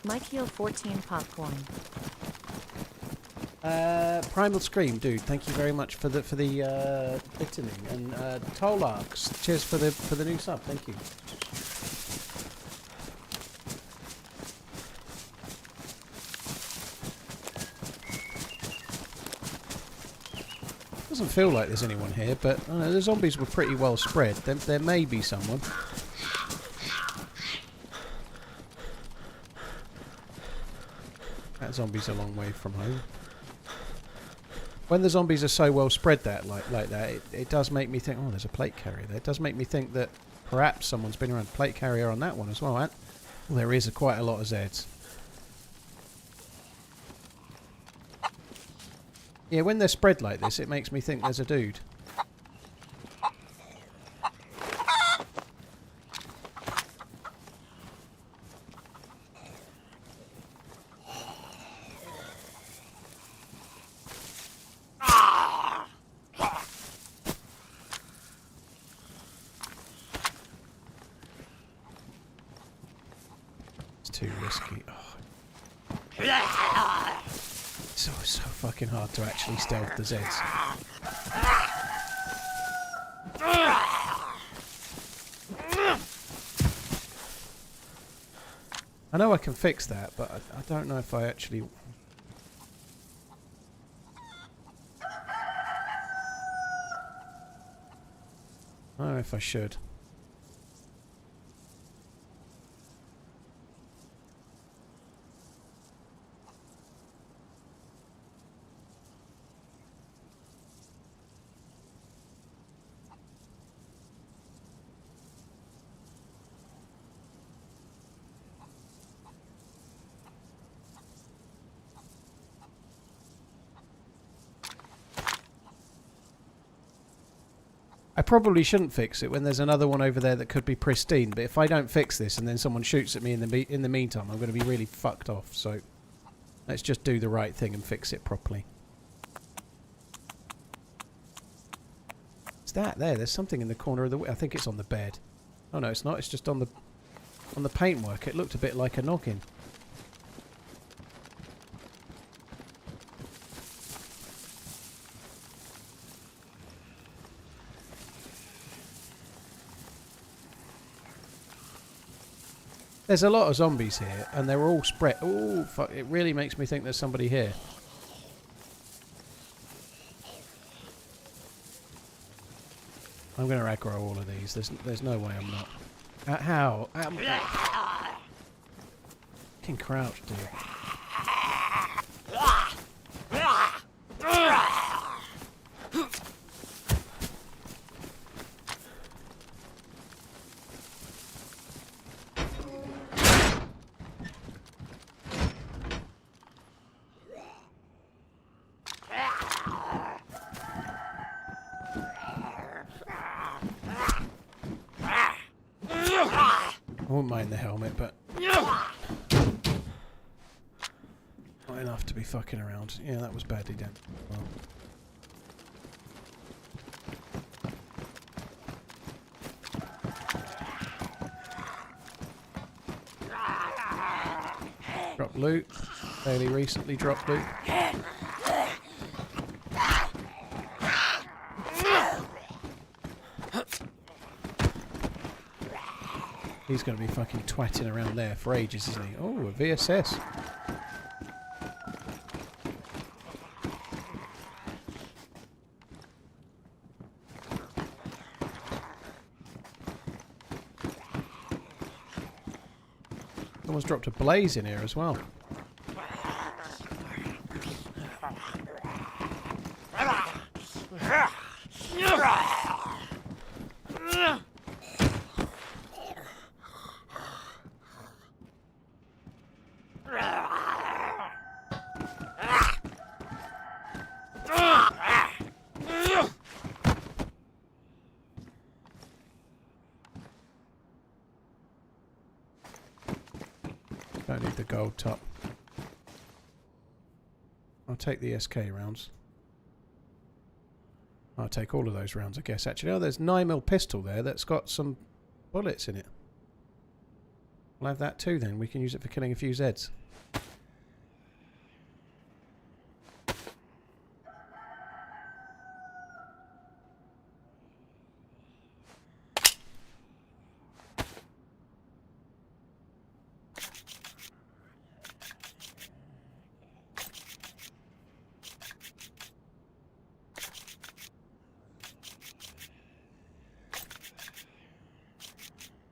Mike Heel 14 popcorn. Primal Scream, dude. Thank you very much for the vitamin, and Tolarks. Cheers for the new sub. Thank you. Doesn't feel like there's anyone here, but I don't know, the zombies were pretty well spread. There may be someone. That zombie's a long way from home. When the zombies are so well spread like that, it does make me think, oh, there's a plate carrier there. It does make me think that perhaps someone's been around. Plate carrier on that one as well, right? Well, there is quite a lot of Zeds. Yeah, when they're spread like this, it makes me think there's a dude. It's too risky. Oh. So fucking hard to actually stealth the Zeds. I know I can fix that, but I don't know if I actually... I don't know if I should. I probably shouldn't fix it when there's another one over there that could be pristine, but if I don't fix this and then someone shoots at me in the meantime, I'm going to be really fucked off, so let's just do the right thing and fix it properly. Is that there? There's something in the corner of the... I think it's on the bed. Oh no, it's not. It's just on the paintwork. It looked a bit like a noggin. There's a lot of zombies here, and they're all spread. Oh, fuck. It really makes me think there's somebody here. I'm going to aggro all of these. There's no way I'm not. How? Fucking crouch, dude. I wouldn't mind the helmet, but... have to be fucking around. Yeah, that was badly done. Well. Drop loot. Fairly recently dropped loot. He's going to be fucking twatting around there for ages, isn't he? Oh, a VSS. Someone's dropped a blaze in here as well. Don't need the gold top. I'll take the SK rounds. I'll take all of those rounds, I guess. Actually, oh, there's 9mm pistol there that's got some bullets in it. We'll have that too then. We can use it for killing a few Zeds.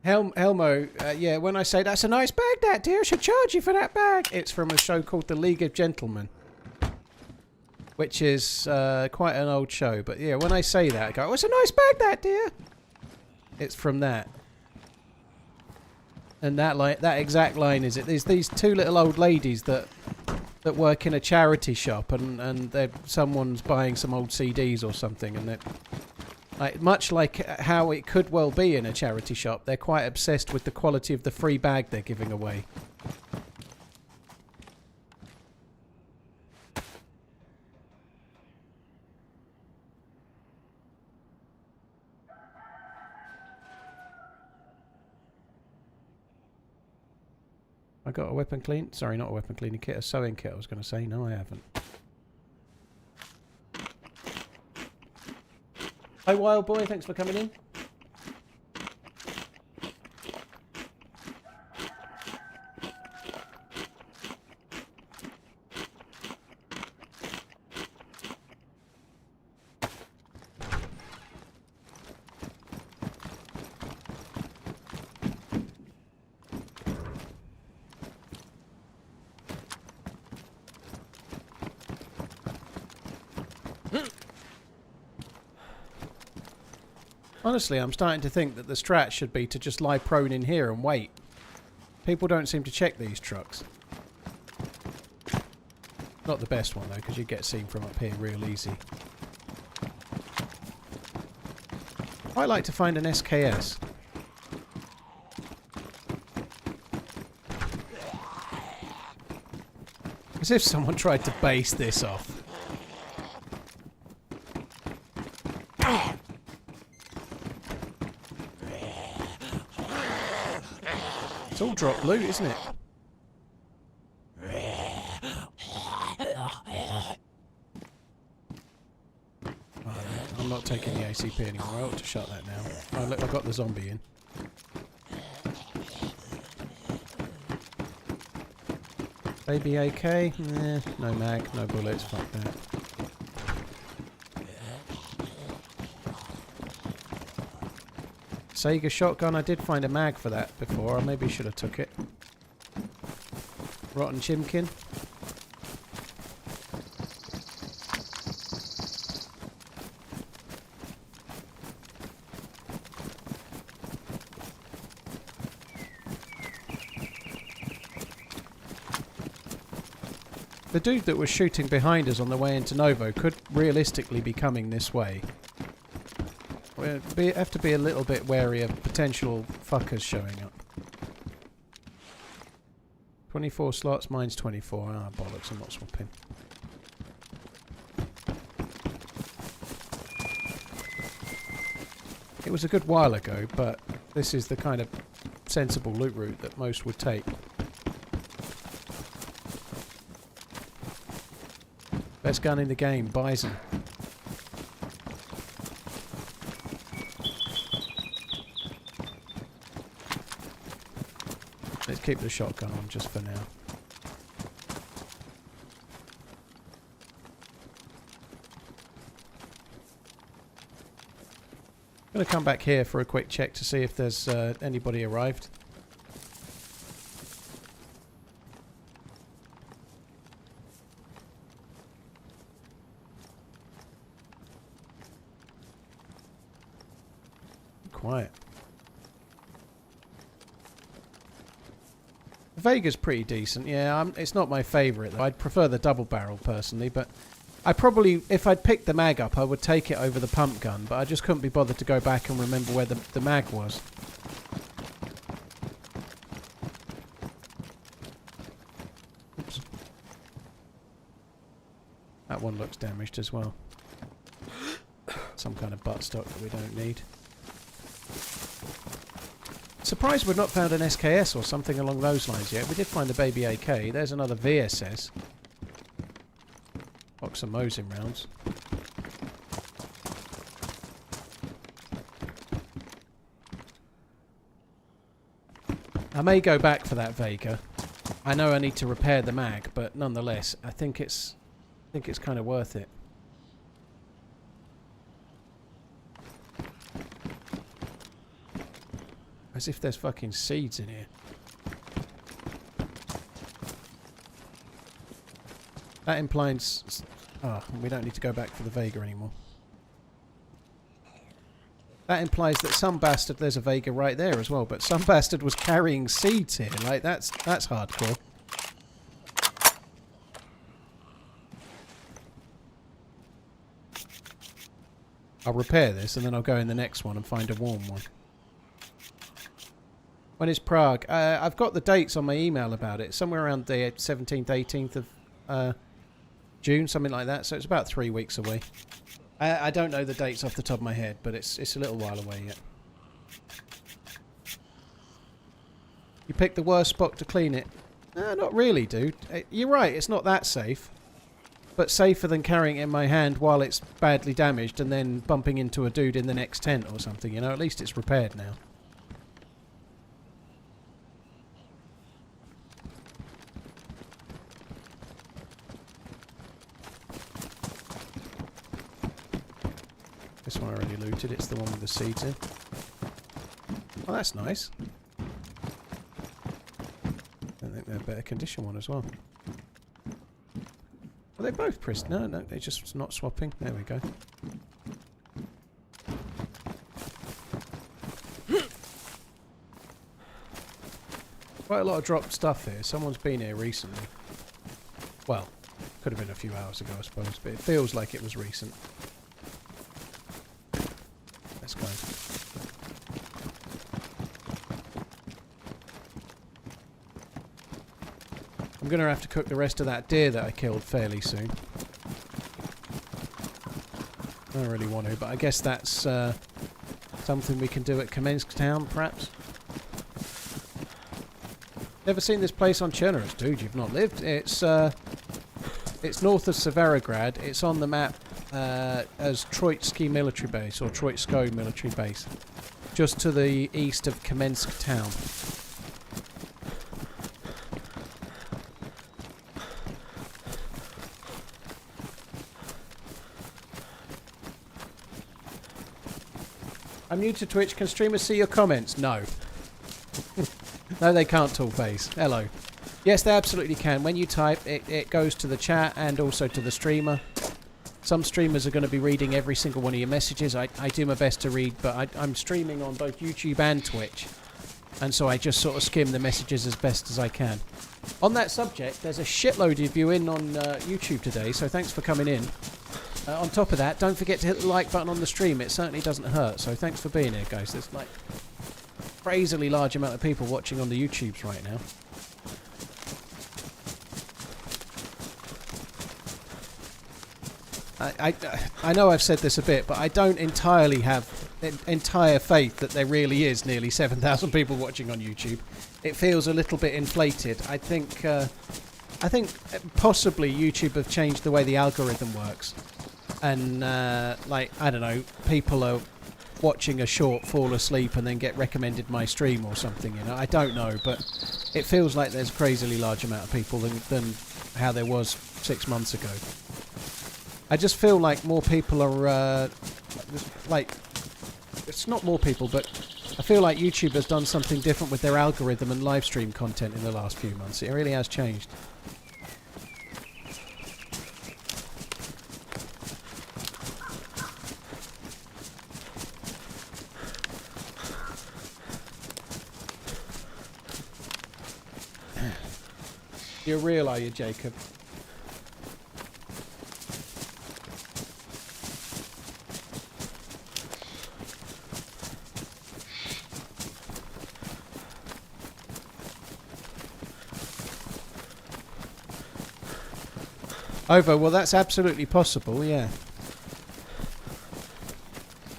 Helmo, yeah, when I say that's a nice bag, that dear, I should charge you for that bag. It's from a show called The League of Gentlemen, which is quite an old show. But yeah, when I say that, I go, oh, it's a nice bag, that dear. It's from that. And that exact line is it. There's these two little old ladies that work in a charity shop, and someone's buying some old CDs or something, and they're much like how it could well be in a charity shop, they're quite obsessed with the quality of the free bag they're giving away. I got a weapon clean. Sorry, not a weapon cleaning kit, a sewing kit I was going to say. No, I haven't. Hi, Wild Boy. Thanks for coming in. Honestly, I'm starting to think that the strat should be to just lie prone in here and wait. People don't seem to check these trucks. Not the best one though, because you get seen from up here real easy. I'd like to find an SKS. As if someone tried to base this off. It's all drop loot, isn't it? I'm not taking the ACP anymore. I ought to shut that now. Oh, look, I got the zombie in. Baby AK? No mag, no bullets, fuck that. Sega shotgun, I did find a mag for that before. I maybe should have took it. Rotten chimkin. The dude that was shooting behind us on the way into Novo could realistically be coming this way. We have to be a little bit wary of potential fuckers showing up. 24 slots, mine's 24. Ah, bollocks, I'm not swapping. It was a good while ago, but this is the kind of sensible loot route that most would take. Best gun in the game, Bison. Let's keep the shotgun on just for now. I'm going to come back here for a quick check to see if there's anybody arrived. Quiet. Vega's pretty decent, yeah. It's not my favourite, though. I'd prefer the double barrel personally, but I probably, if I'd picked the mag up, I would take it over the pump gun, but I just couldn't be bothered to go back and remember where the mag was. Oops. That one looks damaged as well. Some kind of buttstock that we don't need. Surprised we've not found an SKS or something along those lines yet. We did find the baby AK. There's another VSS. Box of Mosin rounds. I may go back for that Vega. I know I need to repair the mag, but nonetheless, I think it's kind of worth it. As if there's fucking seeds in here. That implies... Oh, we don't need to go back for the Vega anymore. That implies that some bastard... There's a Vega right there as well, but some bastard was carrying seeds here. Like, that's hardcore. I'll repair this and then I'll go in the next one and find a warm one. When is Prague? I've got the dates on my email about it. Somewhere around the 17th, 18th of June, something like that. So it's about 3 weeks away. I don't know the dates off the top of my head, but it's a little while away yet. You picked the worst spot to clean it. Not really, dude. You're right, it's not that safe. But safer than carrying it in my hand while it's badly damaged and then bumping into a dude in the next tent or something, you know? At least it's repaired now. This one I already looted, it's the one with the seeds in. Oh, that's nice. I think they're a better condition one as well. Are they both pressed? No, they're just not swapping. There we go. Quite a lot of dropped stuff here. Someone's been here recently. Well, could have been a few hours ago, I suppose, but it feels like it was recent. Let's go. I'm going to have to cook the rest of that deer that I killed fairly soon. I don't really want to, but I guess that's something we can do at Kamensk Town, perhaps. Never seen this place on Chernarus, dude. You've not lived. It's north of Severograd. It's on the map as Troitsky Military Base, or Troitsko Military Base, just to the east of Kamensk Town. I'm new to Twitch. Can streamers see your comments? No. No, they can't, Tallface. Hello. Yes, they absolutely can. When you type, it goes to the chat and also to the streamer. Some streamers are going to be reading every single one of your messages. I do my best to read, but I'm streaming on both YouTube and Twitch. And so I just sort of skim the messages as best as I can. On that subject, there's a shitload of you in on YouTube today, so thanks for coming in. On top of that, don't forget to hit the like button on the stream. It certainly doesn't hurt, so thanks for being here, guys. There's like a crazily large amount of people watching on the YouTubes right now. I know I've said this a bit, but I don't entirely have entire faith that there really is nearly 7,000 people watching on YouTube. It feels a little bit inflated. I think possibly YouTube have changed the way the algorithm works, and like, I don't know, people are watching a short, fall asleep, and then get recommended my stream or something. You know, I don't know, but it feels like there's a crazily large amount of people than how there was 6 months ago. I just feel like more people are like, it's not more people, but I feel like YouTube has done something different with their algorithm and live stream content in the last few months. It really has changed. You're real, are you, Jacob? Over, well, that's absolutely possible, yeah.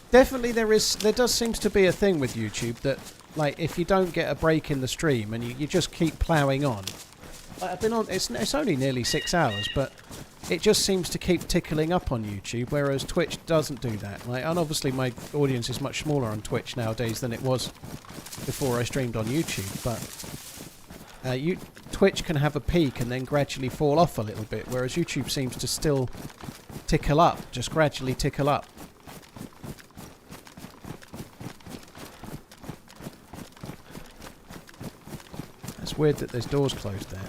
Definitely there does seem to be a thing with YouTube that, like, if you don't get a break in the stream and you just keep ploughing on. Like, I've been on, it's only nearly 6 hours, but it just seems to keep tickling up on YouTube, whereas Twitch doesn't do that. Like, and obviously my audience is much smaller on Twitch nowadays than it was before I streamed on YouTube, but Twitch can have a peak and then gradually fall off a little bit, whereas YouTube seems to still tickle up, just gradually tickle up. It's weird that there's doors closed there.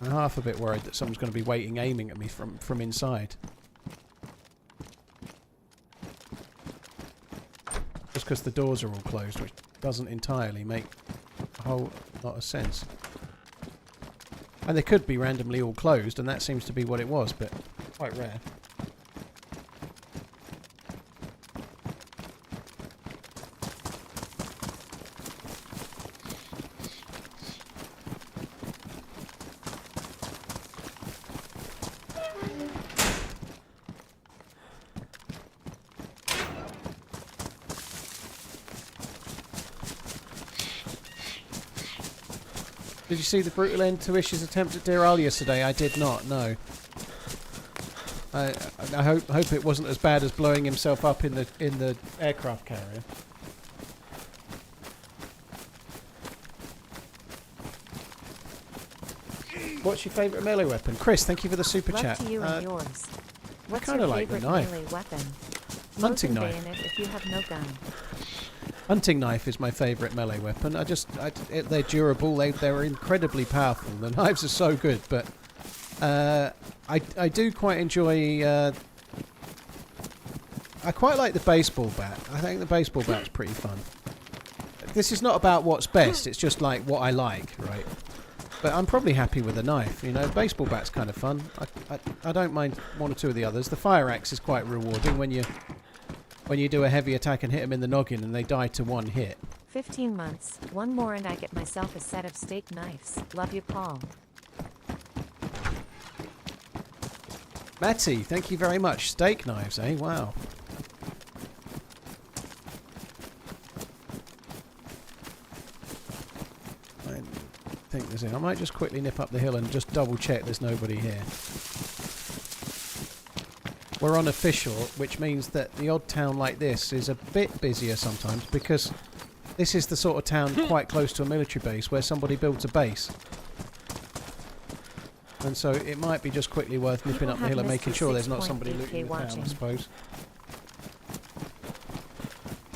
I'm half a bit worried that someone's going to be waiting, aiming at me from inside. Just because the doors are all closed, which doesn't entirely make a whole lot of sense. And they could be randomly all closed, and that seems to be what it was, but quite rare. Did you see the brutal end to Ish's attempt at Deer Isle yesterday? I did not, no. I hope it wasn't as bad as blowing himself up in the aircraft carrier. What's your favourite melee weapon? Chris, thank you for the super chat. Love to you and yours. What's kinda your like the favorite knife. melee weapon? Hunting Mosin knife. bayonet if you have no gun. Hunting knife is my favourite melee weapon. They're durable. They're incredibly powerful. The knives are so good, but I do quite enjoy. I quite like the baseball bat. I think the baseball bat's pretty fun. This is not about what's best. It's just like what I like, right? But I'm probably happy with a knife. You know, baseball bat's kind of fun. I don't mind one or two of the others. The fire axe is quite rewarding when you do a heavy attack and hit them in the noggin and they die to one hit. 15 months. One more and I get myself a set of steak knives. Love you, Paul. Matty, thank you very much. Steak knives, eh? Wow. I think there's it. I might just quickly nip up the hill and just double check there's nobody here. We're on official, which means that the odd town like this is a bit busier sometimes because this is the sort of town quite close to a military base where somebody built a base. And so it might be just quickly worth nipping up the hill and making sure there's not somebody looting the town, I suppose.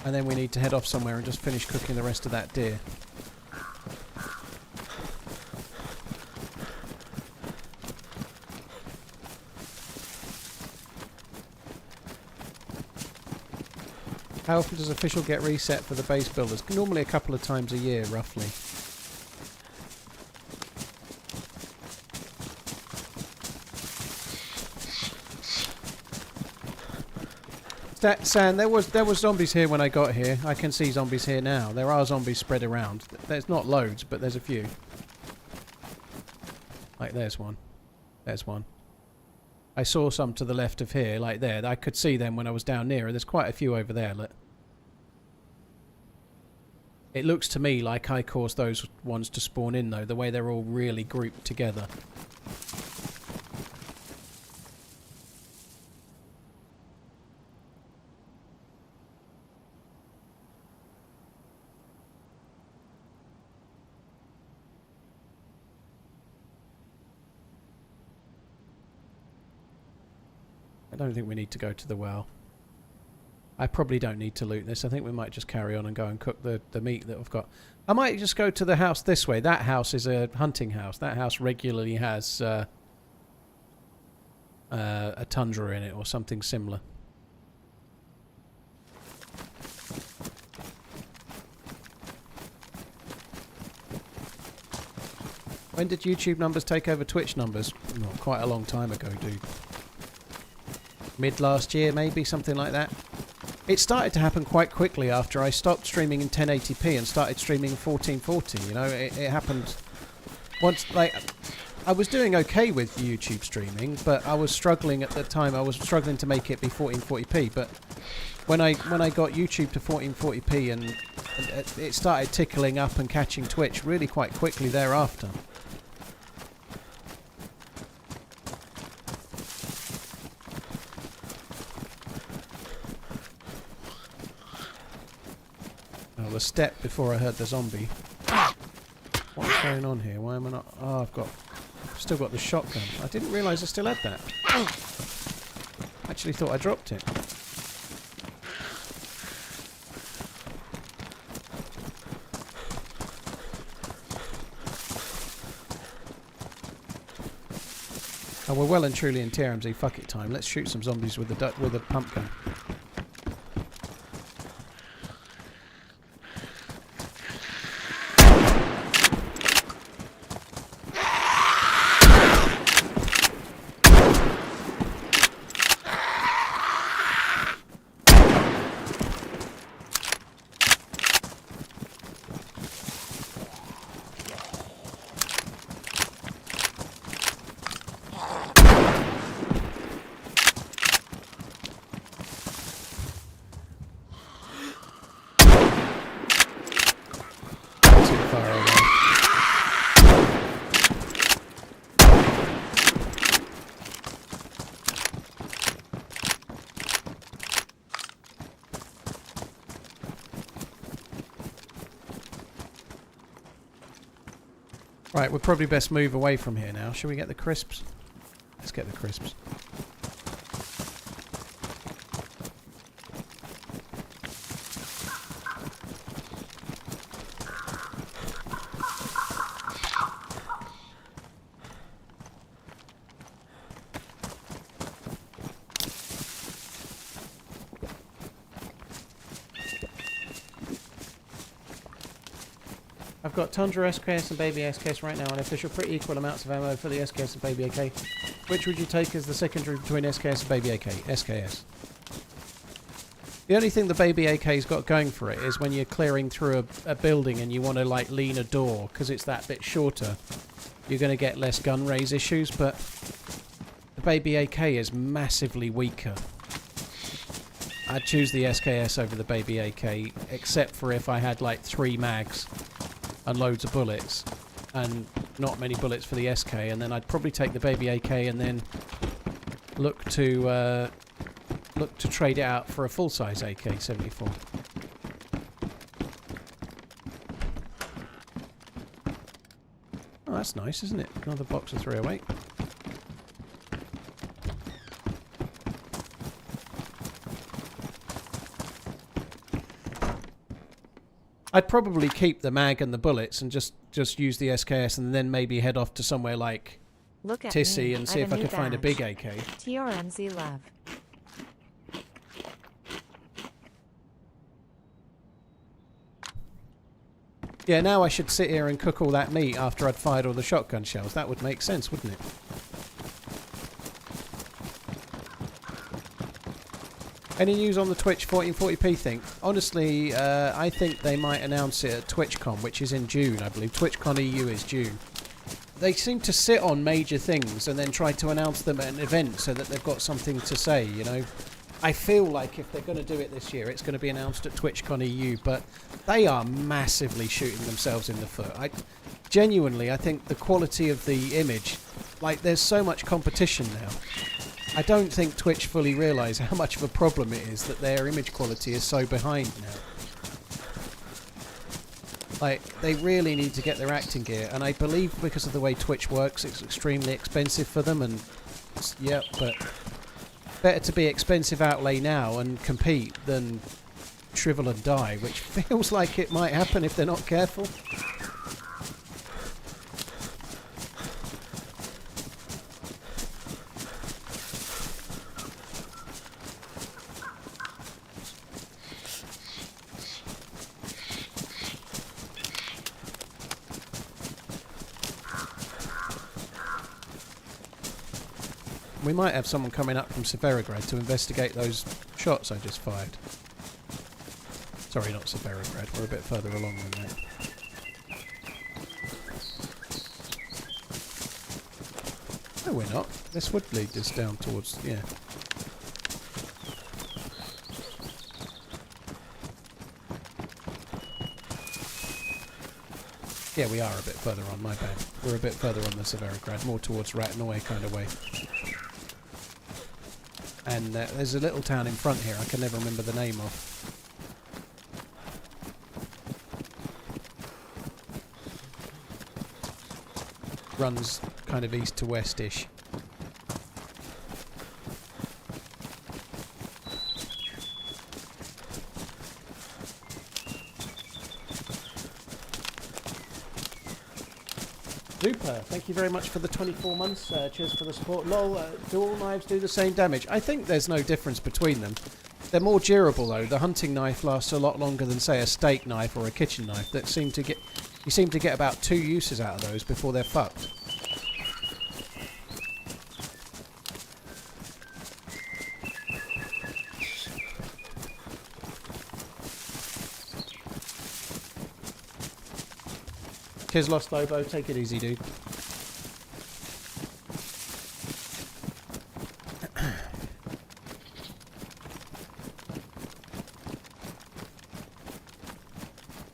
And then we need to head off somewhere and just finish cooking the rest of that deer. How often does official get reset for the base builders? Normally a couple of times a year, roughly. San, there was zombies here when I got here. I can see zombies here now. There are zombies spread around. There's not loads, but there's a few. Like, there's one. There's one. I saw some to the left of here, like there. I could see them when I was down nearer. There's quite a few over there, look. It looks to me like I caused those ones to spawn in, though, the way they're all really grouped together. I don't think we need to go to the well. I probably don't need to loot this. I think we might just carry on and go and cook the meat that we've got. I might just go to the house this way. That house is a hunting house. That house regularly has a tundra in it or something similar. When did YouTube numbers take over Twitch numbers? Not quite a long time ago, dude. Mid last year, maybe, something like that. It started to happen quite quickly after I stopped streaming in 1080p and started streaming in 1440. You know, it happened once. Like, I was doing okay with YouTube streaming, but I was struggling at the time. I was struggling to make it be 1440p. But when I got YouTube to 1440p and it started tickling up and catching Twitch really quite quickly thereafter. The step before I heard the zombie. What's going on here? Why am I not... Oh, I've still got the shotgun. I didn't realise I still had that. Actually thought I dropped it. Oh, we're well and truly in TRMZ. Fuck it time. Let's shoot some zombies with the pump gun. Right, we'll probably best move away from here now. Shall we get the crisps? Let's get the crisps. I've got Tundra SKS and Baby SKS right now, and if there's pretty equal amounts of ammo for the SKS and Baby AK, which would you take as the secondary between SKS and Baby AK? SKS. The only thing the Baby AK's got going for it is when you're clearing through a building and you want to like lean a door, because it's that bit shorter, you're going to get less gun raise issues, but the Baby AK is massively weaker. I'd choose the SKS over the Baby AK, except for if I had like 3 mags and loads of bullets and not many bullets for the SK, and then I'd probably take the Baby AK and then look to trade it out for a full-size AK-74. Oh, that's nice, isn't it? Another box of 308. I'd probably keep the mag and the bullets and just use the SKS and then maybe head off to somewhere like Look at Tissy me. and see if I could find a big AK. TRMZ Lev. Yeah, now I should sit here and cook all that meat after I'd fired all the shotgun shells. That would make sense, wouldn't it? Any news on the Twitch 1440p thing? Honestly, I think they might announce it at TwitchCon, which is in June, I believe. TwitchCon EU is June. they seem to sit on major things and then try to announce them at an event so that they've got something to say, you know. I feel like if they're going to do it this year, it's going to be announced at TwitchCon EU, but they are massively shooting themselves in the foot. Genuinely, I think the quality of the image, like, there's so much competition now. I don't think Twitch fully realise how much of a problem it is that their image quality is so behind now. Like, they really need to get their acting gear, and I believe because of the way Twitch works, it's extremely expensive for them, and yeah, but better to be expensive outlay now and compete than shrivel and die, which feels like it might happen if they're not careful. We might have someone coming up from Severograd to investigate those shots I just fired. Sorry, not Severograd. We're a bit further along than that. No, we're not. This would lead us down towards... yeah. Yeah, we are a bit further on, my bad. We're a bit further on the Severograd, more towards Ratnoy kind of way. And there's a little town in front here I can never remember the name of. Runs kind of east to west-ish. Super, thank you very much for the 24 months. Cheers for the support. Lol, do all knives do the same damage? I think there's no difference between them. They're more durable though. The hunting knife lasts a lot longer than, say, a steak knife or a kitchen knife. That seem to get, you seem to get about 2 uses out of those before they're fucked. Cheers, Lost Lobo. Take it easy, dude.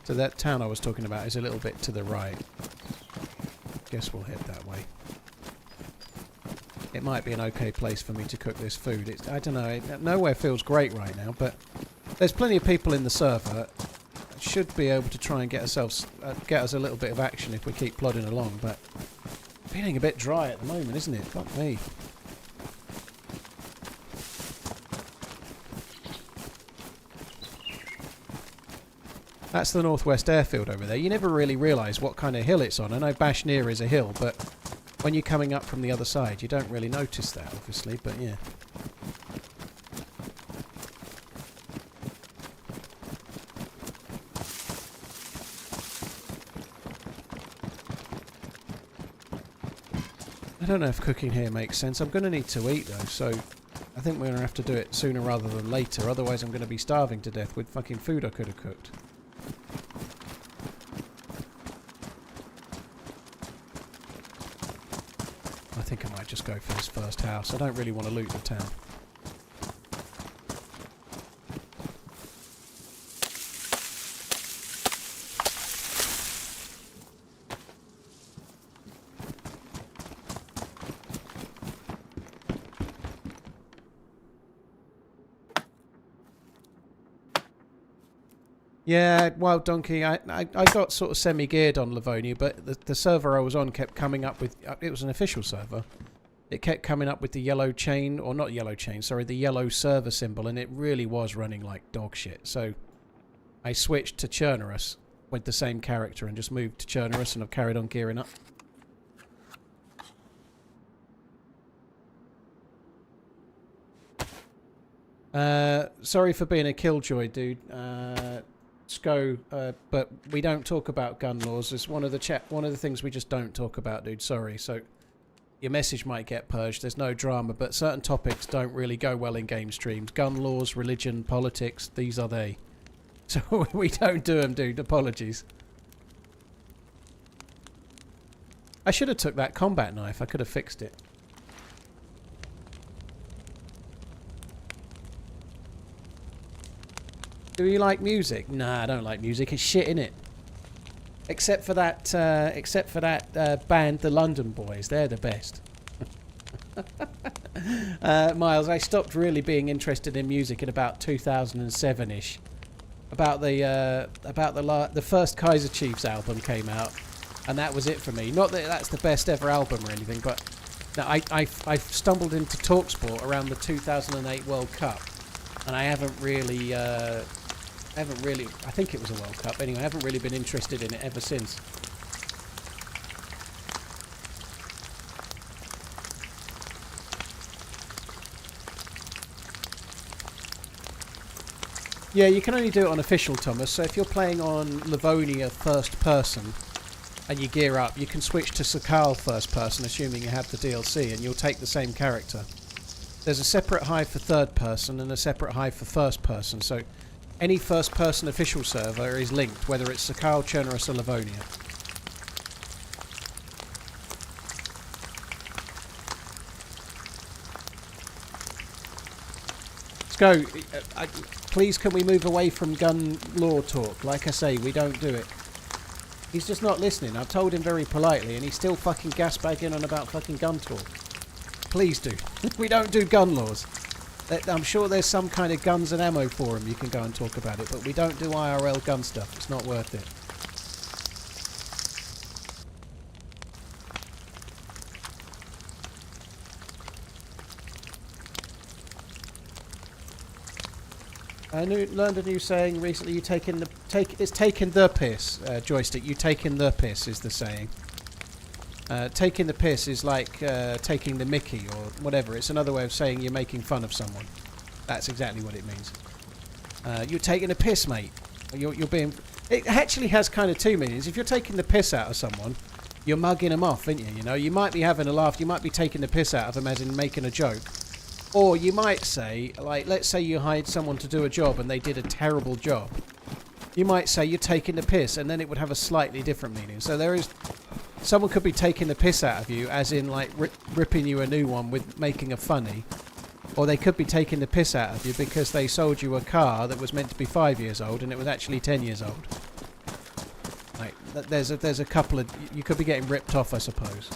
So that town I was talking about is a little bit to the right. Guess we'll head that way. It might be an okay place for me to cook this food. It's, I don't know, nowhere feels great right now, but there's plenty of people in the server. Should be able to try and get ourselves, get us a little bit of action if we keep plodding along, but feeling a bit dry at the moment, isn't it? Fuck me. That's the Northwest Airfield over there. You never really realise what kind of hill it's on. I know Bashneer is a hill, but when you're coming up from the other side, you don't really notice that, obviously, but yeah. I don't know if cooking here makes sense. I'm going to need to eat though, so I think we're going to have to do it sooner rather than later. Otherwise I'm going to be starving to death with fucking food I could have cooked. I think I might just go for this first house. I don't really want to loot the town. Yeah, Wild Donkey, I got sort of semi-geared on Livonia, but the server I was on kept coming up with... it was an official server. It kept coming up with the yellow chain, or not yellow chain, sorry, the yellow server symbol, and it really was running like dog shit. So I switched to Chernarus with the same character and just moved to Chernarus, and I've carried on gearing up. Sorry for being a killjoy, dude. Sco, but we don't talk about gun laws. It's one of the things we just don't talk about, dude. Sorry. So your message might get purged. There's no drama, but certain topics don't really go well in game streams. Gun laws, religion, politics, these are they. So we don't do them, dude. Apologies. I should have took that combat knife. I could have fixed it. Do you like music? Nah, I don't like music. It's shit, innit? Except for that band, the London Boys. They're the best. Miles, I stopped really being interested in music in about 2007-ish. About the first Kaiser Chiefs album came out, and that was it for me. Not that that's the best ever album or anything, but no, I stumbled into TalkSport around the 2008 World Cup, and I haven't really. I think it was a World Cup anyway. I haven't really been interested in it ever since. Yeah, you can only do it on official, Thomas. So if you're playing on Livonia first person and you gear up, you can switch to Sakal first person, assuming you have the DLC, and you'll take the same character. There's a separate hive for third person and a separate hive for first person. So any first person official server is linked, whether it's Sakal, Chernarus or Livonia. Let's go. Please, can we move away from gun law talk? Like I say, we don't do it. He's just not listening. I've told him very politely, and he's still fucking gasbagging on about fucking gun talk. Please do. We don't do gun laws. I'm sure there's some kind of guns and ammo forum you can go and talk about it, but we don't do IRL gun stuff. It's not worth it. I learned a new saying recently. It's taking the piss. Joystick. You taking the piss is the saying. Taking the piss is like taking the mickey or whatever. It's another way of saying you're making fun of someone. That's exactly what it means. You're taking a piss, mate. You're being... It actually has kind of two meanings. If you're taking the piss out of someone, you're mugging them off, aren't you? You know, you might be having a laugh. You might be taking the piss out of them as in making a joke. Or you might say, like, let's say you hired someone to do a job and they did a terrible job. You might say you're taking the piss, and then it would have a slightly different meaning. So there is... Someone could be taking the piss out of you, as in, like, ripping you a new one with making a funny. Or they could be taking the piss out of you because they sold you a car that was meant to be 5 years old and it was actually 10 years old. Like, there's a couple of... You could be getting ripped off, I suppose.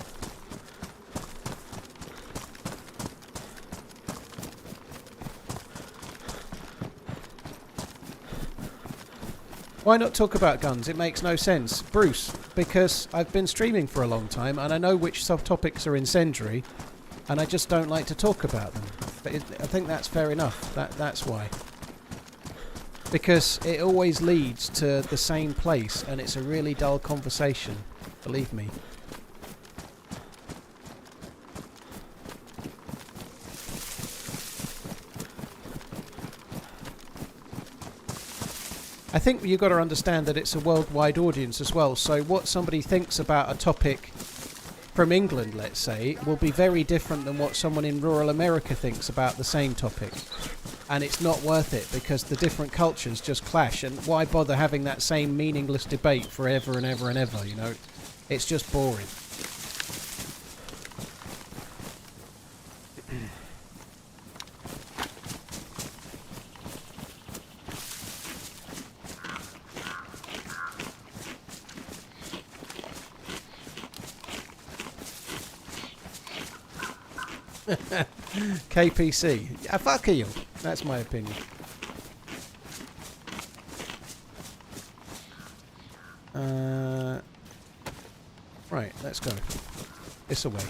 Why not talk about guns? It makes no sense. Bruce, because I've been streaming for a long time and I know which subtopics are incendiary and I just don't like to talk about them. But I think that's fair enough. That's why. Because it always leads to the same place and it's a really dull conversation. Believe me. I think you've got to understand that it's a worldwide audience as well, so what somebody thinks about a topic from England, let's say, will be very different than what someone in rural America thinks about the same topic. And it's not worth it, because the different cultures just clash, and why bother having that same meaningless debate forever and ever and ever, you know? It's just boring. KPC. Fuck you. That's my opinion. Right, let's go. This away.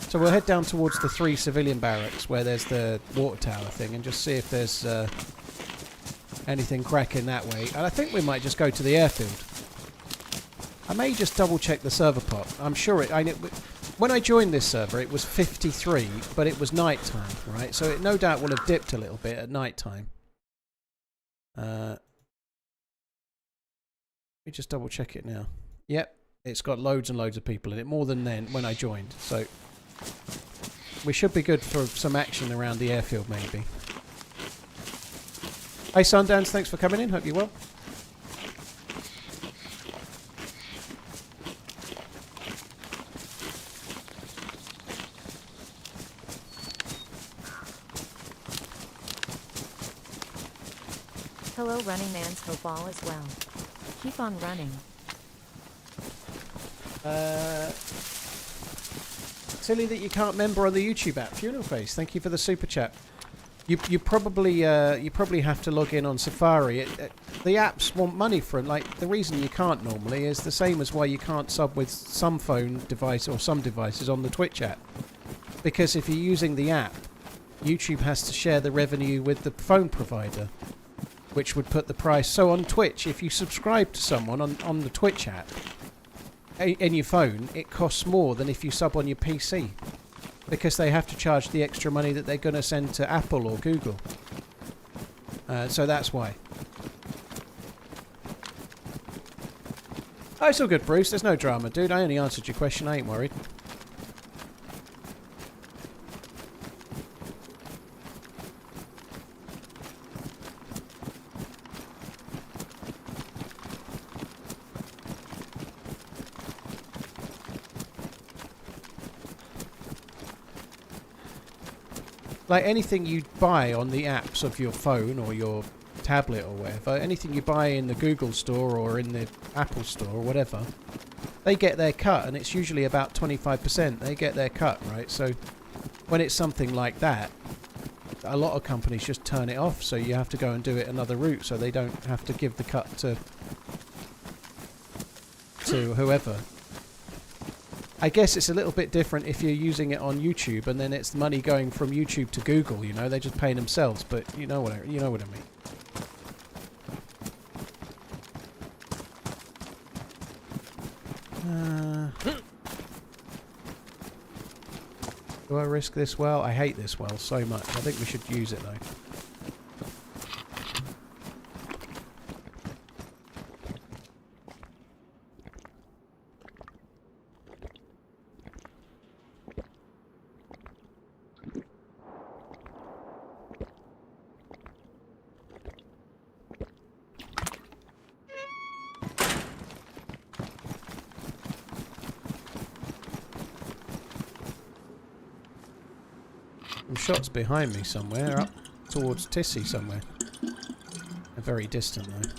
So we'll head down towards the 3 civilian barracks where there's the water tower thing and just see if there's anything cracking that way. And I think we might just go to the airfield. I may just double check the server pop. I'm sure it... When I joined this server, it was 53, but it was night time, right? So it no doubt will have dipped a little bit at night time. Let me just double check it now. Yep, it's got loads and loads of people in it, more than then when I joined. So we should be good for some action around the airfield, maybe. Hey Sundance, thanks for coming in. Hope you're well. Hello RunningManZ, hope all is well. Keep on running. Silly that you can't member on the YouTube app. Funeral Face, thank you for the super chat. You probably have to log in on Safari. The apps want money from, like, the reason you can't normally is the same as why you can't sub with some phone device or some devices on the Twitch app. Because if you're using the app, YouTube has to share the revenue with the phone provider, which would put the price. So on Twitch, if you subscribe to someone on the Twitch app in your phone, it costs more than if you sub on your PC, because they have to charge the extra money that they're going to send to Apple or Google. So that's why. Oh, it's all good, Bruce. There's no drama, dude. I only answered your question. I ain't worried. Like anything you buy on the apps of your phone or your tablet or whatever, anything you buy in the Google store or in the Apple store or whatever, they get their cut, and it's usually about 25%. They get their cut, right? So when it's something like that, a lot of companies just turn it off, so you have to go and do it another route, so they don't have to give the cut to whoever. I guess it's a little bit different if you're using it on YouTube, and then it's money going from YouTube to Google. You know, they're just paying themselves. But you know what I mean. Do I risk this well? I hate this well so much. I think we should use it though. Shots behind me somewhere, up towards Tissy somewhere. They're very distant though.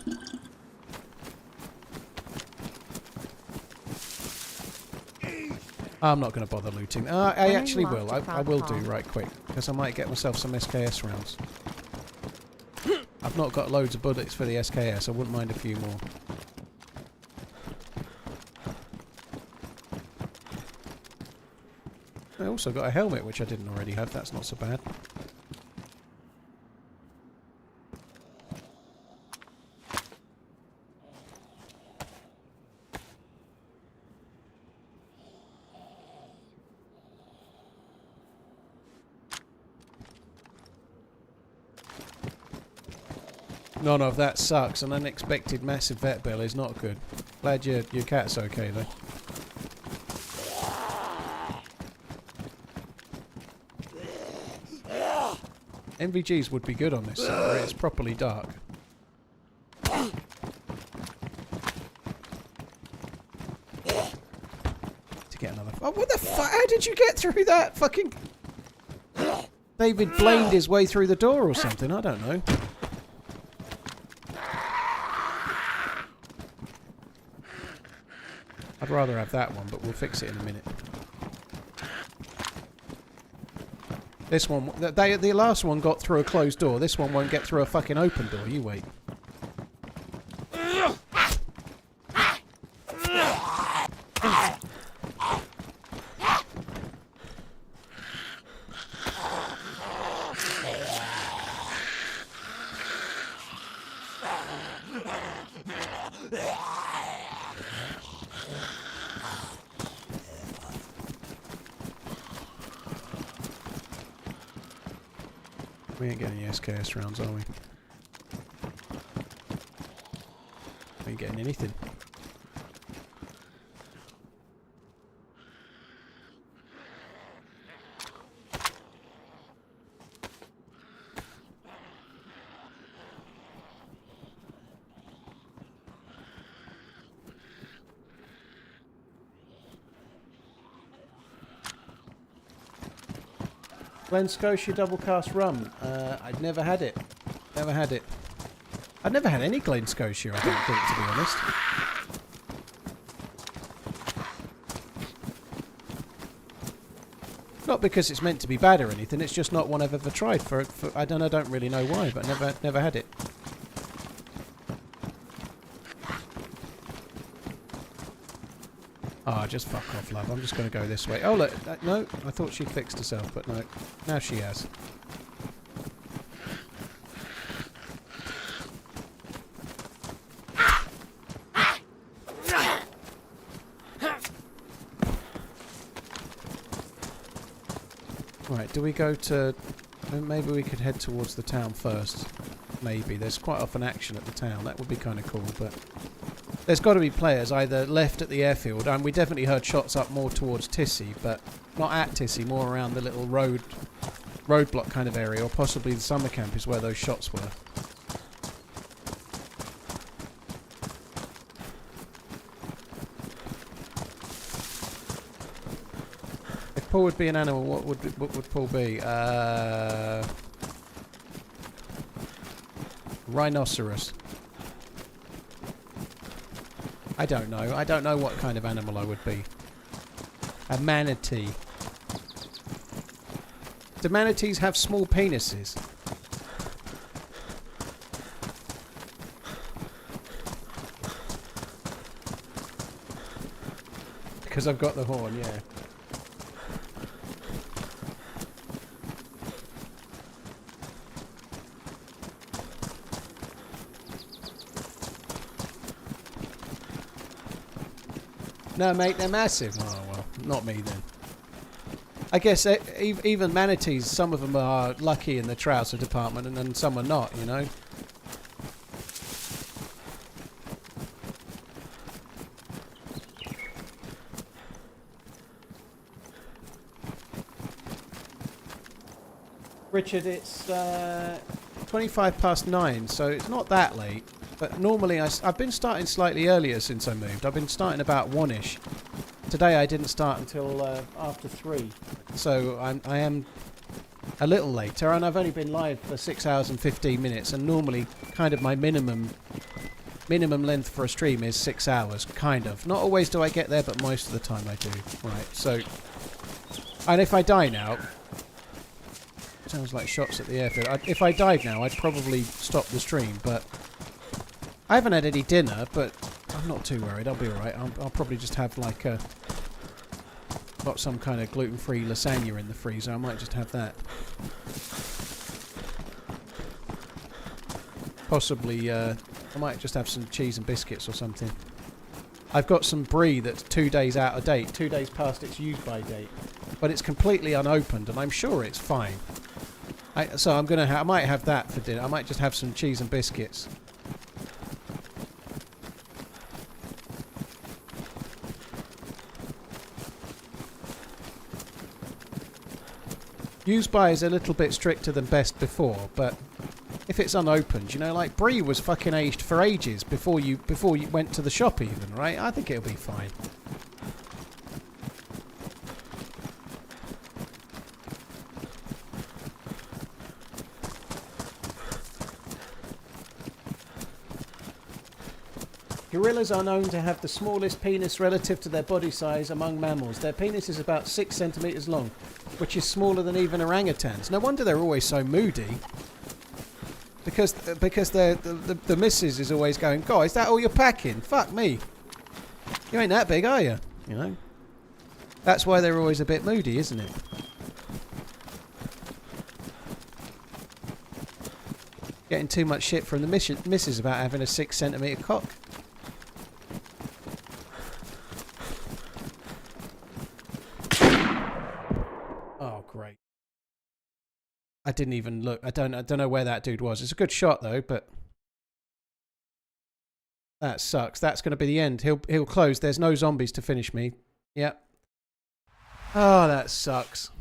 I'm not going to bother looting. I actually will. I will do right quick, because I might get myself some SKS rounds. I've not got loads of bullets for the SKS. I wouldn't mind a few more. I also got a helmet, which I didn't already have. That's not so bad. None of that sucks. An unexpected massive vet bill is not good. Glad your cat's okay though. NVGs would be good on this server. It's properly dark. To get another. Oh, what the fuck? How did you get through that? Fucking. David blaned his way through the door or something. I don't know. I'd rather have that one, but we'll fix it in a minute. This one, the last one got through a closed door. This one won't get through a fucking open door. You wait. We ain't getting any SKS rounds, are we? We ain't getting anything. Glen Scotia double cast rum. I'd never had it. Never had it. I've never had any Glen Scotia, I don't think, to be honest. Not because it's meant to be bad or anything, it's just not one I've ever tried for I don't really know why, but never had it. Ah, just fuck off, love. I'm just going to go this way. Oh, look. No, I thought she'd fixed herself, but no. Now she has. Right, do we go to... Maybe we could head towards the town first. Maybe. There's quite often action at the town. That would be kind of cool, but... There's got to be players either left at the airfield, and we definitely heard shots up more towards Tissy, but not at Tissy, more around the little roadblock kind of area, or possibly the summer camp is where those shots were. If Paul would be an animal, what would Paul be? Rhinoceros. I don't know. I don't know what kind of animal I would be. A manatee. Do manatees have small penises? Because I've got the horn, yeah. No, mate, they're massive. Oh, well, not me then. I guess even manatees, some of them are lucky in the trouser department and then some are not, you know. Richard, it's 9:25, so it's not that late. But normally I've been starting slightly earlier since I moved. I've been starting about 1ish. Today I didn't start until after 3. So I am a little later, and I've only been live for 6 hours and 15 minutes, and normally kind of my minimum length for a stream is 6 hours, kind of. Not always do I get there, but most of the time I do. Right, so... And if I die now... Sounds like shots at the airfield. If I died now, I'd probably stop the stream, but... I haven't had any dinner, but I'm not too worried. I'll be alright. I'll probably just have like a... Got some kind of gluten-free lasagna in the freezer. I might just have that. Possibly, I might just have some cheese and biscuits or something. I've got some brie that's 2 days out of date. 2 days past its use-by date. But it's completely unopened, and I'm sure it's fine. So I'm gonna I might have that for dinner. I might just have some cheese and biscuits. Use by is a little bit stricter than best before, but if it's unopened, you know, like brie was fucking aged for ages before you went to the shop even, right? I think it'll be fine. Gorillas are known to have the smallest penis relative to their body size among mammals. Their penis is about 6 centimeters long, which is smaller than even orangutans. No wonder they're always so moody. Because the missus is always going, God, is that all you're packing? Fuck me. You ain't that big, are you? You know? That's why they're always a bit moody, isn't it? Getting too much shit from the missus about having a 6 centimeter cock. Oh, great. I didn't even look. I don't know where that dude was. It's a good shot though, but that sucks. That's going to be the end. He'll close. There's no zombies to finish me. Yep. Oh, that sucks.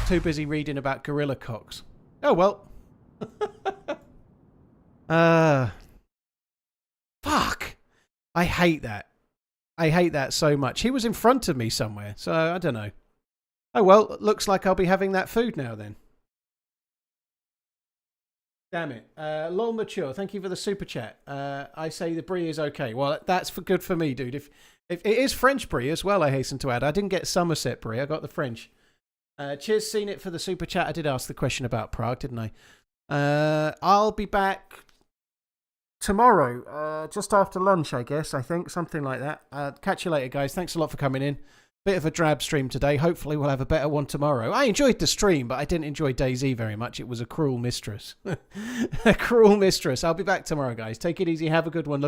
Too busy reading about gorilla cocks. Oh well. Fuck. I hate that. I hate that so much. He was in front of me somewhere, so I don't know. Oh well, looks like I'll be having that food now then. Damn it. Lol Mature, thank you for the super chat. I say the brie is okay. Well, that's good for me, dude. If it is French brie as well, I hasten to add. I didn't get Somerset brie. I got the French. Cheers, seen it for the super chat. I did ask the question about Prague, didn't I? I'll be back tomorrow, just after lunch, I guess. I think something like that. Catch you later, guys. Thanks a lot for coming in. Bit of a drab stream today. Hopefully we'll have a better one tomorrow. I enjoyed the stream, but I didn't enjoy DayZ very much. It was a cruel mistress. A cruel mistress. I'll be back tomorrow, guys. Take it easy. Have a good one.